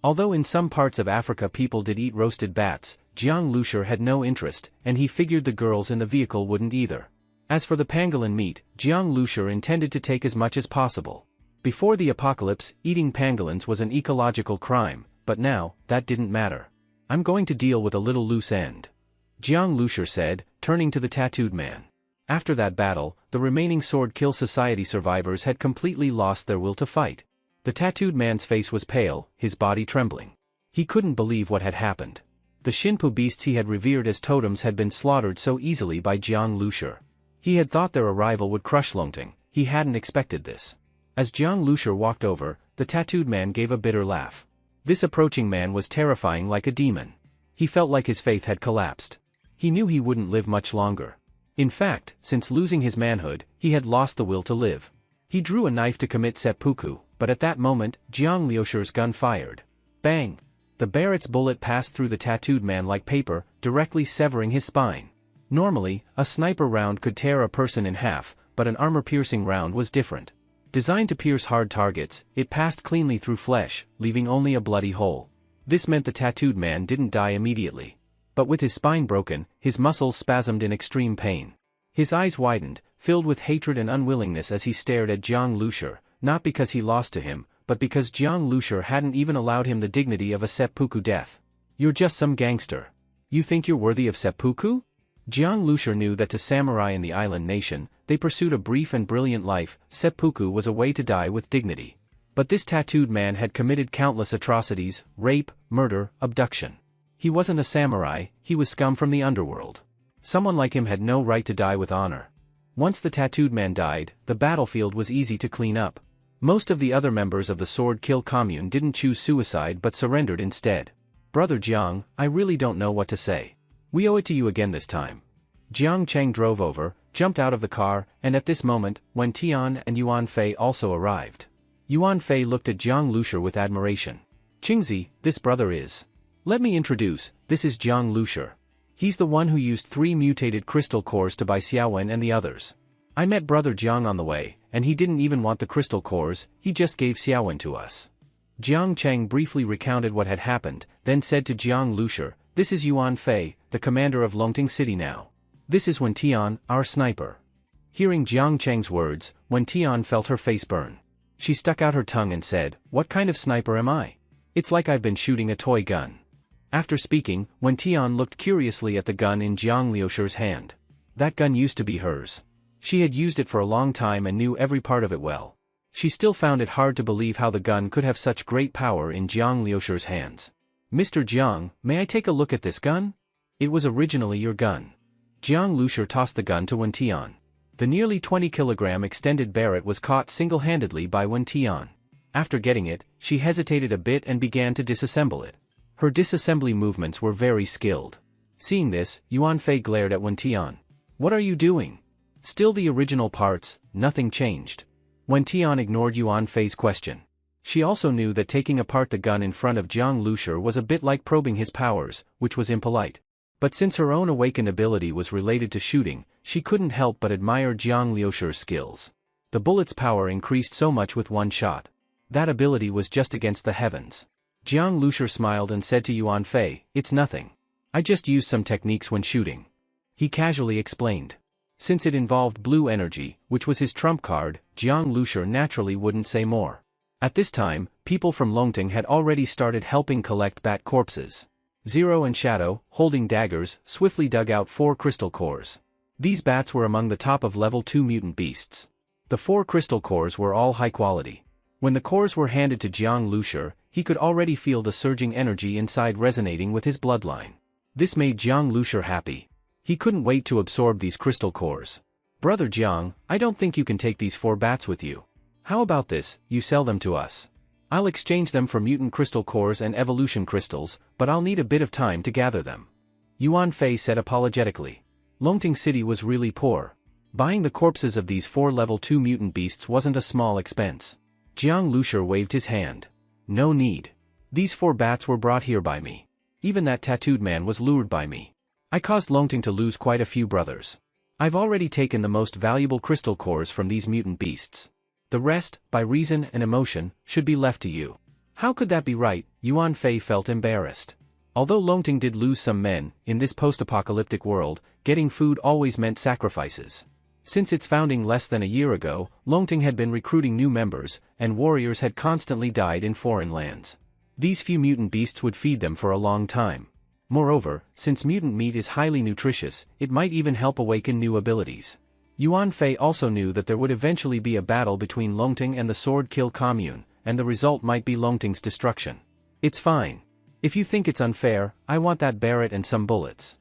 Although in some parts of Africa people did eat roasted bats, Jiang Lushur had no interest, and he figured the girls in the vehicle wouldn't either. As for the pangolin meat, Jiang Lushur intended to take as much as possible. Before the apocalypse, eating pangolins was an ecological crime, but now, that didn't matter. I'm going to deal with a little loose end, Jiang Lushur said, turning to the tattooed man. After that battle, the remaining Sword Kill Society survivors had completely lost their will to fight. The tattooed man's face was pale, his body trembling. He couldn't believe what had happened. The Shinpu beasts he had revered as totems had been slaughtered so easily by Jiang Lushur. He had thought their arrival would crush Longting. He hadn't expected this. As Jiang Lushur walked over, the tattooed man gave a bitter laugh. This approaching man was terrifying like a demon. He felt like his faith had collapsed. He knew he wouldn't live much longer. In fact, since losing his manhood, he had lost the will to live. He drew a knife to commit seppuku, but at that moment, Jiang Lushur's gun fired. Bang! The Barrett's bullet passed through the tattooed man like paper, directly severing his spine. Normally, a sniper round could tear a person in half, but an armor-piercing round was different. Designed to pierce hard targets, it passed cleanly through flesh, leaving only a bloody hole. This meant the tattooed man didn't die immediately. But with his spine broken, his muscles spasmed in extreme pain. His eyes widened, filled with hatred and unwillingness as he stared at Jiang Lushur, not because he lost to him, but because Jiang Lushur hadn't even allowed him the dignity of a seppuku death. You're just some gangster. You think you're worthy of seppuku? Jiang Lushur knew that to samurai in the island nation, they pursued a brief and brilliant life. Seppuku was a way to die with dignity. But this tattooed man had committed countless atrocities: rape, murder, abduction. He wasn't a samurai, he was scum from the underworld. Someone like him had no right to die with honor. Once the tattooed man died, the battlefield was easy to clean up. Most of the other members of the Sword Kill commune didn't choose suicide but surrendered instead. Brother Jiang, I really don't know what to say. We owe it to you again this time. Jiang Cheng drove over, jumped out of the car, and at this moment, Wen Tian and Yuan Fei also arrived. Yuan Fei looked at Jiang Lushur with admiration. Qingzi, this brother is. Let me introduce, this is Jiang Lushur. He's the one who used 3 mutated crystal cores to buy Xiaowen and the others. I met brother Jiang on the way, and he didn't even want the crystal cores, he just gave Xiaowen to us. Jiang Cheng briefly recounted what had happened, then said to Jiang Lushur, this is Yuan Fei, the commander of Longting City now. This is Wen Tian, our sniper. Hearing Jiang Cheng's words, Wen Tian felt her face burn. She stuck out her tongue and said, what kind of sniper am I? It's like I've been shooting a toy gun. After speaking, Wen Tian looked curiously at the gun in Jiang Lushur's hand. That gun used to be hers. She had used it for a long time and knew every part of it well. She still found it hard to believe how the gun could have such great power in Jiang Lushur's hands. Mr. Jiang, may I take a look at this gun? It was originally your gun. Jiang Lushur tossed the gun to Wen Tian. The nearly 20-kilogram extended Barrett was caught single-handedly by Wen Tian. After getting it, she hesitated a bit and began to disassemble it. Her disassembly movements were very skilled. Seeing this, Yuan Fei glared at Wen Tian. What are you doing? Still the original parts, nothing changed. Wen Tian ignored Yuan Fei's question. She also knew that taking apart the gun in front of Jiang Lushur was a bit like probing his powers, which was impolite. But since her own awakened ability was related to shooting, she couldn't help but admire Jiang Lushur's skills. The bullet's power increased so much with one shot. That ability was just against the heavens. Jiang Lushur smiled and said to Yuan Fei, it's nothing. I just used some techniques when shooting. He casually explained. Since it involved blue energy, which was his trump card, Jiang Lushur naturally wouldn't say more. At this time, people from Longting had already started helping collect bat corpses. Zero and Shadow, holding daggers, swiftly dug out 4 crystal cores. These bats were among the top of level 2 mutant beasts. The 4 crystal cores were all high quality. When the cores were handed to Jiang Lushur, he could already feel the surging energy inside resonating with his bloodline. This made Jiang Lushur happy. He couldn't wait to absorb these crystal cores. Brother Jiang, I don't think you can take these 4 bats with you. How about this, you sell them to us? I'll exchange them for mutant crystal cores and evolution crystals, but I'll need a bit of time to gather them. Yuan Fei said apologetically. Longting City was really poor. Buying the corpses of these 4 level 2 mutant beasts wasn't a small expense. Jiang Lushur waved his hand. No need. These 4 bats were brought here by me. Even that tattooed man was lured by me. I caused Longting to lose quite a few brothers. I've already taken the most valuable crystal cores from these mutant beasts. The rest, by reason and emotion, should be left to you. How could that be right? Yuan Fei felt embarrassed. Although Longting did lose some men, in this post-apocalyptic world, getting food always meant sacrifices. Since its founding less than a year ago, Longting had been recruiting new members, and warriors had constantly died in foreign lands. These few mutant beasts would feed them for a long time. Moreover, since mutant meat is highly nutritious, it might even help awaken new abilities. Yuan Fei also knew that there would eventually be a battle between Longting and the Sword Kill Commune, and the result might be Longting's destruction. It's fine. If you think it's unfair, I want that Barrett and some bullets.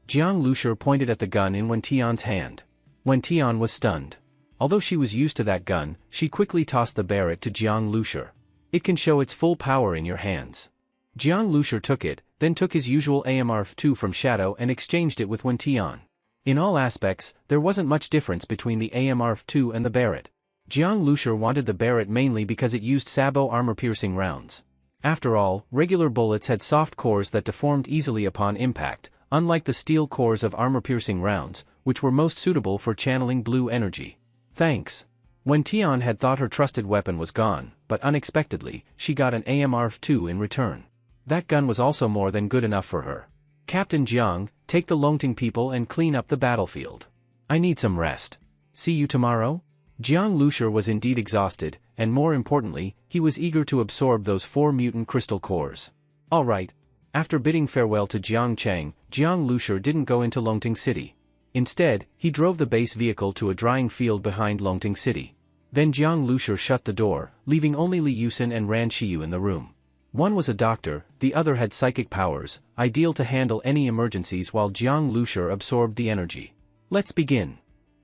Jiang Lushur pointed at the gun in Wen Tian's hand. Wen Tian was stunned. Although she was used to that gun, she quickly tossed the Barrett to Jiang Lushur. It can show its full power in your hands. Jiang Lushur took it, then took his usual AMR-2 from Shadow and exchanged it with Wen Tian. In all aspects, there wasn't much difference between the AMR-2 and the Barrett. Jiang Lushur wanted the Barrett mainly because it used sabot armor-piercing rounds. After all, regular bullets had soft cores that deformed easily upon impact, unlike the steel cores of armor-piercing rounds, which were most suitable for channeling blue energy. Thanks. Wen Tian had thought her trusted weapon was gone, but unexpectedly, she got an AMR-2 in return. That gun was also more than good enough for her. Captain Jiang, take the Longting people and clean up the battlefield. I need some rest. See you tomorrow? Jiang Lushur was indeed exhausted, and more importantly, he was eager to absorb those 4 mutant crystal cores. All right. After bidding farewell to Jiang Cheng, Jiang Lushur didn't go into Longting City. Instead, he drove the base vehicle to a drying field behind Longting City. Then Jiang Lushur shut the door, leaving only Li Yusin and Ran Qiyu in the room. One was a doctor, the other had psychic powers, ideal to handle any emergencies while Jiang Lushur absorbed the energy. Let's begin.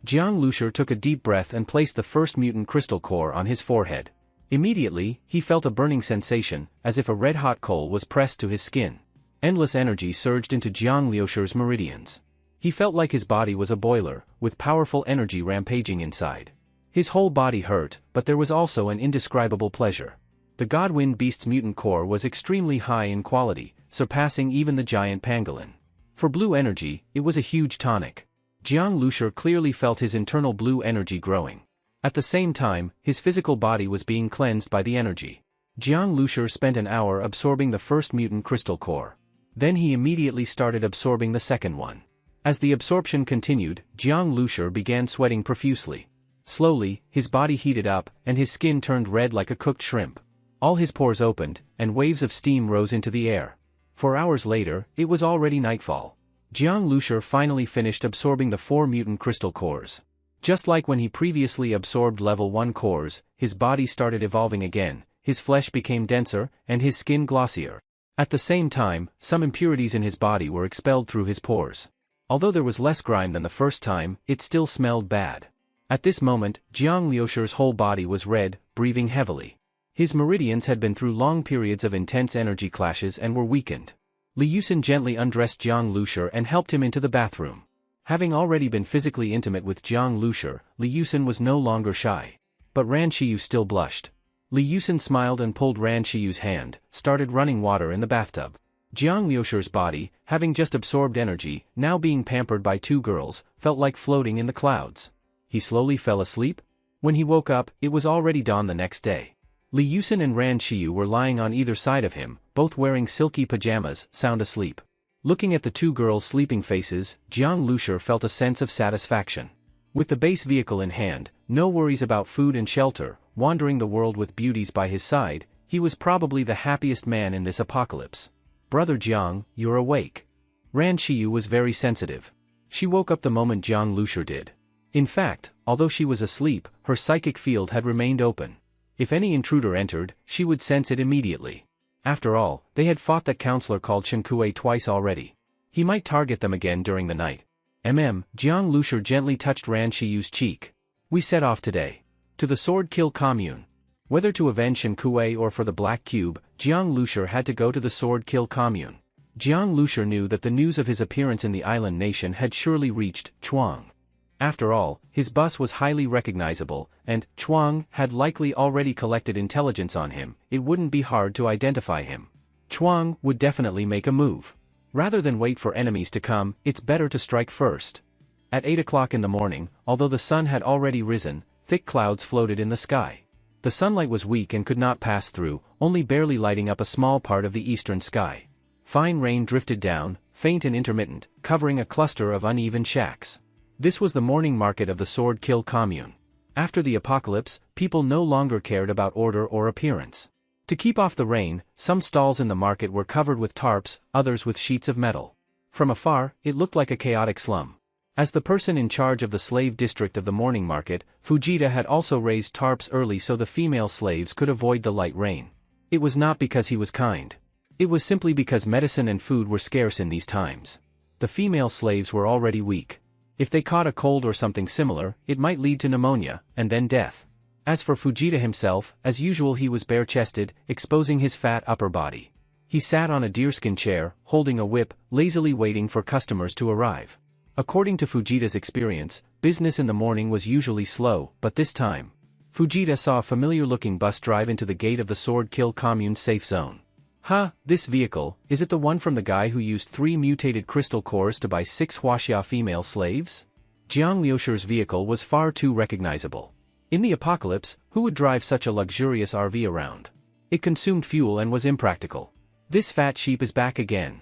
Jiang Lushur took a deep breath and placed the first mutant crystal core on his forehead. Immediately, he felt a burning sensation, as if a red-hot coal was pressed to his skin. Endless energy surged into Jiang Lushur's meridians. He felt like his body was a boiler, with powerful energy rampaging inside. His whole body hurt, but there was also an indescribable pleasure. The Godwind Beast's mutant core was extremely high in quality, surpassing even the giant pangolin. For blue energy, it was a huge tonic. Jiang Lushur clearly felt his internal blue energy growing. At the same time, his physical body was being cleansed by the energy. Jiang Lushur spent an hour absorbing the first mutant crystal core. Then he immediately started absorbing the second one. As the absorption continued, Jiang Lushur began sweating profusely. Slowly, his body heated up, and his skin turned red like a cooked shrimp. All his pores opened, and waves of steam rose into the air. 4 hours later, it was already nightfall. Jiang Lushur finally finished absorbing the 4 mutant crystal cores. Just like when he previously absorbed level 1 cores, his body started evolving again, his flesh became denser, and his skin glossier. At the same time, some impurities in his body were expelled through his pores. Although there was less grime than the first time, it still smelled bad. At this moment, Jiang Lushur's whole body was red, breathing heavily. His meridians had been through long periods of intense energy clashes and were weakened. Li Yusin gently undressed Jiang Lushur and helped him into the bathroom. Having already been physically intimate with Jiang Lushur, Li Yusin was no longer shy. But Ran Qiyu still blushed. Li Yusin smiled and pulled Ran Qiyu's hand, started running water in the bathtub. Jiang Lushur's body, having just absorbed energy, now being pampered by 2 girls, felt like floating in the clouds. He slowly fell asleep. When he woke up, it was already dawn the next day. Li Yusin and Ran Qiyu were lying on either side of him, both wearing silky pajamas, sound asleep. Looking at the 2 girls' sleeping faces, Jiang Lushur felt a sense of satisfaction. With the base vehicle in hand, no worries about food and shelter, wandering the world with beauties by his side, he was probably the happiest man in this apocalypse. Brother Jiang, you're awake. Ran Qiyu was very sensitive. She woke up the moment Jiang Lushur did. In fact, although she was asleep, her psychic field had remained open. If any intruder entered, she would sense it immediately. After all, they had fought that counselor called Shen Kuei twice already. He might target them again during the night. Jiang Lushur gently touched Ran Qiyu's cheek. We set off today. To the Sword Kill Commune. Whether to avenge Shen Kuei or for the Black Cube, Jiang Lushur had to go to the Sword Kill Commune. Jiang Lushur knew that the news of his appearance in the island nation had surely reached Chuang. After all, his bus was highly recognizable, and Chuang had likely already collected intelligence on him. It wouldn't be hard to identify him. Chuang would definitely make a move. Rather than wait for enemies to come, it's better to strike first. At 8 o'clock in the morning, although the sun had already risen, thick clouds floated in the sky. The sunlight was weak and could not pass through, only barely lighting up a small part of the eastern sky. Fine rain drifted down, faint and intermittent, covering a cluster of uneven shacks. This was the morning market of the Sword Kill commune. After the apocalypse, people no longer cared about order or appearance. To keep off the rain, some stalls in the market were covered with tarps, others with sheets of metal. From afar, it looked like a chaotic slum. As the person in charge of the slave district of the morning market, Fujita had also raised tarps early so the female slaves could avoid the light rain. It was not because he was kind. It was simply because medicine and food were scarce in these times. The female slaves were already weak. If they caught a cold or something similar, it might lead to pneumonia, and then death. As for Fujita himself, as usual he was bare-chested, exposing his fat upper body. He sat on a deerskin chair, holding a whip, lazily waiting for customers to arrive. According to Fujita's experience, business in the morning was usually slow, but this time, Fujita saw a familiar-looking bus drive into the gate of the Sword Kill commune's safe zone. This vehicle, is it the one from the guy who used 3 mutated crystal cores to buy 6 Huaxia female slaves? Jiang Liushir's vehicle was far too recognizable. In the apocalypse, who would drive such a luxurious RV around? It consumed fuel and was impractical. This fat sheep is back again.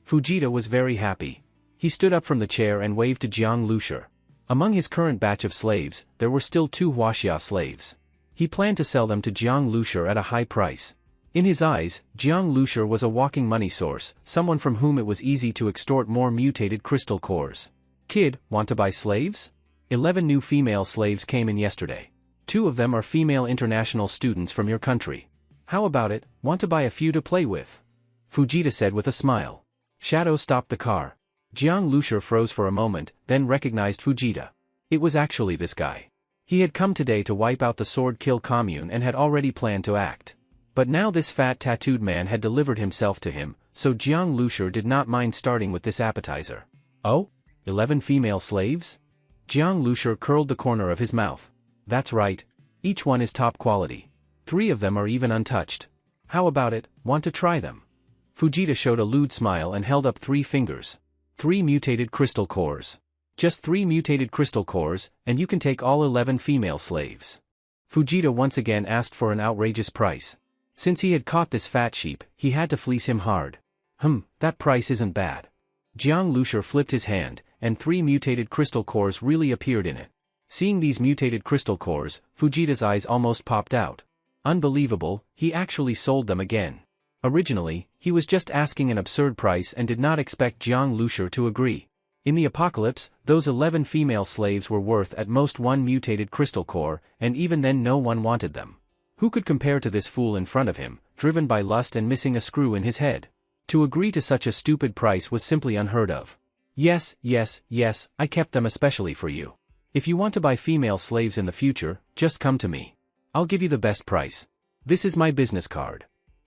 Fujita was very happy. He stood up from the chair and waved to Jiang Liushir. Among his current batch of slaves, there were still 2 Huaxia slaves. He planned to sell them to Jiang Liushir at a high price. In his eyes, Jiang Liushir was a walking money source, someone from whom it was easy to extort more mutated crystal cores. Kid, want to buy slaves? 11 new female slaves came in yesterday. 2 of them are female international students from your country. How about it, want to buy a few to play with? Fujita said with a smile. Shadow stopped the car. Jiang Liushir froze for a moment, then recognized Fujita. It was actually this guy. He had come today to wipe out the Sword Kill commune and had already planned to act. But now this fat tattooed man had delivered himself to him, so Jiang Liushir did not mind starting with this appetizer. Oh? 11 female slaves? Jiang Liushir curled the corner of his mouth. That's right. Each one is top quality. 3 of them are even untouched. How about it, want to try them? Fujita showed a lewd smile and held up 3 fingers. 3 mutated crystal cores. Just 3 mutated crystal cores, and you can take all 11 female slaves. Fujita once again asked for an outrageous price. Since he had caught this fat sheep, he had to fleece him hard. That price isn't bad. Jiang Liushir flipped his hand, and 3 mutated crystal cores really appeared in it. Seeing these mutated crystal cores, Fujita's eyes almost popped out. Unbelievable, he actually sold them again. Originally, he was just asking an absurd price and did not expect Jiang Liushir to agree. In the apocalypse, those 11 female slaves were worth at most 1 mutated crystal core, and even then no one wanted them. Who could compare to this fool in front of him, driven by lust and missing a screw in his head? To agree to such a stupid price was simply unheard of. Yes, I kept them especially for you. If you want to buy female slaves in the future, just come to me. I'll give you the best price. This is my business card.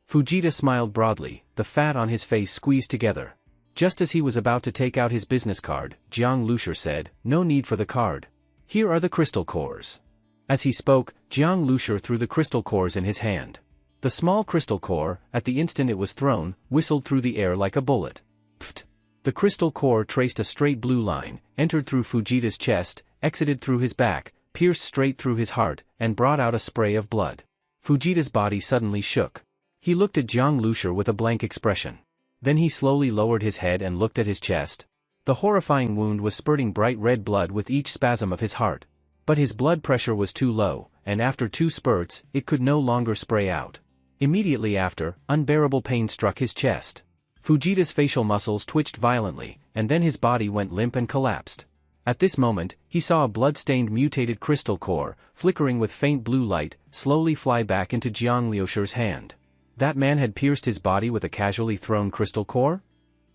Fujita smiled broadly, the fat on his face squeezed together. Just as he was about to take out his business card, Jiang Liushir said, no need for the card. Here are the crystal cores. As he spoke, Jiang Liushir threw the crystal cores in his hand. The small crystal core, at the instant it was thrown, whistled through the air like a bullet. Pft! The crystal core traced a straight blue line, entered through Fujita's chest, exited through his back, pierced straight through his heart, and brought out a spray of blood. Fujita's body suddenly shook. He looked at Jiang Liushir with a blank expression. Then he slowly lowered his head and looked at his chest. The horrifying wound was spurting bright red blood with each spasm of his heart. But his blood pressure was too low, and after 2 spurts, it could no longer spray out. Immediately after, unbearable pain struck his chest. Fujita's facial muscles twitched violently, and then his body went limp and collapsed. At this moment, he saw a blood-stained mutated crystal core, flickering with faint blue light, slowly fly back into Jiang Liushir's hand. That man had pierced his body with a casually thrown crystal core?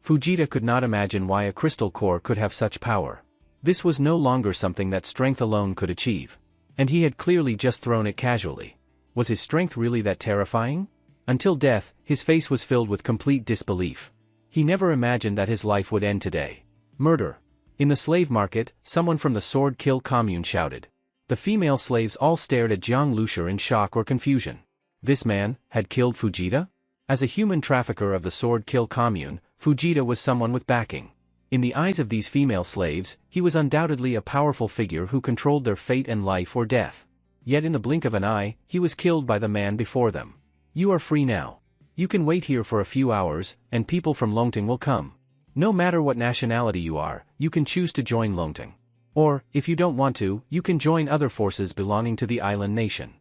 Fujita could not imagine why a crystal core could have such power. This was no longer something that strength alone could achieve. And he had clearly just thrown it casually. Was his strength really that terrifying? Until death, his face was filled with complete disbelief. He never imagined that his life would end today. Murder. In the slave market, someone from the Sword Kill commune shouted. The female slaves all stared at Jiang Liushir in shock or confusion. This man had killed Fujita? As a human trafficker of the Sword Kill commune, Fujita was someone with backing. In the eyes of these female slaves, he was undoubtedly a powerful figure who controlled their fate and life or death. Yet in the blink of an eye, he was killed by the man before them. You are free now. You can wait here for a few hours, and people from Longting will come. No matter what nationality you are, you can choose to join Longting. Or, if you don't want to, you can join other forces belonging to the island nation.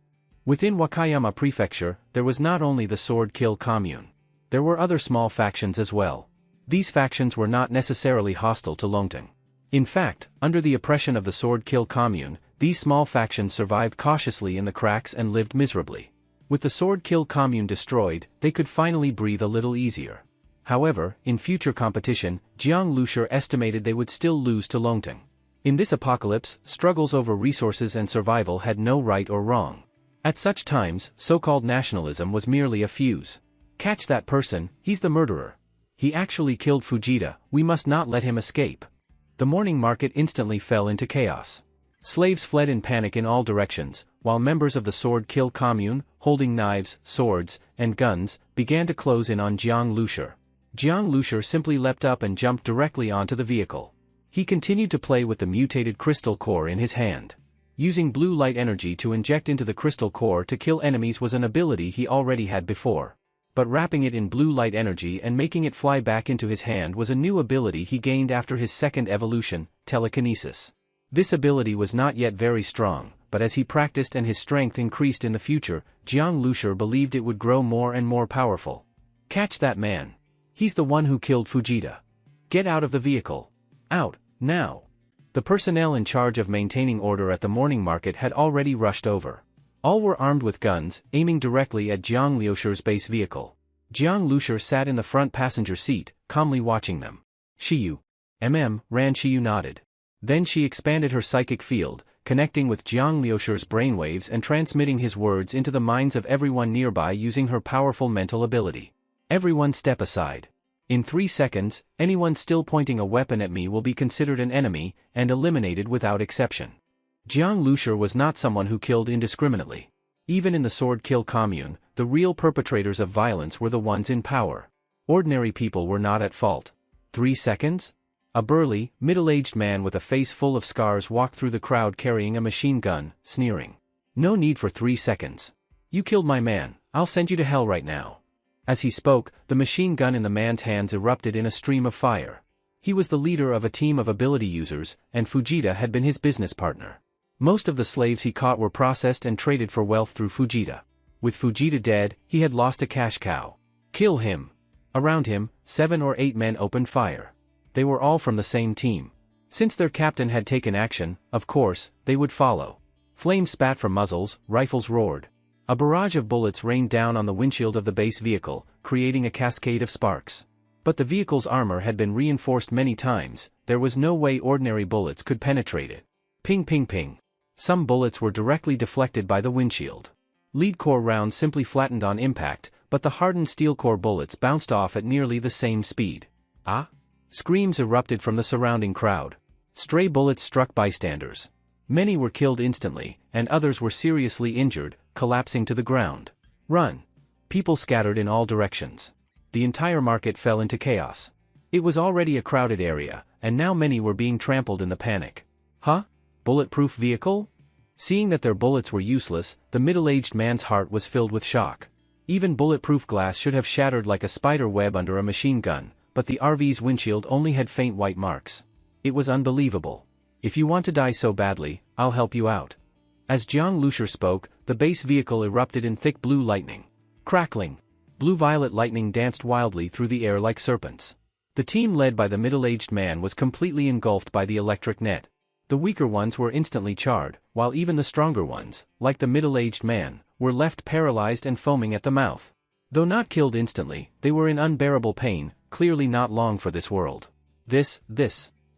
Within Wakayama Prefecture, there was not only the Sword Kill Commune. There were other small factions as well. These factions were not necessarily hostile to Longting. In fact, under the oppression of the Sword Kill Commune, these small factions survived cautiously in the cracks and lived miserably. With the Sword Kill Commune destroyed, they could finally breathe a little easier. However, in future competition, Jiang Lushur estimated they would still lose to Longting. In this apocalypse, struggles over resources and survival had no right or wrong. At such times, so-called nationalism was merely a fuse. Catch that person, he's the murderer. He actually killed Fujita, we must not let him escape. The morning market instantly fell into chaos. Slaves fled in panic in all directions, while members of the Sword Kill Commune, holding knives, swords, and guns, began to close in on Jiang Lushur. Jiang Lushur simply leapt up and jumped directly onto the vehicle. He continued to play with the mutated crystal core in his hand. Using blue light energy to inject into the crystal core to kill enemies was an ability he already had before. But wrapping it in blue light energy and making it fly back into his hand was a new ability he gained after his second evolution, telekinesis. This ability was not yet very strong, but as he practiced and his strength increased in the future, Jiang Lushur believed it would grow more and more powerful. Catch that man. He's the one who killed Fujita. Get out of the vehicle. Out, now. The personnel in charge of maintaining order at the morning market had already rushed over. All were armed with guns, aiming directly at Jiang Lushur's base vehicle. Jiang Lushur sat in the front passenger seat, calmly watching them. Shiyu. Ran Shiyu nodded. Then she expanded her psychic field, connecting with Jiang Lushur's brainwaves and transmitting his words into the minds of everyone nearby using her powerful mental ability. Everyone step aside. In 3 seconds, anyone still pointing a weapon at me will be considered an enemy, and eliminated without exception. Jiang Lushur was not someone who killed indiscriminately. Even in the Sword Kill Commune, the real perpetrators of violence were the ones in power. Ordinary people were not at fault. 3 seconds? A burly, middle-aged man with a face full of scars walked through the crowd carrying a machine gun, sneering. No need for 3 seconds. You killed my man, I'll send you to hell right now. As he spoke, the machine gun in the man's hands erupted in a stream of fire. He was the leader of a team of ability users, and Fujita had been his business partner. Most of the slaves he caught were processed and traded for wealth through Fujita. With Fujita dead, he had lost a cash cow. Kill him. Around him, 7 or 8 men opened fire. They were all from the same team. Since their captain had taken action, of course, they would follow. Flames spat from muzzles, rifles roared. A barrage of bullets rained down on the windshield of the base vehicle, creating a cascade of sparks. But the vehicle's armor had been reinforced many times, there was no way ordinary bullets could penetrate it. Ping ping ping. Some bullets were directly deflected by the windshield. Lead core rounds simply flattened on impact, but the hardened steel core bullets bounced off at nearly the same speed. Ah! Screams erupted from the surrounding crowd. Stray bullets struck bystanders. Many were killed instantly, and others were seriously injured, collapsing to the ground. Run! People scattered in all directions. The entire market fell into chaos. It was already a crowded area, and now many were being trampled in the panic. Huh? Bulletproof vehicle? Seeing that their bullets were useless, the middle-aged man's heart was filled with shock. Even bulletproof glass should have shattered like a spider web under a machine gun, but the RV's windshield only had faint white marks. It was unbelievable. If you want to die so badly, I'll help you out. As Jiang Lushur spoke, the base vehicle erupted in thick blue lightning. Crackling. Blue-violet lightning danced wildly through the air like serpents. The team led by the middle-aged man was completely engulfed by the electric net. The weaker ones were instantly charred, while even the stronger ones, like the middle-aged man, were left paralyzed and foaming at the mouth. Though not killed instantly, they were in unbearable pain, clearly not long for this world. This.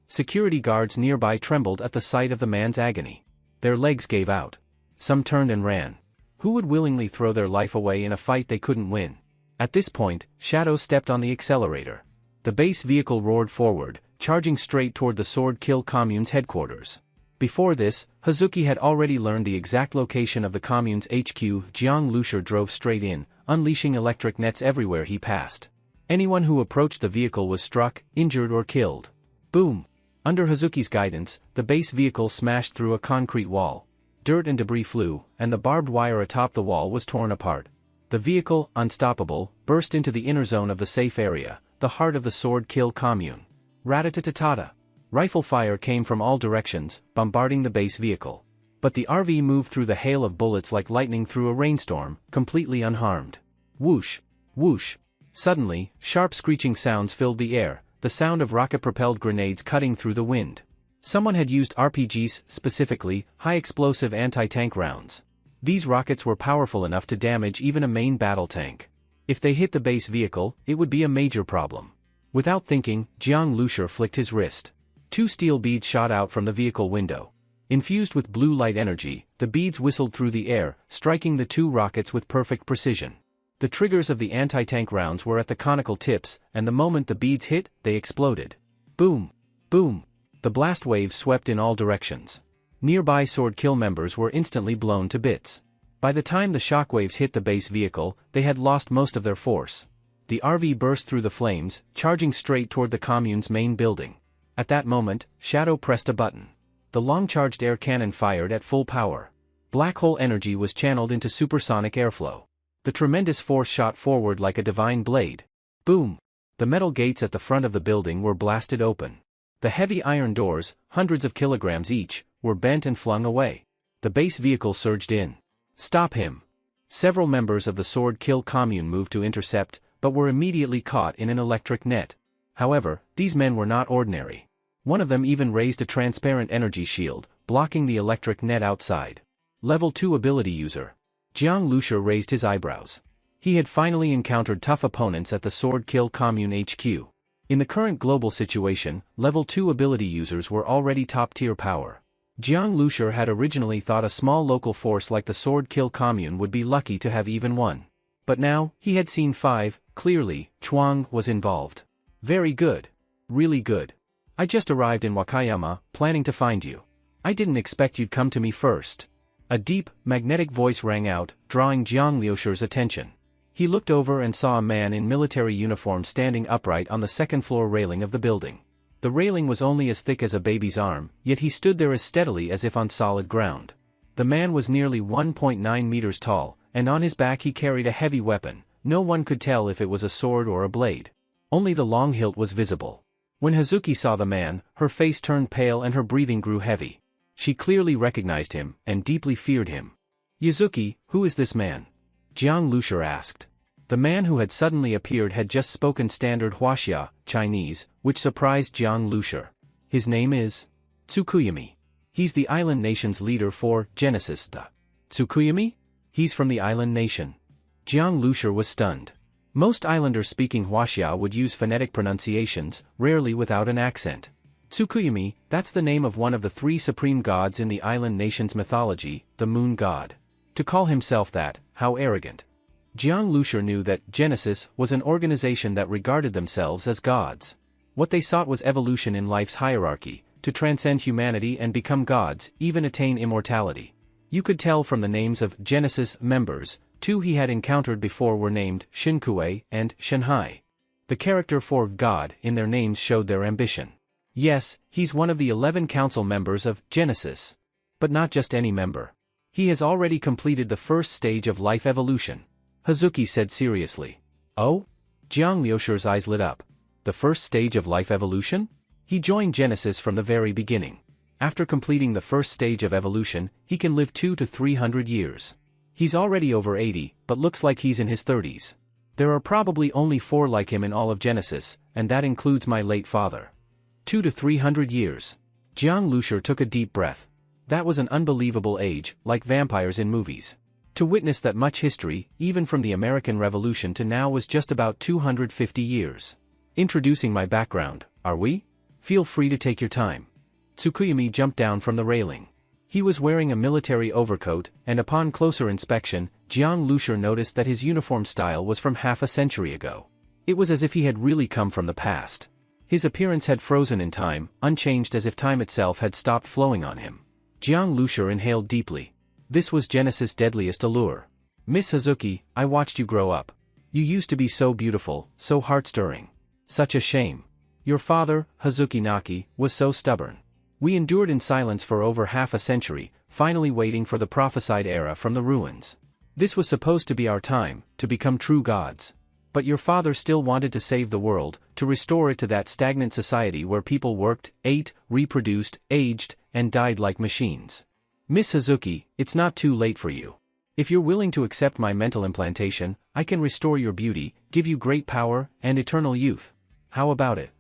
Security guards nearby trembled at the sight of the man's agony. Their legs gave out. Some turned and ran. Who would willingly throw their life away in a fight they couldn't win? At this point, Shadow stepped on the accelerator. The base vehicle roared forward, charging straight toward the Sword Kill Commune's headquarters. Before this, Hazuki had already learned the exact location of the commune's HQ. Jiang Lushur drove straight in, unleashing electric nets everywhere he passed. Anyone who approached the vehicle was struck, injured or killed. Boom! Under Hazuki's guidance, the base vehicle smashed through a concrete wall. Dirt and debris flew, and the barbed wire atop the wall was torn apart. The vehicle, unstoppable, burst into the inner zone of the safe area, the heart of the Sword Kill commune. Rat-a-tat-ta-ta. Rifle fire came from all directions, bombarding the base vehicle. But the RV moved through the hail of bullets like lightning through a rainstorm, completely unharmed. Whoosh! Whoosh! Suddenly, sharp screeching sounds filled the air, the sound of rocket-propelled grenades cutting through the wind. Someone had used RPGs, specifically, high-explosive anti-tank rounds. These rockets were powerful enough to damage even a main battle tank. If they hit the base vehicle, it would be a major problem. Without thinking, Jiang Lushur flicked his wrist. 2 steel beads shot out from the vehicle window. Infused with blue light energy, the beads whistled through the air, striking the 2 rockets with perfect precision. The triggers of the anti-tank rounds were at the conical tips, and the moment the beads hit, they exploded. Boom! Boom! The blast waves swept in all directions. Nearby Sword Kill members were instantly blown to bits. By the time the shockwaves hit the base vehicle, they had lost most of their force. The RV burst through the flames, charging straight toward the commune's main building. At that moment, Shadow pressed a button. The long-charged air cannon fired at full power. Black hole energy was channeled into supersonic airflow. The tremendous force shot forward like a divine blade. Boom! The metal gates at the front of the building were blasted open. The heavy iron doors, hundreds of kilograms each, were bent and flung away. The base vehicle surged in. Stop him! Several members of the Sword Kill commune moved to intercept, but were immediately caught in an electric net. However, these men were not ordinary. One of them even raised a transparent energy shield, blocking the electric net outside. Level 2 ability user. Jiang Lushur raised his eyebrows. He had finally encountered tough opponents at the Sword Kill commune HQ. In the current global situation, level 2 ability users were already top-tier power. Jiang Lushur had originally thought a small local force like the Sword Kill commune would be lucky to have even one. But now, he had seen 5, clearly, Chuang was involved. Very good. Really good. I just arrived in Wakayama, planning to find you. I didn't expect you'd come to me first. A deep, magnetic voice rang out, drawing Jiang Lushur's attention. He looked over and saw a man in military uniform standing upright on the second-floor railing of the building. The railing was only as thick as a baby's arm, yet he stood there as steadily as if on solid ground. The man was nearly 1.9 meters tall, and on his back he carried a heavy weapon. No one could tell if it was a sword or a blade. Only the long hilt was visible. When Hazuki saw the man, her face turned pale and her breathing grew heavy. She clearly recognized him, and deeply feared him. Yazuki, who is this man? Jiang Lushur asked. The man who had suddenly appeared had just spoken standard Huaxia, Chinese, which surprised Jiang Lushur. His name is Tsukuyami. He's the island nation's leader for Genesis. Tsukuyami? He's from the island nation. Jiang Lushur was stunned. Most islanders speaking Huaxia would use phonetic pronunciations, rarely without an accent. Tsukuyami, that's the name of one of the 3 supreme gods in the island nation's mythology, the moon god. To call himself that, how arrogant. Jiang Lushur knew that Genesis was an organization that regarded themselves as gods. What they sought was evolution in life's hierarchy, to transcend humanity and become gods, even attain immortality. You could tell from the names of Genesis members. 2 he had encountered before were named Shinkue and Shanhai. The character for God in their names showed their ambition. Yes, he's one of the 11 council members of Genesis. But not just any member. He has already completed the first stage of life evolution. Hazuki said seriously. Oh? Jiang Lushur's eyes lit up. The first stage of life evolution? He joined Genesis from the very beginning. After completing the first stage of evolution, he can live 200 to 300 years. He's already over 80, but looks like he's in his 30s. There are probably only 4 like him in all of Genesis, and that includes my late father. 200 to 300 years. Jiang Lushur took a deep breath. That was an unbelievable age, like vampires in movies. To witness that much history, even from the American Revolution to now, was just about 250 years. Introducing my background, are we? Feel free to take your time. Tsukuyami jumped down from the railing. He was wearing a military overcoat, and upon closer inspection, Jiang Lushur noticed that his uniform style was from half a century ago. It was as if he had really come from the past. His appearance had frozen in time, unchanged, as if time itself had stopped flowing on him. Jiang Lushur inhaled deeply. This was Genesis' deadliest allure. Miss Hazuki, I watched you grow up. You used to be so beautiful, so heart-stirring. Such a shame. Your father, Hazuki Naki, was so stubborn. We endured in silence for over half a century, finally waiting for the prophesied era from the ruins. This was supposed to be our time, to become true gods. But your father still wanted to save the world, to restore it to that stagnant society where people worked, ate, reproduced, aged, and died like machines. Miss Hazuki, it's not too late for you. If you're willing to accept my mental implantation, I can restore your beauty, give you great power, and eternal youth. How about it?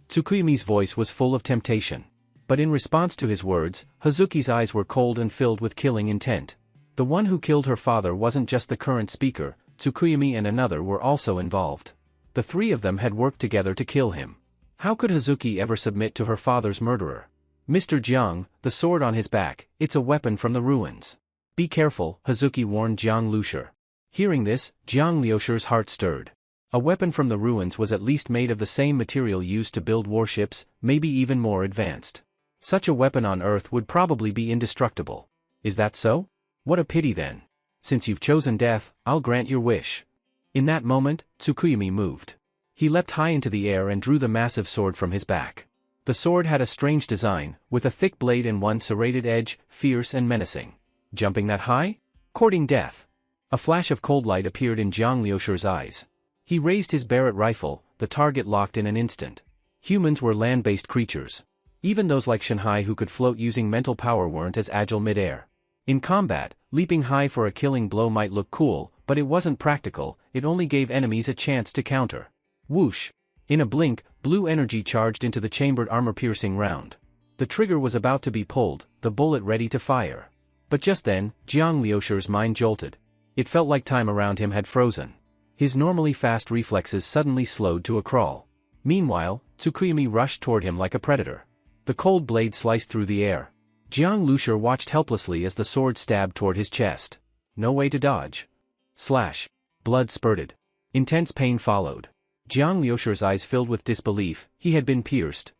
Tsukuyumi's voice was full of temptation. But in response to his words, Hazuki's eyes were cold and filled with killing intent. The one who killed her father wasn't just the current speaker, Tsukuyumi and another were also involved. The three of them had worked together to kill him. How could Hazuki ever submit to her father's murderer? Mr. Jiang, the sword on his back, it's a weapon from the ruins. Be careful, Hazuki warned Jiang Lushi. Hearing this, Jiang Liushi's heart stirred. A weapon from the ruins was at least made of the same material used to build warships, maybe even more advanced. Such a weapon on Earth would probably be indestructible. Is that so? What a pity then. Since you've chosen death, I'll grant your wish. In that moment, Tsukuyumi moved. He leapt high into the air and drew the massive sword from his back. The sword had a strange design, with a thick blade and one serrated edge, fierce and menacing. Jumping that high? Courting death. A flash of cold light appeared in Jiang Liushi's eyes. He raised his Barrett rifle, the target locked in an instant. Humans were land-based creatures. Even those like Shanhai who could float using mental power weren't as agile mid-air. In combat, leaping high for a killing blow might look cool, but it wasn't practical, it only gave enemies a chance to counter. Whoosh! In a blink, blue energy charged into the chambered armor-piercing round. The trigger was about to be pulled, the bullet ready to fire. But just then, Jiang Liushi's mind jolted. It felt like time around him had frozen. His normally fast reflexes suddenly slowed to a crawl. Meanwhile, Tsukuyumi rushed toward him like a predator. The cold blade sliced through the air. Jiang Lushi watched helplessly as the sword stabbed toward his chest. No way to dodge. Slash. Blood spurted. Intense pain followed. Jiang Liushi's eyes filled with disbelief, he had been pierced.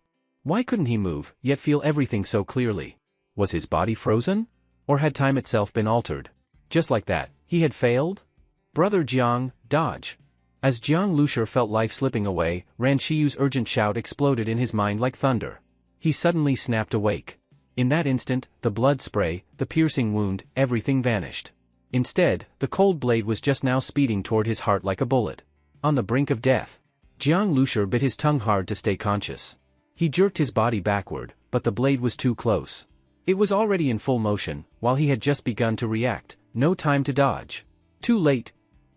Why couldn't he move, yet feel everything so clearly? Was his body frozen? Or had time itself been altered? Just like that, he had failed? Brother Jiang, dodge. As Jiang Lushi felt life slipping away, Ran Shiyu's urgent shout exploded in his mind like thunder. He suddenly snapped awake. In that instant, the blood spray, the piercing wound, everything vanished. Instead, the cold blade was just now speeding toward his heart like a bullet. On the brink of death. Jiang Lushi bit his tongue hard to stay conscious. He jerked his body backward, but the blade was too close. It was already in full motion, while he had just begun to react, no time to dodge. Too late.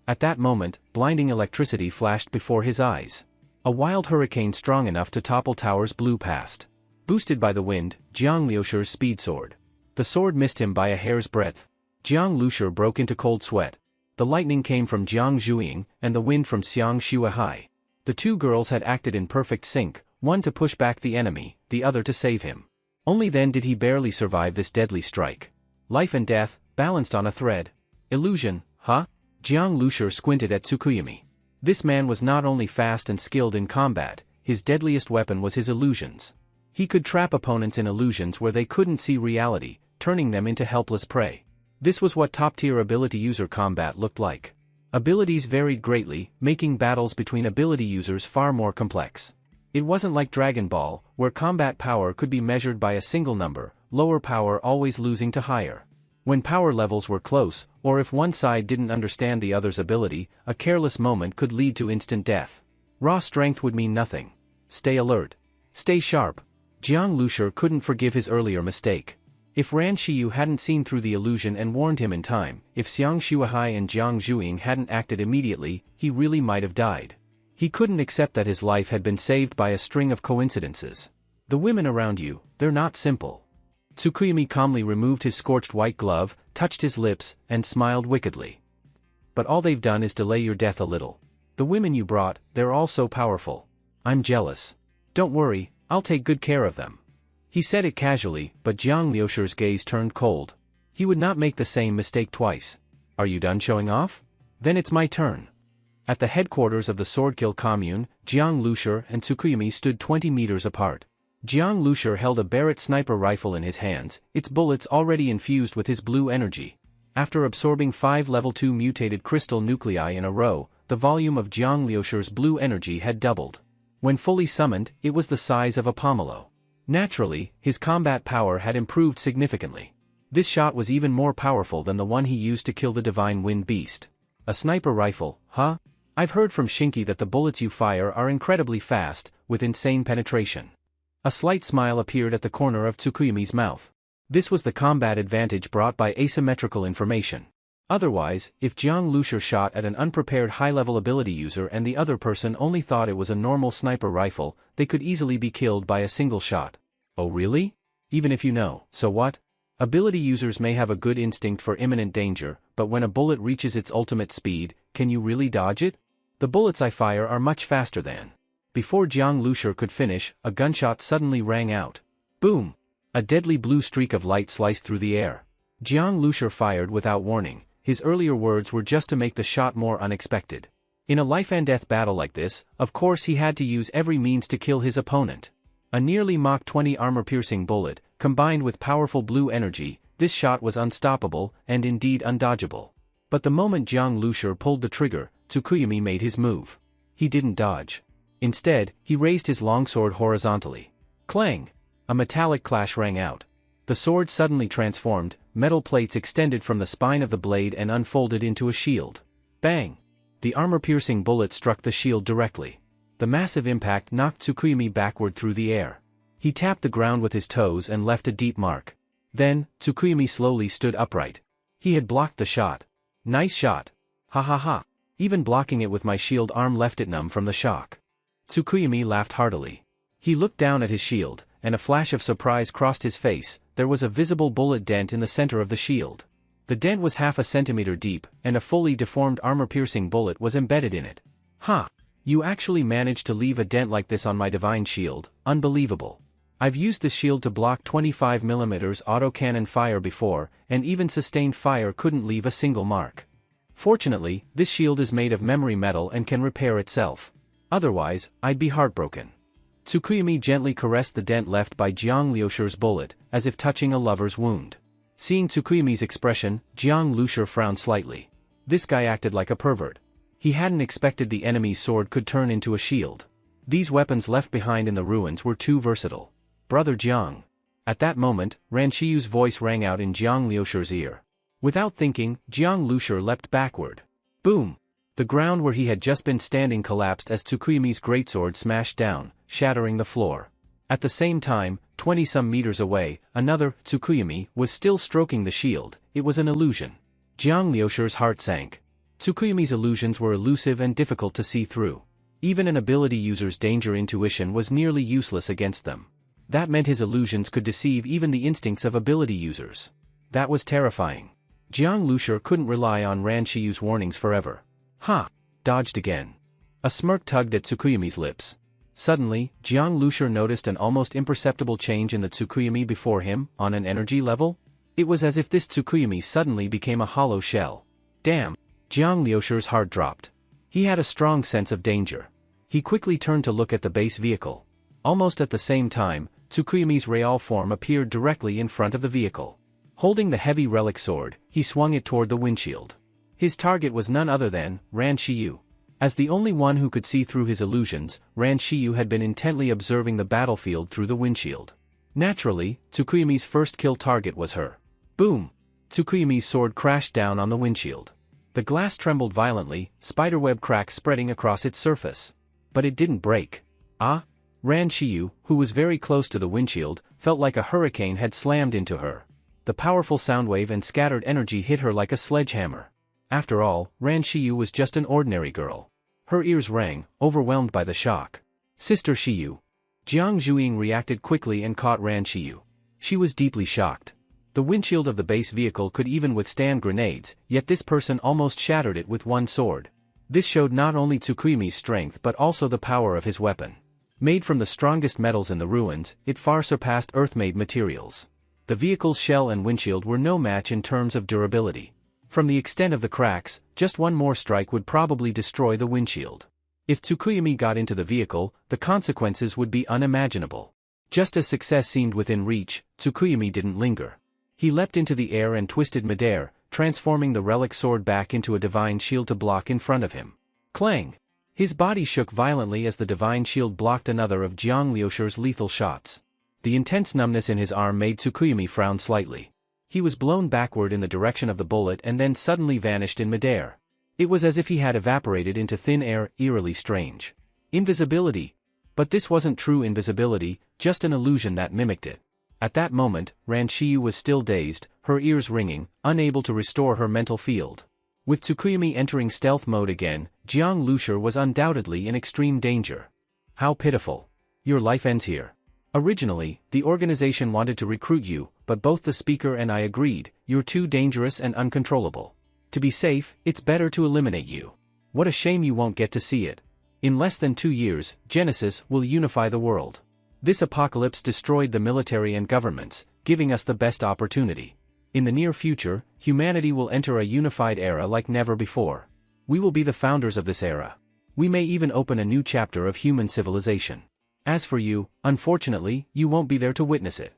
At that moment, blinding electricity flashed before his eyes. A wild hurricane strong enough to topple towers blew past. Boosted by the wind, Jiang Liushi's speed soared. The sword missed him by a hair's breadth. Jiang Lushi broke into cold sweat. The lightning came from Jiang Zhuiying, and the wind from Xiang Shuahai. The two girls had acted in perfect sync, one to push back the enemy, the other to save him. Only then did he barely survive this deadly strike. Life and death, balanced on a thread. Illusion, huh? Jiang Lushi squinted at Tsukuyumi. This man was not only fast and skilled in combat, his deadliest weapon was his illusions. He could trap opponents in illusions where they couldn't see reality, turning them into helpless prey. This was what top-tier ability user combat looked like. Abilities varied greatly, making battles between ability users far more complex. It wasn't like Dragon Ball, where combat power could be measured by a single number, lower power always losing to higher. When power levels were close, or if one side didn't understand the other's ability, a careless moment could lead to instant death. Raw strength would mean nothing. Stay alert. Stay sharp. Jiang Lushi couldn't forgive his earlier mistake. If Ran Shiyu hadn't seen through the illusion and warned him in time, if Xiang Shuahai and Jiang Zhuiying hadn't acted immediately, he really might have died. He couldn't accept that his life had been saved by a string of coincidences. The women around you, they're not simple. Tsukuyumi calmly removed his scorched white glove, touched his lips, and smiled wickedly. But all they've done is delay your death a little. The women you brought, they're all so powerful. I'm jealous. Don't worry, I'll take good care of them. He said it casually, but Jiang Liushi's gaze turned cold. He would not make the same mistake twice. Are you done showing off? Then it's my turn. At the headquarters of the Swordkill commune, Jiang Lushi and Tsukuyumi stood 20 meters apart. Jiang Lushi held a Barrett sniper rifle in his hands, its bullets already infused with his blue energy. After absorbing 5 level 2 mutated crystal nuclei in a row, the volume of Jiang Liushi's blue energy had doubled. When fully summoned, it was the size of a pomelo. Naturally, his combat power had improved significantly. This shot was even more powerful than the one he used to kill the divine wind beast. A sniper rifle, huh? I've heard from Shinki that the bullets you fire are incredibly fast, with insane penetration. A slight smile appeared at the corner of Tsukuyumi's mouth. This was the combat advantage brought by asymmetrical information. Otherwise, if Jiang Lushur shot at an unprepared high-level ability user and the other person only thought it was a normal sniper rifle, they could easily be killed by a single shot. Oh really? Even if you know, so what? Ability users may have a good instinct for imminent danger, but when a bullet reaches its ultimate speed, can you really dodge it? The bullets I fire are much faster than. Before Jiang Lushur could finish, a gunshot suddenly rang out. Boom! A deadly blue streak of light sliced through the air. Jiang Lushur fired without warning. His earlier words were just to make the shot more unexpected. In a life-and-death battle like this, of course he had to use every means to kill his opponent. A nearly Mach 20 armor-piercing bullet, combined with powerful blue energy, this shot was unstoppable and indeed undodgeable. But the moment Jiang Lushur pulled the trigger, Tsukuyumi made his move. He didn't dodge. Instead, he raised his longsword horizontally. Clang! A metallic clash rang out. The sword suddenly transformed, metal plates extended from the spine of the blade and unfolded into a shield. Bang! The armor-piercing bullet struck the shield directly. The massive impact knocked Tsukuyumi backward through the air. He tapped the ground with his toes and left a deep mark. Then, Tsukuyumi slowly stood upright. He had blocked the shot. Nice shot. Ha ha ha. Even blocking it with my shield arm left it numb from the shock. Tsukuyumi laughed heartily. He looked down at his shield, and a flash of surprise crossed his face. There was a visible bullet dent in the center of the shield. The dent was half a centimeter deep, and a fully deformed armor-piercing bullet was embedded in it. Ha! You actually managed to leave a dent like this on my divine shield, unbelievable. I've used this shield to block 25mm autocannon fire before, and even sustained fire couldn't leave a single mark. Fortunately, this shield is made of memory metal and can repair itself. Otherwise, I'd be heartbroken. Tsukuyumi gently caressed the dent left by Jiang Lushur's bullet, as if touching a lover's wound. Seeing Tsukuyumi's expression, Jiang Lushur frowned slightly. This guy acted like a pervert. He hadn't expected the enemy's sword could turn into a shield. These weapons left behind in the ruins were too versatile. Brother Jiang. At that moment, Ranshiyu's voice rang out in Jiang Lushur's ear. Without thinking, Jiang Lushur leapt backward. Boom! The ground where he had just been standing collapsed as Tsukuyumi's greatsword smashed down, shattering the floor. At the same time, 20-some meters away, another Tsukuyumi was still stroking the shield. It was an illusion. Jiang Lushur's heart sank. Tsukuyumi's illusions were elusive and difficult to see through. Even an ability user's danger intuition was nearly useless against them. That meant his illusions could deceive even the instincts of ability users. That was terrifying. Jiang Lushur couldn't rely on Ranshiyu's warnings forever. Ha! Dodged again. A smirk tugged at Tsukuyumi's lips. Suddenly, Jiang Lushur noticed an almost imperceptible change in the Tsukuyumi before him, on an energy level. It was as if this Tsukuyumi suddenly became a hollow shell. Damn! Jiang Lushur's heart dropped. He had a strong sense of danger. He quickly turned to look at the base vehicle. Almost at the same time, Tsukuyumi's real form appeared directly in front of the vehicle. Holding the heavy relic sword, he swung it toward the windshield. His target was none other than Ranshiyu. As the only one who could see through his illusions, Ranshiyu had been intently observing the battlefield through the windshield. Naturally, Tsukuyumi's first kill target was her. Boom! Tsukuyumi's sword crashed down on the windshield. The glass trembled violently, spiderweb cracks spreading across its surface. But it didn't break. Ah? Ranshiyu, who was very close to the windshield, felt like a hurricane had slammed into her. The powerful soundwave and scattered energy hit her like a sledgehammer. After all, Ranshiyu was just an ordinary girl. Her ears rang, overwhelmed by the shock. Sister Shiyu. Jiang Zhuiying reacted quickly and caught Ranshiyu. She was deeply shocked. The windshield of the base vehicle could even withstand grenades, yet this person almost shattered it with one sword. This showed not only Tsukuyumi's strength but also the power of his weapon. Made from the strongest metals in the ruins, it far surpassed Earth-made materials. The vehicle's shell and windshield were no match in terms of durability. From the extent of the cracks, just one more strike would probably destroy the windshield. If Tsukuyumi got into the vehicle, the consequences would be unimaginable. Just as success seemed within reach, Tsukuyumi didn't linger. He leapt into the air and twisted midair, transforming the relic sword back into a divine shield to block in front of him. Clang! His body shook violently as the divine shield blocked another of Jiang Lushur's lethal shots. The intense numbness in his arm made Tsukuyumi frown slightly. He was blown backward in the direction of the bullet and then suddenly vanished in midair. It was as if he had evaporated into thin air, eerily strange. Invisibility! But this wasn't true invisibility, just an illusion that mimicked it. At that moment, Ran Shiyu was still dazed, her ears ringing, unable to restore her mental field. With Tsukuyumi entering stealth mode again, Jiang Lushur was undoubtedly in extreme danger. How pitiful. Your life ends here. Originally, the organization wanted to recruit you, but both the speaker and I agreed, you're too dangerous and uncontrollable. To be safe, it's better to eliminate you. What a shame you won't get to see it. In less than 2 years, Genesis will unify the world. This apocalypse destroyed the military and governments, giving us the best opportunity. In the near future, humanity will enter a unified era like never before. We will be the founders of this era. We may even open a new chapter of human civilization. As for you, unfortunately, you won't be there to witness it.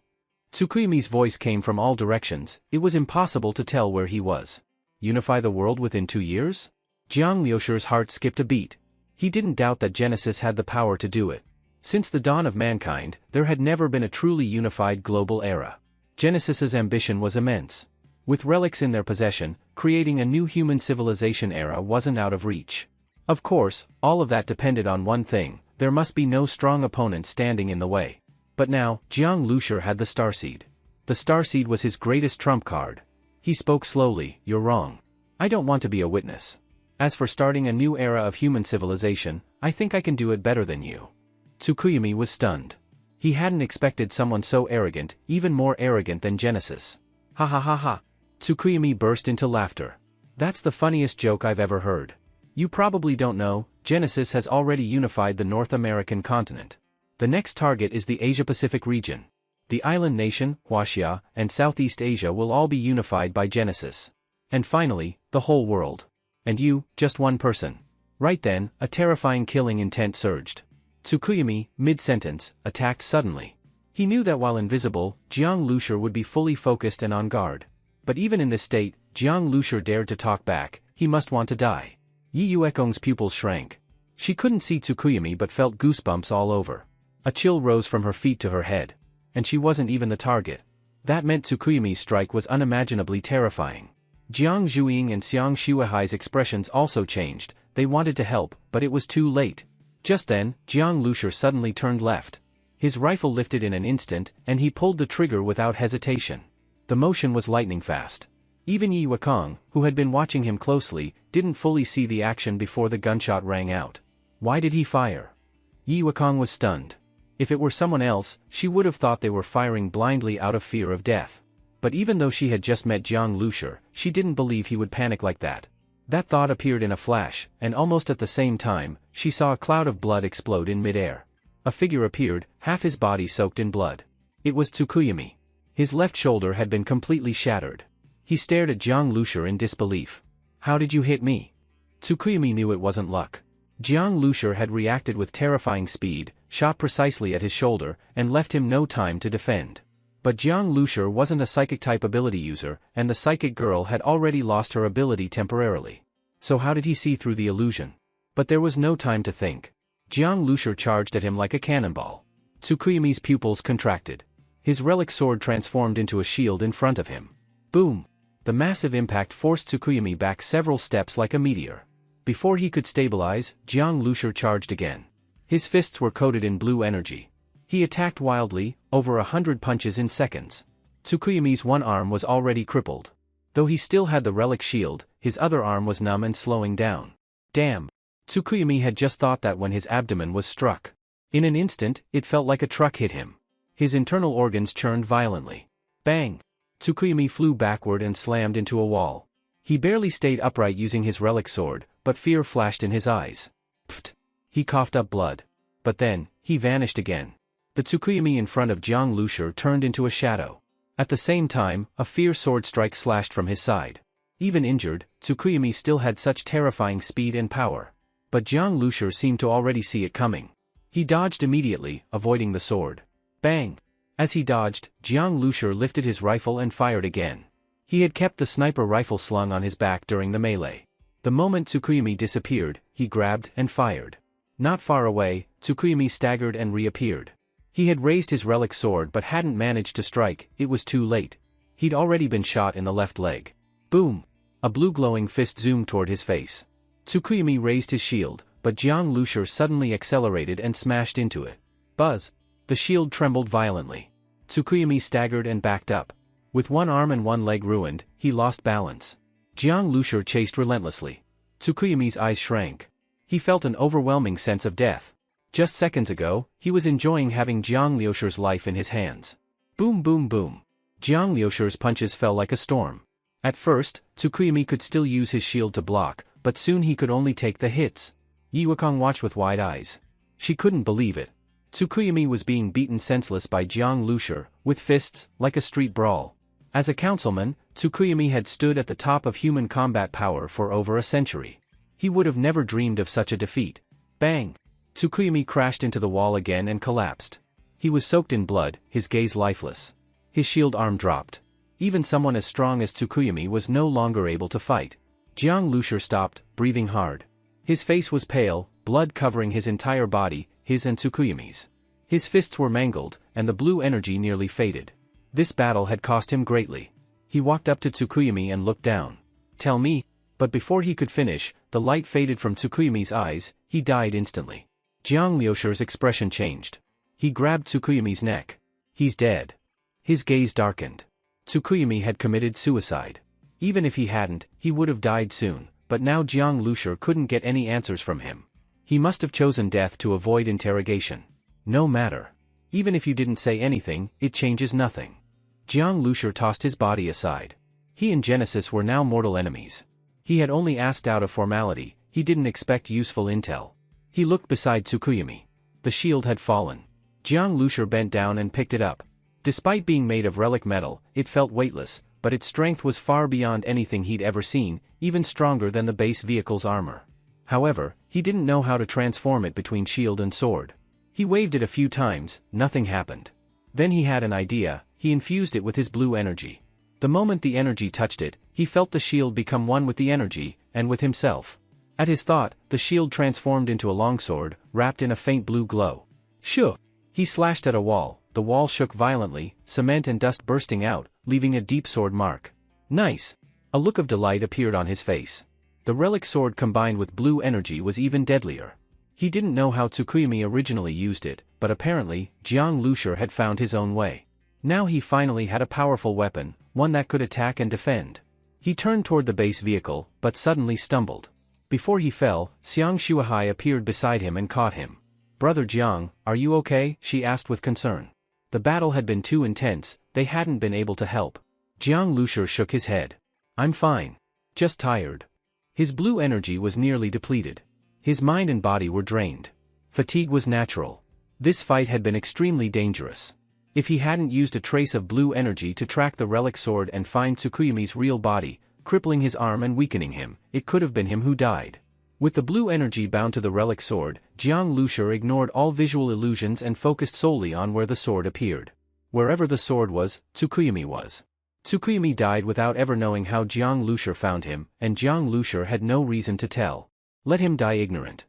Tsukuyumi's voice came from all directions, it was impossible to tell where he was. Unify the world within 2 years? Jiang Lushur's heart skipped a beat. He didn't doubt that Genesis had the power to do it. Since the dawn of mankind, there had never been a truly unified global era. Genesis's ambition was immense. With relics in their possession, creating a new human civilization era wasn't out of reach. Of course, all of that depended on one thing, there must be no strong opponent standing in the way. But now, Jiang Lushur had the starseed. The starseed was his greatest trump card. He spoke slowly, you're wrong. I don't want to be a witness. As for starting a new era of human civilization, I think I can do it better than you. Tsukuyumi was stunned. He hadn't expected someone so arrogant, even more arrogant than Genesis. Ha ha ha ha. Tsukuyumi burst into laughter. That's the funniest joke I've ever heard. You probably don't know, Genesis has already unified the North American continent. The next target is the Asia-Pacific region. The island nation, Huaxia, and Southeast Asia will all be unified by Genesis. And finally, the whole world. And you, just one person. Right then, a terrifying killing intent surged. Tsukuyumi, mid-sentence, attacked suddenly. He knew that while invisible, Jiang Lushur would be fully focused and on guard. But even in this state, Jiang Lushur dared to talk back, he must want to die. Yi Yuekong's pupils shrank. She couldn't see Tsukuyumi but felt goosebumps all over. A chill rose from her feet to her head. And she wasn't even the target. That meant Tsukuyumi's strike was unimaginably terrifying. Jiang Zhuiying and Xiang Shuihai's expressions also changed, they wanted to help, but it was too late. Just then, Jiang Lushur suddenly turned left. His rifle lifted in an instant, and he pulled the trigger without hesitation. The motion was lightning fast. Even Yi Yuekong, who had been watching him closely, didn't fully see the action before the gunshot rang out. Why did he fire? Yi Yuekong was stunned. If it were someone else, she would have thought they were firing blindly out of fear of death. But even though she had just met Jiang Lushur, she didn't believe he would panic like that. That thought appeared in a flash, and almost at the same time, she saw a cloud of blood explode in midair. A figure appeared, half his body soaked in blood. It was Tsukuyumi. His left shoulder had been completely shattered. He stared at Jiang Lushur in disbelief. How did you hit me? Tsukuyumi knew it wasn't luck. Jiang Lushur had reacted with terrifying speed, shot precisely at his shoulder, and left him no time to defend. But Jiang Lushur wasn't a psychic-type ability user, and the psychic girl had already lost her ability temporarily. So how did he see through the illusion? But there was no time to think. Jiang Lushur charged at him like a cannonball. Tsukuyumi's pupils contracted. His relic sword transformed into a shield in front of him. Boom! The massive impact forced Tsukuyumi back several steps like a meteor. Before he could stabilize, Jiang Lushur charged again. His fists were coated in blue energy. He attacked wildly, over 100 punches in seconds. Tsukuyumi's one arm was already crippled. Though he still had the relic shield, his other arm was numb and slowing down. Damn! Tsukuyumi had just thought that when his abdomen was struck. In an instant, it felt like a truck hit him. His internal organs churned violently. Bang! Tsukuyumi flew backward and slammed into a wall. He barely stayed upright using his relic sword, but fear flashed in his eyes. Pfft! He coughed up blood. But then, he vanished again. The Tsukuyumi in front of Jiang Lushur turned into a shadow. At the same time, a fierce sword strike slashed from his side. Even injured, Tsukuyumi still had such terrifying speed and power. But Jiang Lushur seemed to already see it coming. He dodged immediately, avoiding the sword. Bang! As he dodged, Jiang Lushur lifted his rifle and fired again. He had kept the sniper rifle slung on his back during the melee. The moment Tsukuyumi disappeared, he grabbed and fired. Not far away, Tsukuyumi staggered and reappeared. He had raised his relic sword but hadn't managed to strike. It was too late. He'd already been shot in the left leg. Boom! A blue glowing fist zoomed toward his face. Tsukuyomi raised his shield, but Jiang Lushur suddenly accelerated and smashed into it. Buzz! The shield trembled violently. Tsukuyomi staggered and backed up. With one arm and one leg ruined, he lost balance. Jiang Lushur chased relentlessly. Tsukuyomi's eyes shrank. He felt an overwhelming sense of death. Just seconds ago, he was enjoying having Jiang Lushur's life in his hands. Boom boom boom. Jiang Lushur's punches fell like a storm. At first, Tsukuyomi could still use his shield to block, but soon he could only take the hits. Yi Wukong watched with wide eyes. She couldn't believe it. Tsukuyomi was being beaten senseless by Jiang Lushur, with fists, like a street brawl. As a councilman, Tsukuyomi had stood at the top of human combat power for over a century. He would have never dreamed of such a defeat. Bang! Tsukuyomi crashed into the wall again and collapsed. He was soaked in blood, his gaze lifeless. His shield arm dropped. Even someone as strong as Tsukuyomi was no longer able to fight. Jiang Lushur stopped, breathing hard. His face was pale, blood covering his entire body, his and Tsukuyomi's. His fists were mangled, and the blue energy nearly faded. This battle had cost him greatly. He walked up to Tsukuyomi and looked down. Tell me. But before he could finish, the light faded from Tsukuyomi's eyes. He died instantly. Jiang Lushur's expression changed. He grabbed Tsukuyomi's neck. He's dead. His gaze darkened. Tsukuyomi had committed suicide. Even if he hadn't, he would have died soon, but now Jiang Lushur couldn't get any answers from him. He must have chosen death to avoid interrogation. No matter. Even if you didn't say anything, it changes nothing. Jiang Lushur tossed his body aside. He and Genesis were now mortal enemies. He had only asked out of formality, he didn't expect useful intel. He looked beside Tsukuyomi. The shield had fallen. Jiang Lushur bent down and picked it up. Despite being made of relic metal, it felt weightless, but its strength was far beyond anything he'd ever seen, even stronger than the base vehicle's armor. However, he didn't know how to transform it between shield and sword. He waved it a few times, nothing happened. Then he had an idea. He infused it with his blue energy. The moment the energy touched it, he felt the shield become one with the energy, and with himself. At his thought, the shield transformed into a longsword, wrapped in a faint blue glow. Shoo! He slashed at a wall. The wall shook violently, cement and dust bursting out, leaving a deep sword mark. Nice! A look of delight appeared on his face. The relic sword combined with blue energy was even deadlier. He didn't know how Tsukuyomi originally used it, but apparently, Jiang Lushur had found his own way. Now he finally had a powerful weapon, one that could attack and defend. He turned toward the base vehicle, but suddenly stumbled. Before he fell, Xiang Shuahai appeared beside him and caught him. Brother Jiang, are you okay? She asked with concern. The battle had been too intense, they hadn't been able to help. Jiang Lushur shook his head. I'm fine. Just tired. His blue energy was nearly depleted. His mind and body were drained. Fatigue was natural. This fight had been extremely dangerous. If he hadn't used a trace of blue energy to track the relic sword and find Tsukuyomi's real body, crippling his arm and weakening him, it could have been him who died. With the blue energy bound to the relic sword, Jiang Lushur ignored all visual illusions and focused solely on where the sword appeared. Wherever the sword was, Tsukuyomi was. Tsukuyomi died without ever knowing how Jiang Lushur found him, and Jiang Lushur had no reason to tell. Let him die ignorant.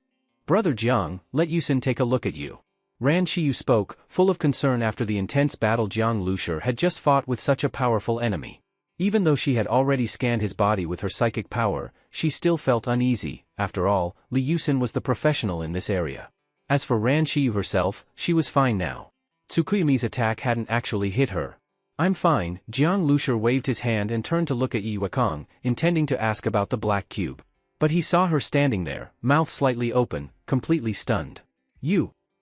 Brother Jiang, let Yusin take a look at you. Ran Shiyu spoke, full of concern after the intense battle Jiang Lushur had just fought with such a powerful enemy. Even though she had already scanned his body with her psychic power, she still felt uneasy. After all, Li Yusin was the professional in this area. As for Ran Shiyu herself, she was fine now. Tsukuyomi's attack hadn't actually hit her. I'm fine. Jiang Lushur waved his hand and turned to look at Yi Wukong, intending to ask about the black cube. But he saw her standing there, mouth slightly open, completely stunned.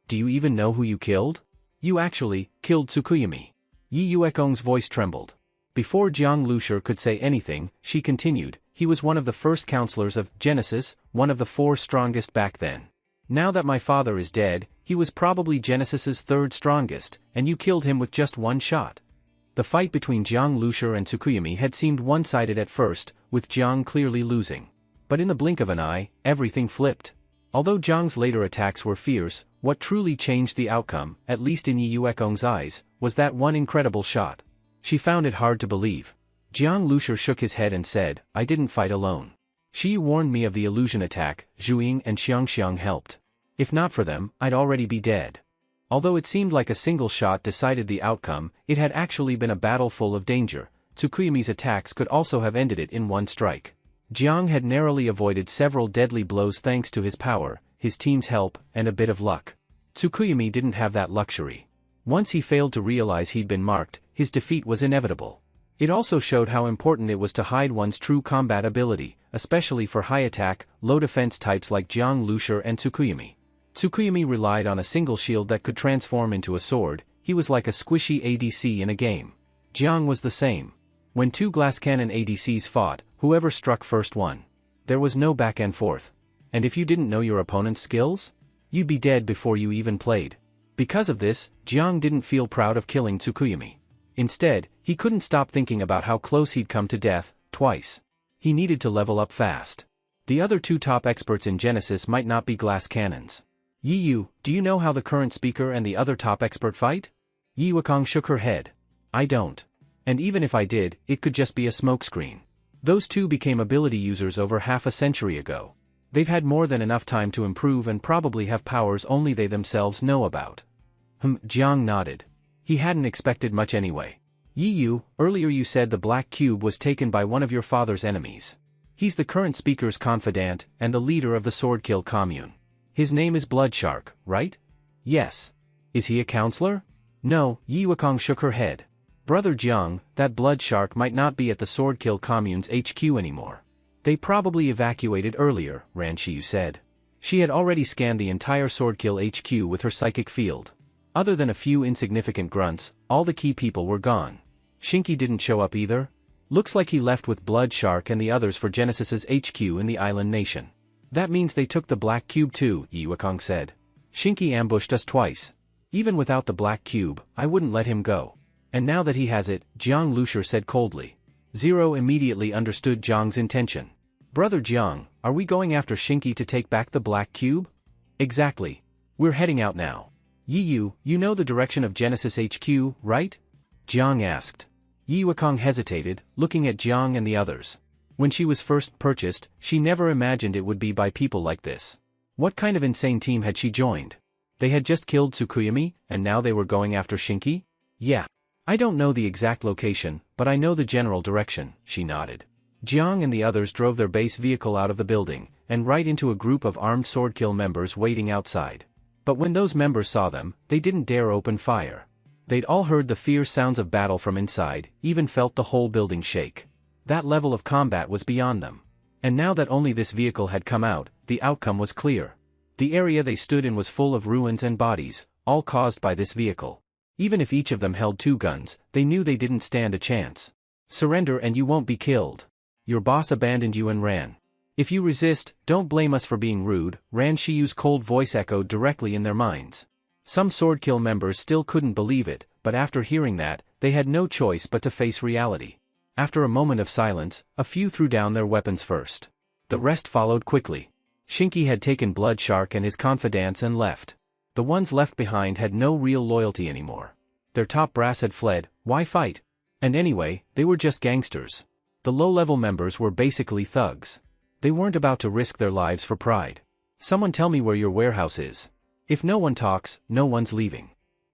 Do you even know who you killed? You actually killed Tsukuyomi. Yi Wukong's voice trembled. Before Jiang Lushur could say anything, she continued, he was one of the first counselors of Genesis, one of the 4 strongest back then. Now that my father is dead, he was probably Genesis's 3rd strongest, and you killed him with just one shot. The fight between Jiang Lushur and Tsukuyomi had seemed one-sided at first, with Jiang clearly losing. But in the blink of an eye, everything flipped. Although Jiang's later attacks were fierce, what truly changed the outcome, at least in Yi Wukong's eyes, was that one incredible shot. She found it hard to believe. Jiang Lushur shook his head and said, I didn't fight alone. Shi warned me of the illusion attack, Zhuing and Xiangxiang helped. If not for them, I'd already be dead. Although it seemed like a single shot decided the outcome, it had actually been a battle full of danger. Tsukuyumi's attacks could also have ended it in one strike. Jiang had narrowly avoided several deadly blows thanks to his power, his team's help, and a bit of luck. Tsukuyumi didn't have that luxury. Once he failed to realize he'd been marked, his defeat was inevitable. It also showed how important it was to hide one's true combat ability, especially for high-attack, low-defense types like Jiang Lushi and Tsukuyumi. Tsukuyumi relied on a single shield that could transform into a sword. He was like a squishy ADC in a game. Jiang was the same. When two glass cannon ADCs fought, whoever struck first won. There was no back and forth. And if you didn't know your opponent's skills, you'd be dead before you even played. Because of this, Jiang didn't feel proud of killing Tsukuyumi. Instead, he couldn't stop thinking about how close he'd come to death, twice. He needed to level up fast. The other two top experts in Genesis might not be glass cannons. Yi, do you know how the current speaker and the other top expert fight? Yi Wukong shook her head. I don't. And even if I did, it could just be a smokescreen. Those two became ability users over half a century ago. They've had more than enough time to improve and probably have powers only they themselves know about. Jiang nodded. He hadn't expected much anyway. Yi, earlier you said the Black Cube was taken by one of your father's enemies. He's the current speaker's confidant and the leader of the Swordkill commune. His name is Bloodshark, right? Yes. Is he a counselor? No, Yi Wukong shook her head. Brother Jiang, that Bloodshark might not be at the Swordkill commune's HQ anymore. They probably evacuated earlier, Ran Shiyu said. She had already scanned the entire Swordkill HQ with her psychic field. Other than a few insignificant grunts, all the key people were gone. Shinki didn't show up either. Looks like he left with Bloodshark and the others for Genesis's HQ in the island nation. That means they took the Black Cube too, Yi Wukong said. Shinki ambushed us twice. Even without the Black Cube, I wouldn't let him go. And now that he has it, Jiang Lushi said coldly. Zero immediately understood Jiang's intention. Brother Jiang, are we going after Shinki to take back the Black Cube? Exactly. We're heading out now. Yi, you know the direction of Genesis HQ, right? Jiang asked. Yi Wukong hesitated, looking at Jiang and the others. When she was first purchased, she never imagined it would be by people like this. What kind of insane team had she joined? They had just killed Tsukuyumi, and now they were going after Shinki? Yeah. I don't know the exact location, but I know the general direction, she nodded. Jiang and the others drove their base vehicle out of the building, and right into a group of armed Swordkill members waiting outside. But when those members saw them, they didn't dare open fire. They'd all heard the fierce sounds of battle from inside, even felt the whole building shake. That level of combat was beyond them. And now that only this vehicle had come out, the outcome was clear. The area they stood in was full of ruins and bodies, all caused by this vehicle. Even if each of them held 2 guns, they knew they didn't stand a chance. Surrender and you won't be killed. Your boss abandoned you and ran. If you resist, don't blame us for being rude, Ran Shiyu's cold voice echoed directly in their minds. Some Swordkill members still couldn't believe it, but after hearing that, they had no choice but to face reality. After a moment of silence, a few threw down their weapons first. The rest followed quickly. Shinki had taken Bloodshark and his confidants and left. The ones left behind had no real loyalty anymore. Their top brass had fled, why fight? And anyway, they were just gangsters. The low-level members were basically thugs. They weren't about to risk their lives for pride. Someone tell me where your warehouse is. If no one talks, no one's leaving.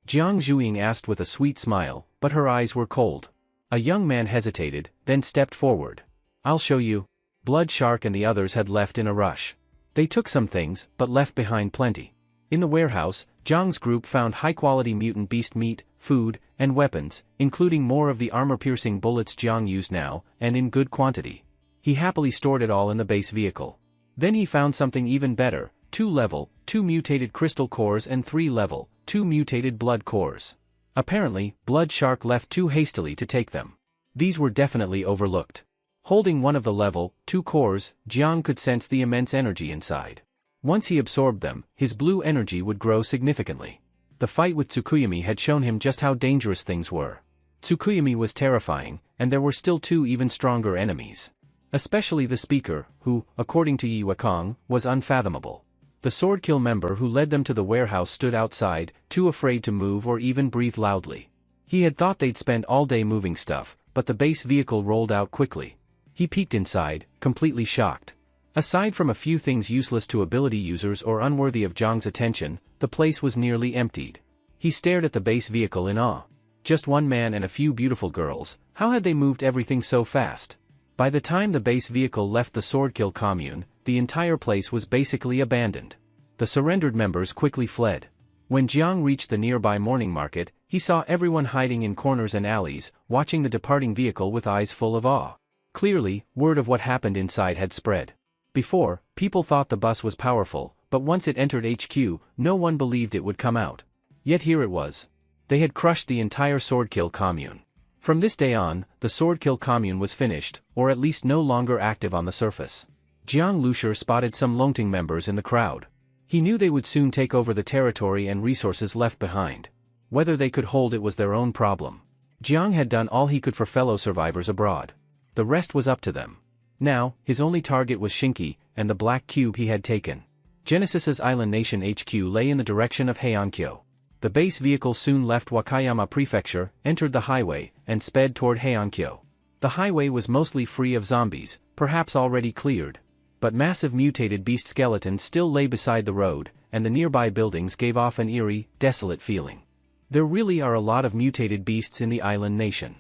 Jiang Zhuiying asked with a sweet smile, but her eyes were cold. A young man hesitated, then stepped forward. I'll show you. Bloodshark and the others had left in a rush. They took some things, but left behind plenty. In the warehouse, Jiang's group found high-quality mutant beast meat, food, and weapons, including more of the armor-piercing bullets Jiang used now, and in good quantity. He happily stored it all in the base vehicle. Then he found something even better, 2-level, 2 mutated crystal cores and 3-level, 2 mutated blood cores. Apparently, Bloodshark left too hastily to take them. These were definitely overlooked. Holding one of the level 2 cores, Jiang could sense the immense energy inside. Once he absorbed them, his blue energy would grow significantly. The fight with Tsukuyumi had shown him just how dangerous things were. Tsukuyumi was terrifying, and there were still 2 even stronger enemies. Especially the speaker, who, according to Yi Wukong, was unfathomable. The Swordkill member who led them to the warehouse stood outside, too afraid to move or even breathe loudly. He had thought they'd spend all day moving stuff, but the base vehicle rolled out quickly. He peeked inside, completely shocked. Aside from a few things useless to ability users or unworthy of Jiang's attention, the place was nearly emptied. He stared at the base vehicle in awe. Just one man and a few beautiful girls, how had they moved everything so fast? By the time the base vehicle left the Swordkill commune, the entire place was basically abandoned. The surrendered members quickly fled. When Jiang reached the nearby morning market, he saw everyone hiding in corners and alleys, watching the departing vehicle with eyes full of awe. Clearly, word of what happened inside had spread. Before, people thought the bus was powerful, but once it entered HQ, no one believed it would come out. Yet here it was. They had crushed the entire Swordkill commune. From this day on, the Swordkill commune was finished, or at least no longer active on the surface. Jiang Lushur spotted some Longting members in the crowd. He knew they would soon take over the territory and resources left behind. Whether they could hold it was their own problem. Jiang had done all he could for fellow survivors abroad. The rest was up to them. Now, his only target was Shinki, and the black cube he had taken. Genesis's Island Nation HQ lay in the direction of Heiankyo. The base vehicle soon left Wakayama Prefecture, entered the highway, and sped toward Heiankyo. The highway was mostly free of zombies, perhaps already cleared. But massive mutated beast skeletons still lay beside the road, and the nearby buildings gave off an eerie, desolate feeling. There really are a lot of mutated beasts in the Island Nation.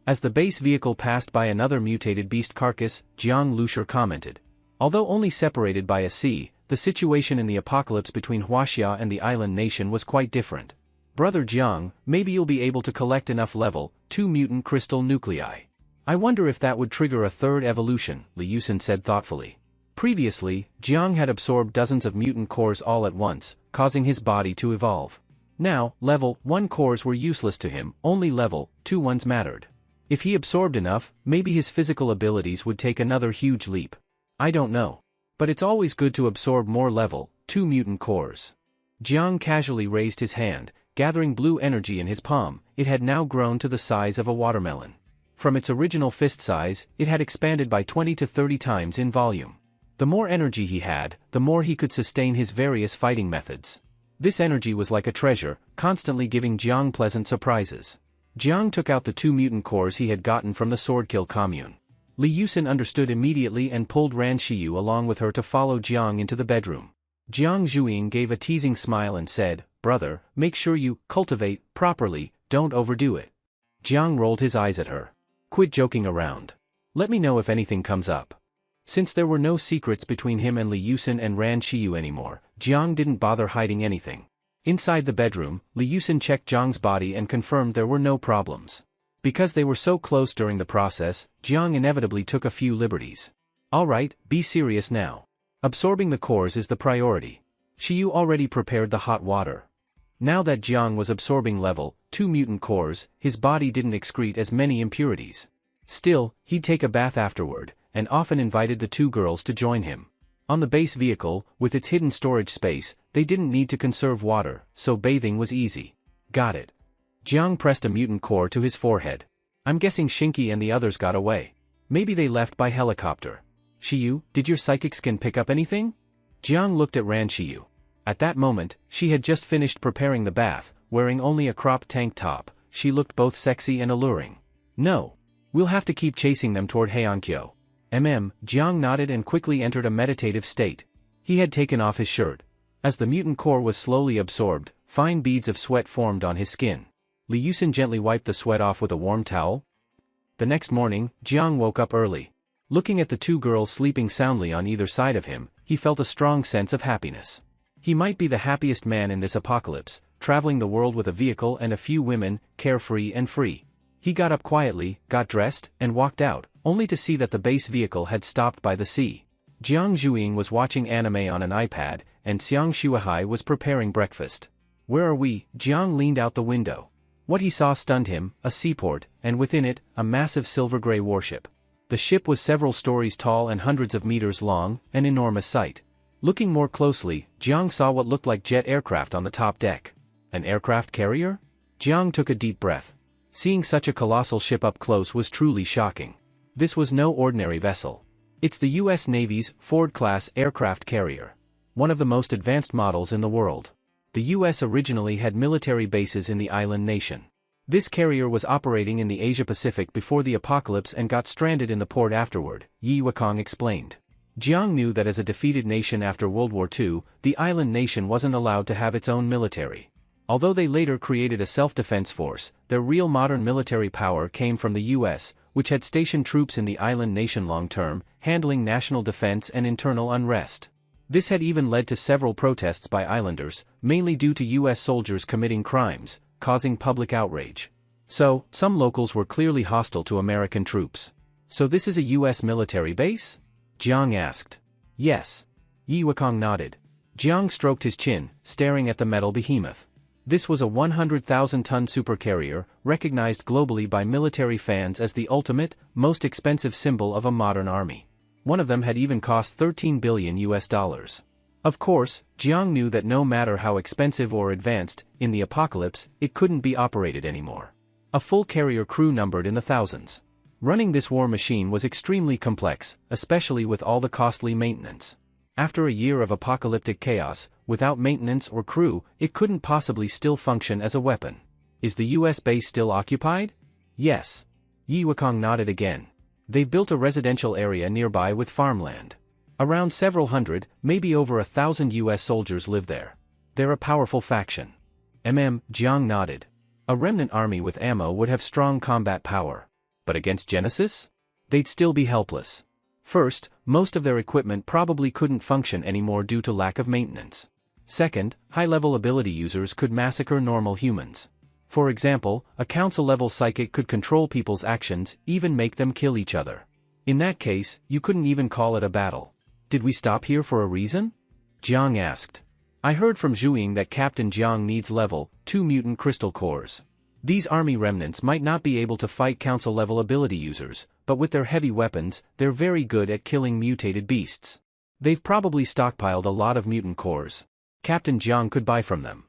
As the base vehicle passed by another mutated beast carcass, Jiang Lushur commented. Although only separated by a sea, the situation in the apocalypse between Huaxia and the Island Nation was quite different. Brother Jiang, maybe you'll be able to collect enough level 2 mutant crystal nuclei. I wonder if that would trigger a third evolution, Li Yusin said thoughtfully. Previously, Jiang had absorbed dozens of mutant cores all at once, causing his body to evolve. Now, level 1 cores were useless to him, only level 2 ones mattered. If he absorbed enough, maybe his physical abilities would take another huge leap. I don't know. But it's always good to absorb more level 2 mutant cores. Jiang casually raised his hand, gathering blue energy in his palm. It had now grown to the size of a watermelon. From its original fist size, it had expanded by 20 to 30 times in volume. The more energy he had, the more he could sustain his various fighting methods. This energy was like a treasure, constantly giving Jiang pleasant surprises. Jiang took out the 2 mutant cores he had gotten from the Swordkill commune. Li Yusin understood immediately and pulled Ran Shiyu along with her to follow Jiang into the bedroom. Jiang Zhuiying gave a teasing smile and said, "Brother, make sure you cultivate properly, don't overdo it." Jiang rolled his eyes at her. "Quit joking around. Let me know if anything comes up." Since there were no secrets between him and Li Yusin and Ran Shiyu anymore, Jiang didn't bother hiding anything. Inside the bedroom, Li Yusin checked Jiang's body and confirmed there were no problems. Because they were so close during the process, Jiang inevitably took a few liberties. "Alright, be serious now. Absorbing the cores is the priority." Shiyu already prepared the hot water. Now that Jiang was absorbing level 2 mutant cores, his body didn't excrete as many impurities. Still, he'd take a bath afterward, and often invited the 2 girls to join him. On the base vehicle, with its hidden storage space, they didn't need to conserve water, so bathing was easy. "Got it." Jiang pressed a mutant core to his forehead. "I'm guessing Shinki and the others got away. Maybe they left by helicopter." "Shiyu, did your psychic skin pick up anything?" Jiang looked at Ran Shiyu. At that moment, she had just finished preparing the bath, wearing only a cropped tank top. She looked both sexy and alluring. "No. We'll have to keep chasing them toward Heiankyo." Jiang nodded and quickly entered a meditative state. He had taken off his shirt. As the mutant core was slowly absorbed, fine beads of sweat formed on his skin. Li Yusin gently wiped the sweat off with a warm towel. The next morning, Jiang woke up early. Looking at the 2 girls sleeping soundly on either side of him, he felt a strong sense of happiness. He might be the happiest man in this apocalypse, traveling the world with a vehicle and a few women, carefree and free. He got up quietly, got dressed, and walked out, only to see that the base vehicle had stopped by the sea. Jiang Zhuiying was watching anime on an iPad, and Xiang Shuahai was preparing breakfast. "Where are we?" Jiang leaned out the window. What he saw stunned him, a seaport, and within it, a massive silver-gray warship. The ship was several stories tall and hundreds of meters long, an enormous sight. Looking more closely, Jiang saw what looked like jet aircraft on the top deck. An aircraft carrier? Jiang took a deep breath. Seeing such a colossal ship up close was truly shocking. This was no ordinary vessel. It's the U.S. Navy's Ford-class aircraft carrier. One of the most advanced models in the world. The U.S. originally had military bases in the island nation. This carrier was operating in the Asia-Pacific before the apocalypse and got stranded in the port afterward, Yi Wakong explained. Jiang knew that as a defeated nation after World War II, the island nation wasn't allowed to have its own military. Although they later created a self-defense force, their real modern military power came from the US, which had stationed troops in the island nation long-term, handling national defense and internal unrest. This had even led to several protests by islanders, mainly due to US soldiers committing crimes, causing public outrage. So, some locals were clearly hostile to American troops. "So this is a US military base?" Jiang asked. "Yes." Yi Wukong nodded. Jiang stroked his chin, staring at the metal behemoth. This was a 100,000-ton supercarrier, recognized globally by military fans as the ultimate, most expensive symbol of a modern army. One of them had even cost $13 billion. Of course, Jiang knew that no matter how expensive or advanced, in the apocalypse, it couldn't be operated anymore. A full carrier crew numbered in the thousands. Running this war machine was extremely complex, especially with all the costly maintenance. After a year of apocalyptic chaos, without maintenance or crew, it couldn't possibly still function as a weapon. "Is the US base still occupied?" "Yes." Yi Wukong nodded again. "They've built a residential area nearby with farmland. Around several hundred, maybe over 1,000 US soldiers live there. They're a powerful faction." Jiang nodded. A remnant army with ammo would have strong combat power. But against Genesis? They'd still be helpless. First, most of their equipment probably couldn't function anymore due to lack of maintenance. Second, high-level ability users could massacre normal humans. For example, a council-level psychic could control people's actions, even make them kill each other. In that case, you couldn't even call it a battle. "Did we stop here for a reason?" Jiang asked. "I heard from Zhuiying that Captain Jiang needs level 2 mutant crystal cores. These army remnants might not be able to fight council-level ability users, but with their heavy weapons, they're very good at killing mutated beasts. They've probably stockpiled a lot of mutant cores. Captain Jiang could buy from them."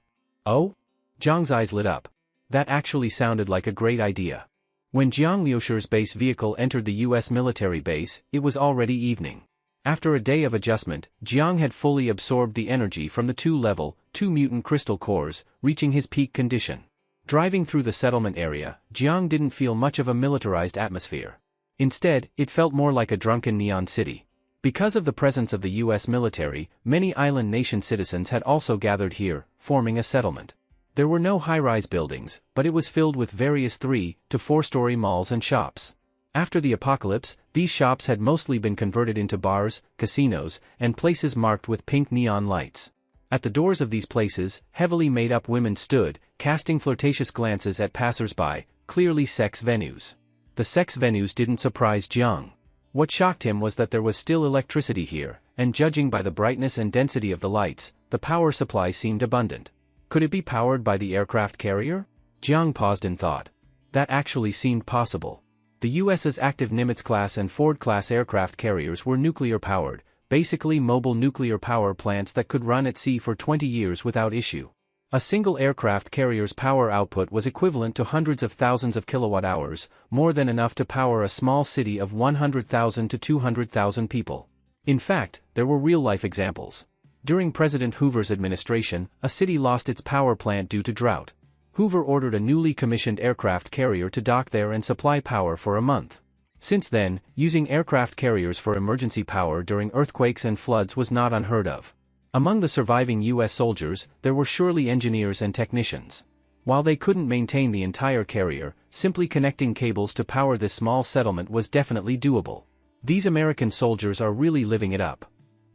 "Oh?" Jiang's eyes lit up. That actually sounded like a great idea. When Jiang Liusher's base vehicle entered the US military base, it was already evening. After a day of adjustment, Jiang had fully absorbed the energy from the level 2 mutant crystal cores, reaching his peak condition. Driving through the settlement area, Jiang didn't feel much of a militarized atmosphere. Instead, it felt more like a drunken neon city. Because of the presence of the US military, many island nation citizens had also gathered here, forming a settlement. There were no high-rise buildings, but it was filled with various 3- to 4-story malls and shops. After the apocalypse, these shops had mostly been converted into bars, casinos, and places marked with pink neon lights. At the doors of these places, heavily made-up women stood, casting flirtatious glances at passers-by, clearly sex venues. The sex venues didn't surprise Jiang. What shocked him was that there was still electricity here, and judging by the brightness and density of the lights, the power supply seemed abundant. Could it be powered by the aircraft carrier? Jiang paused in thought. That actually seemed possible. The US's active Nimitz-class and Ford-class aircraft carriers were nuclear-powered, basically mobile nuclear power plants that could run at sea for 20 years without issue. A single aircraft carrier's power output was equivalent to hundreds of thousands of kilowatt-hours, more than enough to power a small city of 100,000 to 200,000 people. In fact, there were real-life examples. During President Hoover's administration, a city lost its power plant due to drought. Hoover ordered a newly commissioned aircraft carrier to dock there and supply power for a month. Since then, using aircraft carriers for emergency power during earthquakes and floods was not unheard of. Among the surviving US soldiers, there were surely engineers and technicians. While they couldn't maintain the entire carrier, simply connecting cables to power this small settlement was definitely doable. These American soldiers are really living it up.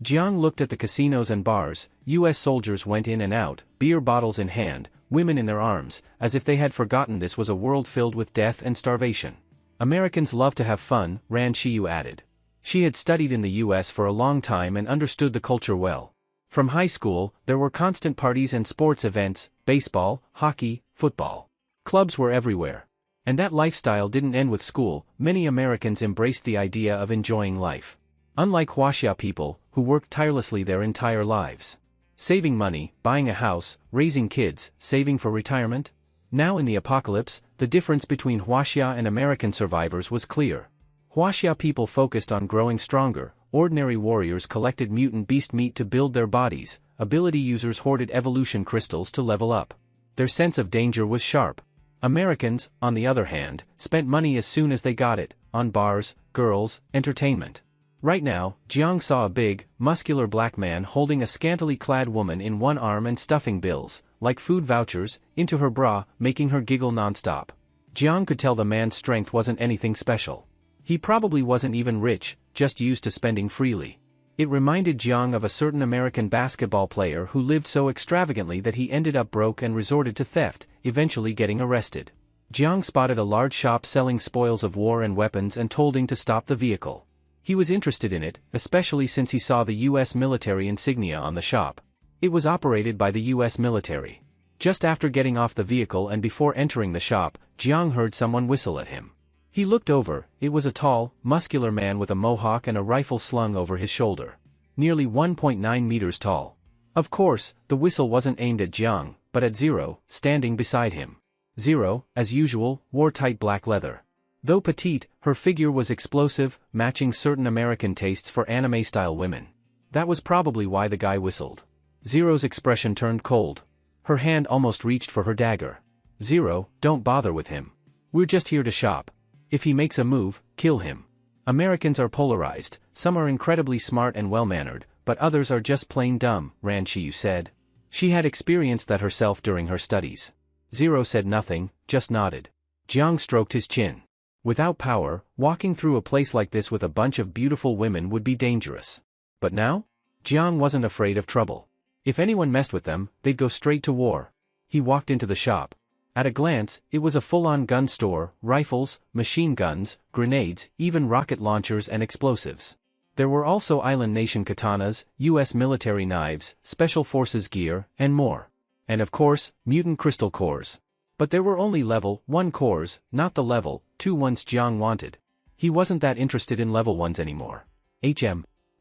Jiang looked at the casinos and bars. US soldiers went in and out, beer bottles in hand, women in their arms, as if they had forgotten this was a world filled with death and starvation. Americans love to have fun, Ran Shiyu added. She had studied in the US for a long time and understood the culture well. From high school, there were constant parties and sports events, baseball, hockey, football. Clubs were everywhere. And that lifestyle didn't end with school. Many Americans embraced the idea of enjoying life. Unlike Huaxia people, who worked tirelessly their entire lives. Saving money, buying a house, raising kids, saving for retirement. Now in the apocalypse, the difference between Huaxia and American survivors was clear. Huaxia people focused on growing stronger, ordinary warriors collected mutant beast meat to build their bodies, ability users hoarded evolution crystals to level up. Their sense of danger was sharp. Americans, on the other hand, spent money as soon as they got it, on bars, girls, entertainment. Right now, Jiang saw a big, muscular black man holding a scantily clad woman in one arm and stuffing bills, like food vouchers, into her bra, making her giggle nonstop. Jiang could tell the man's strength wasn't anything special. He probably wasn't even rich, just used to spending freely. It reminded Jiang of a certain American basketball player who lived so extravagantly that he ended up broke and resorted to theft, eventually getting arrested. Jiang spotted a large shop selling spoils of war and weapons and told him to stop the vehicle. He was interested in it, especially since he saw the U.S. military insignia on the shop. It was operated by the U.S. military. Just after getting off the vehicle and before entering the shop, Jiang heard someone whistle at him. He looked over. It was a tall, muscular man with a mohawk and a rifle slung over his shoulder. Nearly 1.9 meters tall. Of course, the whistle wasn't aimed at Jiang, but at Zero, standing beside him. Zero, as usual, wore tight black leather. Though petite, her figure was explosive, matching certain American tastes for anime-style women. That was probably why the guy whistled. Zero's expression turned cold. Her hand almost reached for her dagger. Zero, don't bother with him. We're just here to shop. If he makes a move, kill him. Americans are polarized, some are incredibly smart and well-mannered, but others are just plain dumb, Ran Shiyu said. She had experienced that herself during her studies. Zero said nothing, just nodded. Jiang stroked his chin. Without power, walking through a place like this with a bunch of beautiful women would be dangerous. But now? Jiang wasn't afraid of trouble. If anyone messed with them, they'd go straight to war. He walked into the shop. At a glance, it was a full-on gun store, rifles, machine guns, grenades, even rocket launchers and explosives. There were also Island Nation katanas, U.S. military knives, Special Forces gear, and more. And of course, mutant crystal cores. But there were only level 1 cores, not the level 2 ones Jiang wanted. He wasn't that interested in level 1s anymore.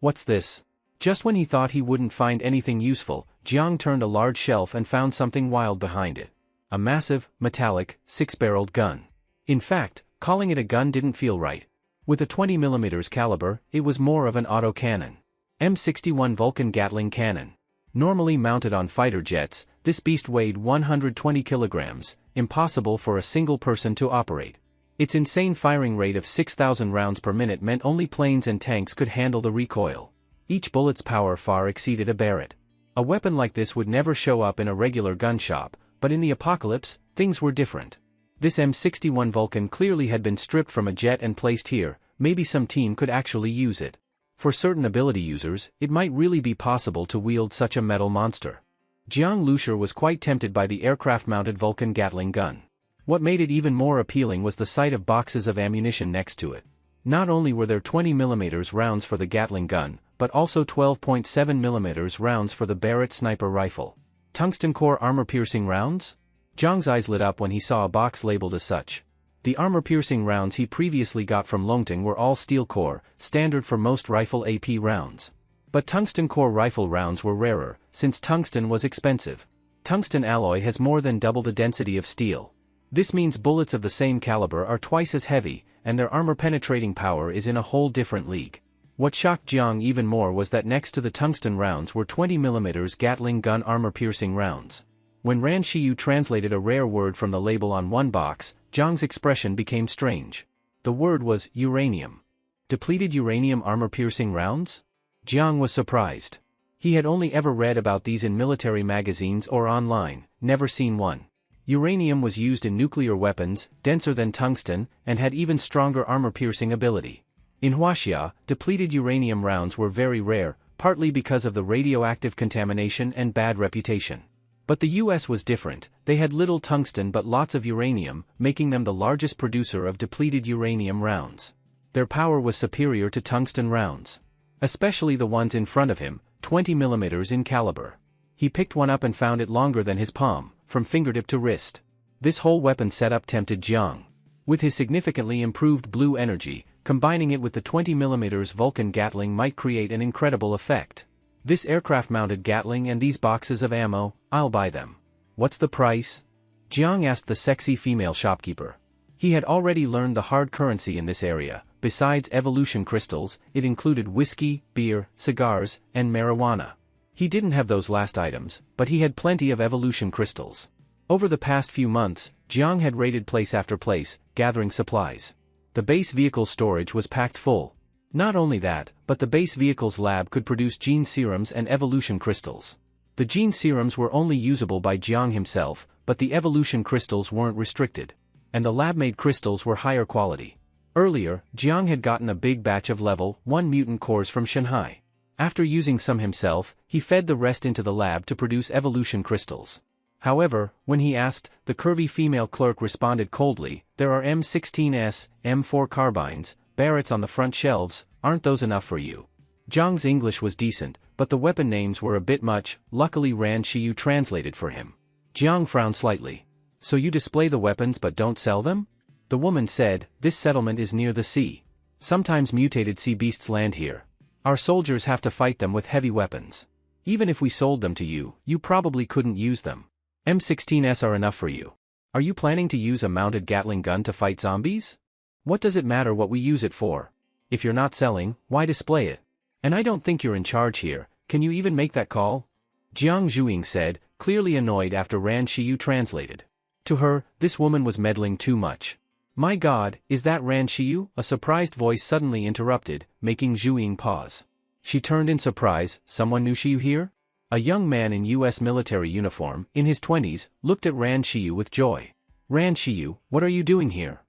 What's this? Just when he thought he wouldn't find anything useful, Jiang turned a large shelf and found something wild behind it. A massive, metallic, 6-barreled gun. In fact, calling it a gun didn't feel right. With a 20mm caliber, it was more of an autocannon. M61 Vulcan Gatling cannon. Normally mounted on fighter jets, this beast weighed 120 kilograms, impossible for a single person to operate. Its insane firing rate of 6,000 rounds per minute meant only planes and tanks could handle the recoil. Each bullet's power far exceeded a Barrett. A weapon like this would never show up in a regular gun shop, but in the apocalypse, things were different. This M61 Vulcan clearly had been stripped from a jet and placed here. Maybe some team could actually use it. For certain ability users, it might really be possible to wield such a metal monster. Jiang Lucier was quite tempted by the aircraft-mounted Vulcan Gatling gun. What made it even more appealing was the sight of boxes of ammunition next to it. Not only were there 20mm rounds for the Gatling gun, but also 12.7mm rounds for the Barrett sniper rifle. Tungsten core armor-piercing rounds? Jiang's eyes lit up when he saw a box labeled as such. The armor-piercing rounds he previously got from Longting were all steel core, standard for most rifle AP rounds. But tungsten core rifle rounds were rarer, since tungsten was expensive. Tungsten alloy has more than double the density of steel. This means bullets of the same caliber are twice as heavy, and their armor-penetrating power is in a whole different league. What shocked Jiang even more was that next to the tungsten rounds were 20mm Gatling gun armor-piercing rounds. When Ran Shiyu translated a rare word from the label on one box, Jiang's expression became strange. The word was uranium. Depleted uranium armor-piercing rounds? Jiang was surprised. He had only ever read about these in military magazines or online, never seen one. Uranium was used in nuclear weapons, denser than tungsten, and had even stronger armor-piercing ability. In Huaxia, depleted uranium rounds were very rare, partly because of the radioactive contamination and bad reputation. But the US was different. They had little tungsten but lots of uranium, making them the largest producer of depleted uranium rounds. Their power was superior to tungsten rounds. Especially the ones in front of him, 20mm in caliber. He picked one up and found it longer than his palm, from fingertip to wrist. This whole weapon setup tempted Jiang. With his significantly improved blue energy, combining it with the 20mm Vulcan Gatling might create an incredible effect. This aircraft-mounted Gatling and these boxes of ammo, I'll buy them. What's the price? Jiang asked the sexy female shopkeeper. He had already learned the hard currency in this area. Besides evolution crystals, it included whiskey, beer, cigars, and marijuana. He didn't have those last items, but he had plenty of evolution crystals. Over the past few months, Jiang had raided place after place, gathering supplies. The base vehicle storage was packed full. Not only that, but the base vehicle's lab could produce gene serums and evolution crystals. The gene serums were only usable by Jiang himself, but the evolution crystals weren't restricted. And the lab-made crystals were higher quality. Earlier, Jiang had gotten a big batch of level 1 mutant cores from Shanghai. After using some himself, he fed the rest into the lab to produce evolution crystals. However, when he asked, the curvy female clerk responded coldly, "There are M16S, M4 carbines, Barretts on the front shelves, aren't those enough for you?" Jiang's English was decent, but the weapon names were a bit much. Luckily Ran Shiyu translated for him. Jiang frowned slightly. "So you display the weapons but don't sell them?" The woman said, "This settlement is near the sea. Sometimes mutated sea beasts land here. Our soldiers have to fight them with heavy weapons. Even if we sold them to you, you probably couldn't use them. M16S are enough for you. Are you planning to use a mounted Gatling gun to fight zombies? What does it matter what we use it for? If you're not selling, why display it? And I don't think you're in charge here, can you even make that call?" Jiang Zhuing said, clearly annoyed after Ran Shiyu translated. To her, this woman was meddling too much. "My God, is that Ran Shiyu?" a surprised voice suddenly interrupted, making Zhuing pause. She turned in surprise. "Someone knew Shiyu here?" A young man in U.S. military uniform, in his 20s, looked at Ran Shiyu with joy. "Ran Shiyu, what are you doing here?"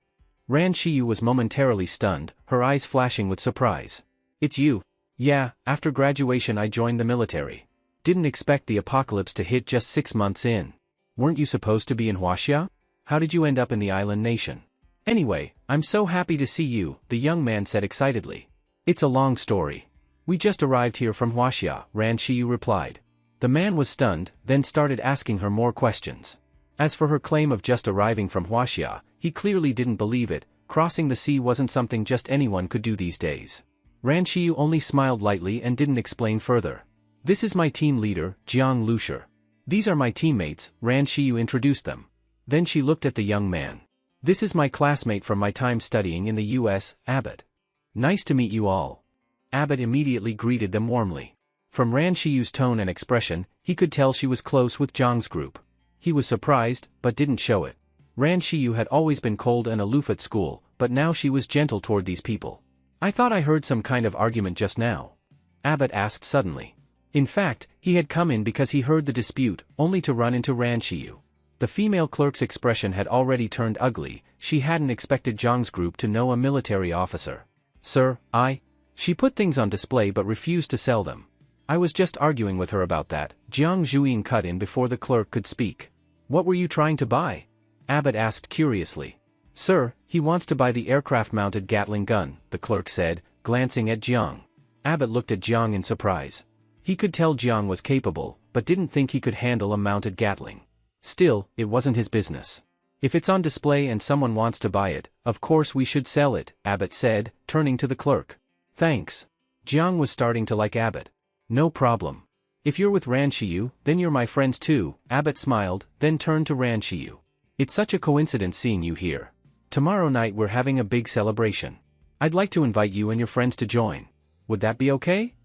Ran Shiyu was momentarily stunned, her eyes flashing with surprise. "It's you." "Yeah, after graduation I joined the military. Didn't expect the apocalypse to hit just 6 months in. Weren't you supposed to be in Huaxia? How did you end up in the island nation?" "Anyway, I'm so happy to see you," the young man said excitedly. "It's a long story. We just arrived here from Huaxia," Ran Shiyu replied. The man was stunned, then started asking her more questions. As for her claim of just arriving from Huaxia, he clearly didn't believe it. Crossing the sea wasn't something just anyone could do these days. Ran Shiyu only smiled lightly and didn't explain further. "This is my team leader, Jiang Lusher. These are my teammates," Ran Shiyu introduced them. Then she looked at the young man. "This is my classmate from my time studying in the US, Abbott. Nice to meet you all." Abbott immediately greeted them warmly. From Ran Shiyu's tone and expression, he could tell she was close with Jiang's group. He was surprised, but didn't show it. Ran Shiyu had always been cold and aloof at school, but now she was gentle toward these people. "I thought I heard some kind of argument just now?" Abbott asked suddenly. In fact, he had come in because he heard the dispute, only to run into Ran Shiyu. The female clerk's expression had already turned ugly. She hadn't expected Jiang's group to know a military officer. "Sir, She put things on display but refused to sell them. I was just arguing with her about that," Jiang Zhuing cut in before the clerk could speak. "What were you trying to buy?" Abbott asked curiously. "Sir, he wants to buy the aircraft-mounted Gatling gun," the clerk said, glancing at Jiang. Abbott looked at Jiang in surprise. He could tell Jiang was capable, but didn't think he could handle a mounted Gatling. Still, it wasn't his business. "If it's on display and someone wants to buy it, of course we should sell it," Abbott said, turning to the clerk. "Thanks." Jiang was starting to like Abbott. "No problem. If you're with Ran Shiyu, then you're my friends too," Abbott smiled, then turned to Ran Shiyu. "It's such a coincidence seeing you here. Tomorrow night we're having a big celebration. I'd like to invite you and your friends to join. Would that be okay?"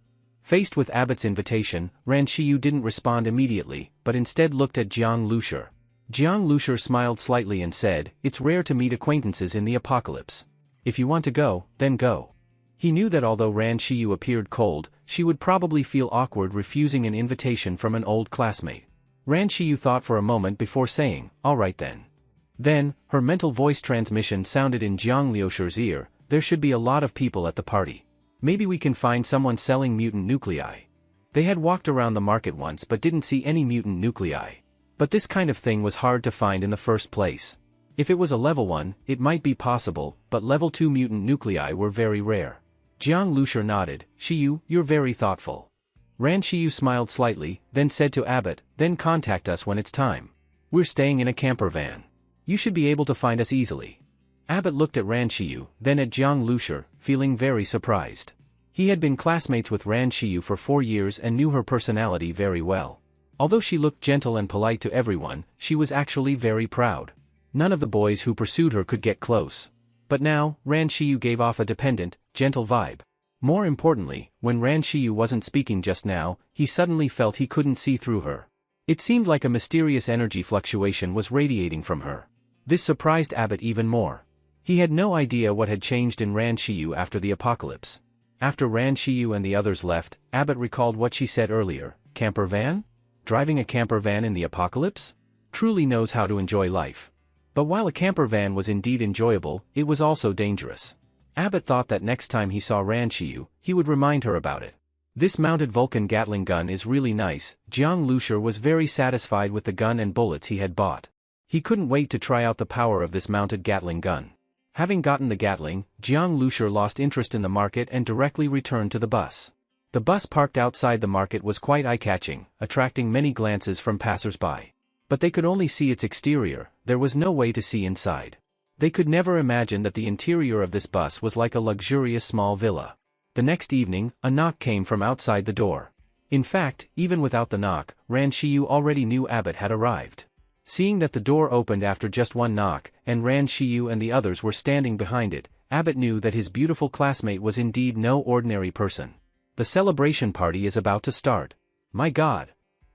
Faced with Abbott's invitation, Ran Shiyu didn't respond immediately, but instead looked at Jiang Lusher. Jiang Lusher smiled slightly and said, "It's rare to meet acquaintances in the apocalypse. If you want to go, then go." He knew that although Ran Shiyu appeared cold, she would probably feel awkward refusing an invitation from an old classmate. Ran Shiyu thought for a moment before saying, "All right then." Then, her mental voice transmission sounded in Jiang Liusher's ear, "There should be a lot of people at the party. Maybe we can find someone selling mutant nuclei." They had walked around the market once but didn't see any mutant nuclei. But this kind of thing was hard to find in the first place. If it was a level 1, it might be possible, but level 2 mutant nuclei were very rare. Jiang Lusher nodded. "Shiyu, you're very thoughtful." Ran Shiyu smiled slightly, then said to Abbott, "Then contact us when it's time. We're staying in a camper van. You should be able to find us easily." Abbott looked at Ran Shiyu, then at Jiang Lusher, feeling very surprised. He had been classmates with Ran Shiyu for 4 years and knew her personality very well. Although she looked gentle and polite to everyone, she was actually very proud. None of the boys who pursued her could get close. But now, Ran Shiyu gave off a dependent, gentle vibe. More importantly, when Ran Shiyu wasn't speaking just now, he suddenly felt he couldn't see through her. It seemed like a mysterious energy fluctuation was radiating from her. This surprised Abbott even more. He had no idea what had changed in Ran Shiyu after the apocalypse. After Ran Shiyu and the others left, Abbott recalled what she said earlier, camper van? Driving a camper van in the apocalypse? Truly knows how to enjoy life. But while a camper van was indeed enjoyable, it was also dangerous. Abbott thought that next time he saw Ran Shiyu, he would remind her about it. This mounted Vulcan Gatling gun is really nice. Jiang Lushur was very satisfied with the gun and bullets he had bought. He couldn't wait to try out the power of this mounted Gatling gun. Having gotten the Gatling, Jiang Lushur lost interest in the market and directly returned to the bus. The bus parked outside the market was quite eye-catching, attracting many glances from passers-by. But they could only see its exterior, there was no way to see inside. They could never imagine that the interior of this bus was like a luxurious small villa. The next evening, a knock came from outside the door. In fact, even without the knock, Ran Shiyu already knew Abbott had arrived. Seeing that the door opened after just one knock, and Ran Shiyu and the others were standing behind it, Abbott knew that his beautiful classmate was indeed no ordinary person. The celebration party is about to start. My God!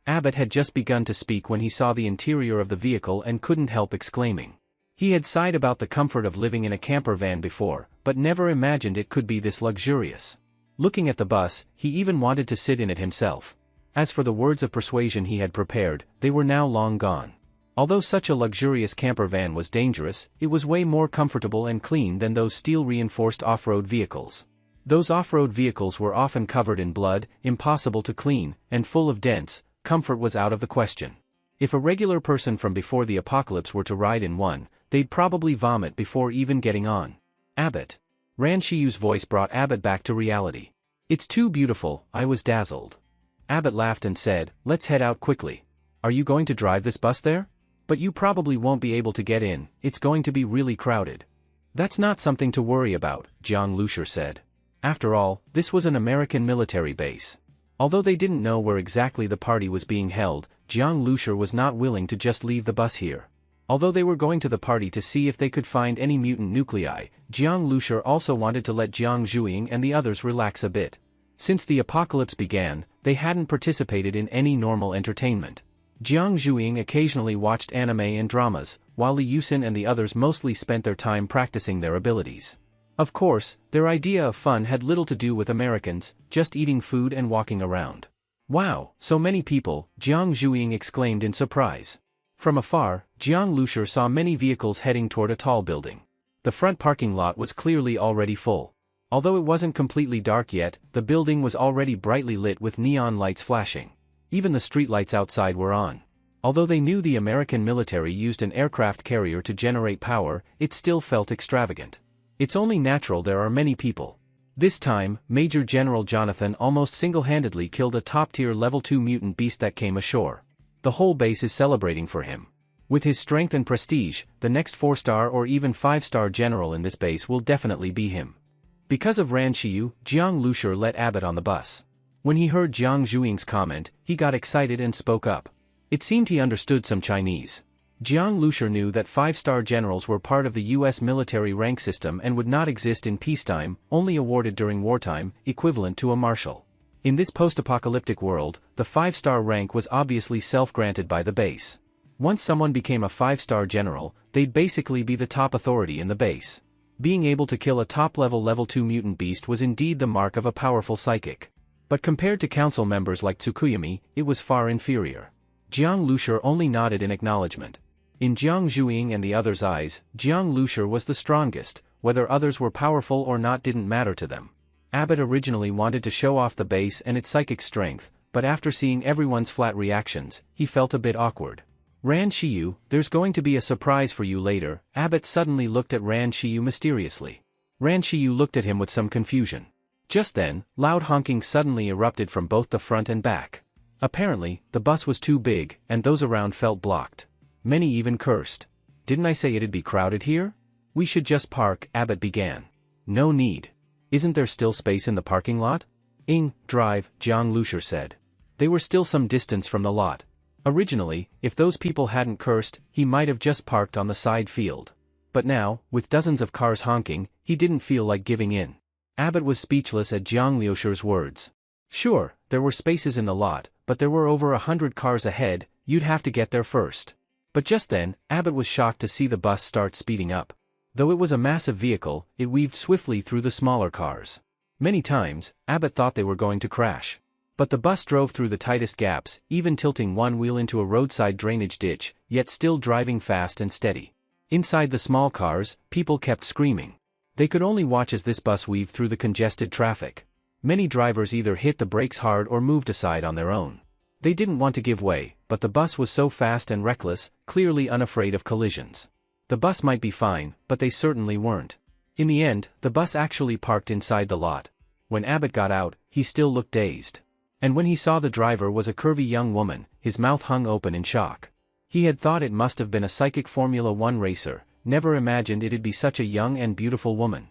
Abbott had just begun to speak when he saw the interior of the vehicle and couldn't help exclaiming. He had sighed about the comfort of living in a camper van before, but never imagined it could be this luxurious. Looking at the bus, he even wanted to sit in it himself. As for the words of persuasion he had prepared, they were now long gone. Although such a luxurious camper van was dangerous, it was way more comfortable and clean than those steel-reinforced off-road vehicles. Those off-road vehicles were often covered in blood, impossible to clean, and full of dents. Comfort was out of the question. If a regular person from before the apocalypse were to ride in one, they'd probably vomit before even getting on. Abbott. Ran Shiyu's voice brought Abbott back to reality. It's too beautiful, I was dazzled. Abbott laughed and said, let's head out quickly. Are you going to drive this bus there? But you probably won't be able to get in, it's going to be really crowded. That's not something to worry about, Jiang Lushur said. After all, this was an American military base. Although they didn't know where exactly the party was being held, Jiang Lushur was not willing to just leave the bus here. Although they were going to the party to see if they could find any mutant nuclei, Jiang Lushur also wanted to let Jiang Zhuiying and the others relax a bit. Since the apocalypse began, they hadn't participated in any normal entertainment. Jiang Zhuiying occasionally watched anime and dramas, while Li Yusin and the others mostly spent their time practicing their abilities. Of course, their idea of fun had little to do with Americans, just eating food and walking around. Wow, so many people, Jiang Zhuiying exclaimed in surprise. From afar, Jiang Lushur saw many vehicles heading toward a tall building. The front parking lot was clearly already full. Although it wasn't completely dark yet, the building was already brightly lit with neon lights flashing. Even the streetlights outside were on. Although they knew the American military used an aircraft carrier to generate power, it still felt extravagant. It's only natural there are many people. This time, Major General Jonathan almost single-handedly killed a top-tier level 2 mutant beast that came ashore. The whole base is celebrating for him. With his strength and prestige, the next 4-star or even 5-star general in this base will definitely be him. Because of Ran Shiyu, Jiang Lushur let Abbott on the bus. When he heard Jiang Zhuiying's comment, he got excited and spoke up. It seemed he understood some Chinese. Jiang Lushur knew that 5-star generals were part of the US military rank system and would not exist in peacetime, only awarded during wartime, equivalent to a marshal. In this post-apocalyptic world, the 5-star rank was obviously self-granted by the base. Once someone became a 5-star general, they'd basically be the top authority in the base. Being able to kill a top-level level 2 mutant beast was indeed the mark of a powerful psychic. But compared to council members like Tsukuyomi, it was far inferior. Jiang Lushur only nodded in acknowledgement. In Jiang Zhuiying and the others' eyes, Jiang Lushur was the strongest, whether others were powerful or not didn't matter to them. Abbott originally wanted to show off the base and its psychic strength, but after seeing everyone's flat reactions, he felt a bit awkward. Ran Shiyu, there's going to be a surprise for you later. Abbott suddenly looked at Ran Shiyu mysteriously. Ran Shiyu looked at him with some confusion. Just then, loud honking suddenly erupted from both the front and back. Apparently, the bus was too big, and those around felt blocked. Many even cursed. Didn't I say it'd be crowded here? We should just park, Abbott began. No need. Isn't there still space in the parking lot? Drive, Jiang Lushur said. They were still some distance from the lot. Originally, if those people hadn't cursed, he might have just parked on the side field. But now, with dozens of cars honking, he didn't feel like giving in. Abbott was speechless at Jiang Lushur's words. Sure, there were spaces in the lot, but there were over 100 cars ahead, you'd have to get there first. But just then, Abbott was shocked to see the bus start speeding up. Though it was a massive vehicle, it weaved swiftly through the smaller cars. Many times, Abbott thought they were going to crash. But the bus drove through the tightest gaps, even tilting one wheel into a roadside drainage ditch, yet still driving fast and steady. Inside the small cars, people kept screaming. They could only watch as this bus weaved through the congested traffic. Many drivers either hit the brakes hard or moved aside on their own. They didn't want to give way, but the bus was so fast and reckless, clearly unafraid of collisions. The bus might be fine, but they certainly weren't. In the end, the bus actually parked inside the lot. When Abbott got out, he still looked dazed. And when he saw the driver was a curvy young woman, his mouth hung open in shock. He had thought it must have been a psychic Formula One racer, never imagined it'd be such a young and beautiful woman.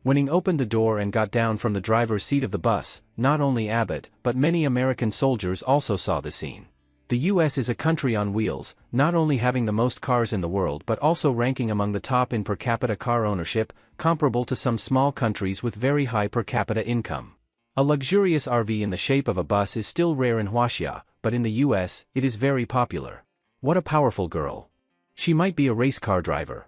When he opened the door and got down from the driver's seat of the bus, not only Abbott, but many American soldiers also saw the scene. The US is a country on wheels, not only having the most cars in the world but also ranking among the top in per capita car ownership, comparable to some small countries with very high per capita income. A luxurious RV in the shape of a bus is still rare in Huaxia, but in the US, it is very popular. What a powerful girl. She might be a race car driver.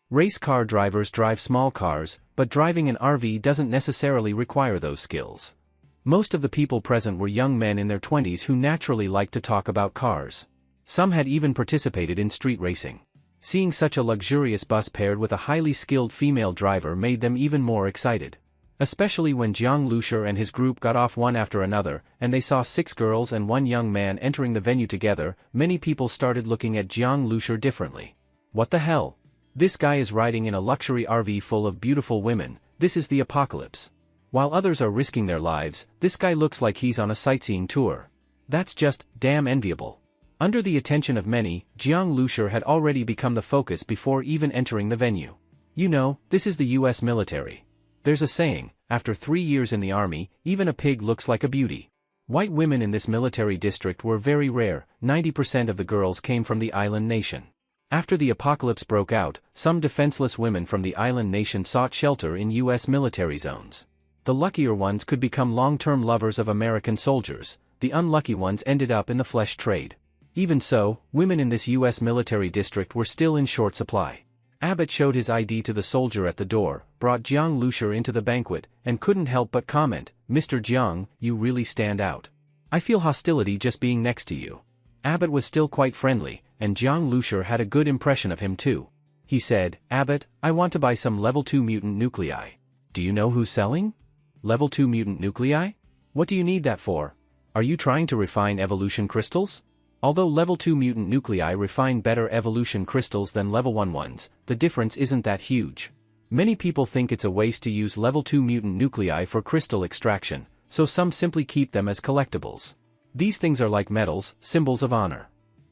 Race car drivers drive small cars, but driving an RV doesn't necessarily require those skills. Most of the people present were young men in their 20s who naturally liked to talk about cars. Some had even participated in street racing. Seeing such a luxurious bus paired with a highly skilled female driver made them even more excited. Especially when Jiang Lushur and his group got off one after another, and they saw 6 girls and 1 young man entering the venue together, many people started looking at Jiang Lushur differently. What the hell? This guy is riding in a luxury RV full of beautiful women, this is the apocalypse. While others are risking their lives, this guy looks like he's on a sightseeing tour. That's just damn enviable. Under the attention of many, Jiang Lushur had already become the focus before even entering the venue. You know, this is the US military. There's a saying, after 3 years in the army, even a pig looks like a beauty. White women in this military district were very rare, 90% of the girls came from the island nation. After the apocalypse broke out, some defenseless women from the island nation sought shelter in US military zones. The luckier ones could become long-term lovers of American soldiers, the unlucky ones ended up in the flesh trade. Even so, women in this US military district were still in short supply. Abbott showed his ID to the soldier at the door, brought Jiang Lushur into the banquet, and couldn't help but comment, "Mr. Jiang, you really stand out. I feel hostility just being next to you." Abbott was still quite friendly, and Jiang Lushur had a good impression of him too. He said, "Abbott, I want to buy some level 2 mutant nuclei. Do you know who's selling? Level 2 mutant nuclei? What do you need that for? Are you trying to refine evolution crystals?" Although level 2 mutant nuclei refine better evolution crystals than level 1 ones, the difference isn't that huge. Many people think it's a waste to use level 2 mutant nuclei for crystal extraction, so some simply keep them as collectibles. These things are like medals, symbols of honor.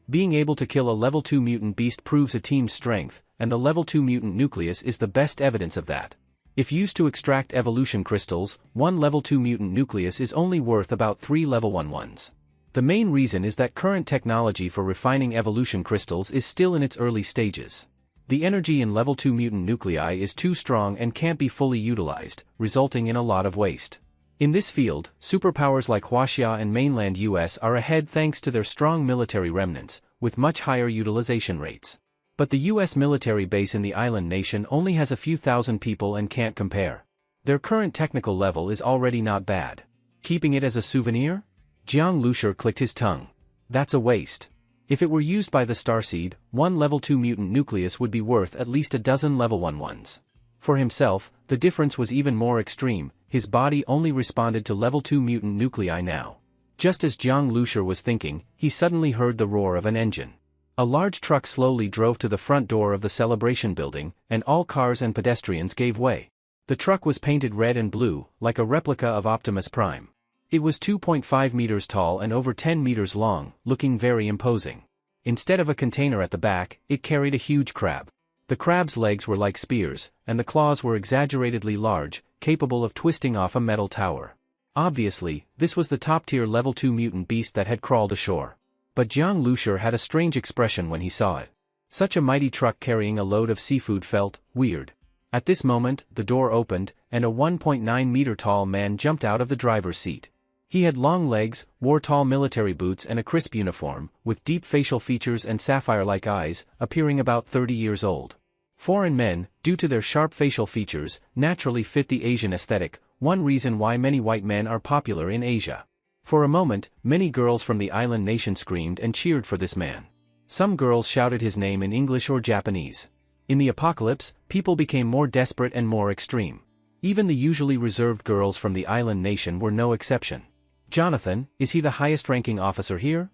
Being able to kill a level 2 mutant beast proves a team's strength, and the level 2 mutant nucleus is the best evidence of that. If used to extract evolution crystals, 1 level 2 mutant nucleus is only worth about 3 level 1 ones. The main reason is that current technology for refining evolution crystals is still in its early stages. The energy in level 2 mutant nuclei is too strong and can't be fully utilized, resulting in a lot of waste. In this field, superpowers like Huaxia and mainland US are ahead thanks to their strong military remnants, with much higher utilization rates. But the US military base in the island nation only has a few thousand people and can't compare. Their current technical level is already not bad. Keeping it as a souvenir? Jiang Lushur clicked his tongue. That's a waste. If it were used by the Starseed, 1 level 2 mutant nucleus would be worth at least a dozen level 1 ones. For himself, the difference was even more extreme, his body only responded to level 2 mutant nuclei now. Just as Jiang Lushur was thinking, he suddenly heard the roar of an engine. A large truck slowly drove to the front door of the celebration building, and all cars and pedestrians gave way. The truck was painted red and blue, like a replica of Optimus Prime. It was 2.5 meters tall and over 10 meters long, looking very imposing. Instead of a container at the back, it carried a huge crab. The crab's legs were like spears, and the claws were exaggeratedly large, capable of twisting off a metal tower. Obviously, this was the top-tier level 2 mutant beast that had crawled ashore. But Jiang Lushur had a strange expression when he saw it. Such a mighty truck carrying a load of seafood felt weird. At this moment, the door opened, and a 1.9-meter-tall man jumped out of the driver's seat. He had long legs, wore tall military boots and a crisp uniform, with deep facial features and sapphire-like eyes, appearing about 30 years old. Foreign men, due to their sharp facial features, naturally fit the Asian aesthetic, one reason why many white men are popular in Asia. For a moment, many girls from the island nation screamed and cheered for this man. Some girls shouted his name in English or Japanese. In the apocalypse, people became more desperate and more extreme. Even the usually reserved girls from the island nation were no exception. Jonathan, is he the highest-ranking officer here?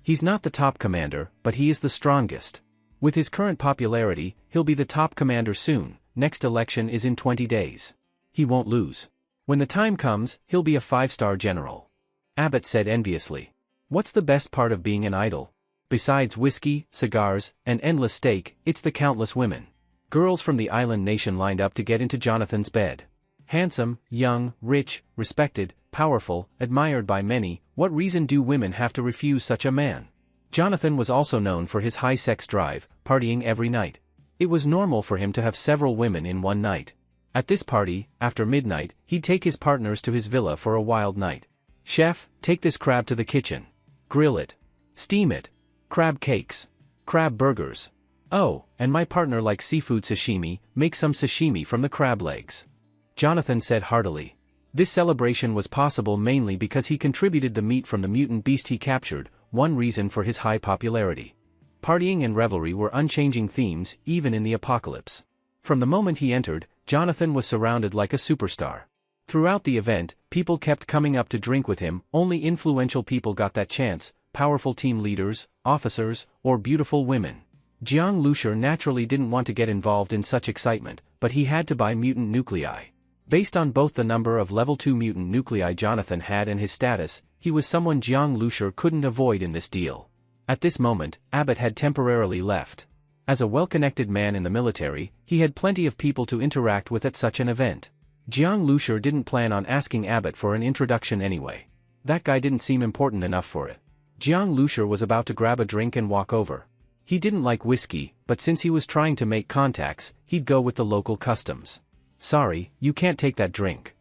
He's not the top commander, but he is the strongest. With his current popularity, he'll be the top commander soon. Next election is in 20 days. He won't lose. When the time comes, he'll be a 5-star general. Abbott said enviously. What's the best part of being an idol? Besides whiskey, cigars, and endless steak, it's the countless women. Girls from the island nation lined up to get into Jonathan's bed. Handsome, young, rich, respected, powerful, admired by many, what reason do women have to refuse such a man? Jonathan was also known for his high sex drive, partying every night. It was normal for him to have several women in one night. At this party, after midnight, he'd take his partners to his villa for a wild night. Chef, take this crab to the kitchen. Grill it. Steam it. Crab cakes. Crab burgers. Oh, and my partner likes seafood sashimi, make some sashimi from the crab legs. Jonathan said heartily. This celebration was possible mainly because he contributed the meat from the mutant beast he captured, one reason for his high popularity. Partying and revelry were unchanging themes, even in the apocalypse. From the moment he entered, Jonathan was surrounded like a superstar. Throughout the event, people kept coming up to drink with him, only influential people got that chance, powerful team leaders, officers, or beautiful women. Jiang Lushur naturally didn't want to get involved in such excitement, but he had to buy mutant nuclei. Based on both the number of level 2 mutant nuclei Jonathan had and his status, he was someone Jiang Lushur couldn't avoid in this deal. At this moment, Abbott had temporarily left. As a well-connected man in the military, he had plenty of people to interact with at such an event. Jiang Lushur didn't plan on asking Abbott for an introduction anyway. That guy didn't seem important enough for it. Jiang Lushur was about to grab a drink and walk over. He didn't like whiskey, but since he was trying to make contacts, he'd go with the local customs. Sorry, you can't take that drink.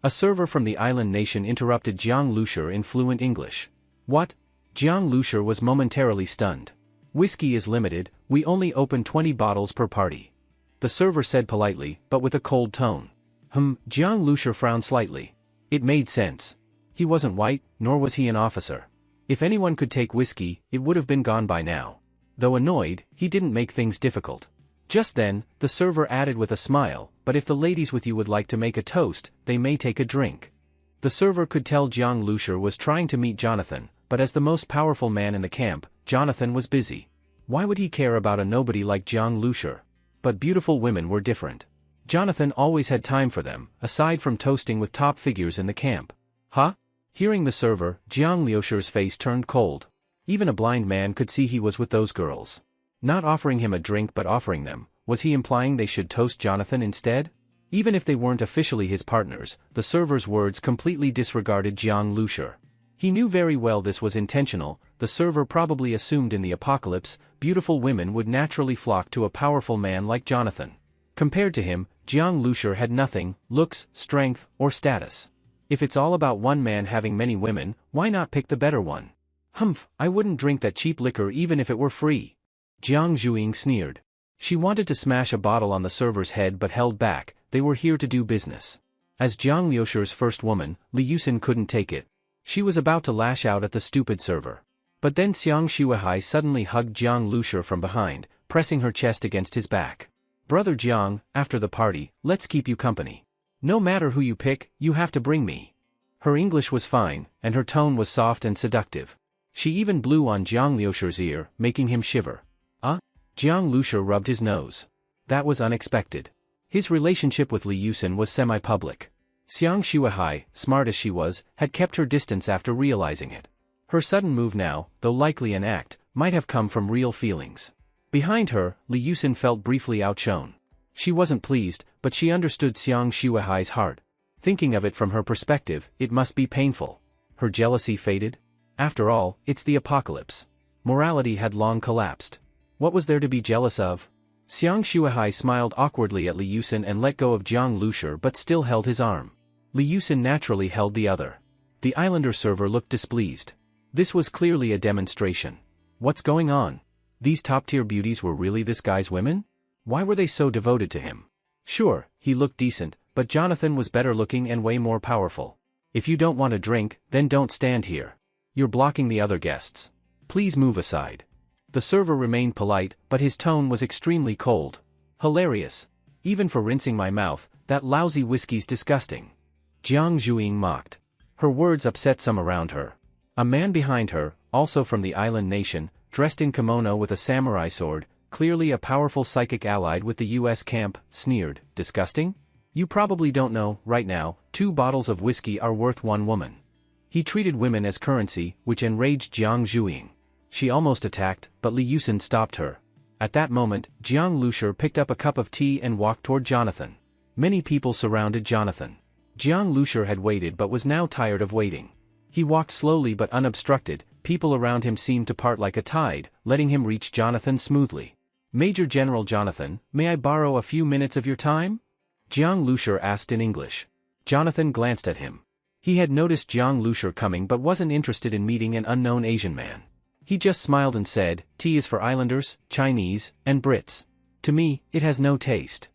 A server from the island nation interrupted Jiang Lushur in fluent English. What? Jiang Lushur was momentarily stunned. Whiskey is limited, we only open 20 bottles per party. The server said politely, but with a cold tone. Jiang Lushur frowned slightly. It made sense. He wasn't white, nor was he an officer. If anyone could take whiskey, it would have been gone by now. Though annoyed, he didn't make things difficult. Just then, the server added with a smile, but if the ladies with you would like to make a toast, they may take a drink. The server could tell Jiang Lushur was trying to meet Jonathan, but as the most powerful man in the camp, Jonathan was busy. Why would he care about a nobody like Jiang Lushur? But beautiful women were different. Jonathan always had time for them, aside from toasting with top figures in the camp. Huh? Hearing the server, Jiang Lushur's face turned cold. Even a blind man could see he was with those girls. Not offering him a drink but offering them, was he implying they should toast Jonathan instead? Even if they weren't officially his partners, the server's words completely disregarded Jiang Lushur. He knew very well this was intentional. The server probably assumed in the apocalypse, beautiful women would naturally flock to a powerful man like Jonathan. Compared to him, Jiang Lushur had nothing, looks, strength, or status. If it's all about one man having many women, why not pick the better one? I wouldn't drink that cheap liquor even if it were free. Jiang Zhuiying sneered. She wanted to smash a bottle on the server's head but held back. They were here to do business. As Jiang Lushur's first woman, Li Yusin couldn't take it. She was about to lash out at the stupid server. But then Xiang Shuihai suddenly hugged Jiang Lushur from behind, pressing her chest against his back. Brother Jiang, after the party, let's keep you company. No matter who you pick, you have to bring me. Her English was fine, and her tone was soft and seductive. She even blew on Jiang Lushur's ear, making him shiver. Jiang Lushur rubbed his nose. That was unexpected. His relationship with Li Yusin was semi-public. Xiang Shuihai, smart as she was, had kept her distance after realizing it. Her sudden move now, though likely an act, might have come from real feelings. Behind her, Li Yusin felt briefly outshone. She wasn't pleased, but she understood Xiang Shuihai's heart. Thinking of it from her perspective, it must be painful. Her jealousy faded? After all, it's the apocalypse. Morality had long collapsed. What was there to be jealous of? Xiang Shuihai smiled awkwardly at Li Yusin and let go of Jiang Lushur but still held his arm. Li Yusin naturally held the other. The islander server looked displeased. This was clearly a demonstration. What's going on? These top-tier beauties were really this guy's women? Why were they so devoted to him? Sure, he looked decent, but Jonathan was better looking and way more powerful. If you don't want a drink, then don't stand here. You're blocking the other guests. Please move aside. The server remained polite, but his tone was extremely cold. Hilarious. Even for rinsing my mouth, that lousy whiskey's disgusting. Jiang Zhuiying mocked. Her words upset some around her. A man behind her, also from the island nation, dressed in kimono with a samurai sword, clearly a powerful psychic allied with the US camp, sneered, disgusting? You probably don't know, right now, 2 bottles of whiskey are worth 1 woman. He treated women as currency, which enraged Jiang Zhuiying. She almost attacked, but Li Yusen stopped her. At that moment, Jiang Lusher picked up a cup of tea and walked toward Jonathan. Many people surrounded Jonathan. Jiang Lusher had waited but was now tired of waiting. He walked slowly but unobstructed, people around him seemed to part like a tide, letting him reach Jonathan smoothly. Major General Jonathan, may I borrow a few minutes of your time? Jiang Lusher asked in English. Jonathan glanced at him. He had noticed Jiang Lusher coming but wasn't interested in meeting an unknown Asian man. He just smiled and said, tea is for Islanders, Chinese, and Brits. To me, it has no taste.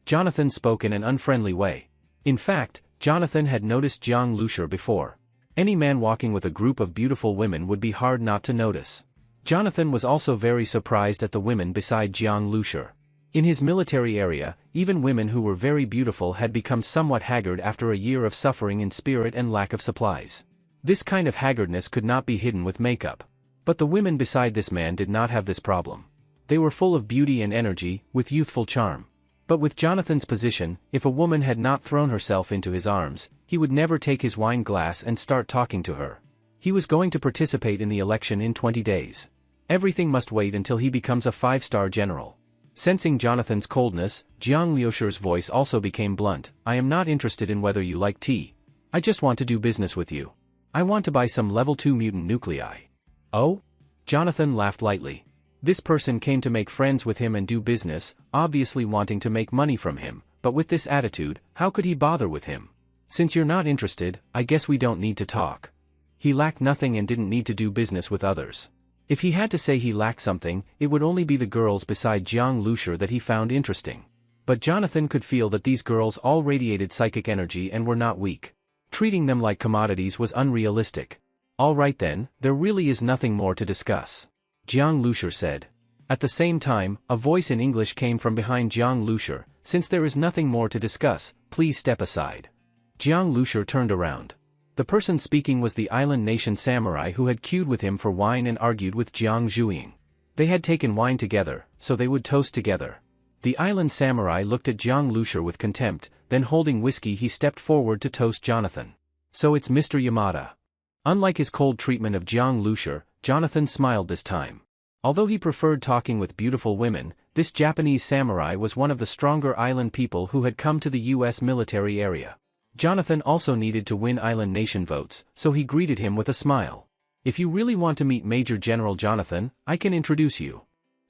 Jonathan spoke in an unfriendly way. In fact, Jonathan had noticed Jiang Lusher before. Any man walking with a group of beautiful women would be hard not to notice. Jonathan was also very surprised at the women beside Jiang Lusher. In his military area, even women who were very beautiful had become somewhat haggard after a year of suffering in spirit and lack of supplies. This kind of haggardness could not be hidden with makeup. But the women beside this man did not have this problem. They were full of beauty and energy, with youthful charm. But with Jonathan's position, if a woman had not thrown herself into his arms, he would never take his wine glass and start talking to her. He was going to participate in the election in 20 days. Everything must wait until he becomes a 5-star general. Sensing Jonathan's coldness, Jiang Liusher's voice also became blunt. I am not interested in whether you like tea. I just want to do business with you. I want to buy some level 2 mutant nuclei. Oh? Jonathan laughed lightly. This person came to make friends with him and do business, obviously wanting to make money from him, but with this attitude, how could he bother with him? Since you're not interested, I guess we don't need to talk. He lacked nothing and didn't need to do business with others. If he had to say he lacked something, it would only be the girls beside Jiang Lusher that he found interesting. But Jonathan could feel that these girls all radiated psychic energy and were not weak. Treating them like commodities was unrealistic. All right then, there really is nothing more to discuss. Jiang Lusher said. At the same time, a voice in English came from behind Jiang Lusher, since there is nothing more to discuss, please step aside. Jiang Lusher turned around. The person speaking was the island nation samurai who had queued with him for wine and argued with Jiang Zhuiying. They had taken wine together, so they would toast together. The island samurai looked at Jiang Lusher with contempt, then holding whiskey he stepped forward to toast Jonathan. So it's Mr. Yamada. Unlike his cold treatment of Jiang Lusher, Jonathan smiled this time. Although he preferred talking with beautiful women, this Japanese samurai was one of the stronger island people who had come to the US military area. Jonathan also needed to win island nation votes, so he greeted him with a smile. If you really want to meet Major General Jonathan, I can introduce you.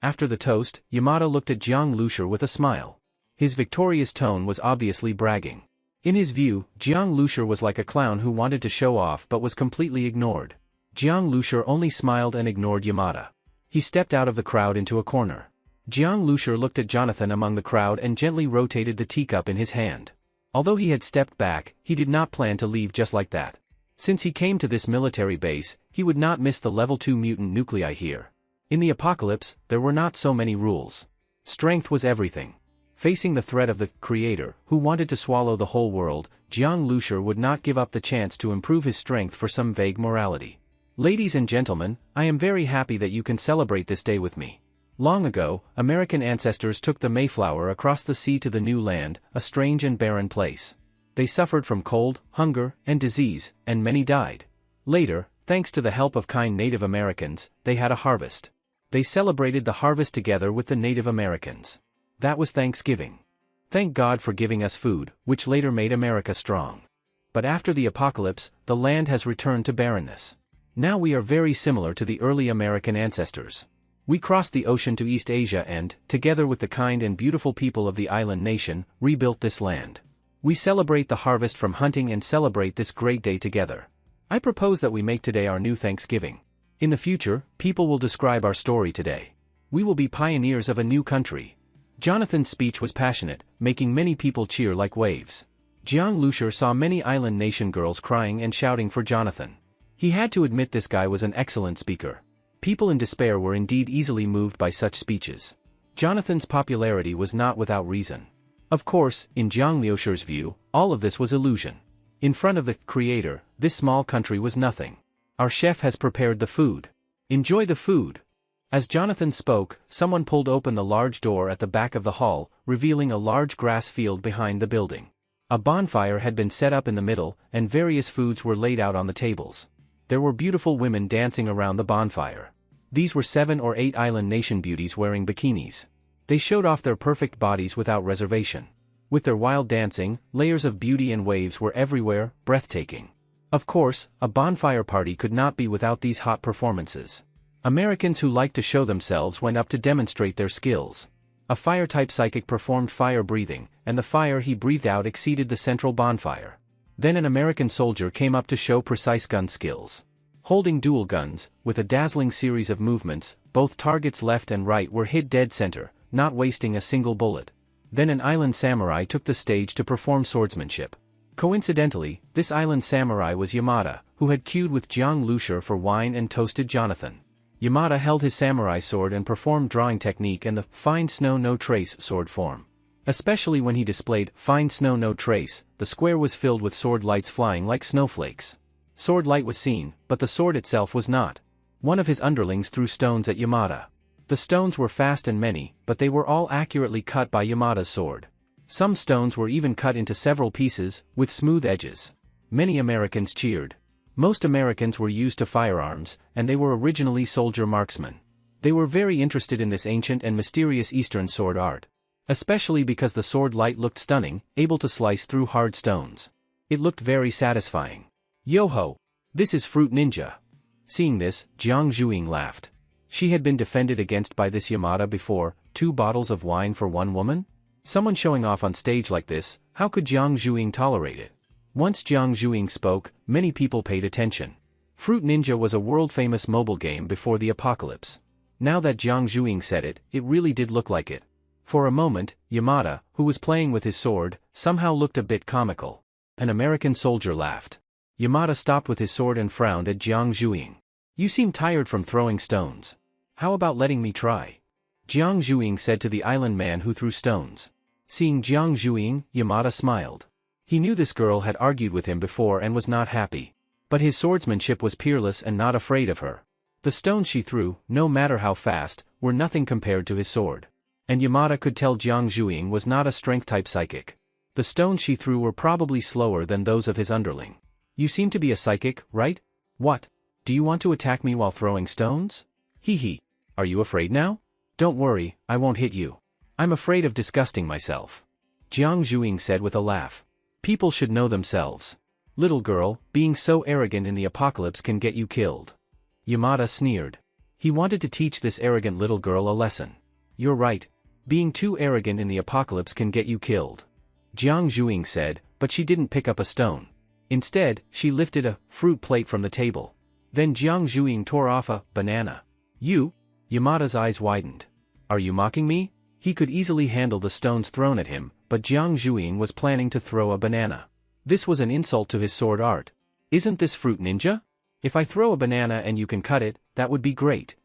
After the toast, Yamada looked at Jiang Lusher with a smile. His victorious tone was obviously bragging. In his view, Jiang Lusher was like a clown who wanted to show off but was completely ignored. Jiang Lusher only smiled and ignored Yamada. He stepped out of the crowd into a corner. Jiang Lusher looked at Jonathan among the crowd and gently rotated the teacup in his hand. Although he had stepped back, he did not plan to leave just like that. Since he came to this military base, he would not miss the level 2 mutant nuclei here. In the apocalypse, there were not so many rules. Strength was everything. Facing the threat of the Creator, who wanted to swallow the whole world, Jiang Lusher would not give up the chance to improve his strength for some vague morality. Ladies and gentlemen, I am very happy that you can celebrate this day with me. Long ago, American ancestors took the Mayflower across the sea to the new land, a strange and barren place. They suffered from cold, hunger, and disease, and many died. Later, thanks to the help of kind Native Americans, they had a harvest. They celebrated the harvest together with the Native Americans. That was Thanksgiving. Thank God for giving us food, which later made America strong. But after the apocalypse, the land has returned to barrenness. Now we are very similar to the early American ancestors. We crossed the ocean to East Asia and, together with the kind and beautiful people of the island nation, rebuilt this land. We celebrate the harvest from hunting and celebrate this great day together. I propose that we make today our new Thanksgiving. In the future, people will describe our story today. We will be pioneers of a new country. Jonathan's speech was passionate, making many people cheer like waves. Jiang Lushur saw many island nation girls crying and shouting for Jonathan. He had to admit this guy was an excellent speaker. People in despair were indeed easily moved by such speeches. Jonathan's popularity was not without reason. Of course, in Jiang Lushur's view, all of this was illusion. In front of the Creator, this small country was nothing. Our chef has prepared the food. Enjoy the food. As Jonathan spoke, someone pulled open the large door at the back of the hall, revealing a large grass field behind the building. A bonfire had been set up in the middle, and various foods were laid out on the tables. There were beautiful women dancing around the bonfire. These were 7 or 8 island nation beauties wearing bikinis. They showed off their perfect bodies without reservation. With their wild dancing, layers of beauty and waves were everywhere, breathtaking. Of course, a bonfire party could not be without these hot performances. Americans who liked to show themselves went up to demonstrate their skills. A fire-type psychic performed fire breathing, and the fire he breathed out exceeded the central bonfire. Then an American soldier came up to show precise gun skills. Holding dual guns, with a dazzling series of movements, both targets left and right were hit dead center, not wasting a single bullet. Then an island samurai took the stage to perform swordsmanship. Coincidentally, this island samurai was Yamada, who had queued with Jiang Lushur for wine and toasted Jonathan. Yamada held his samurai sword and performed drawing technique and the fine snow no trace sword form. Especially when he displayed fine snow no trace, the square was filled with sword lights flying like snowflakes. Sword light was seen, but the sword itself was not. One of his underlings threw stones at Yamada. The stones were fast and many, but they were all accurately cut by Yamada's sword. Some stones were even cut into several pieces, with smooth edges. Many Americans cheered. Most Americans were used to firearms, and they were originally soldier marksmen. They were very interested in this ancient and mysterious Eastern sword art. Especially because the sword light looked stunning, able to slice through hard stones. It looked very satisfying. Yo-ho! This is Fruit Ninja. Seeing this, Jiang Zhuing laughed. She had been defended against by this Yamada before, 2 bottles of wine for one woman? Someone showing off on stage like this, how could Jiang Zhuing tolerate it? Once Jiang Zhuing spoke, many people paid attention. Fruit Ninja was a world-famous mobile game before the apocalypse. Now that Jiang Zhuing said it, it really did look like it. For a moment, Yamada, who was playing with his sword, somehow looked a bit comical. An American soldier laughed. Yamada stopped with his sword and frowned at Jiang Zhuing. You seem tired from throwing stones. How about letting me try? Jiang Zhuing said to the island man who threw stones. Seeing Jiang Zhuing, Yamada smiled. He knew this girl had argued with him before and was not happy. But his swordsmanship was peerless and not afraid of her. The stones she threw, no matter how fast, were nothing compared to his sword. And Yamada could tell Jiang Zhuing was not a strength-type psychic. The stones she threw were probably slower than those of his underling. You seem to be a psychic, right? What? Do you want to attack me while throwing stones? Hee hee. Are you afraid now? Don't worry, I won't hit you. I'm afraid of disgusting myself. Jiang Zhuing said with a laugh. People should know themselves. Little girl, being so arrogant in the apocalypse can get you killed. Yamada sneered. He wanted to teach this arrogant little girl a lesson. You're right. Being too arrogant in the apocalypse can get you killed. Jiang Zhuing said, but she didn't pick up a stone. Instead, she lifted a fruit plate from the table. Then Jiang Zhuing tore off a banana. You? Yamada's eyes widened. Are you mocking me? He could easily handle the stones thrown at him, but Jiang Zhuing was planning to throw a banana. This was an insult to his sword art. Isn't this Fruit Ninja? If I throw a banana and you can cut it, that would be great.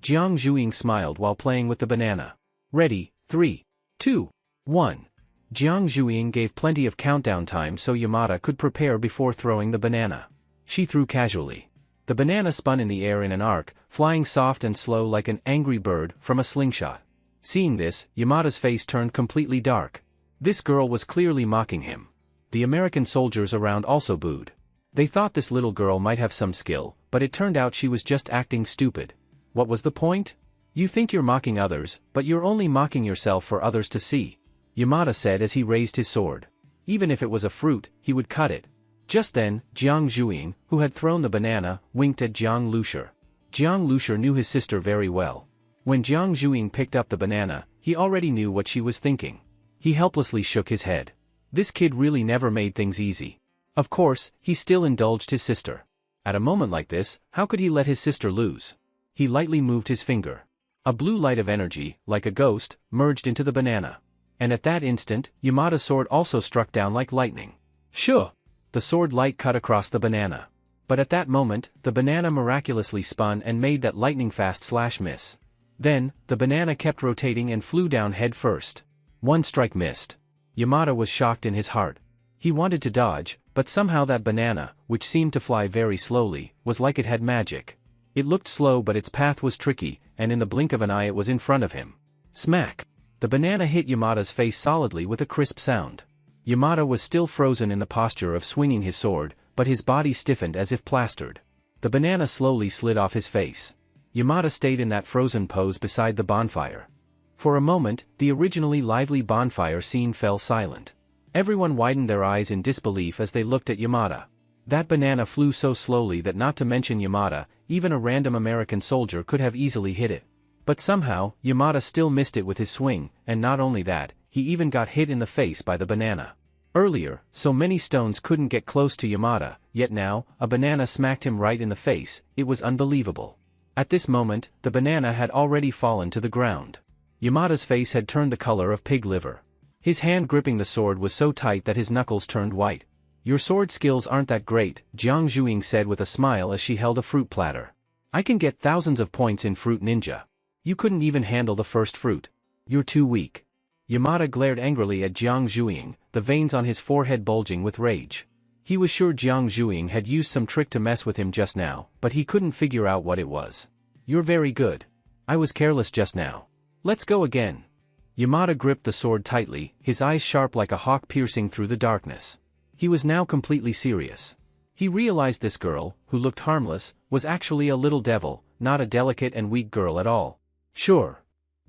Jiang Zhuing smiled while playing with the banana. Ready, 3, 2, 1. Jiang Zhuing gave plenty of countdown time so Yamada could prepare before throwing the banana. She threw casually. The banana spun in the air in an arc, flying soft and slow like an angry bird from a slingshot. Seeing this, Yamada's face turned completely dark. This girl was clearly mocking him. The American soldiers around also booed. They thought this little girl might have some skill, but it turned out she was just acting stupid. What was the point? You think you're mocking others, but you're only mocking yourself for others to see. Yamada said as he raised his sword. Even if it was a fruit, he would cut it. Just then, Jiang Zhuing, who had thrown the banana, winked at Jiang Lushur. Jiang Lushur knew his sister very well. When Jiang Zhuing picked up the banana, he already knew what she was thinking. He helplessly shook his head. This kid really never made things easy. Of course, he still indulged his sister. At a moment like this, how could he let his sister lose? He lightly moved his finger. A blue light of energy, like a ghost, merged into the banana. And at that instant, Yamada's sword also struck down like lightning. Sure. The sword light cut across the banana. But at that moment, the banana miraculously spun and made that lightning-fast slash miss. Then, the banana kept rotating and flew down head first. One strike missed. Yamada was shocked in his heart. He wanted to dodge, but somehow that banana, which seemed to fly very slowly, was like it had magic. It looked slow but its path was tricky, and in the blink of an eye it was in front of him. Smack! The banana hit Yamada's face solidly with a crisp sound. Yamada was still frozen in the posture of swinging his sword, but his body stiffened as if plastered. The banana slowly slid off his face. Yamada stayed in that frozen pose beside the bonfire. For a moment, the originally lively bonfire scene fell silent. Everyone widened their eyes in disbelief as they looked at Yamada. That banana flew so slowly that not to mention Yamada, even a random American soldier could have easily hit it. But somehow, Yamada still missed it with his swing, and not only that, he even got hit in the face by the banana. Earlier, so many stones couldn't get close to Yamada, yet now, a banana smacked him right in the face. It was unbelievable. At this moment, the banana had already fallen to the ground. Yamada's face had turned the color of pig liver. His hand gripping the sword was so tight that his knuckles turned white. "Your sword skills aren't that great," Jiang Zhuing said with a smile as she held a fruit platter. "I can get thousands of points in Fruit Ninja. You couldn't even handle the first fruit. You're too weak." Yamada glared angrily at Jiang Zhuing, the veins on his forehead bulging with rage. He was sure Jiang Zhuing had used some trick to mess with him just now, but he couldn't figure out what it was. "You're very good. I was careless just now. Let's go again." Yamada gripped the sword tightly, his eyes sharp like a hawk piercing through the darkness. He was now completely serious. He realized this girl, who looked harmless, was actually a little devil, not a delicate and weak girl at all. Sure.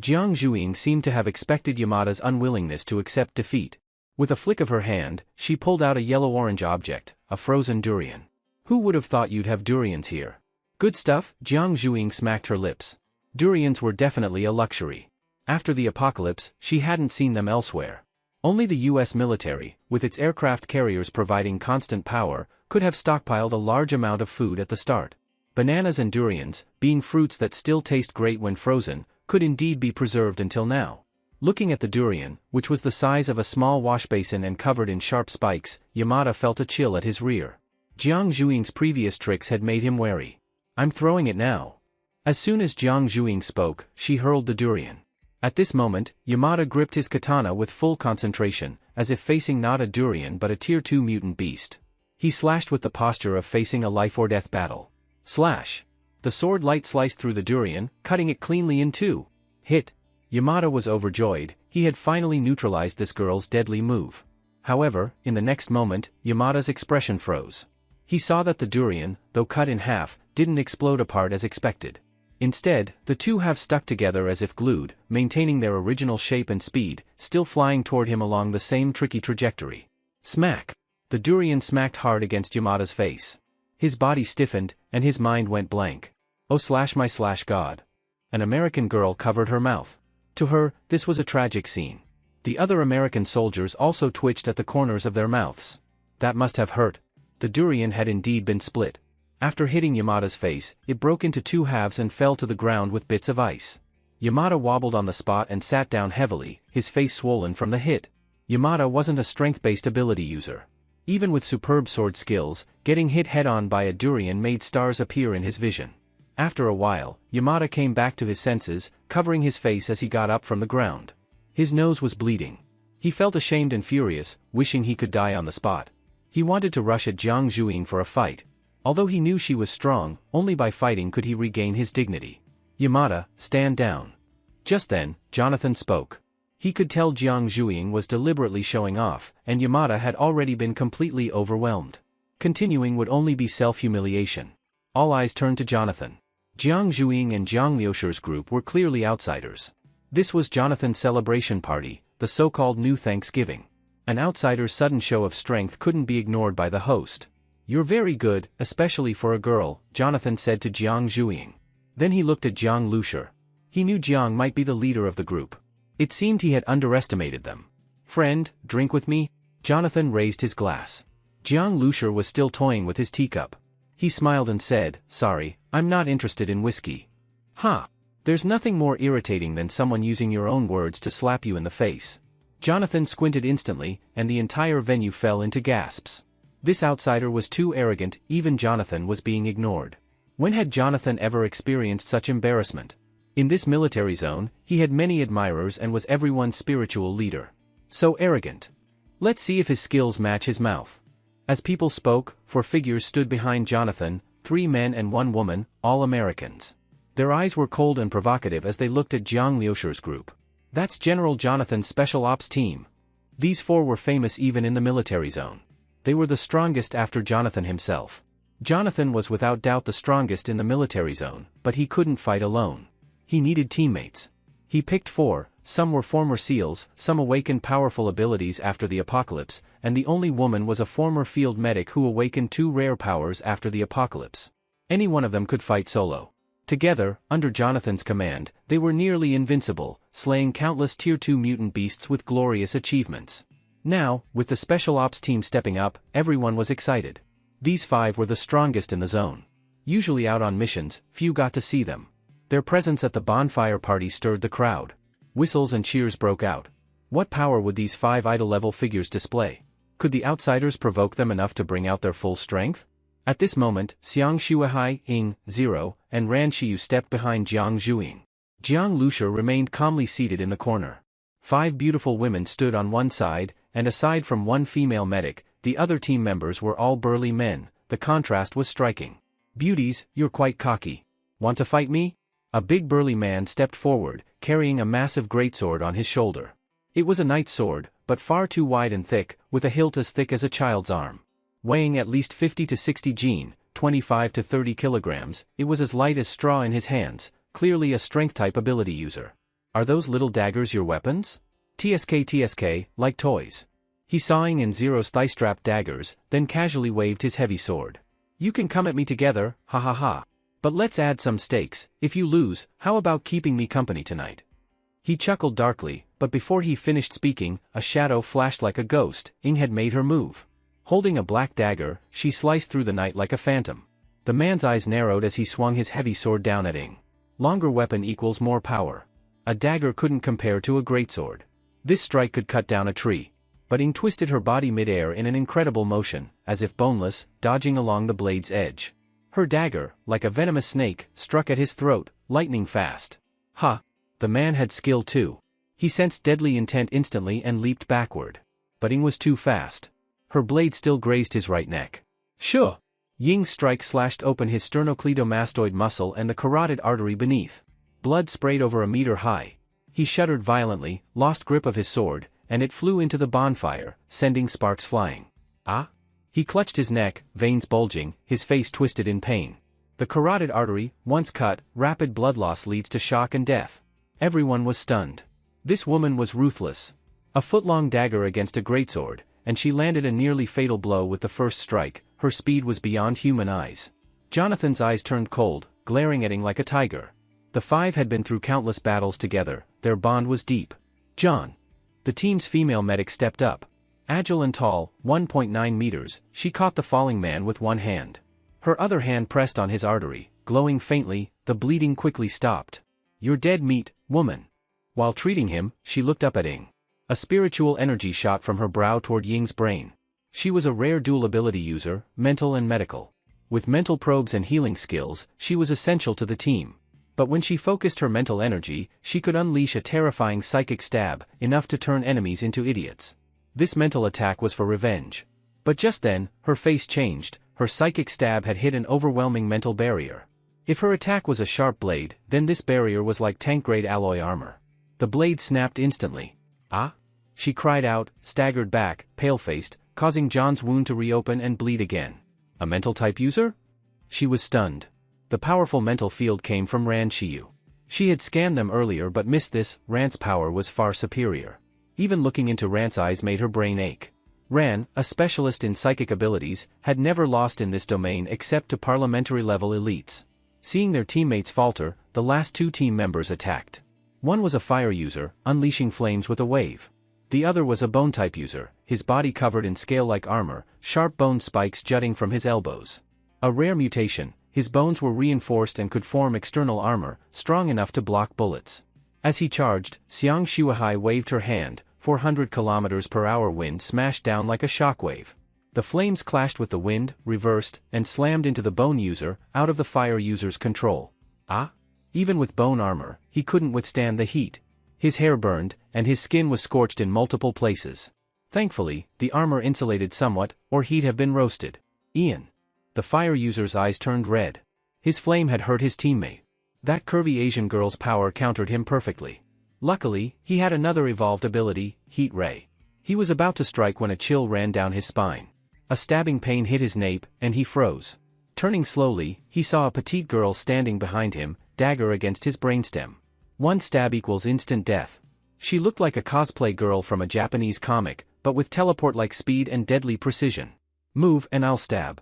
Jiang Zhuing seemed to have expected Yamada's unwillingness to accept defeat. With a flick of her hand, she pulled out a yellow-orange object, a frozen durian. "Who would have thought you'd have durians here?" "Good stuff," Jiang Zhuing smacked her lips. Durians were definitely a luxury. After the apocalypse, she hadn't seen them elsewhere. Only the US military, with its aircraft carriers providing constant power, could have stockpiled a large amount of food at the start. Bananas and durians, being fruits that still taste great when frozen, could indeed be preserved until now. Looking at the durian, which was the size of a small washbasin and covered in sharp spikes, Yamada felt a chill at his rear. Jiang Zhuing's previous tricks had made him wary. "I'm throwing it now." As soon as Jiang Zhuing spoke, she hurled the durian. At this moment, Yamada gripped his katana with full concentration, as if facing not a durian but a Tier 2 mutant beast. He slashed with the posture of facing a life-or-death battle. Slash! The sword light sliced through the durian, cutting it cleanly in two. Hit! Yamada was overjoyed. He had finally neutralized this girl's deadly move. However, in the next moment, Yamada's expression froze. He saw that the durian, though cut in half, didn't explode apart as expected. Instead, the two halves stuck together as if glued, maintaining their original shape and speed, still flying toward him along the same tricky trajectory. Smack! The durian smacked hard against Yamada's face. His body stiffened, and his mind went blank. Oh/my/God. An American girl covered her mouth. To her, this was a tragic scene. The other American soldiers also twitched at the corners of their mouths. That must have hurt. The durian had indeed been split. After hitting Yamada's face, it broke into two halves and fell to the ground with bits of ice. Yamada wobbled on the spot and sat down heavily, his face swollen from the hit. Yamada wasn't a strength-based ability user. Even with superb sword skills, getting hit head-on by a durian made stars appear in his vision. After a while, Yamada came back to his senses, covering his face as he got up from the ground. His nose was bleeding. He felt ashamed and furious, wishing he could die on the spot. He wanted to rush at Jiang Zhuing for a fight. Although he knew she was strong, only by fighting could he regain his dignity. "Yamada, stand down." Just then, Jonathan spoke. He could tell Jiang Zhuing was deliberately showing off, and Yamada had already been completely overwhelmed. Continuing would only be self-humiliation. All eyes turned to Jonathan. Jiang Zhuing and Jiang Liusher's group were clearly outsiders. This was Jonathan's celebration party, the so-called New Thanksgiving. An outsider's sudden show of strength couldn't be ignored by the host. "You're very good, especially for a girl," Jonathan said to Jiang Zhuing. Then he looked at Jiang Liusher. He knew Jiang might be the leader of the group. It seemed he had underestimated them. "Friend, drink with me?" Jonathan raised his glass. Jiang Liusher was still toying with his teacup. He smiled and said, "Sorry, I'm not interested in whiskey." "Huh. There's nothing more irritating than someone using your own words to slap you in the face." Jonathan squinted instantly, and the entire venue fell into gasps. This outsider was too arrogant, even Jonathan was being ignored. When had Jonathan ever experienced such embarrassment? In this military zone, he had many admirers and was everyone's spiritual leader. So arrogant. Let's see if his skills match his mouth. As people spoke, 4 figures stood behind Jonathan, 3 men and 1 woman, all Americans. Their eyes were cold and provocative as they looked at Jiang Liushir's group. That's General Jonathan's special ops team. These 4 were famous even in the military zone. They were the strongest after Jonathan himself. Jonathan was without doubt the strongest in the military zone, but he couldn't fight alone. He needed teammates. He picked 4, some were former SEALs, some awakened powerful abilities after the apocalypse, and the only woman was a former field medic who awakened 2 rare powers after the apocalypse. Any one of them could fight solo. Together, under Jonathan's command, they were nearly invincible, slaying countless Tier 2 mutant beasts with glorious achievements. Now, with the Special Ops team stepping up, everyone was excited. These 5 were the strongest in the zone. Usually out on missions, few got to see them. Their presence at the bonfire party stirred the crowd. Whistles and cheers broke out. What power would these 5 idol-level figures display? Could the outsiders provoke them enough to bring out their full strength? At this moment, Xiang Shuihai, Ying, 0, and Ran Xiu stepped behind Jiang Zhuiying. Jiang Liushir remained calmly seated in the corner. 5 beautiful women stood on one side, and aside from 1 female medic, the other team members were all burly men. The contrast was striking. Beauties, you're quite cocky. Want to fight me? A big burly man stepped forward, carrying a massive greatsword on his shoulder. It was a knight's sword, but far too wide and thick, with a hilt as thick as a child's arm. Weighing at least 50 to 60 jin, 25 to 30 kilograms, it was as light as straw in his hands, clearly a strength-type ability user. Are those little daggers your weapons? TSK, like toys. He saw Ying and Zero's thigh-strap daggers, then casually waved his heavy sword. You can come at me together, ha ha ha. But let's add some stakes. If you lose, how about keeping me company tonight? He chuckled darkly, but before he finished speaking, a shadow flashed like a ghost. Ying had made her move. Holding a black dagger, she sliced through the night like a phantom. The man's eyes narrowed as he swung his heavy sword down at Ying. Longer weapon equals more power. A dagger couldn't compare to a greatsword. This strike could cut down a tree. But Ying twisted her body mid-air in an incredible motion, as if boneless, dodging along the blade's edge. Her dagger, like a venomous snake, struck at his throat, lightning fast. Ha! The man had skill too. He sensed deadly intent instantly and leaped backward. But Ying was too fast. Her blade still grazed his right neck. Sure! Ying's strike slashed open his sternocleidomastoid muscle and the carotid artery beneath. Blood sprayed over a meter high. He shuddered violently, lost grip of his sword, and it flew into the bonfire, sending sparks flying. Ah! He clutched his neck, veins bulging, his face twisted in pain. The carotid artery, once cut, rapid blood loss leads to shock and death. Everyone was stunned. This woman was ruthless. A foot-long dagger against a greatsword, and she landed a nearly fatal blow with the first strike. Her speed was beyond human eyes. Jonathan's eyes turned cold, glaring at Ying like a tiger. The 5 had been through countless battles together, their bond was deep. John. The team's female medic stepped up. Agile and tall, 1.9 meters, she caught the falling man with one hand. Her other hand pressed on his artery, glowing faintly. The bleeding quickly stopped. You're dead meat, woman. While treating him, she looked up at Ying. A spiritual energy shot from her brow toward Ying's brain. She was a rare dual ability user, mental and medical. With mental probes and healing skills, she was essential to the team. But when she focused her mental energy, she could unleash a terrifying psychic stab, enough to turn enemies into idiots. This mental attack was for revenge. But just then, her face changed. Her psychic stab had hit an overwhelming mental barrier. If her attack was a sharp blade, then this barrier was like tank-grade alloy armor. The blade snapped instantly. Ah! She cried out, staggered back, pale-faced, causing John's wound to reopen and bleed again. A mental-type user? She was stunned. The powerful mental field came from Ran Xiu. She had scanned them earlier but missed this. Ran's power was far superior. Even looking into Ran's eyes made her brain ache. Ran, a specialist in psychic abilities, had never lost in this domain except to parliamentary-level elites. Seeing their teammates falter, the last 2 team members attacked. One was a fire user, unleashing flames with a wave. The other was a bone-type user, his body covered in scale-like armor, sharp bone spikes jutting from his elbows. A rare mutation, his bones were reinforced and could form external armor, strong enough to block bullets. As he charged, Xiang Shuihai waved her hand, 400 kilometers per hour wind smashed down like a shockwave. The flames clashed with the wind, reversed, and slammed into the bone user, out of the fire user's control. Ah? Even with bone armor, he couldn't withstand the heat. His hair burned, and his skin was scorched in multiple places. Thankfully, the armor insulated somewhat, or he'd have been roasted. Ian. The fire user's eyes turned red. His flame had hurt his teammate. That curvy Asian girl's power countered him perfectly. Luckily, he had another evolved ability, Heat Ray. He was about to strike when a chill ran down his spine. A stabbing pain hit his nape, and he froze. Turning slowly, he saw a petite girl standing behind him, dagger against his brainstem. One stab equals instant death. She looked like a cosplay girl from a Japanese comic, but with teleport-like speed and deadly precision. Move and I'll stab.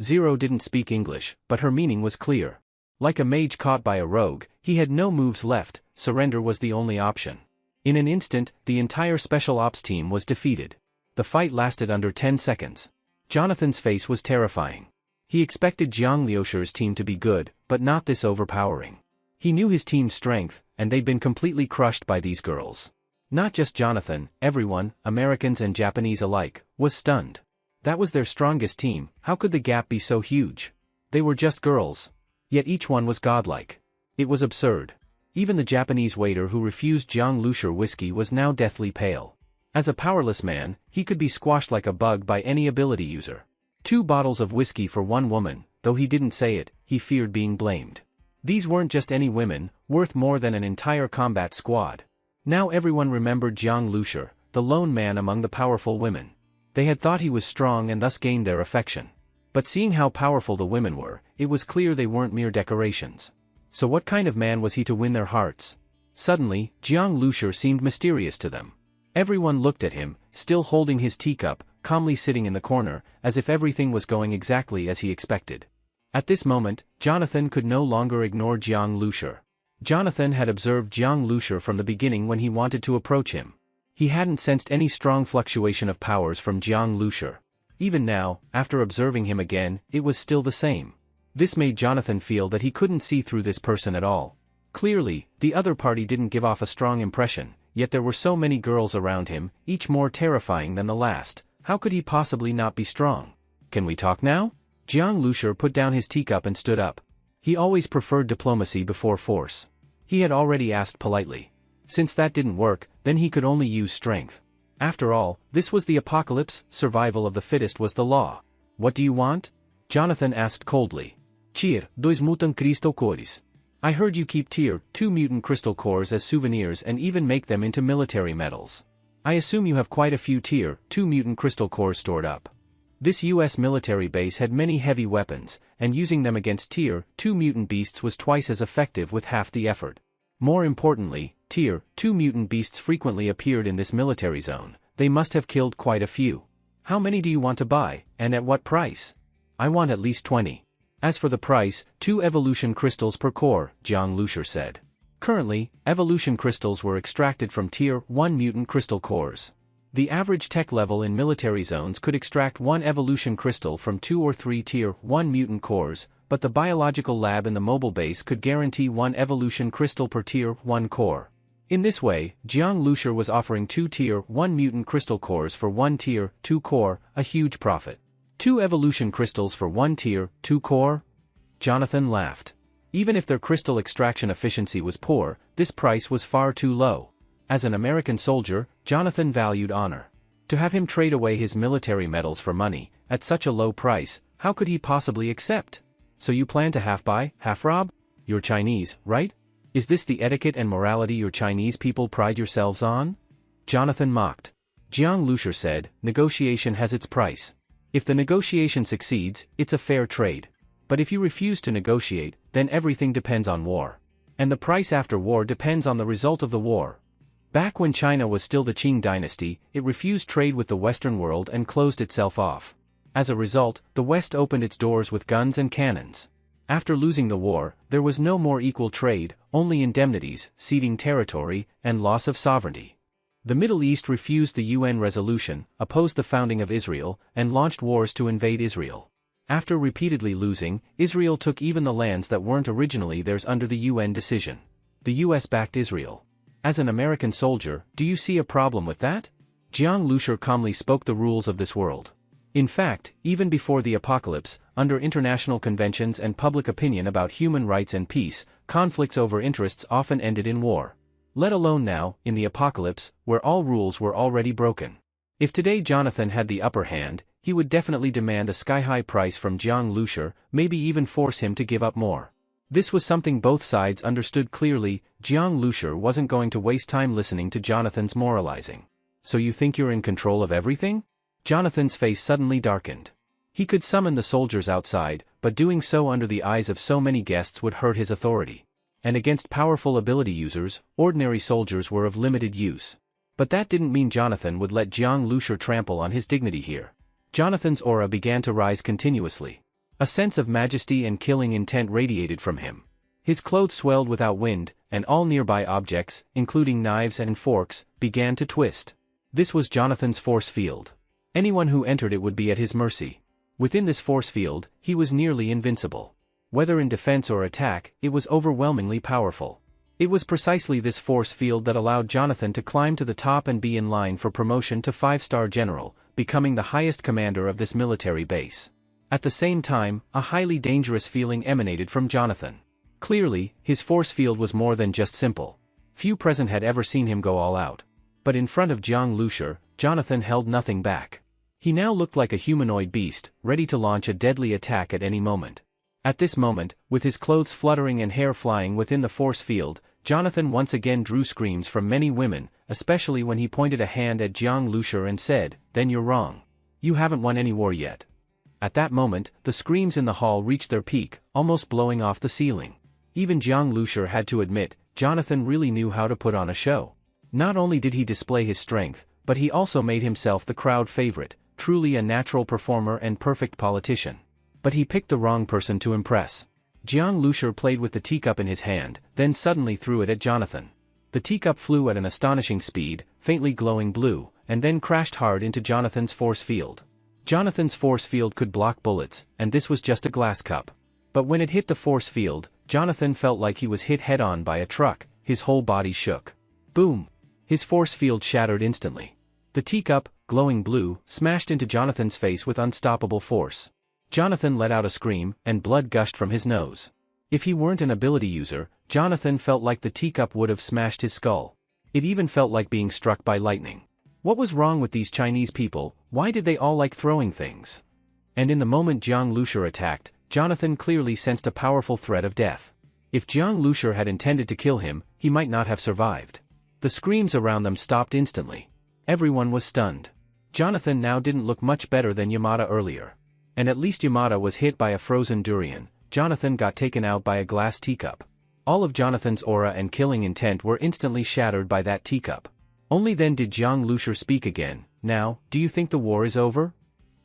Zero didn't speak English, but her meaning was clear. Like a mage caught by a rogue, he had no moves left, surrender was the only option. In an instant, the entire special ops team was defeated. The fight lasted under 10 seconds. Jonathan's face was terrifying. He expected Jiang Liushir's team to be good, but not this overpowering. He knew his team's strength, and they'd been completely crushed by these girls. Not just Jonathan, everyone, Americans and Japanese alike, was stunned. That was their strongest team, how could the gap be so huge? They were just girls. Yet each one was godlike. It was absurd. Even the Japanese waiter who refused Jiang Liushir whiskey was now deathly pale. As a powerless man, he could be squashed like a bug by any ability user. 2 bottles of whiskey for one woman, though he didn't say it, he feared being blamed. These weren't just any women, worth more than an entire combat squad. Now everyone remembered Jiang Liushir, the lone man among the powerful women. They had thought he was strong and thus gained their affection. But seeing how powerful the women were, it was clear they weren't mere decorations. So what kind of man was he to win their hearts? Suddenly, Jiang Liushir seemed mysterious to them. Everyone looked at him, still holding his teacup, calmly sitting in the corner, as if everything was going exactly as he expected. At this moment, Jonathan could no longer ignore Jiang Liushir. Jonathan had observed Jiang Liushir from the beginning when he wanted to approach him. He hadn't sensed any strong fluctuation of powers from Jiang Liushir. Even now, after observing him again, it was still the same. This made Jonathan feel that he couldn't see through this person at all. Clearly, the other party didn't give off a strong impression, yet there were so many girls around him, each more terrifying than the last. How could he possibly not be strong? Can we talk now? Jiang Liushir put down his teacup and stood up. He always preferred diplomacy before force. He had already asked politely. Since that didn't work, then he could only use strength. After all, this was the apocalypse, survival of the fittest was the law. What do you want? Jonathan asked coldly. Tier 2 mutant crystal cores. I heard you keep Tier 2 mutant crystal cores as souvenirs and even make them into military medals. I assume you have quite a few Tier 2 mutant crystal cores stored up. This US military base had many heavy weapons, and using them against Tier 2 mutant beasts was twice as effective with half the effort. More importantly, Tier 2 mutant beasts frequently appeared in this military zone. They must have killed quite a few. How many do you want to buy, and at what price? I want at least 20. As for the price, 2 evolution crystals per core, Jiang Liushir said. Currently, evolution crystals were extracted from Tier 1 mutant crystal cores. The average tech level in military zones could extract 1 evolution crystal from 2 or 3 Tier 1 mutant cores, but the biological lab in the mobile base could guarantee 1 evolution crystal per Tier 1 core. In this way, Jiang Liushir was offering 2 Tier 1 mutant crystal cores for 1 Tier 2 core, a huge profit. 2 evolution crystals for 1 Tier 2 core? Jonathan laughed. Even if their crystal extraction efficiency was poor, this price was far too low. As an American soldier, Jonathan valued honor. To have him trade away his military medals for money, at such a low price, how could he possibly accept? So you plan to half buy, half rob? You're Chinese, right? Is this the etiquette and morality your Chinese people pride yourselves on? Jonathan mocked. Jiang Liushir said, negotiation has its price. If the negotiation succeeds, it's a fair trade. But if you refuse to negotiate, then everything depends on war. And the price after war depends on the result of the war. Back when China was still the Qing dynasty, it refused trade with the Western world and closed itself off. As a result, the West opened its doors with guns and cannons. After losing the war, there was no more equal trade, only indemnities, ceding territory, and loss of sovereignty. The Middle East refused the UN resolution, opposed the founding of Israel, and launched wars to invade Israel. After repeatedly losing, Israel took even the lands that weren't originally theirs under the UN decision. The US backed Israel. As an American soldier, do you see a problem with that? Jiang Lusher calmly spoke the rules of this world. In fact, even before the apocalypse, under international conventions and public opinion about human rights and peace, conflicts over interests often ended in war. Let alone now, in the apocalypse, where all rules were already broken. If today Jonathan had the upper hand, he would definitely demand a sky-high price from Jiang Lusher, maybe even force him to give up more. This was something both sides understood clearly. Jiang Lusher wasn't going to waste time listening to Jonathan's moralizing. So you think you're in control of everything? Jonathan's face suddenly darkened. He could summon the soldiers outside, but doing so under the eyes of so many guests would hurt his authority. And against powerful ability users, ordinary soldiers were of limited use. But that didn't mean Jonathan would let Jiang Lusher trample on his dignity here. Jonathan's aura began to rise continuously. A sense of majesty and killing intent radiated from him. His clothes swelled without wind, and all nearby objects, including knives and forks, began to twist. This was Jonathan's force field. Anyone who entered it would be at his mercy. Within this force field, he was nearly invincible. Whether in defense or attack, it was overwhelmingly powerful. It was precisely this force field that allowed Jonathan to climb to the top and be in line for promotion to 5-star general, becoming the highest commander of this military base. At the same time, a highly dangerous feeling emanated from Jonathan. Clearly, his force field was more than just simple. Few present had ever seen him go all out. But in front of Jiang Lusher, Jonathan held nothing back. He now looked like a humanoid beast, ready to launch a deadly attack at any moment. At this moment, with his clothes fluttering and hair flying within the force field, Jonathan once again drew screams from many women, especially when he pointed a hand at Jiang Lusher and said, "Then you're wrong. You haven't won any war yet." At that moment, the screams in the hall reached their peak, almost blowing off the ceiling. Even Jiang Lusher had to admit, Jonathan really knew how to put on a show. Not only did he display his strength, but he also made himself the crowd favorite, truly a natural performer and perfect politician. But he picked the wrong person to impress. Jiang Lusher played with the teacup in his hand, then suddenly threw it at Jonathan. The teacup flew at an astonishing speed, faintly glowing blue, and then crashed hard into Jonathan's force field. Jonathan's force field could block bullets, and this was just a glass cup. But when it hit the force field, Jonathan felt like he was hit head-on by a truck. His whole body shook. Boom! His force field shattered instantly. The teacup, glowing blue, smashed into Jonathan's face with unstoppable force. Jonathan let out a scream, and blood gushed from his nose. If he weren't an ability user, Jonathan felt like the teacup would have smashed his skull. It even felt like being struck by lightning. What was wrong with these Chinese people? Why did they all like throwing things? And in the moment Jiang Lusher attacked, Jonathan clearly sensed a powerful threat of death. If Jiang Lusher had intended to kill him, he might not have survived. The screams around them stopped instantly. Everyone was stunned. Jonathan now didn't look much better than Yamada earlier. And at least Yamada was hit by a frozen durian. Jonathan got taken out by a glass teacup. All of Jonathan's aura and killing intent were instantly shattered by that teacup. Only then did Jiang Lusher speak again. "Now, do you think the war is over?"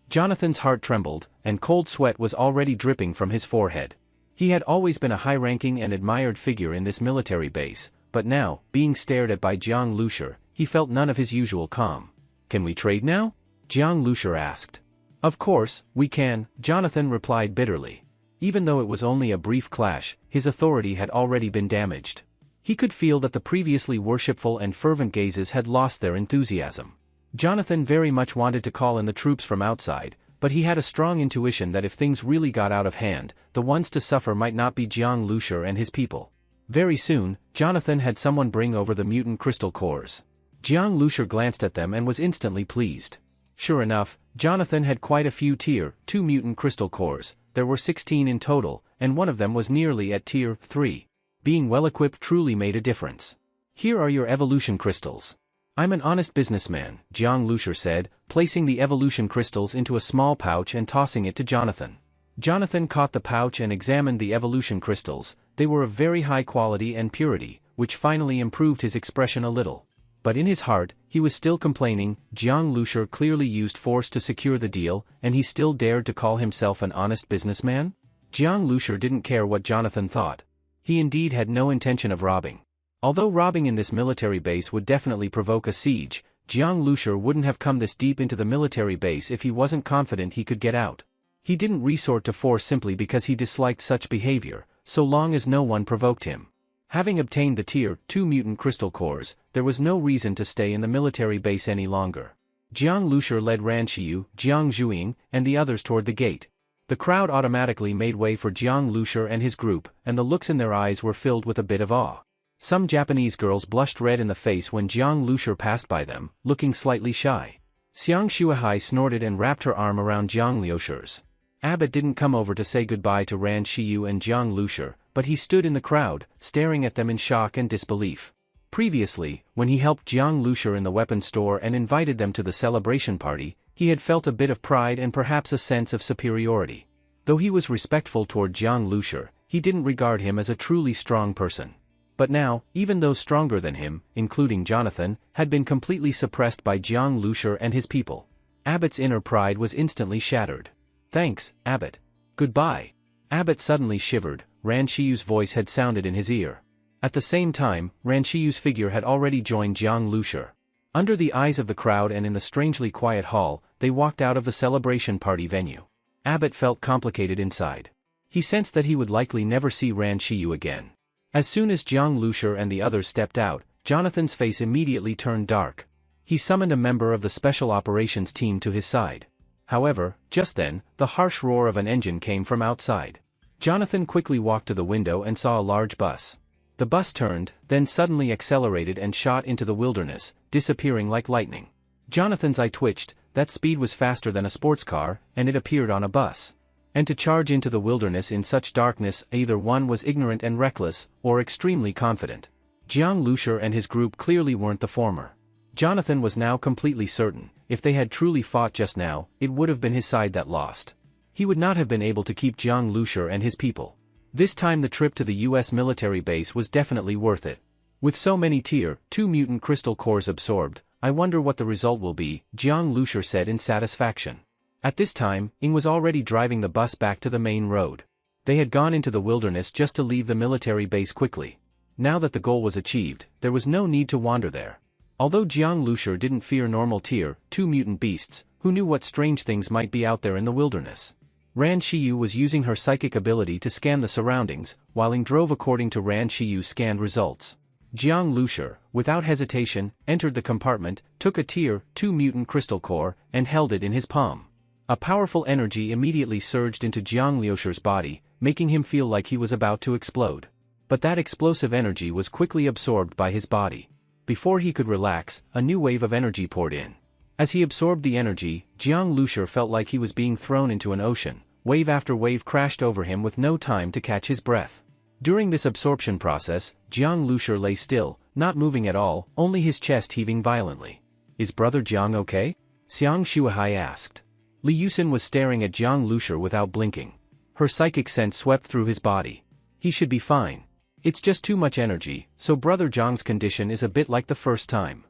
Jonathan's heart trembled, and cold sweat was already dripping from his forehead. He had always been a high-ranking and admired figure in this military base, but now, being stared at by Jiang Lusher, he felt none of his usual calm. "Can we trade now?" Jiang Lusher asked. "Of course, we can," Jonathan replied bitterly. Even though it was only a brief clash, his authority had already been damaged. He could feel that the previously worshipful and fervent gazes had lost their enthusiasm. Jonathan very much wanted to call in the troops from outside, but he had a strong intuition that if things really got out of hand, the ones to suffer might not be Jiang Lusher and his people. Very soon, Jonathan had someone bring over the mutant crystal cores. Jiang Lusher glanced at them and was instantly pleased. Sure enough, Jonathan had quite a few Tier 2 mutant crystal cores. There were 16 in total, and one of them was nearly at Tier 3. Being well-equipped truly made a difference. "Here are your evolution crystals. I'm an honest businessman," Jiang Lusher said, placing the evolution crystals into a small pouch and tossing it to Jonathan. Jonathan caught the pouch and examined the evolution crystals. They were of very high quality and purity, which finally improved his expression a little. But in his heart, he was still complaining. Jiang Lusher clearly used force to secure the deal, and he still dared to call himself an honest businessman? Jiang Lusher didn't care what Jonathan thought. He indeed had no intention of robbing. Although robbing in this military base would definitely provoke a siege, Jiang Lusher wouldn't have come this deep into the military base if he wasn't confident he could get out. He didn't resort to force simply because he disliked such behavior, so long as no one provoked him. Having obtained the Tier 2 mutant crystal cores, there was no reason to stay in the military base any longer. Jiang Lushi led Ran Xiyu, Jiang Zhuiying, and the others toward the gate. The crowd automatically made way for Jiang Lushi and his group, and the looks in their eyes were filled with a bit of awe. Some Japanese girls blushed red in the face when Jiang Lushi passed by them, looking slightly shy. Xiang Shuahai snorted and wrapped her arm around Jiang Liushi's. Abbott didn't come over to say goodbye to Ran Xiyu and Jiang Lushi, but he stood in the crowd, staring at them in shock and disbelief. Previously, when he helped Jiang Lushi in the weapons store and invited them to the celebration party, he had felt a bit of pride and perhaps a sense of superiority. Though he was respectful toward Jiang Lushi, he didn't regard him as a truly strong person. But now, even those stronger than him, including Jonathan, had been completely suppressed by Jiang Lushi and his people. Abbott's inner pride was instantly shattered. "Thanks, Abbott. Goodbye." Abbott suddenly shivered. Ran Xiyu's voice had sounded in his ear. At the same time, Ran Xiyu's figure had already joined Jiang Lushi. Under the eyes of the crowd and in the strangely quiet hall, they walked out of the celebration party venue. Abbott felt complicated inside. He sensed that he would likely never see Ran Xiyu again. As soon as Jiang Lushi and the others stepped out, Jonathan's face immediately turned dark. He summoned a member of the special operations team to his side. However, just then, the harsh roar of an engine came from outside. Jonathan quickly walked to the window and saw a large bus. The bus turned, then suddenly accelerated and shot into the wilderness, disappearing like lightning. Jonathan's eye twitched. That speed was faster than a sports car, and it appeared on a bus. And to charge into the wilderness in such darkness, either one was ignorant and reckless, or extremely confident. Jiang Lushi and his group clearly weren't the former. Jonathan was now completely certain, if they had truly fought just now, it would have been his side that lost. He would not have been able to keep Jiang Lushi and his people. This time the trip to the US military base was definitely worth it. With so many Tier 2 mutant crystal cores absorbed, I wonder what the result will be, Jiang Lushi said in satisfaction. At this time, Ing was already driving the bus back to the main road. They had gone into the wilderness just to leave the military base quickly. Now that the goal was achieved, there was no need to wander there. Although Jiang Lushi didn't fear normal Tier 2 mutant beasts, who knew what strange things might be out there in the wilderness? Ran Xiyu was using her psychic ability to scan the surroundings, while Ing drove according to Ran Xiyu's scanned results. Jiang Lushi, without hesitation, entered the compartment, took a Tier 2 mutant crystal core, and held it in his palm. A powerful energy immediately surged into Jiang Liushi's body, making him feel like he was about to explode. But that explosive energy was quickly absorbed by his body. Before he could relax, a new wave of energy poured in. As he absorbed the energy, Jiang Lushi felt like he was being thrown into an ocean. Wave after wave crashed over him with no time to catch his breath. During this absorption process, Jiang Lushi lay still, not moving at all, only his chest heaving violently. "Is brother Jiang okay?" Xiang Shuahai asked. Li Yusin was staring at Jiang Lushi without blinking. Her psychic sense swept through his body. He should be fine. It's just too much energy, so brother Jiang's condition is a bit like the first time.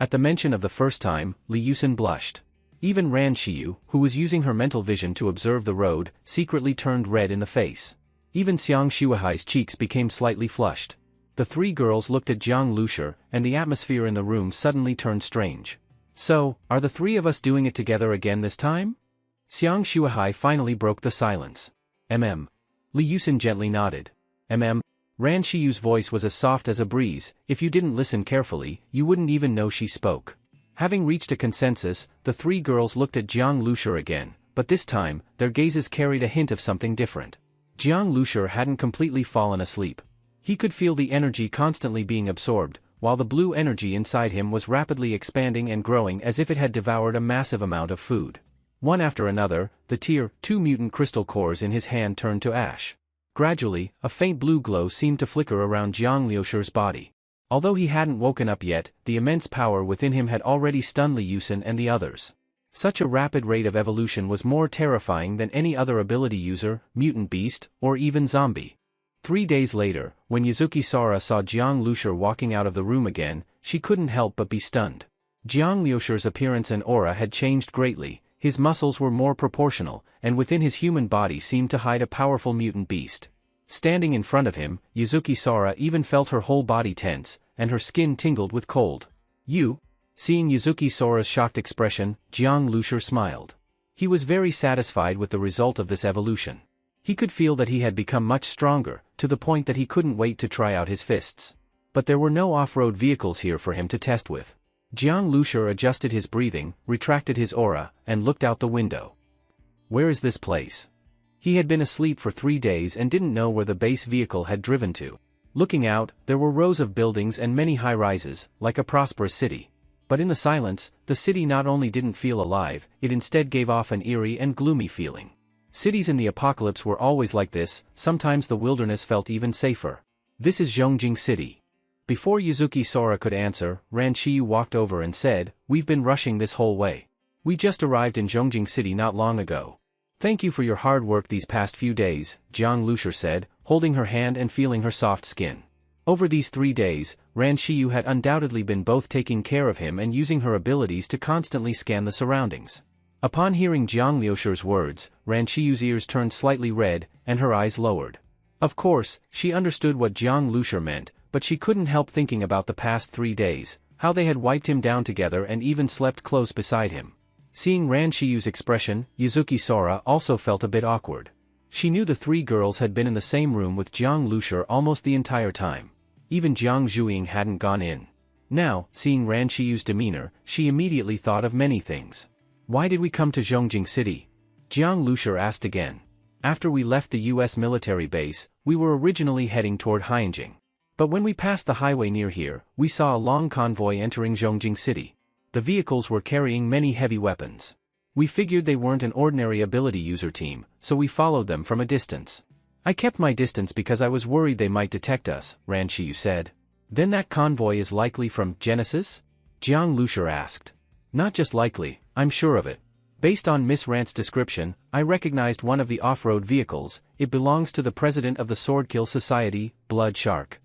At the mention of the first time, Li Yusin blushed. Even Ran Xiyu, who was using her mental vision to observe the road, secretly turned red in the face. Even Xiang Shuahai's cheeks became slightly flushed. The three girls looked at Jiang Lushi, and the atmosphere in the room suddenly turned strange. "So, are the three of us doing it together again this time?" Xiang Shuahai finally broke the silence. Li Yusin gently nodded. Ran Xiyu's voice was as soft as a breeze. If you didn't listen carefully, you wouldn't even know she spoke. Having reached a consensus, the three girls looked at Jiang Lushi again, but this time, their gazes carried a hint of something different. Jiang Lushi hadn't completely fallen asleep. He could feel the energy constantly being absorbed, while the blue energy inside him was rapidly expanding and growing as if it had devoured a massive amount of food. One after another, the Tier 2 mutant crystal cores in his hand turned to ash. Gradually, a faint blue glow seemed to flicker around Jiang Liushi's body. Although he hadn't woken up yet, the immense power within him had already stunned Li Yusin and the others. Such a rapid rate of evolution was more terrifying than any other ability user, mutant beast, or even zombie. 3 days later, when Yuzuki Sora saw Jiang Lushi walking out of the room again, she couldn't help but be stunned. Jiang Liushi's appearance and aura had changed greatly. His muscles were more proportional, and within his human body seemed to hide a powerful mutant beast. Standing in front of him, Yuzuki Sora even felt her whole body tense, and her skin tingled with cold. "You?" Seeing Yuzuki Sora's shocked expression, Jiang Lushi smiled. He was very satisfied with the result of this evolution. He could feel that he had become much stronger, to the point that he couldn't wait to try out his fists. But there were no off-road vehicles here for him to test with. Jiang Lushur adjusted his breathing, retracted his aura, and looked out the window. Where is this place? He had been asleep for 3 days and didn't know where the base vehicle had driven to. Looking out, there were rows of buildings and many high-rises, like a prosperous city. But in the silence, the city not only didn't feel alive, it instead gave off an eerie and gloomy feeling. Cities in the apocalypse were always like this, sometimes the wilderness felt even safer. This is Zhongjing City. Before Yuzuki Sora could answer, Ran Shiyu walked over and said, "We've been rushing this whole way. We just arrived in Zhongjing City not long ago." "Thank you for your hard work these past few days," Jiang Lushur said, holding her hand and feeling her soft skin. Over these 3 days, Ran Shiyu had undoubtedly been both taking care of him and using her abilities to constantly scan the surroundings. Upon hearing Jiang Lushur's words, Ran Shiyu's ears turned slightly red, and her eyes lowered. Of course, she understood what Jiang Lushur meant, but she couldn't help thinking about the past 3 days, how they had wiped him down together and even slept close beside him. Seeing Ran Shiyu's expression, Yuzuki Sora also felt a bit awkward. She knew the 3 girls had been in the same room with Jiang Lushur almost the entire time. Even Jiang Zhuiying hadn't gone in. Now, seeing Ran Shiyu's demeanor, she immediately thought of many things. "Why did we come to Zhongjing City?" Jiang Lushur asked again. "After we left the US military base, we were originally heading toward Haiyanging. But when we passed the highway near here, we saw a long convoy entering Zhongjing City. The vehicles were carrying many heavy weapons. We figured they weren't an ordinary ability user team, so we followed them from a distance. I kept my distance because I was worried they might detect us," Ran Shiyu said. "Then that convoy is likely from Genesis?" Jiang Lushur asked. "Not just likely, I'm sure of it. Based on Miss Rant's description, I recognized one of the off-road vehicles. It belongs to the president of the Swordkill Society, Blood Shark."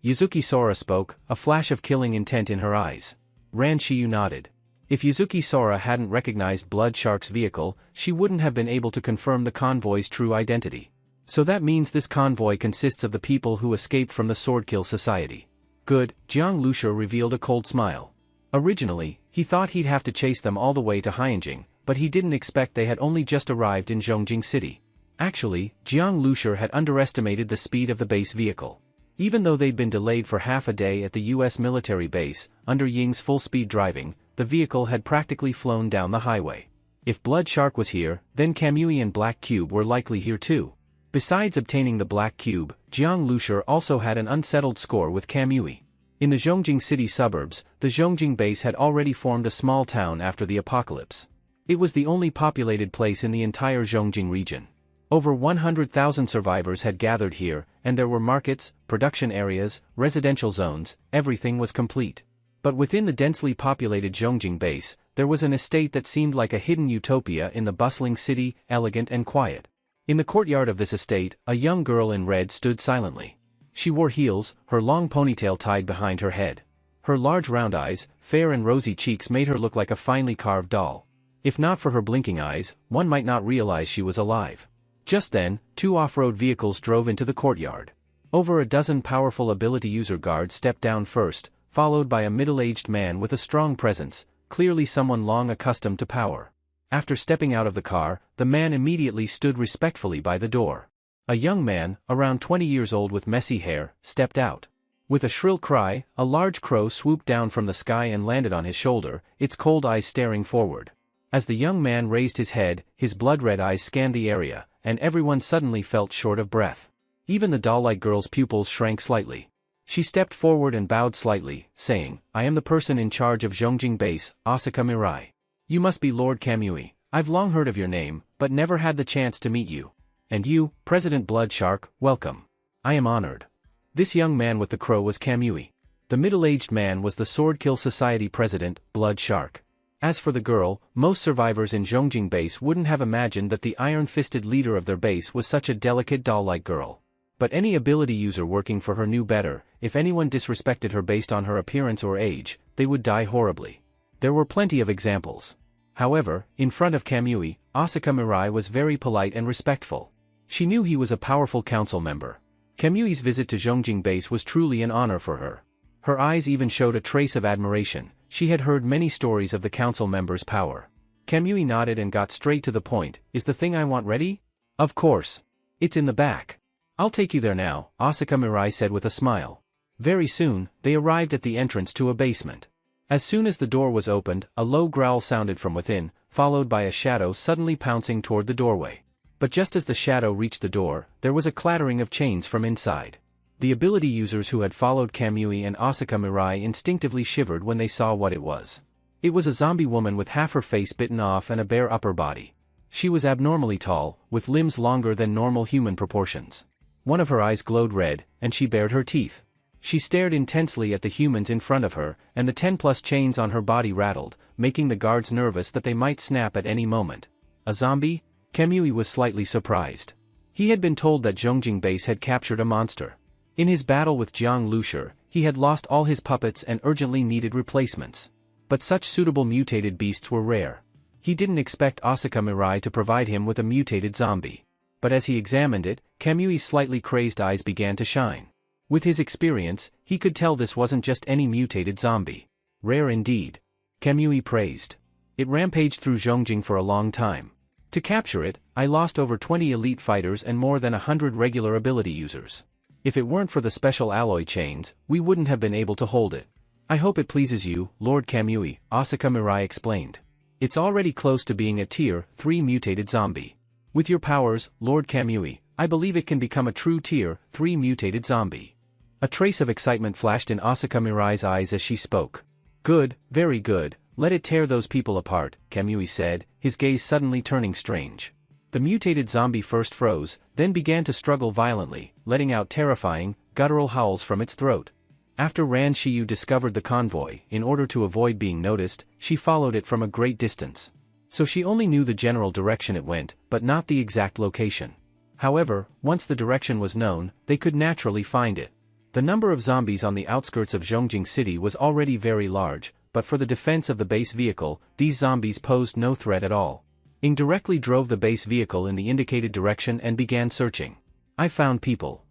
Yuzuki Sora spoke, a flash of killing intent in her eyes. Ran Shiyu nodded. If Yuzuki Sora hadn't recognized Blood Shark's vehicle, she wouldn't have been able to confirm the convoy's true identity. So that means this convoy consists of the people who escaped from the Swordkill Society. Good, Jiang Lushur revealed a cold smile. Originally, he thought he'd have to chase them all the way to Haiyanging, but he didn't expect they had only just arrived in Zhongjing City. Actually, Jiang Lushur had underestimated the speed of the base vehicle. Even though they'd been delayed for half a day at the US military base, under Ying's full-speed driving, the vehicle had practically flown down the highway. If Blood Shark was here, then Kamui and Black Cube were likely here too. Besides obtaining the Black Cube, Jiang Lushur also had an unsettled score with Kamui. In the Zhongjing City suburbs, the Zhongjing base had already formed a small town after the apocalypse. It was the only populated place in the entire Zhongjing region. Over 100,000 survivors had gathered here, and there were markets, production areas, residential zones, everything was complete. But within the densely populated Zhongjing base, there was an estate that seemed like a hidden utopia in the bustling city, elegant and quiet. In the courtyard of this estate, a young girl in red stood silently. She wore heels, her long ponytail tied behind her head. Her large round eyes, fair and rosy cheeks made her look like a finely carved doll. If not for her blinking eyes, one might not realize she was alive. Just then, 2 off-road vehicles drove into the courtyard. Over a dozen powerful ability user guards stepped down first, followed by a middle-aged man with a strong presence, clearly someone long accustomed to power. After stepping out of the car, the man immediately stood respectfully by the door. A young man, around 20 years old with messy hair, stepped out. With a shrill cry, a large crow swooped down from the sky and landed on his shoulder, its cold eyes staring forward. As the young man raised his head, his blood-red eyes scanned the area, and everyone suddenly felt short of breath. Even the doll-like girl's pupils shrank slightly. She stepped forward and bowed slightly, saying, "I am the person in charge of Zhongjing Base, Asaka Mirai. You must be Lord Kamui. I've long heard of your name, but never had the chance to meet you. And you, President Blood Shark, welcome. I am honored." This young man with the crow was Kamui. The middle-aged man was the Swordkill Society President, Blood Shark. As for the girl, most survivors in Zhongjing Base wouldn't have imagined that the iron-fisted leader of their base was such a delicate doll-like girl. But any ability user working for her knew better. If anyone disrespected her based on her appearance or age, they would die horribly. There were plenty of examples. However, in front of Kamui, Asaka Mirai was very polite and respectful. She knew he was a powerful council member. Kamui's visit to Zhongjing Base was truly an honor for her. Her eyes even showed a trace of admiration. She had heard many stories of the council members' power. Kamui nodded and got straight to the point. "Is the thing I want ready?" "Of course." It's in the back. I'll take you there now, Asuka Mirai said with a smile. Very soon, they arrived at the entrance to a basement. As soon as the door was opened, a low growl sounded from within, followed by a shadow suddenly pouncing toward the doorway. But just as the shadow reached the door, there was a clattering of chains from inside. The ability users who had followed Kamui and Asuka Mirai instinctively shivered when they saw what it was. It was a zombie woman with half her face bitten off and a bare upper body. She was abnormally tall, with limbs longer than normal human proportions. One of her eyes glowed red, and she bared her teeth. She stared intensely at the humans in front of her, and the 10+ chains on her body rattled, making the guards nervous that they might snap at any moment. A zombie? Kamui was slightly surprised. He had been told that Zhongjing Base had captured a monster. In his battle with Jiang Lushur, he had lost all his puppets and urgently needed replacements. But such suitable mutated beasts were rare. He didn't expect Asuka Mirai to provide him with a mutated zombie. But as he examined it, Kamui's slightly crazed eyes began to shine. With his experience, he could tell this wasn't just any mutated zombie. Rare indeed. Kamui praised. It rampaged through Zhongjing for a long time. To capture it, I lost over 20 elite fighters and more than 100 regular ability users. If it weren't for the special alloy chains, we wouldn't have been able to hold it. I hope it pleases you, Lord Kamui, Asuka Mirai explained. It's already close to being a Tier 3 mutated zombie. With your powers, Lord Kamui, I believe it can become a true Tier 3 mutated zombie. A trace of excitement flashed in Asuka Mirai's eyes as she spoke. Good, very good, let it tear those people apart, Kamui said, his gaze suddenly turning strange. The mutated zombie first froze, then began to struggle violently, letting out terrifying, guttural howls from its throat. After Ran Shiyu discovered the convoy, in order to avoid being noticed, she followed it from a great distance. So she only knew the general direction it went, but not the exact location. However, once the direction was known, they could naturally find it. The number of zombies on the outskirts of Zhongjing City was already very large, but for the defense of the base vehicle, these zombies posed no threat at all. Ing directly drove the base vehicle in the indicated direction and began searching. I found people.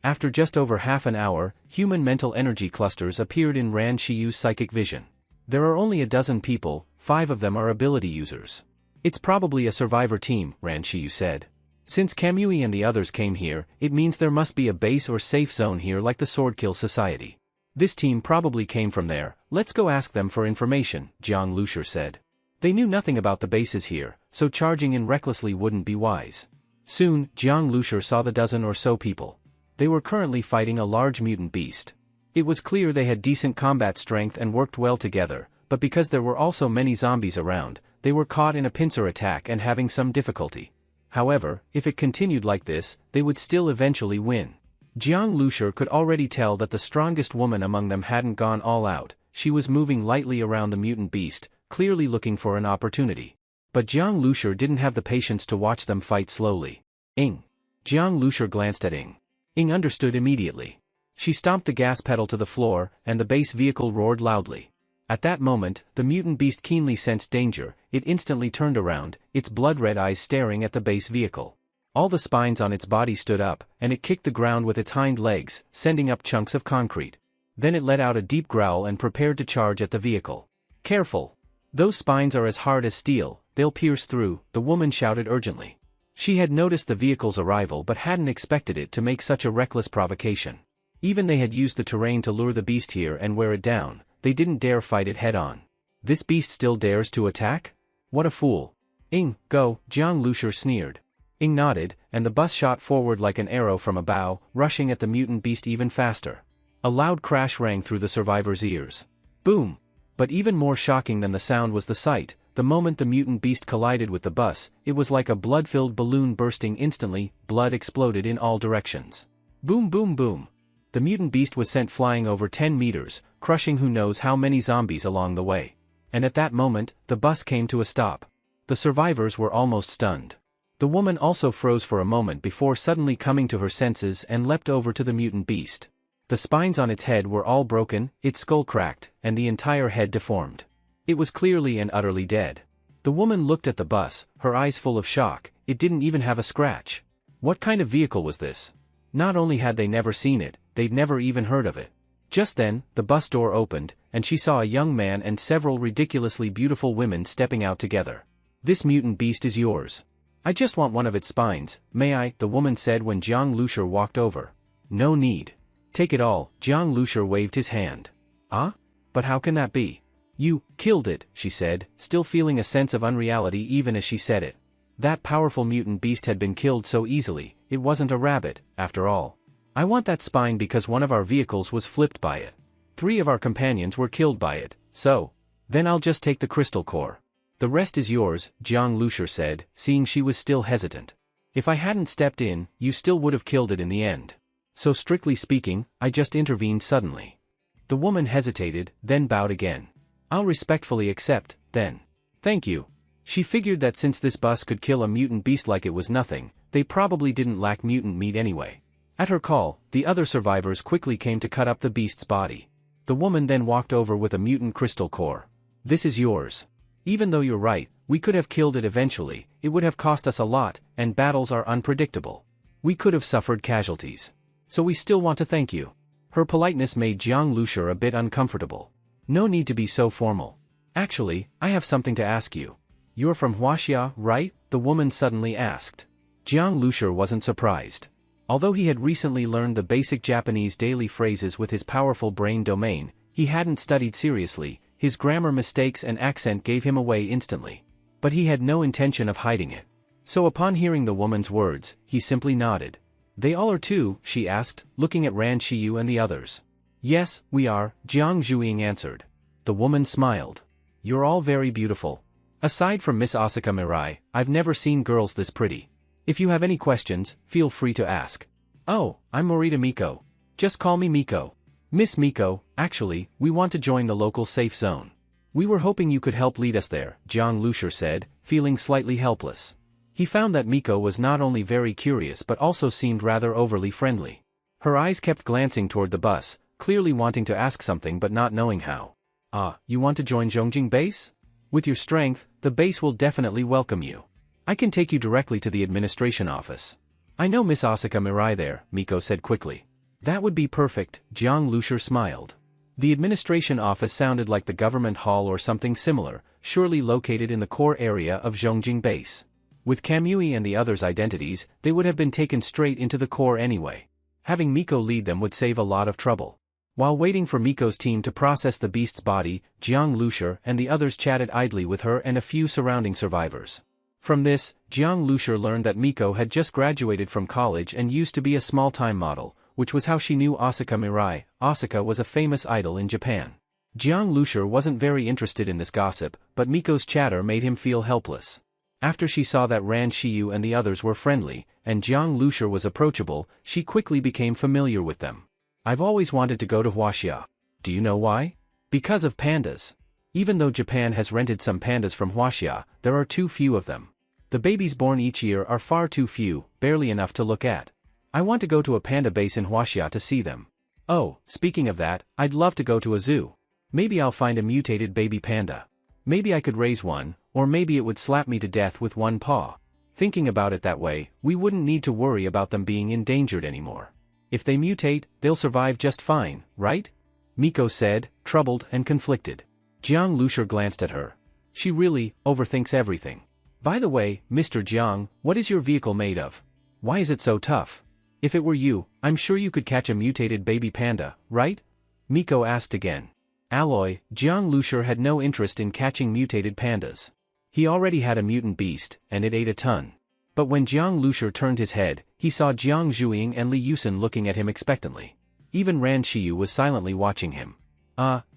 After just over half an hour, human mental energy clusters appeared in Ran Shiyu's psychic vision. There are only a dozen people, 5 of them are ability users. It's probably a survivor team, Ran Shiyu said. Since Kamui and the others came here, it means there must be a base or safe zone here like the Swordkill Society. This team probably came from there, let's go ask them for information, Jiang Lushur said. They knew nothing about the bases here, so charging in recklessly wouldn't be wise. Soon, Jiang Lushur saw the dozen or so people. They were currently fighting a large mutant beast. It was clear they had decent combat strength and worked well together, but because there were also many zombies around, they were caught in a pincer attack and having some difficulty. However, if it continued like this, they would still eventually win. Jiang Lushur could already tell that the strongest woman among them hadn't gone all out. She was moving lightly around the mutant beast, clearly looking for an opportunity. But Jiang Lushur didn't have the patience to watch them fight slowly. Ing. Jiang Lushur glanced at Ing. Ing understood immediately. She stomped the gas pedal to the floor, and the base vehicle roared loudly. At that moment, the mutant beast keenly sensed danger. It instantly turned around, its blood-red eyes staring at the base vehicle. All the spines on its body stood up, and it kicked the ground with its hind legs, sending up chunks of concrete. Then it let out a deep growl and prepared to charge at the vehicle. Careful! Those spines are as hard as steel, they'll pierce through, the woman shouted urgently. She had noticed the vehicle's arrival but hadn't expected it to make such a reckless provocation. Even they had used the terrain to lure the beast here and wear it down, they didn't dare fight it head-on. This beast still dares to attack? What a fool. Ing, go, Jiang Lushur sneered. Ing nodded, and the bus shot forward like an arrow from a bow, rushing at the mutant beast even faster. A loud crash rang through the survivor's ears. Boom! But even more shocking than the sound was the sight. The moment the mutant beast collided with the bus, it was like a blood-filled balloon bursting instantly, blood exploded in all directions. Boom boom boom! The mutant beast was sent flying over 10 meters, crushing who knows how many zombies along the way. And at that moment, the bus came to a stop. The survivors were almost stunned. The woman also froze for a moment before suddenly coming to her senses and leapt over to the mutant beast. The spines on its head were all broken, its skull cracked, and the entire head deformed. It was clearly and utterly dead. The woman looked at the bus, her eyes full of shock. It didn't even have a scratch. What kind of vehicle was this? Not only had they never seen it, they'd never even heard of it. Just then, the bus door opened, and she saw a young man and several ridiculously beautiful women stepping out together. This mutant beast is yours. I just want one of its spines, may I? The woman said when Jiang Lushur walked over. No need. Take it all, Jiang Lushur waved his hand. Ah? But how can that be? You killed it, she said, still feeling a sense of unreality even as she said it. That powerful mutant beast had been killed so easily, it wasn't a rabbit, after all. I want that spine because one of our vehicles was flipped by it. 3 of our companions were killed by it, so. Then I'll just take the crystal core. The rest is yours, Jiang Lushur said, seeing she was still hesitant. If I hadn't stepped in, you still would have killed it in the end. So strictly speaking, I just intervened suddenly. The woman hesitated, then bowed again. I'll respectfully accept, then. Thank you. She figured that since this bus could kill a mutant beast like it was nothing, they probably didn't lack mutant meat anyway. At her call, the other survivors quickly came to cut up the beast's body. The woman then walked over with a mutant crystal core. This is yours. Even though you're right, we could have killed it eventually, it would have cost us a lot, and battles are unpredictable. We could have suffered casualties. So we still want to thank you. Her politeness made Jiang Lushur a bit uncomfortable. No need to be so formal. Actually, I have something to ask you. You're from Huaxia, right? The woman suddenly asked. Jiang Lushur wasn't surprised. Although he had recently learned the basic Japanese daily phrases with his powerful brain domain, he hadn't studied seriously, his grammar mistakes and accent gave him away instantly. But he had no intention of hiding it. So upon hearing the woman's words, he simply nodded. They all are too, she asked, looking at Ran Shiyu and the others. Yes, we are, Jiang Zhuiying answered. The woman smiled. You're all very beautiful. Aside from Miss Asuka Mirai, I've never seen girls this pretty. If you have any questions, feel free to ask. Oh, I'm Morita Miko. Just call me Miko. Miss Miko, actually, we want to join the local safe zone. We were hoping you could help lead us there, Jiang Lushur said, feeling slightly helpless. He found that Miko was not only very curious but also seemed rather overly friendly. Her eyes kept glancing toward the bus, clearly wanting to ask something but not knowing how. Ah, you want to join Zhongjing base? With your strength, the base will definitely welcome you. I can take you directly to the administration office. I know Miss Asuka Mirai there, Miko said quickly. That would be perfect, Jiang Lushur smiled. The administration office sounded like the government hall or something similar, surely located in the core area of Zhongjing base. With Kamui and the others' identities, they would have been taken straight into the core anyway. Having Miko lead them would save a lot of trouble. While waiting for Miko's team to process the beast's body, Jiang Lushur and the others chatted idly with her and a few surrounding survivors. From this, Jiang Lushur learned that Miko had just graduated from college and used to be a small-time model, which was how she knew Asuka Mirai. Asuka was a famous idol in Japan. Jiang Lushur wasn't very interested in this gossip, but Miko's chatter made him feel helpless. After she saw that Ran Shiyu and the others were friendly, and Jiang Lushur was approachable, she quickly became familiar with them. I've always wanted to go to Huaxia. Do you know why? Because of pandas. Even though Japan has rented some pandas from Huaxia, there are too few of them. The babies born each year are far too few, barely enough to look at. I want to go to a panda base in Huaxia to see them. Oh, speaking of that, I'd love to go to a zoo. Maybe I'll find a mutated baby panda. Maybe I could raise one, or maybe it would slap me to death with one paw. Thinking about it that way, we wouldn't need to worry about them being endangered anymore. If they mutate, they'll survive just fine, right? Miko said, troubled and conflicted. Jiang Lushur glanced at her. She really overthinks everything. By the way, Mr. Jiang, what is your vehicle made of? Why is it so tough? If it were you, I'm sure you could catch a mutated baby panda, right? Miko asked again. Alloy, Jiang Lushur had no interest in catching mutated pandas. He already had a mutant beast, and it ate a ton. But when Jiang Lushur turned his head, he saw Jiang Zhuiying and Li Yusen looking at him expectantly. Even Ran Shiyu was silently watching him.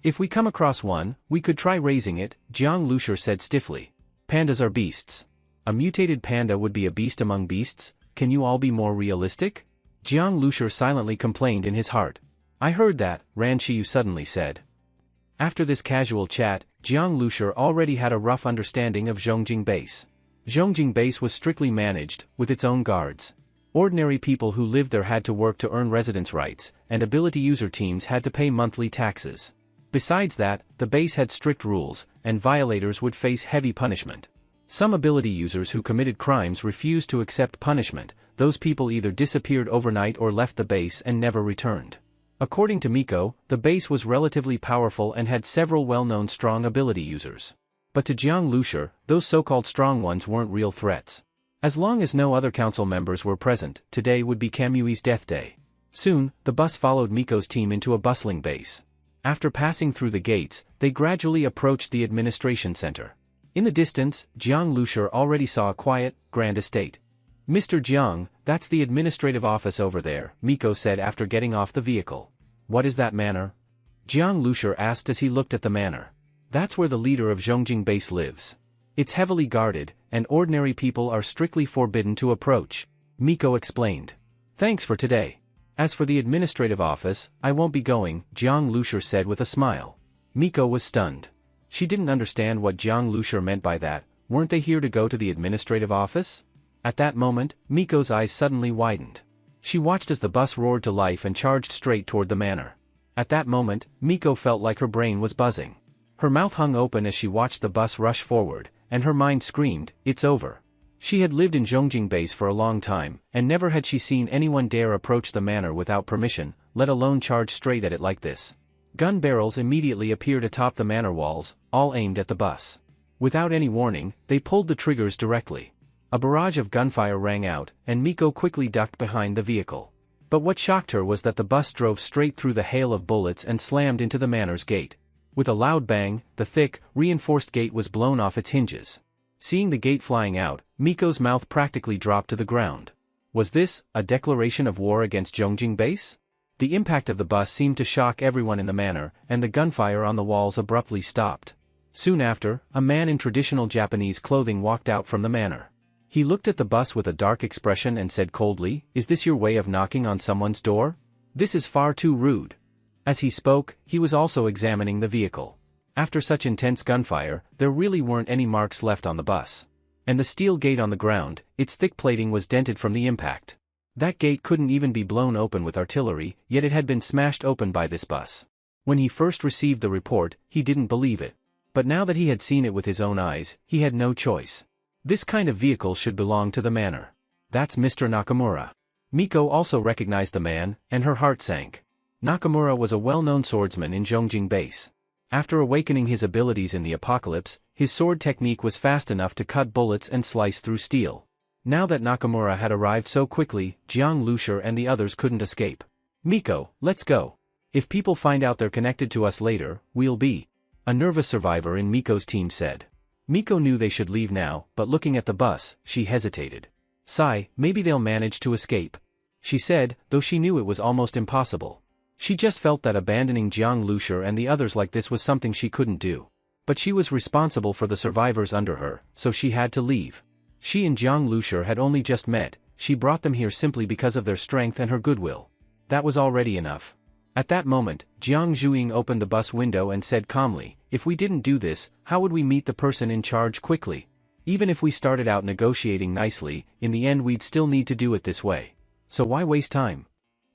If we come across one, we could try raising it, Jiang Lushur said stiffly. Pandas are beasts. A mutated panda would be a beast among beasts, can you all be more realistic? Jiang Lushur silently complained in his heart. I heard that, Ran Shiyu suddenly said. After this casual chat, Jiang Lushur already had a rough understanding of Zhongjing base. Zhongjing base was strictly managed, with its own guards. Ordinary people who lived there had to work to earn residence rights, and ability user teams had to pay monthly taxes. Besides that, the base had strict rules, and violators would face heavy punishment. Some ability users who committed crimes refused to accept punishment, those people either disappeared overnight or left the base and never returned. According to Miko, the base was relatively powerful and had several well-known strong ability users. But to Jiang Lushur, those so-called strong ones weren't real threats. As long as no other council members were present, today would be Kamui's death day. Soon, the bus followed Miko's team into a bustling base. After passing through the gates, they gradually approached the administration center. In the distance, Jiang Lushur already saw a quiet, grand estate. "Mr. Jiang, that's the administrative office over there," Miko said after getting off the vehicle. "What is that manor?" Jiang Lushur asked as he looked at the manor. "That's where the leader of Zhongjing Base lives. It's heavily guarded, and ordinary people are strictly forbidden to approach," Miko explained. "Thanks for today. As for the administrative office, I won't be going," Jiang Lushur said with a smile. Miko was stunned. She didn't understand what Jiang Lushur meant by that. Weren't they here to go to the administrative office? At that moment, Miko's eyes suddenly widened. She watched as the bus roared to life and charged straight toward the manor. At that moment, Miko felt like her brain was buzzing. Her mouth hung open as she watched the bus rush forward, and her mind screamed, "It's over." She had lived in Zhongjing Base for a long time, and never had she seen anyone dare approach the manor without permission, let alone charge straight at it like this. Gun barrels immediately appeared atop the manor walls, all aimed at the bus. Without any warning, they pulled the triggers directly. A barrage of gunfire rang out, and Miko quickly ducked behind the vehicle. But what shocked her was that the bus drove straight through the hail of bullets and slammed into the manor's gate. With a loud bang, the thick, reinforced gate was blown off its hinges. Seeing the gate flying out, Miko's mouth practically dropped to the ground. Was this a declaration of war against Zhongjing Base? The impact of the bus seemed to shock everyone in the manor, and the gunfire on the walls abruptly stopped. Soon after, a man in traditional Japanese clothing walked out from the manor. He looked at the bus with a dark expression and said coldly, "Is this your way of knocking on someone's door? This is far too rude." As he spoke, he was also examining the vehicle. After such intense gunfire, there really weren't any marks left on the bus. And the steel gate on the ground, its thick plating was dented from the impact. That gate couldn't even be blown open with artillery, yet it had been smashed open by this bus. When he first received the report, he didn't believe it. But now that he had seen it with his own eyes, he had no choice. This kind of vehicle should belong to the manor. That's Mr. Nakamura. Miko also recognized the man, and her heart sank. Nakamura was a well-known swordsman in Zhongjing Base. After awakening his abilities in the apocalypse, his sword technique was fast enough to cut bullets and slice through steel. Now that Nakamura had arrived so quickly, Jiang Lushur and the others couldn't escape. "Miko, let's go. If people find out they're connected to us later, we'll be..." A nervous survivor in Miko's team said. Miko knew they should leave now, but looking at the bus, she hesitated. "Sigh, maybe they'll manage to escape," she said, though she knew it was almost impossible. She just felt that abandoning Jiang Lushur and the others like this was something she couldn't do. But she was responsible for the survivors under her, so she had to leave. She and Jiang Lushur had only just met, she brought them here simply because of their strength and her goodwill. That was already enough. At that moment, Jiang Zhuing opened the bus window and said calmly, "If we didn't do this, how would we meet the person in charge quickly? Even if we started out negotiating nicely, in the end we'd still need to do it this way. So why waste time?"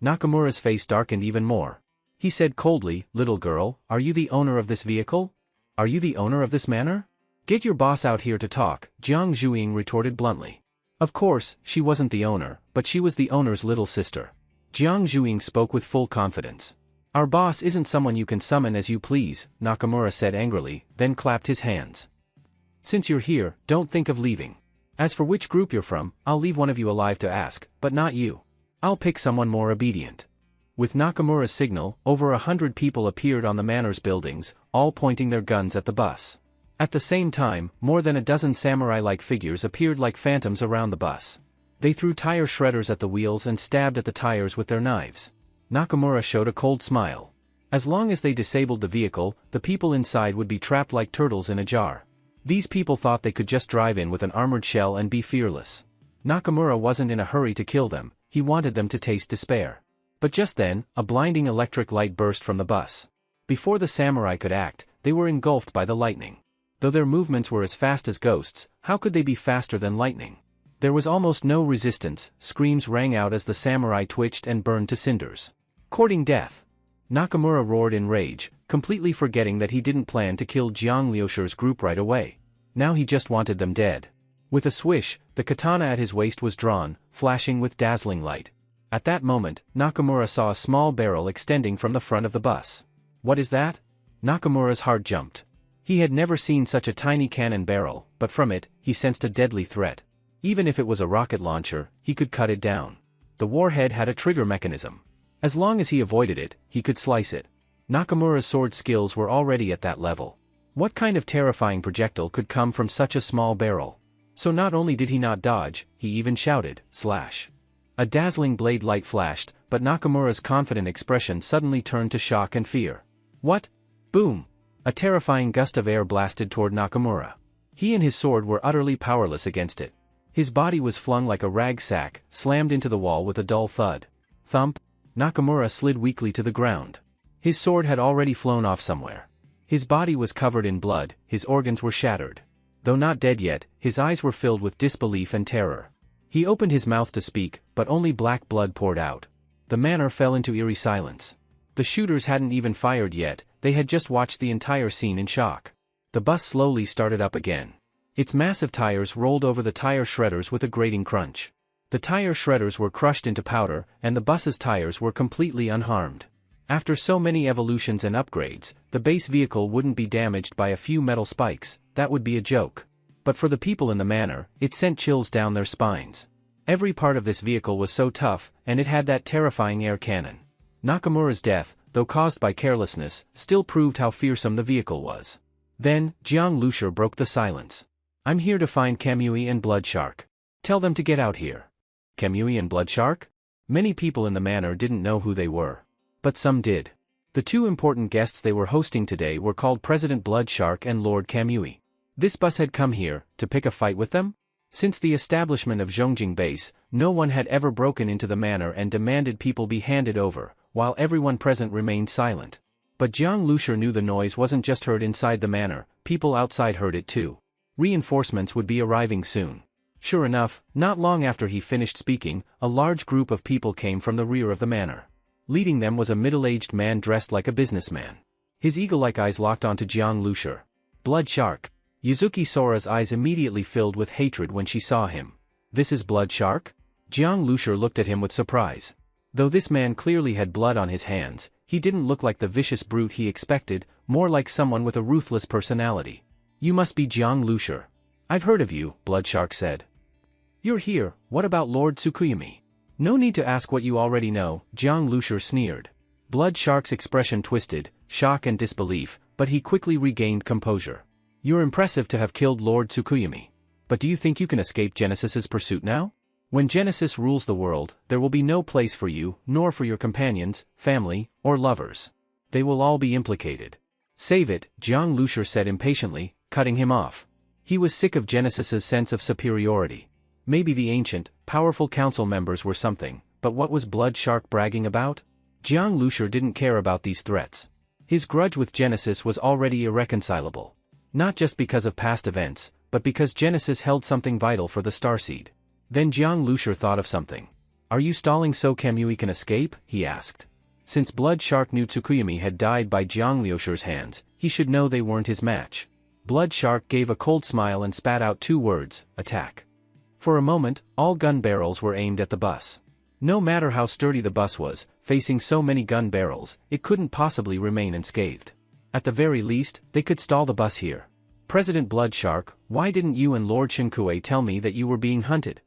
Nakamura's face darkened even more. He said coldly, "Little girl, are you the owner of this vehicle? Are you the owner of this manor? Get your boss out here to talk," Jiang Zhuing retorted bluntly. Of course, she wasn't the owner, but she was the owner's little sister. Jiang Zhuing spoke with full confidence. "Our boss isn't someone you can summon as you please," Nakamura said angrily, then clapped his hands. "Since you're here, don't think of leaving. As for which group you're from, I'll leave one of you alive to ask, but not you. I'll pick someone more obedient." With Nakamura's signal, over 100 people appeared on the manor's buildings, all pointing their guns at the bus. At the same time, more than a dozen samurai-like figures appeared like phantoms around the bus. They threw tire shredders at the wheels and stabbed at the tires with their knives. Nakamura showed a cold smile. As long as they disabled the vehicle, the people inside would be trapped like turtles in a jar. These people thought they could just drive in with an armored shell and be fearless. Nakamura wasn't in a hurry to kill them, he wanted them to taste despair. But just then, a blinding electric light burst from the bus. Before the samurai could act, they were engulfed by the lightning. Though their movements were as fast as ghosts, how could they be faster than lightning? There was almost no resistance, screams rang out as the samurai twitched and burned to cinders. Courting death. Nakamura roared in rage, completely forgetting that he didn't plan to kill Jiang Liushur's group right away. Now he just wanted them dead. With a swish, the katana at his waist was drawn, flashing with dazzling light. At that moment, Nakamura saw a small barrel extending from the front of the bus. "What is that?" Nakamura's heart jumped. He had never seen such a tiny cannon barrel, but from it, he sensed a deadly threat. Even if it was a rocket launcher, he could cut it down. The warhead had a trigger mechanism. As long as he avoided it, he could slice it. Nakamura's sword skills were already at that level. What kind of terrifying projectile could come from such a small barrel? So not only did he not dodge, he even shouted, "Slash!" A dazzling blade light flashed, but Nakamura's confident expression suddenly turned to shock and fear. What? Boom! A terrifying gust of air blasted toward Nakamura. He and his sword were utterly powerless against it. His body was flung like a rag sack, slammed into the wall with a dull thud. Thump! Nakamura slid weakly to the ground. His sword had already flown off somewhere. His body was covered in blood, his organs were shattered. Though not dead yet, his eyes were filled with disbelief and terror. He opened his mouth to speak, but only black blood poured out. The manor fell into eerie silence. The shooters hadn't even fired yet, they had just watched the entire scene in shock. The bus slowly started up again. Its massive tires rolled over the tire shredders with a grating crunch. The tire shredders were crushed into powder, and the bus's tires were completely unharmed. After so many evolutions and upgrades, the base vehicle wouldn't be damaged by a few metal spikes, that would be a joke. But for the people in the manor, it sent chills down their spines. Every part of this vehicle was so tough, and it had that terrifying air cannon. Nakamura's death, though caused by carelessness, still proved how fearsome the vehicle was. Then, Jiang Lushur broke the silence. "I'm here to find Kamui and Bloodshark. Tell them to get out here." Kamui and Bloodshark? Many people in the manor didn't know who they were. But some did. The two important guests they were hosting today were called President Bloodshark and Lord Kamui. This bus had come here, to pick a fight with them? Since the establishment of Zhongjing Base, no one had ever broken into the manor and demanded people be handed over, while everyone present remained silent. But Jiang Lushur knew the noise wasn't just heard inside the manor, people outside heard it too. Reinforcements would be arriving soon. Sure enough, not long after he finished speaking, a large group of people came from the rear of the manor. Leading them was a middle-aged man dressed like a businessman. His eagle-like eyes locked onto Jiang Lushur. Bloodshark. Yuzuki Sora's eyes immediately filled with hatred when she saw him. This is Bloodshark? Jiang Lushur looked at him with surprise. Though this man clearly had blood on his hands, he didn't look like the vicious brute he expected, more like someone with a ruthless personality. "You must be Jiang Lushur. I've heard of you," Bloodshark said. "You're here, what about Lord Tsukuyumi?" "No need to ask what you already know," Jiang Lushur sneered. Bloodshark's expression twisted, shock and disbelief, but he quickly regained composure. "You're impressive to have killed Lord Tsukuyumi. But do you think you can escape Genesis's pursuit now? When Genesis rules the world, there will be no place for you, nor for your companions, family, or lovers. They will all be implicated." "Save it," Jiang Lushur said impatiently, cutting him off. He was sick of Genesis's sense of superiority. Maybe the ancient, powerful council members were something, but what was Bloodshark bragging about? Jiang Lushur didn't care about these threats. His grudge with Genesis was already irreconcilable. Not just because of past events, but because Genesis held something vital for the starseed. Then Jiang Lushur thought of something. "Are you stalling so Kamui can escape?" he asked. Since Bloodshark knew Tsukuyumi had died by Jiang Lushur's hands, he should know they weren't his match. Bloodshark gave a cold smile and spat out two words, "Attack." For a moment, all gun barrels were aimed at the bus. No matter how sturdy the bus was, facing so many gun barrels, it couldn't possibly remain unscathed. At the very least, they could stall the bus here. "President Bloodshark, why didn't you and Lord Shinkue tell me that you were being hunted?"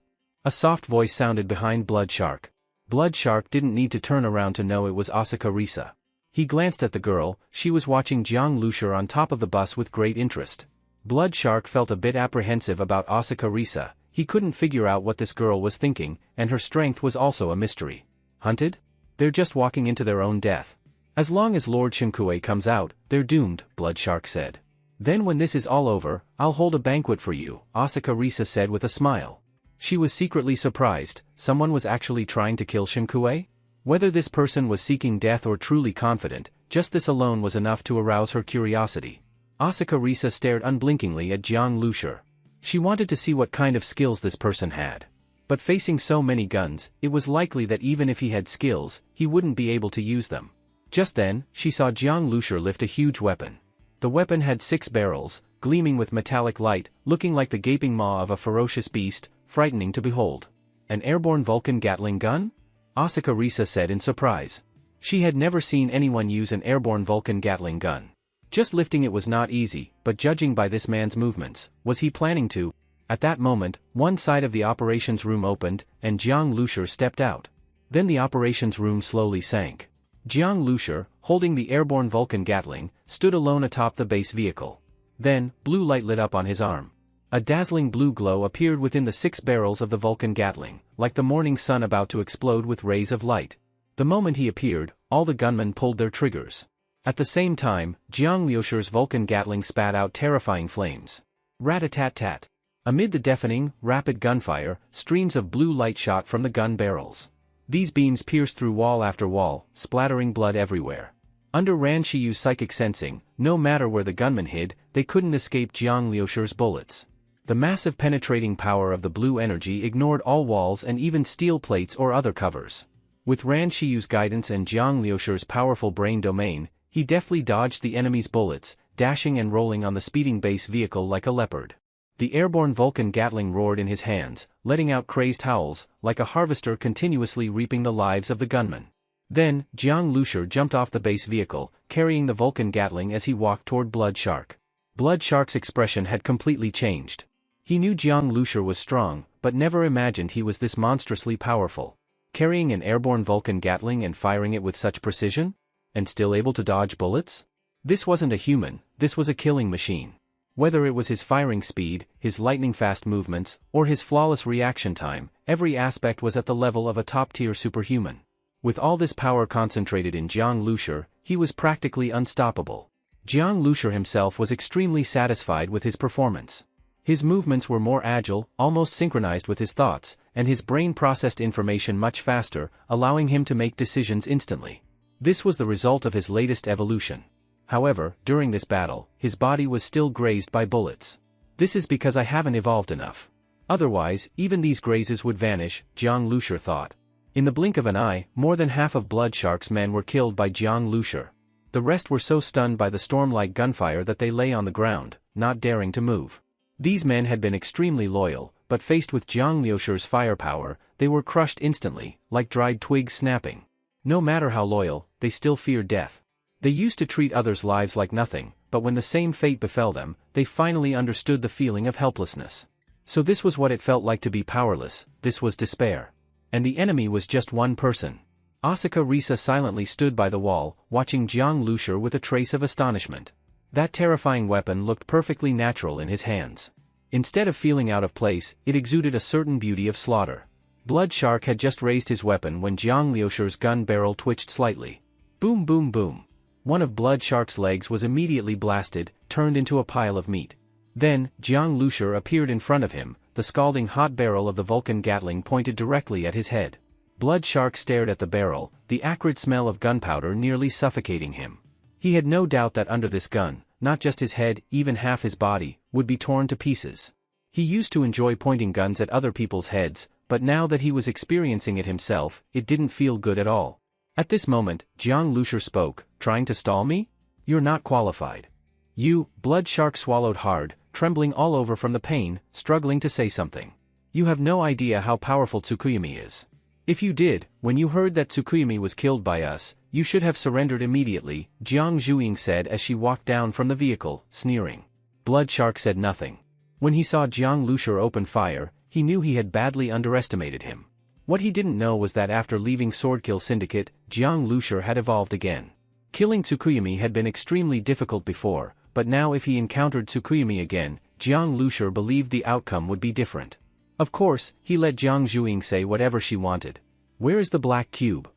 A soft voice sounded behind Bloodshark. Bloodshark didn't need to turn around to know it was Asuka Risa. He glanced at the girl, she was watching Jiang Lushur on top of the bus with great interest. Bloodshark felt a bit apprehensive about Asuka Risa. He couldn't figure out what this girl was thinking, and her strength was also a mystery. Hunted? They're just walking into their own death. "As long as Lord Shinkue comes out, they're doomed," Bloodshark said. "Then when this is all over, I'll hold a banquet for you," Asuka Risa said with a smile. She was secretly surprised, someone was actually trying to kill Shinkue? Whether this person was seeking death or truly confident, just this alone was enough to arouse her curiosity. Asuka Risa stared unblinkingly at Jiang Lushur. She wanted to see what kind of skills this person had. But facing so many guns, it was likely that even if he had skills, he wouldn't be able to use them. Just then, she saw Jiang Lushur lift a huge weapon. The weapon had 6 barrels, gleaming with metallic light, looking like the gaping maw of a ferocious beast, frightening to behold. "An airborne Vulcan Gatling gun?" Asuka Risa said in surprise. She had never seen anyone use an airborne Vulcan Gatling gun. Just lifting it was not easy, but judging by this man's movements, was he planning to? At that moment, one side of the operations room opened, and Jiang Lushur stepped out. Then the operations room slowly sank. Jiang Lushur, holding the airborne Vulcan Gatling, stood alone atop the base vehicle. Then, blue light lit up on his arm. A dazzling blue glow appeared within the 6 barrels of the Vulcan Gatling, like the morning sun about to explode with rays of light. The moment he appeared, all the gunmen pulled their triggers. At the same time, Jiang Lushur's Vulcan Gatling spat out terrifying flames. Rat-a-tat-tat. Amid the deafening, rapid gunfire, streams of blue light shot from the gun barrels. These beams pierced through wall after wall, splattering blood everywhere. Under Ran Shiyu's psychic sensing, no matter where the gunmen hid, they couldn't escape Jiang Lushur's bullets. The massive penetrating power of the blue energy ignored all walls and even steel plates or other covers. With Ran Shiyu's guidance and Jiang Lushur's powerful brain domain, he deftly dodged the enemy's bullets, dashing and rolling on the speeding base vehicle like a leopard. The airborne Vulcan Gatling roared in his hands, letting out crazed howls, like a harvester continuously reaping the lives of the gunmen. Then, Jiang Lushur jumped off the base vehicle, carrying the Vulcan Gatling as he walked toward Blood Shark. Blood Shark's expression had completely changed. He knew Jiang Lushur was strong, but never imagined he was this monstrously powerful. Carrying an airborne Vulcan Gatling and firing it with such precision? And still able to dodge bullets? This wasn't a human, this was a killing machine. Whether it was his firing speed, his lightning-fast movements, or his flawless reaction time, every aspect was at the level of a top-tier superhuman. With all this power concentrated in Jiang Lushur, he was practically unstoppable. Jiang Lushur himself was extremely satisfied with his performance. His movements were more agile, almost synchronized with his thoughts, and his brain processed information much faster, allowing him to make decisions instantly. This was the result of his latest evolution. However, during this battle, his body was still grazed by bullets. This is because I haven't evolved enough. Otherwise, even these grazes would vanish, Jiang Lushur thought. In the blink of an eye, more than half of Blood Shark's men were killed by Jiang Lushur. The rest were so stunned by the storm-like gunfire that they lay on the ground, not daring to move. These men had been extremely loyal, but faced with Jiang Lushur's firepower, they were crushed instantly, like dried twigs snapping. No matter how loyal, they still feared death. They used to treat others' lives like nothing, but when the same fate befell them, they finally understood the feeling of helplessness. So this was what it felt like to be powerless, this was despair. And the enemy was just one person. Asaka Risa silently stood by the wall, watching Jiang Lushur with a trace of astonishment. That terrifying weapon looked perfectly natural in his hands. Instead of feeling out of place, it exuded a certain beauty of slaughter. Blood Shark had just raised his weapon when Jiang Lushur's gun barrel twitched slightly. Boom boom boom. One of Blood Shark's legs was immediately blasted, turned into a pile of meat. Then, Jiang Lushur appeared in front of him, the scalding hot barrel of the Vulcan Gatling pointed directly at his head. Blood Shark stared at the barrel, the acrid smell of gunpowder nearly suffocating him. He had no doubt that under this gun, not just his head, even half his body, would be torn to pieces. He used to enjoy pointing guns at other people's heads, but now that he was experiencing it himself, it didn't feel good at all. At this moment, Jiang Lushur spoke, trying to stall me? You're not qualified. You, Blood Shark swallowed hard, trembling all over from the pain, struggling to say something. You have no idea how powerful Tsukuyumi is. If you did, when you heard that Tsukuyumi was killed by us, you should have surrendered immediately, Jiang Zhuying said as she walked down from the vehicle, sneering. Blood Shark said nothing. When he saw Jiang Lushur open fire, he knew he had badly underestimated him. What he didn't know was that after leaving Swordkill Syndicate, Jiang Lushur had evolved again. Killing Tsukuyumi had been extremely difficult before, but now if he encountered Tsukuyumi again, Jiang Lushur believed the outcome would be different. Of course, he let Jiang Zhuying say whatever she wanted. Where is the black cube?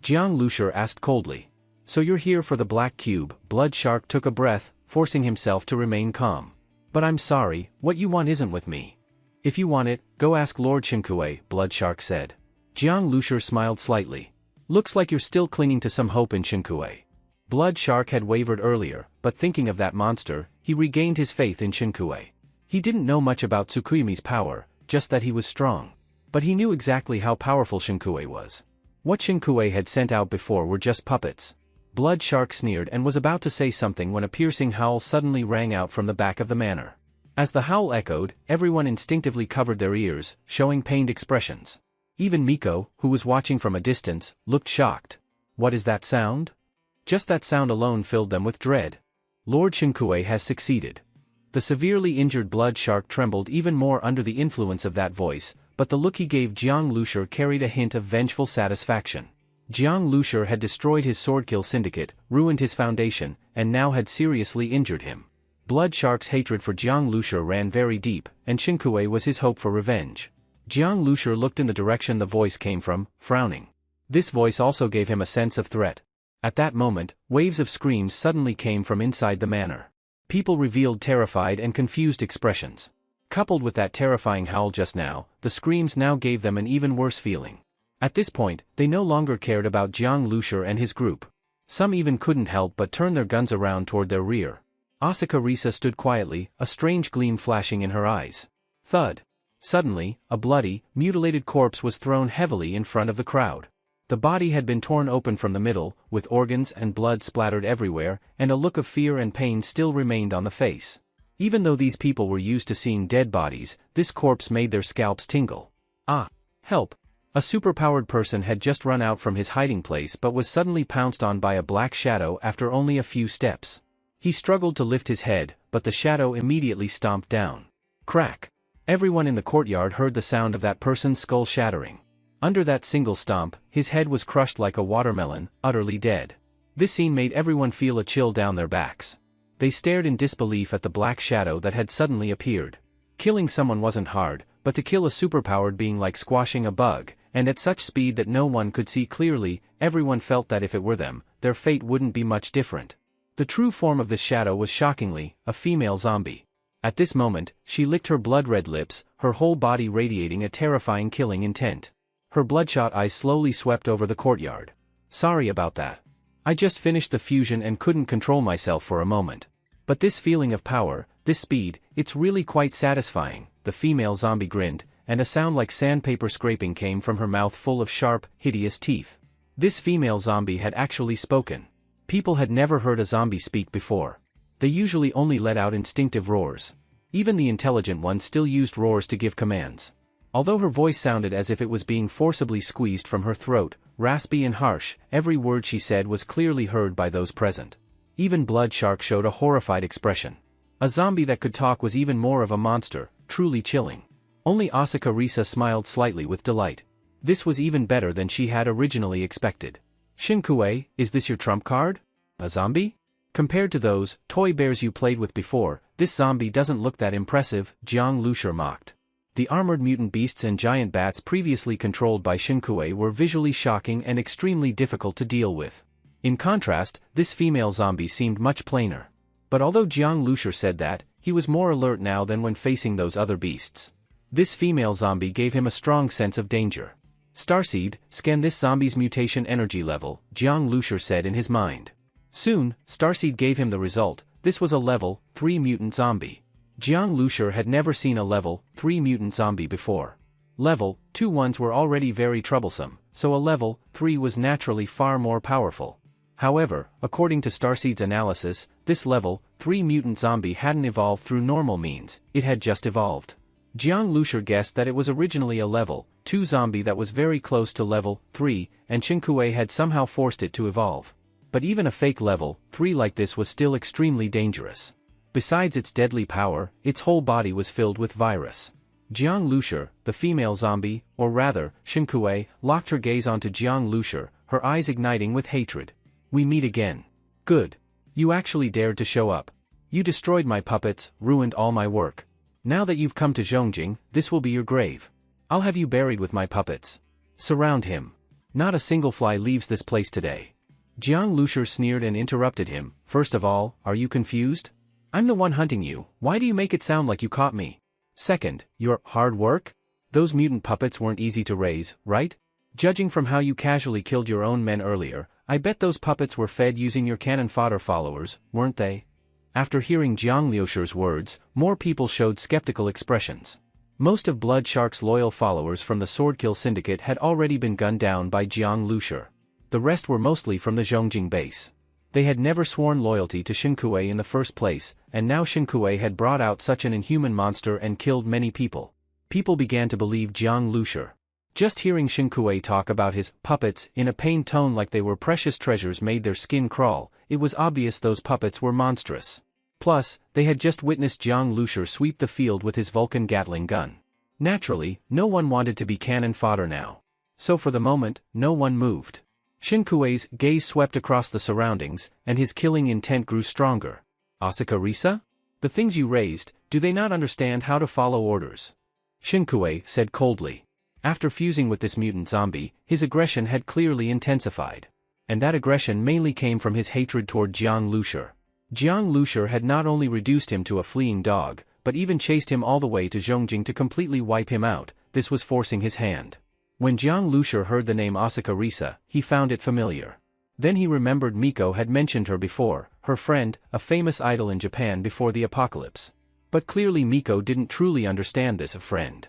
Jiang Lushur asked coldly. So you're here for the black cube? Blood Shark took a breath, forcing himself to remain calm. But I'm sorry, what you want isn't with me. If you want it, go ask Lord Shinkue, Blood Shark said. Jiang Lushur smiled slightly. Looks like you're still clinging to some hope in Shinkue. Blood Shark had wavered earlier, but thinking of that monster, he regained his faith in Shinkue. He didn't know much about Tsukuyumi's power, just that he was strong. But he knew exactly how powerful Shinkue was. What Shinkue had sent out before were just puppets. Blood Shark sneered and was about to say something when a piercing howl suddenly rang out from the back of the manor. As the howl echoed, everyone instinctively covered their ears, showing pained expressions. Even Miko, who was watching from a distance, looked shocked. What is that sound? Just that sound alone filled them with dread. Lord Shinkue has succeeded. The severely injured blood shark trembled even more under the influence of that voice, but the look he gave Jiang Lushur carried a hint of vengeful satisfaction. Jiang Lushur had destroyed his swordkill syndicate, ruined his foundation, and now had seriously injured him. Blood Shark's hatred for Jiang Lushur ran very deep, and Xingkui was his hope for revenge. Jiang Lushur looked in the direction the voice came from, frowning. This voice also gave him a sense of threat. At that moment, waves of screams suddenly came from inside the manor. People revealed terrified and confused expressions. Coupled with that terrifying howl just now, the screams now gave them an even worse feeling. At this point, they no longer cared about Jiang Lushur and his group. Some even couldn't help but turn their guns around toward their rear. Asuka Risa stood quietly, a strange gleam flashing in her eyes. Thud. Suddenly, a bloody, mutilated corpse was thrown heavily in front of the crowd. The body had been torn open from the middle, with organs and blood splattered everywhere, and a look of fear and pain still remained on the face. Even though these people were used to seeing dead bodies, this corpse made their scalps tingle. Ah! Help! A superpowered person had just run out from his hiding place but was suddenly pounced on by a black shadow after only a few steps. He struggled to lift his head, but the shadow immediately stomped down. Crack! Everyone in the courtyard heard the sound of that person's skull shattering. Under that single stomp, his head was crushed like a watermelon, utterly dead. This scene made everyone feel a chill down their backs. They stared in disbelief at the black shadow that had suddenly appeared. Killing someone wasn't hard, but to kill a superpowered being like squashing a bug, and at such speed that no one could see clearly, everyone felt that if it were them, their fate wouldn't be much different. The true form of this shadow was shockingly, a female zombie. At this moment, she licked her blood-red lips, her whole body radiating a terrifying killing intent. Her bloodshot eyes slowly swept over the courtyard. Sorry about that. I just finished the fusion and couldn't control myself for a moment. But this feeling of power, this speed, it's really quite satisfying, the female zombie grinned, and a sound like sandpaper scraping came from her mouth full of sharp, hideous teeth. This female zombie had actually spoken. People had never heard a zombie speak before. They usually only let out instinctive roars. Even the intelligent ones still used roars to give commands. Although her voice sounded as if it was being forcibly squeezed from her throat, raspy and harsh, every word she said was clearly heard by those present. Even Blood Shark showed a horrified expression. A zombie that could talk was even more of a monster, truly chilling. Only Asuka Risa smiled slightly with delight. This was even better than she had originally expected. Xingkui, is this your trump card? A zombie? Compared to those toy bears you played with before, this zombie doesn't look that impressive, Jiang Lushur mocked. The armored mutant beasts and giant bats previously controlled by Xingkui were visually shocking and extremely difficult to deal with. In contrast, this female zombie seemed much plainer. But although Jiang Lushur said that, he was more alert now than when facing those other beasts. This female zombie gave him a strong sense of danger. Starseed, scan this zombie's mutation energy level, Jiang Lushur said in his mind. Soon, Starseed gave him the result. This was a level 3 mutant zombie. Jiang Lushur had never seen a level 3 mutant zombie before. Level 2 ones were already very troublesome, so a level 3 was naturally far more powerful. However, according to Starseed's analysis, this level 3 mutant zombie hadn't evolved through normal means, it had just evolved. Jiang Lushur guessed that it was originally a level 2 zombie that was very close to level 3, and Xingkui had somehow forced it to evolve. But even a fake level 3 like this was still extremely dangerous. Besides its deadly power, its whole body was filled with virus. Jiang Lushur, the female zombie, or rather, Xingkui, locked her gaze onto Jiang Lushur, her eyes igniting with hatred. We meet again. Good. You actually dared to show up. You destroyed my puppets, ruined all my work. Now that you've come to Zhongjing, this will be your grave. I'll have you buried with my puppets. Surround him. Not a single fly leaves this place today. Jiang Lushur sneered and interrupted him. First of all, are you confused? I'm the one hunting you, why do you make it sound like you caught me? Second, your hard work? Those mutant puppets weren't easy to raise, right? Judging from how you casually killed your own men earlier, I bet those puppets were fed using your cannon fodder followers, weren't they? After hearing Jiang Lushur's words, more people showed skeptical expressions. Most of Blood Shark's loyal followers from the Swordkill Syndicate had already been gunned down by Jiang Lushur. The rest were mostly from the Zhongjing base. They had never sworn loyalty to Xingkui in the first place, and now Xingkui had brought out such an inhuman monster and killed many people. People began to believe Jiang Lushur. Just hearing Xingkui talk about his puppets in a pained tone like they were precious treasures made their skin crawl. It was obvious those puppets were monstrous. Plus, they had just witnessed Jiang Lushur sweep the field with his Vulcan Gatling gun. Naturally, no one wanted to be cannon fodder now. So for the moment, no one moved. Shin Kuei's gaze swept across the surroundings, and his killing intent grew stronger. Asuka Risa? The things you raised, do they not understand how to follow orders? Shin Kuei said coldly. After fusing with this mutant zombie, his aggression had clearly intensified. And that aggression mainly came from his hatred toward Jiang Lushur. Jiang Lushur had not only reduced him to a fleeing dog, but even chased him all the way to Zhongjing to completely wipe him out. This was forcing his hand. When Jiang Lushur heard the name Asuka Risa, he found it familiar. Then he remembered Miko had mentioned her before, her friend, a famous idol in Japan before the apocalypse. But clearly Miko didn't truly understand this friend.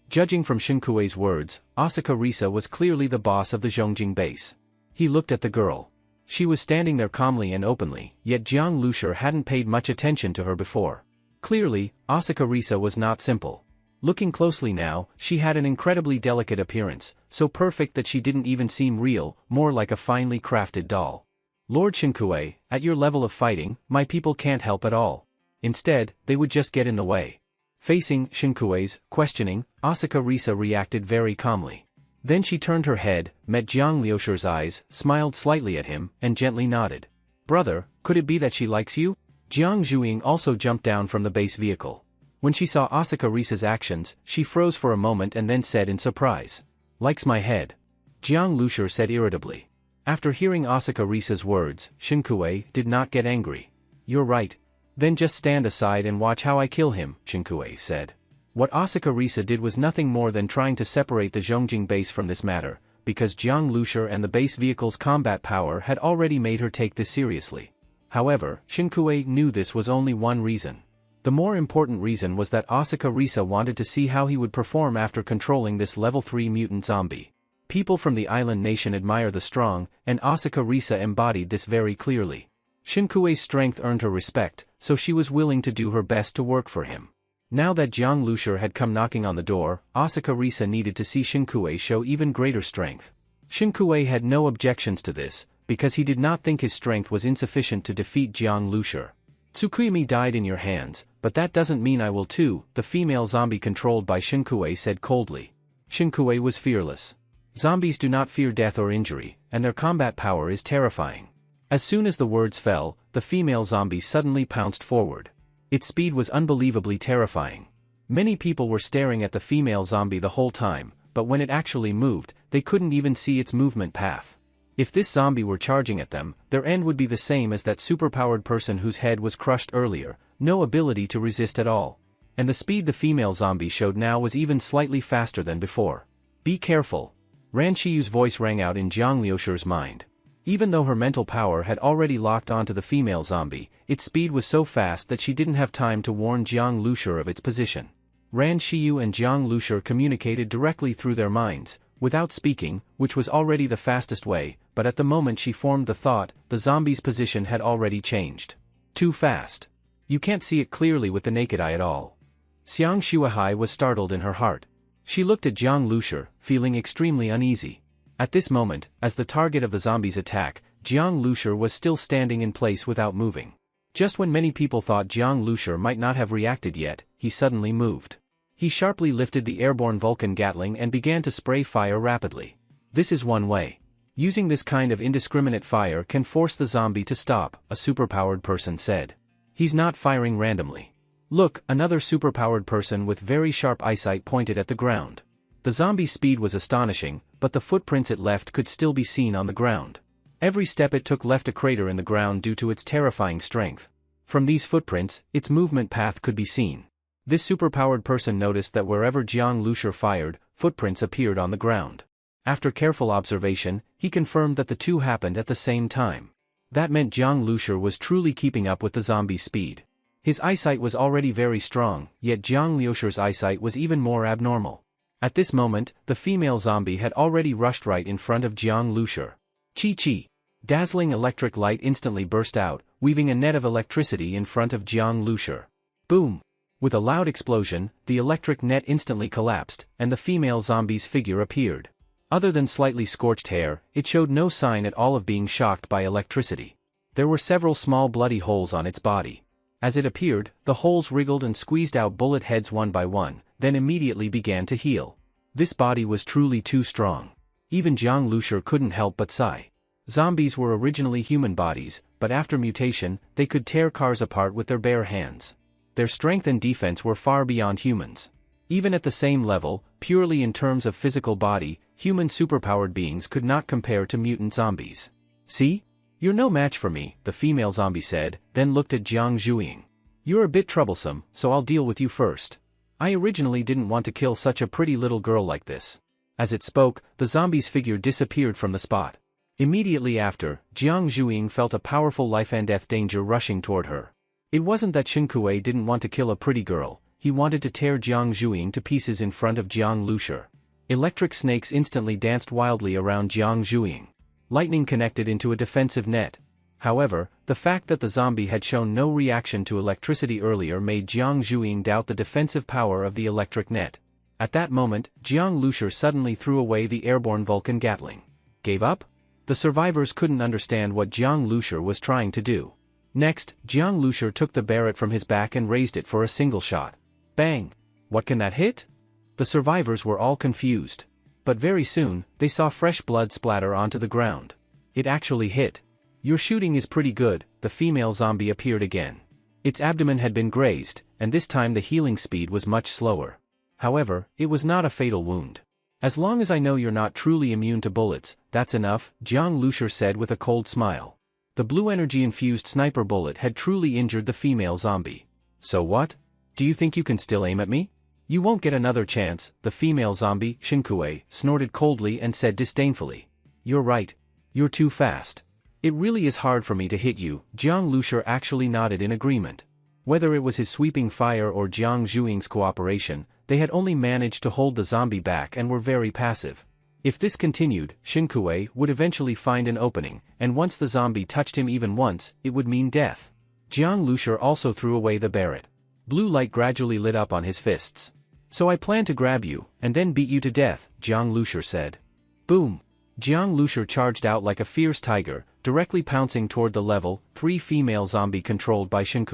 Judging from Shin Kuei's words, Asuka Risa was clearly the boss of the Zhongjing base. He looked at the girl. She was standing there calmly and openly, yet Jiang Lushur hadn't paid much attention to her before. Clearly, Asuka Risa was not simple. Looking closely now, she had an incredibly delicate appearance, so perfect that she didn't even seem real, more like a finely crafted doll. Lord Shin Kuei, at your level of fighting, my people can't help at all. Instead, they would just get in the way. Facing Shin Kuei's questioning, Asuka Risa reacted very calmly. Then she turned her head, met Jiang Lushur's eyes, smiled slightly at him, and gently nodded. Brother, could it be that she likes you? Jiang Zhuiying also jumped down from the base vehicle. When she saw Asuka Risa's actions, she froze for a moment and then said in surprise. Likes my head. Jiang Lushur said irritably. After hearing Asuka Risa's words, Shin Kuei did not get angry. You're right. Then just stand aside and watch how I kill him, Shin Kuei said. What Asuka Risa did was nothing more than trying to separate the Zhongjing base from this matter, because Jiang Lushur and the base vehicle's combat power had already made her take this seriously. However, Shin Kuei knew this was only one reason. The more important reason was that Asuka Risa wanted to see how he would perform after controlling this level 3 mutant zombie. People from the island nation admire the strong, and Asuka Risa embodied this very clearly. Shin Kuei's strength earned her respect, so she was willing to do her best to work for him. Now that Jiang Lushur had come knocking on the door, Asuka Risa needed to see Shin Kuei show even greater strength. Shin Kuei had no objections to this, because he did not think his strength was insufficient to defeat Jiang Lushur. Tsukuyumi died in your hands, but that doesn't mean I will too, the female zombie controlled by Shin Kuei said coldly. Shin Kuei was fearless. Zombies do not fear death or injury, and their combat power is terrifying. As soon as the words fell, the female zombie suddenly pounced forward. Its speed was unbelievably terrifying. Many people were staring at the female zombie the whole time, but when it actually moved, they couldn't even see its movement path. If this zombie were charging at them, their end would be the same as that superpowered person whose head was crushed earlier, no ability to resist at all. And the speed the female zombie showed now was even slightly faster than before. Be careful. Ran Shiyu's voice rang out in Jiang Lushur's mind. Even though her mental power had already locked onto the female zombie, its speed was so fast that she didn't have time to warn Jiang Lushur of its position. Ran Shiyu and Jiang Lushur communicated directly through their minds, without speaking, which was already the fastest way, but at the moment she formed the thought, the zombie's position had already changed. Too fast. You can't see it clearly with the naked eye at all. Xiang Shuahai was startled in her heart. She looked at Jiang Lushur, feeling extremely uneasy. At this moment, as the target of the zombie's attack, Jiang Lushur was still standing in place without moving. Just when many people thought Jiang Lushur might not have reacted yet, he suddenly moved. He sharply lifted the airborne Vulcan Gatling and began to spray fire rapidly. This is one way. Using this kind of indiscriminate fire can force the zombie to stop, a superpowered person said. He's not firing randomly. Look, another superpowered person with very sharp eyesight pointed at the ground. The zombie's speed was astonishing, but the footprints it left could still be seen on the ground. Every step it took left a crater in the ground due to its terrifying strength. From these footprints, its movement path could be seen. This superpowered person noticed that wherever Jiang Lushur fired, footprints appeared on the ground. After careful observation, he confirmed that the two happened at the same time. That meant Jiang Lushur was truly keeping up with the zombie's speed. His eyesight was already very strong, yet Jiang Lushur's eyesight was even more abnormal. At this moment, the female zombie had already rushed right in front of Jiang Lushur. Chi-chi! Dazzling electric light instantly burst out, weaving a net of electricity in front of Jiang Lushur. Boom! With a loud explosion, the electric net instantly collapsed, and the female zombie's figure appeared. Other than slightly scorched hair, it showed no sign at all of being shocked by electricity. There were several small bloody holes on its body. As it appeared, the holes wriggled and squeezed out bullet heads one by one, then immediately began to heal. This body was truly too strong. Even Jiang Lushur couldn't help but sigh. Zombies were originally human bodies, but after mutation, they could tear cars apart with their bare hands. Their strength and defense were far beyond humans. Even at the same level, purely in terms of physical body, human superpowered beings could not compare to mutant zombies. "See? You're no match for me," the female zombie said, then looked at Jiang Zhuiying. "You're a bit troublesome, so I'll deal with you first. I originally didn't want to kill such a pretty little girl like this." As it spoke, the zombie's figure disappeared from the spot. Immediately after, Jiang Zhuiying felt a powerful life-and-death danger rushing toward her. It wasn't that Shen didn't want to kill a pretty girl, he wanted to tear Jiang Zhuiying to pieces in front of Jiang Lushur. Electric snakes instantly danced wildly around Jiang Zhuiying. Lightning connected into a defensive net. However, the fact that the zombie had shown no reaction to electricity earlier made Jiang Zhuiying doubt the defensive power of the electric net. At that moment, Jiang Lushur suddenly threw away the airborne Vulcan Gatling. Gave up? The survivors couldn't understand what Jiang Lushur was trying to do. Next, Jiang Lushur took the Barrett from his back and raised it for a single shot. Bang! What can that hit? The survivors were all confused. But very soon, they saw fresh blood splatter onto the ground. It actually hit. "Your shooting is pretty good," the female zombie appeared again. Its abdomen had been grazed, and this time the healing speed was much slower. However, it was not a fatal wound. "As long as I know you're not truly immune to bullets, that's enough," Jiang Lushur said with a cold smile. The blue energy-infused sniper bullet had truly injured the female zombie. "So what? Do you think you can still aim at me? You won't get another chance," the female zombie, Shen snorted coldly and said disdainfully. "You're right. You're too fast. It really is hard for me to hit you." Jiang Lushur actually nodded in agreement. Whether it was his sweeping fire or Jiang Zhuiying's cooperation, they had only managed to hold the zombie back and were very passive. If this continued, Shen would eventually find an opening, and once the zombie touched him even once, it would mean death. Jiang Lushur also threw away the Barrett. Blue light gradually lit up on his fists. "So I plan to grab you, and then beat you to death," Jiang Lushur said. Boom! Jiang Lushur charged out like a fierce tiger, directly pouncing toward the level 3 female zombie controlled by Shen.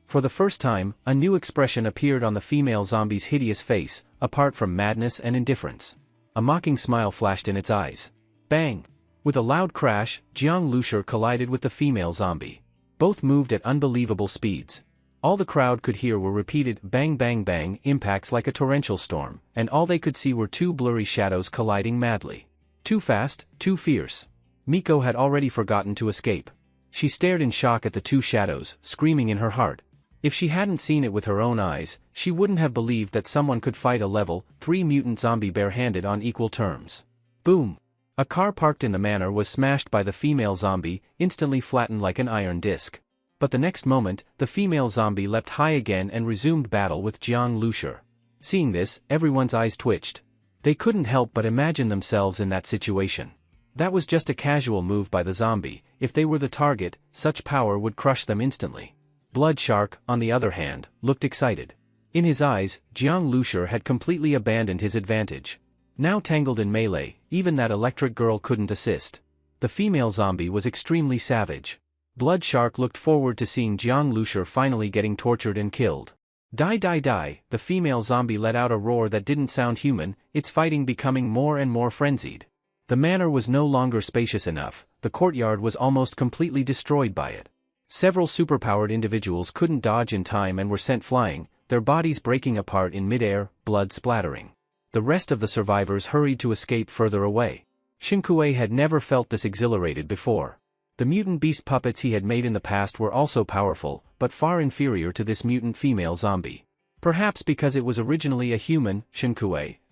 For the first time, a new expression appeared on the female zombie's hideous face, apart from madness and indifference. A mocking smile flashed in its eyes. Bang! With a loud crash, Jiang Lushur collided with the female zombie. Both moved at unbelievable speeds. All the crowd could hear were repeated bang bang bang impacts like a torrential storm, and all they could see were two blurry shadows colliding madly. Too fast, too fierce. Miko had already forgotten to escape. She stared in shock at the two shadows, screaming in her heart. If she hadn't seen it with her own eyes, she wouldn't have believed that someone could fight a level 3 mutant zombie barehanded on equal terms. Boom! A car parked in the manor was smashed by the female zombie, instantly flattened like an iron disc. But the next moment, the female zombie leapt high again and resumed battle with Jiang Lushur. Seeing this, everyone's eyes twitched. They couldn't help but imagine themselves in that situation. That was just a casual move by the zombie. If they were the target, such power would crush them instantly. Blood Shark, on the other hand, looked excited. In his eyes, Jiang Lushur had completely abandoned his advantage. Now tangled in melee, even that electric girl couldn't assist. The female zombie was extremely savage. Blood Shark looked forward to seeing Jiang Lushur finally getting tortured and killed. Die die die, the female zombie let out a roar that didn't sound human, its fighting becoming more and more frenzied. The manor was no longer spacious enough, the courtyard was almost completely destroyed by it. Several superpowered individuals couldn't dodge in time and were sent flying, their bodies breaking apart in midair, blood splattering. The rest of the survivors hurried to escape further away. Shen had never felt this exhilarated before. The mutant beast puppets he had made in the past were also powerful, but far inferior to this mutant female zombie. Perhaps because it was originally a human, Shen,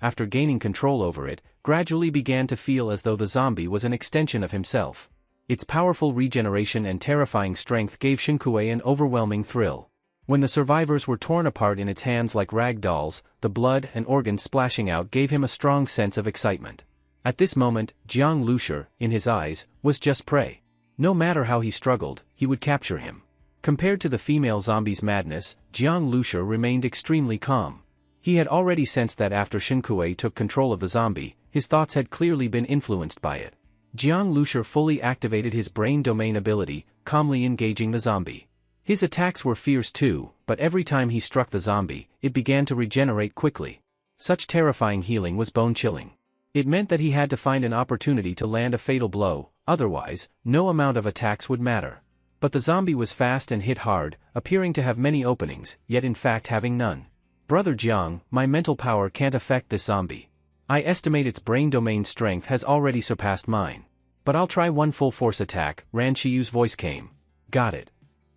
after gaining control over it, gradually began to feel as though the zombie was an extension of himself. Its powerful regeneration and terrifying strength gave Shen an overwhelming thrill. When the survivors were torn apart in its hands like rag dolls, the blood and organs splashing out gave him a strong sense of excitement. At this moment, Jiang Lushur, in his eyes, was just prey. No matter how he struggled, he would capture him. Compared to the female zombie's madness, Jiang Lushur remained extremely calm. He had already sensed that after Shen took control of the zombie, his thoughts had clearly been influenced by it. Jiang Lushur fully activated his brain domain ability, calmly engaging the zombie. His attacks were fierce too, but every time he struck the zombie, it began to regenerate quickly. Such terrifying healing was bone-chilling. It meant that he had to find an opportunity to land a fatal blow, otherwise, no amount of attacks would matter. But the zombie was fast and hit hard, appearing to have many openings, yet in fact having none. Brother Jiang, my mental power can't affect this zombie. I estimate its brain domain strength has already surpassed mine. But I'll try one full force attack, Ran Shiyu's voice came. Got it.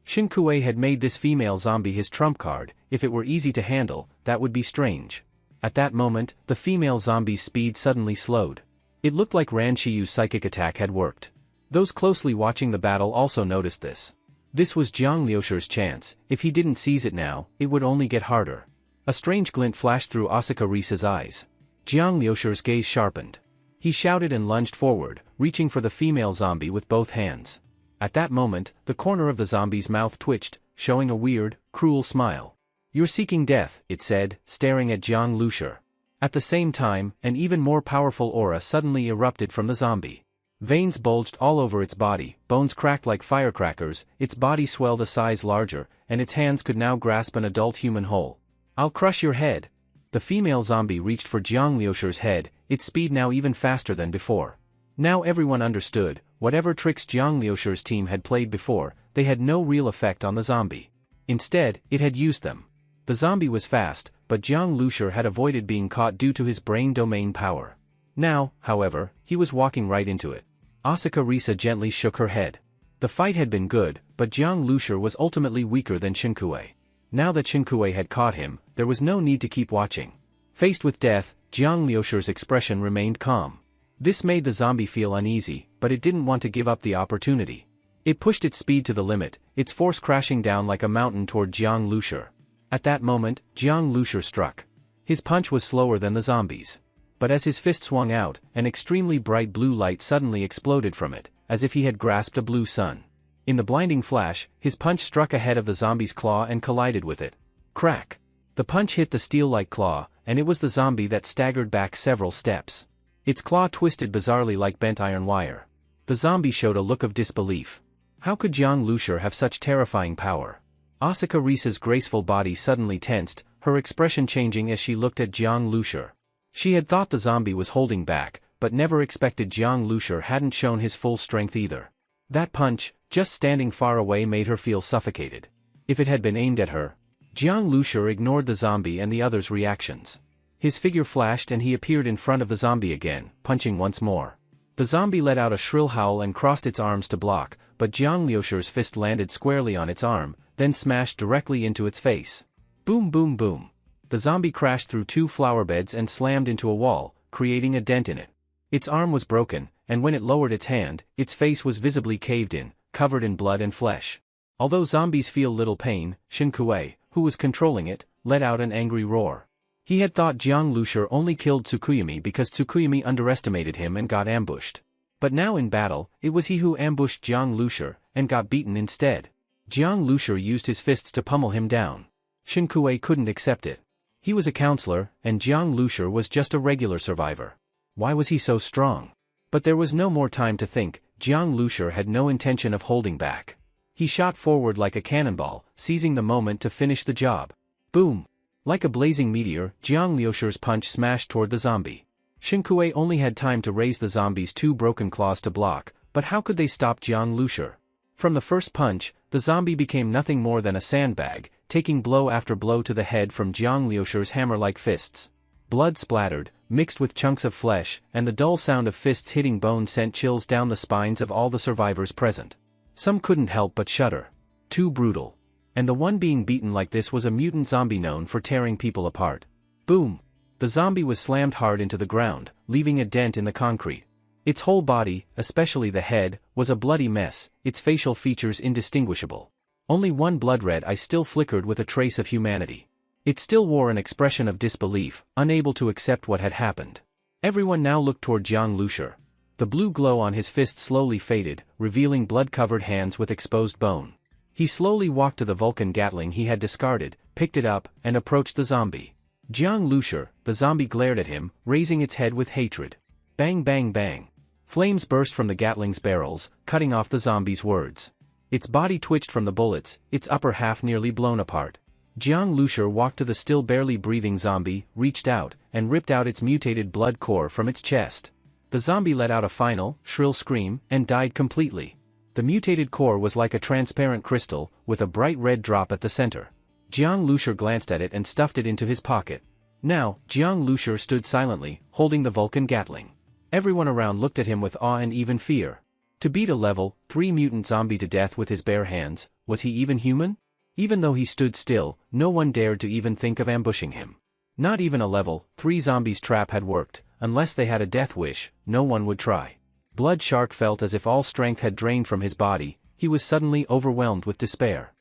Shin Kuei had made this female zombie his trump card. If it were easy to handle, that would be strange. At that moment, the female zombie's speed suddenly slowed. It looked like Ran Shiyu's psychic attack had worked. Those closely watching the battle also noticed this. This was Jiang Liusher's chance. If he didn't seize it now, it would only get harder. A strange glint flashed through Asuka Risa's eyes. Jiang Liusher's gaze sharpened. He shouted and lunged forward, reaching for the female zombie with both hands. At that moment, the corner of the zombie's mouth twitched, showing a weird, cruel smile. You're seeking death, it said, staring at Jiang Liusher. At the same time, an even more powerful aura suddenly erupted from the zombie. Veins bulged all over its body, bones cracked like firecrackers, its body swelled a size larger, and its hands could now grasp an adult human whole. I'll crush your head. The female zombie reached for Jiang Liusher's head, its speed now even faster than before. Now everyone understood, whatever tricks Jiang Liusher's team had played before, they had no real effect on the zombie. Instead, it had used them. The zombie was fast, but Jiang Liusher had avoided being caught due to his brain domain power. Now, however, he was walking right into it. Asuka Risa gently shook her head. The fight had been good, but Jiang Liusher was ultimately weaker than Shin Kuei. Now that Shin Kuei had caught him, there was no need to keep watching. Faced with death, Jiang Liusher's expression remained calm. This made the zombie feel uneasy, but it didn't want to give up the opportunity. It pushed its speed to the limit, its force crashing down like a mountain toward Jiang Liusher. At that moment, Jiang Liusher struck. His punch was slower than the zombie's. But as his fist swung out, an extremely bright blue light suddenly exploded from it, as if he had grasped a blue sun. In the blinding flash, his punch struck ahead of the zombie's claw and collided with it. Crack! The punch hit the steel-like claw, and it was the zombie that staggered back several steps. Its claw twisted bizarrely like bent iron wire. The zombie showed a look of disbelief. How could Jiang Liusher have such terrifying power? Asuka Risa's graceful body suddenly tensed, her expression changing as she looked at Jiang Liusher. She had thought the zombie was holding back, but never expected Jiang Liusher hadn't shown his full strength either. That punch, just standing far away, made her feel suffocated. If it had been aimed at her. Jiang Liusher ignored the zombie and the others' reactions. His figure flashed and he appeared in front of the zombie again, punching once more. The zombie let out a shrill howl and crossed its arms to block, but Jiang Liusher's fist landed squarely on its arm, then smashed directly into its face. Boom boom boom. The zombie crashed through 2 flower beds and slammed into a wall, creating a dent in it. Its arm was broken, and when it lowered its hand, its face was visibly caved in, covered in blood and flesh. Although zombies feel little pain, Shin Kuei, who was controlling it, let out an angry roar. He had thought Jiang Liusher only killed Tsukuyomi because Tsukuyomi underestimated him and got ambushed. But now in battle, it was he who ambushed Jiang Liusher, and got beaten instead. Jiang Liusher used his fists to pummel him down. Shin Kuei couldn't accept it. He was a counselor, and Jiang Liusher was just a regular survivor. Why was he so strong? But there was no more time to think. Jiang Liusher had no intention of holding back. He shot forward like a cannonball, seizing the moment to finish the job. Boom! Like a blazing meteor, Jiang Liusher's punch smashed toward the zombie. Shin Kuei only had time to raise the zombie's 2 broken claws to block, but how could they stop Jiang Liusher? From the first punch, the zombie became nothing more than a sandbag, taking blow after blow to the head from Jiang Liusher's hammer-like fists. Blood splattered, mixed with chunks of flesh, and the dull sound of fists hitting bone sent chills down the spines of all the survivors present. Some couldn't help but shudder. Too brutal. And the one being beaten like this was a mutant zombie known for tearing people apart. Boom! The zombie was slammed hard into the ground, leaving a dent in the concrete. Its whole body, especially the head, was a bloody mess, its facial features indistinguishable. Only one blood red eye still flickered with a trace of humanity. It still wore an expression of disbelief, unable to accept what had happened. Everyone now looked toward Jiang Liusher. The blue glow on his fist slowly faded, revealing blood-covered hands with exposed bone. He slowly walked to the Vulcan Gatling he had discarded, picked it up, and approached the zombie. Jiang Liusher, the zombie glared at him, raising its head with hatred. Bang bang bang. Flames burst from the Gatling's barrels, cutting off the zombie's words. Its body twitched from the bullets, its upper half nearly blown apart. Jiang Lushur walked to the still barely breathing zombie, reached out, and ripped out its mutated blood core from its chest. The zombie let out a final, shrill scream, and died completely. The mutated core was like a transparent crystal, with a bright red drop at the center. Jiang Lushur glanced at it and stuffed it into his pocket. Now, Jiang Lushur stood silently, holding the Vulcan Gatling. Everyone around looked at him with awe and even fear. To beat a level 3 mutant zombie to death with his bare hands, was he even human? Even though he stood still, no one dared to even think of ambushing him. Not even a level 3 zombie's trap had worked. Unless they had a death wish, no one would try. Blood Shark felt as if all strength had drained from his body. He was suddenly overwhelmed with despair.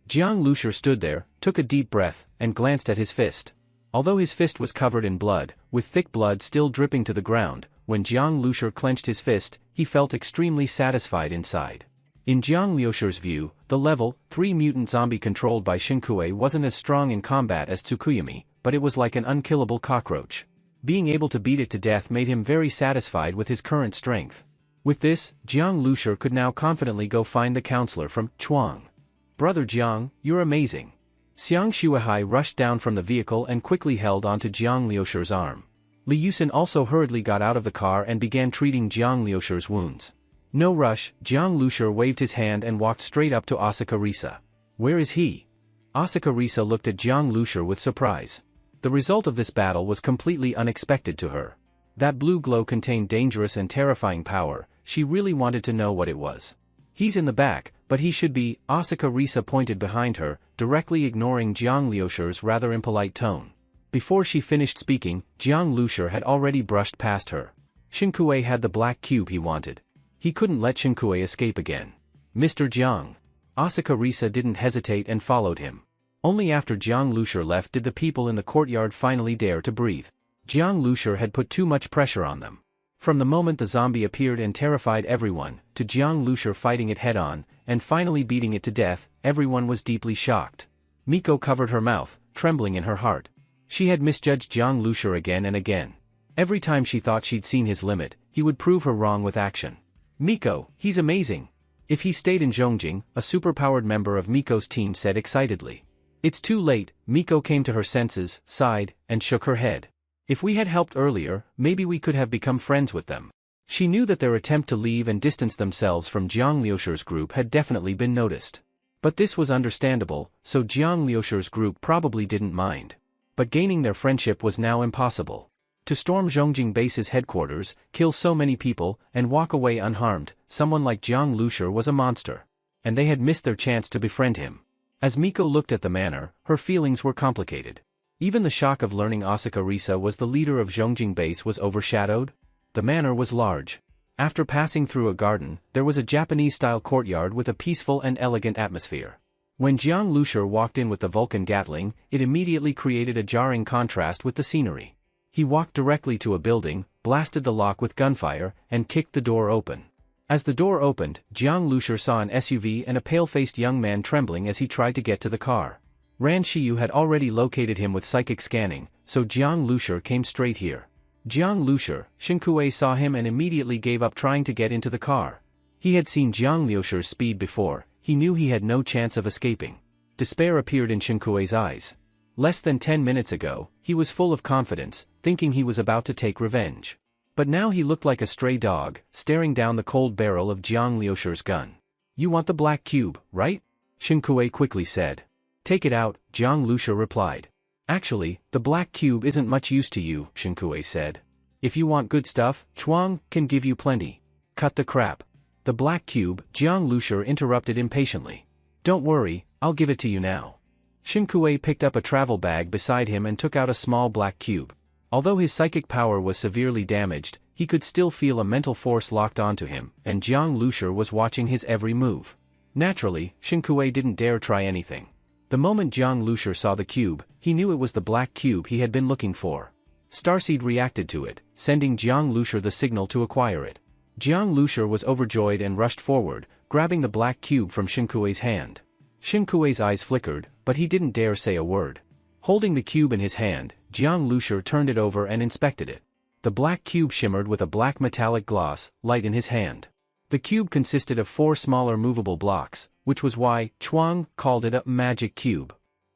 Jiang Lushur stood there, took a deep breath, and glanced at his fist. Although his fist was covered in blood, with thick blood still dripping to the ground, when Jiang Lushur clenched his fist, he felt extremely satisfied inside. In Jiang Lushur's view, the level 3 mutant zombie controlled by Shinkue wasn't as strong in combat as Tsukuyami, but it was like an unkillable cockroach. Being able to beat it to death made him very satisfied with his current strength. With this, Jiang Lushur could now confidently go find the counselor from Chuang. "Brother Jiang, you're amazing." Xiang Shuihai rushed down from the vehicle and quickly held onto Jiang Liushur's arm. Li Yusin also hurriedly got out of the car and began treating Jiang Liushur's wounds. No rush, Jiang Lushur waved his hand and walked straight up to Asaka Risa. "Where is he?" Asaka Risa looked at Jiang Lushur with surprise. The result of this battle was completely unexpected to her. That blue glow contained dangerous and terrifying power. She really wanted to know what it was. "He's in the back, but he should be." Asaka Risa pointed behind her, directly ignoring Jiang Liushur's rather impolite tone. Before she finished speaking, Jiang Lushur had already brushed past her. Shinkue had the black cube he wanted. He couldn't let Shinkue escape again. "Mr. Jiang." Asaka Risa didn't hesitate and followed him. Only after Jiang Lushur left did the people in the courtyard finally dare to breathe. Jiang Lushur had put too much pressure on them. From the moment the zombie appeared and terrified everyone, to Jiang Lushur fighting it head-on, and finally beating it to death, everyone was deeply shocked. Miko covered her mouth, trembling in her heart. She had misjudged Jiang Lushur again and again. Every time she thought she'd seen his limit, he would prove her wrong with action. "Miko, he's amazing." "If he stayed in Zhongjing," a superpowered member of Miko's team said excitedly. "It's too late." Miko came to her senses, sighed, and shook her head. "If we had helped earlier, maybe we could have become friends with them." She knew that their attempt to leave and distance themselves from Jiang Liushur's group had definitely been noticed. But this was understandable, so Jiang Liushur's group probably didn't mind. But gaining their friendship was now impossible. To storm Zhongjing base's headquarters, kill so many people, and walk away unharmed, someone like Jiang Lushur was a monster. And they had missed their chance to befriend him. As Miko looked at the manor, her feelings were complicated. Even the shock of learning Asaka Risa was the leader of Zhongjing base was overshadowed. The manor was large. After passing through a garden, there was a Japanese-style courtyard with a peaceful and elegant atmosphere. When Jiang Lushur walked in with the Vulcan Gatling, it immediately created a jarring contrast with the scenery. He walked directly to a building, blasted the lock with gunfire, and kicked the door open. As the door opened, Jiang Lushur saw an SUV and a pale-faced young man trembling as he tried to get to the car. Ran Shiyu had already located him with psychic scanning, so Jiang Lushur came straight here. Jiang Lushur, Shinkue saw him and immediately gave up trying to get into the car. He had seen Jiang Liushur's speed before, he knew he had no chance of escaping. Despair appeared in Shinkue's eyes. Less than 10 minutes ago, he was full of confidence, thinking he was about to take revenge. But now he looked like a stray dog, staring down the cold barrel of Jiang Liushur's gun. "You want the black cube, right?" Shinkue quickly said. "Take it out," Jiang Lushur replied. "Actually, the black cube isn't much use to you," Shinkue said. "If you want good stuff, Chuang can give you plenty." "Cut the crap." "The black cube," Jiang Lushur interrupted impatiently. "Don't worry, I'll give it to you now." Shinkue picked up a travel bag beside him and took out a small black cube. Although his psychic power was severely damaged, he could still feel a mental force locked onto him, and Jiang Lushur was watching his every move. Naturally, Shinkue didn't dare try anything. The moment Jiang Lushur saw the cube, he knew it was the black cube he had been looking for. Starseed reacted to it, sending Jiang Lushur the signal to acquire it. Jiang Lushur was overjoyed and rushed forward, grabbing the black cube from Shinkue's hand. Shinkue's eyes flickered, but he didn't dare say a word. Holding the cube in his hand, Jiang Lushur turned it over and inspected it. The black cube shimmered with a black metallic gloss, light in his hand. The cube consisted of 4 smaller movable blocks, which was why Chuang called it a magic cube.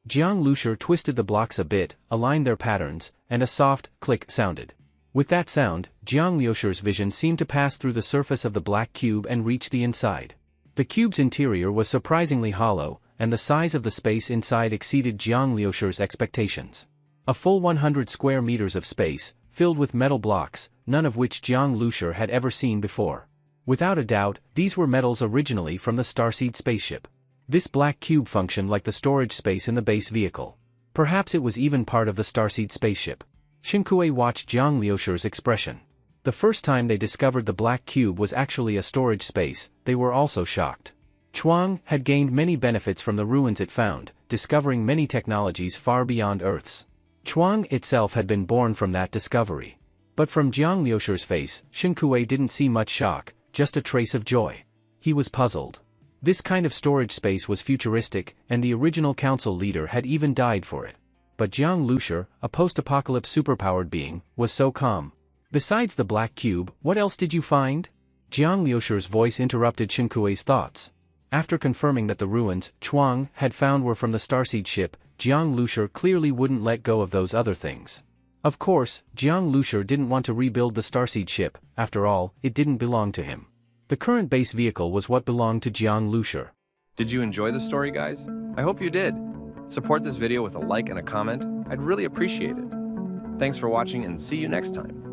Jiang Lushur twisted the blocks a bit, aligned their patterns, and a soft click sounded. With that sound, Jiang Lushur's vision seemed to pass through the surface of the black cube and reach the inside. The cube's interior was surprisingly hollow, and the size of the space inside exceeded Jiang Lushur's expectations. A full 100 square meters of space, filled with metal blocks, none of which Jiang Lushur had ever seen before. Without a doubt, these were metals originally from the Starseed spaceship. This black cube functioned like the storage space in the base vehicle. Perhaps it was even part of the Starseed spaceship. Shin-Kuei watched Jiang Lushur's expression. The first time they discovered the black cube was actually a storage space, they were also shocked. Chuang had gained many benefits from the ruins it found, discovering many technologies far beyond Earth's. Chuang itself had been born from that discovery. But from Jiang Lushur's face, Shin-Kuei didn't see much shock, just a trace of joy. He was puzzled. This kind of storage space was futuristic, and the original council leader had even died for it. But Jiang Lushur, a post-apocalypse superpowered being, was so calm. Besides the black cube, what else did you find? Jiang Lushur's voice interrupted Shin-Kuei's thoughts. After confirming that the ruins Chuang had found were from the Starseed ship, Jiang Lushur clearly wouldn't let go of those other things. Of course, Jiang Lushur didn't want to rebuild the Starseed ship, after all, it didn't belong to him. The current base vehicle was what belonged to Jiang Lushur.
Did you enjoy the story, guys? I hope you did. Support this video with a like and a comment. I'd really appreciate it. Thanks for watching and see you next time.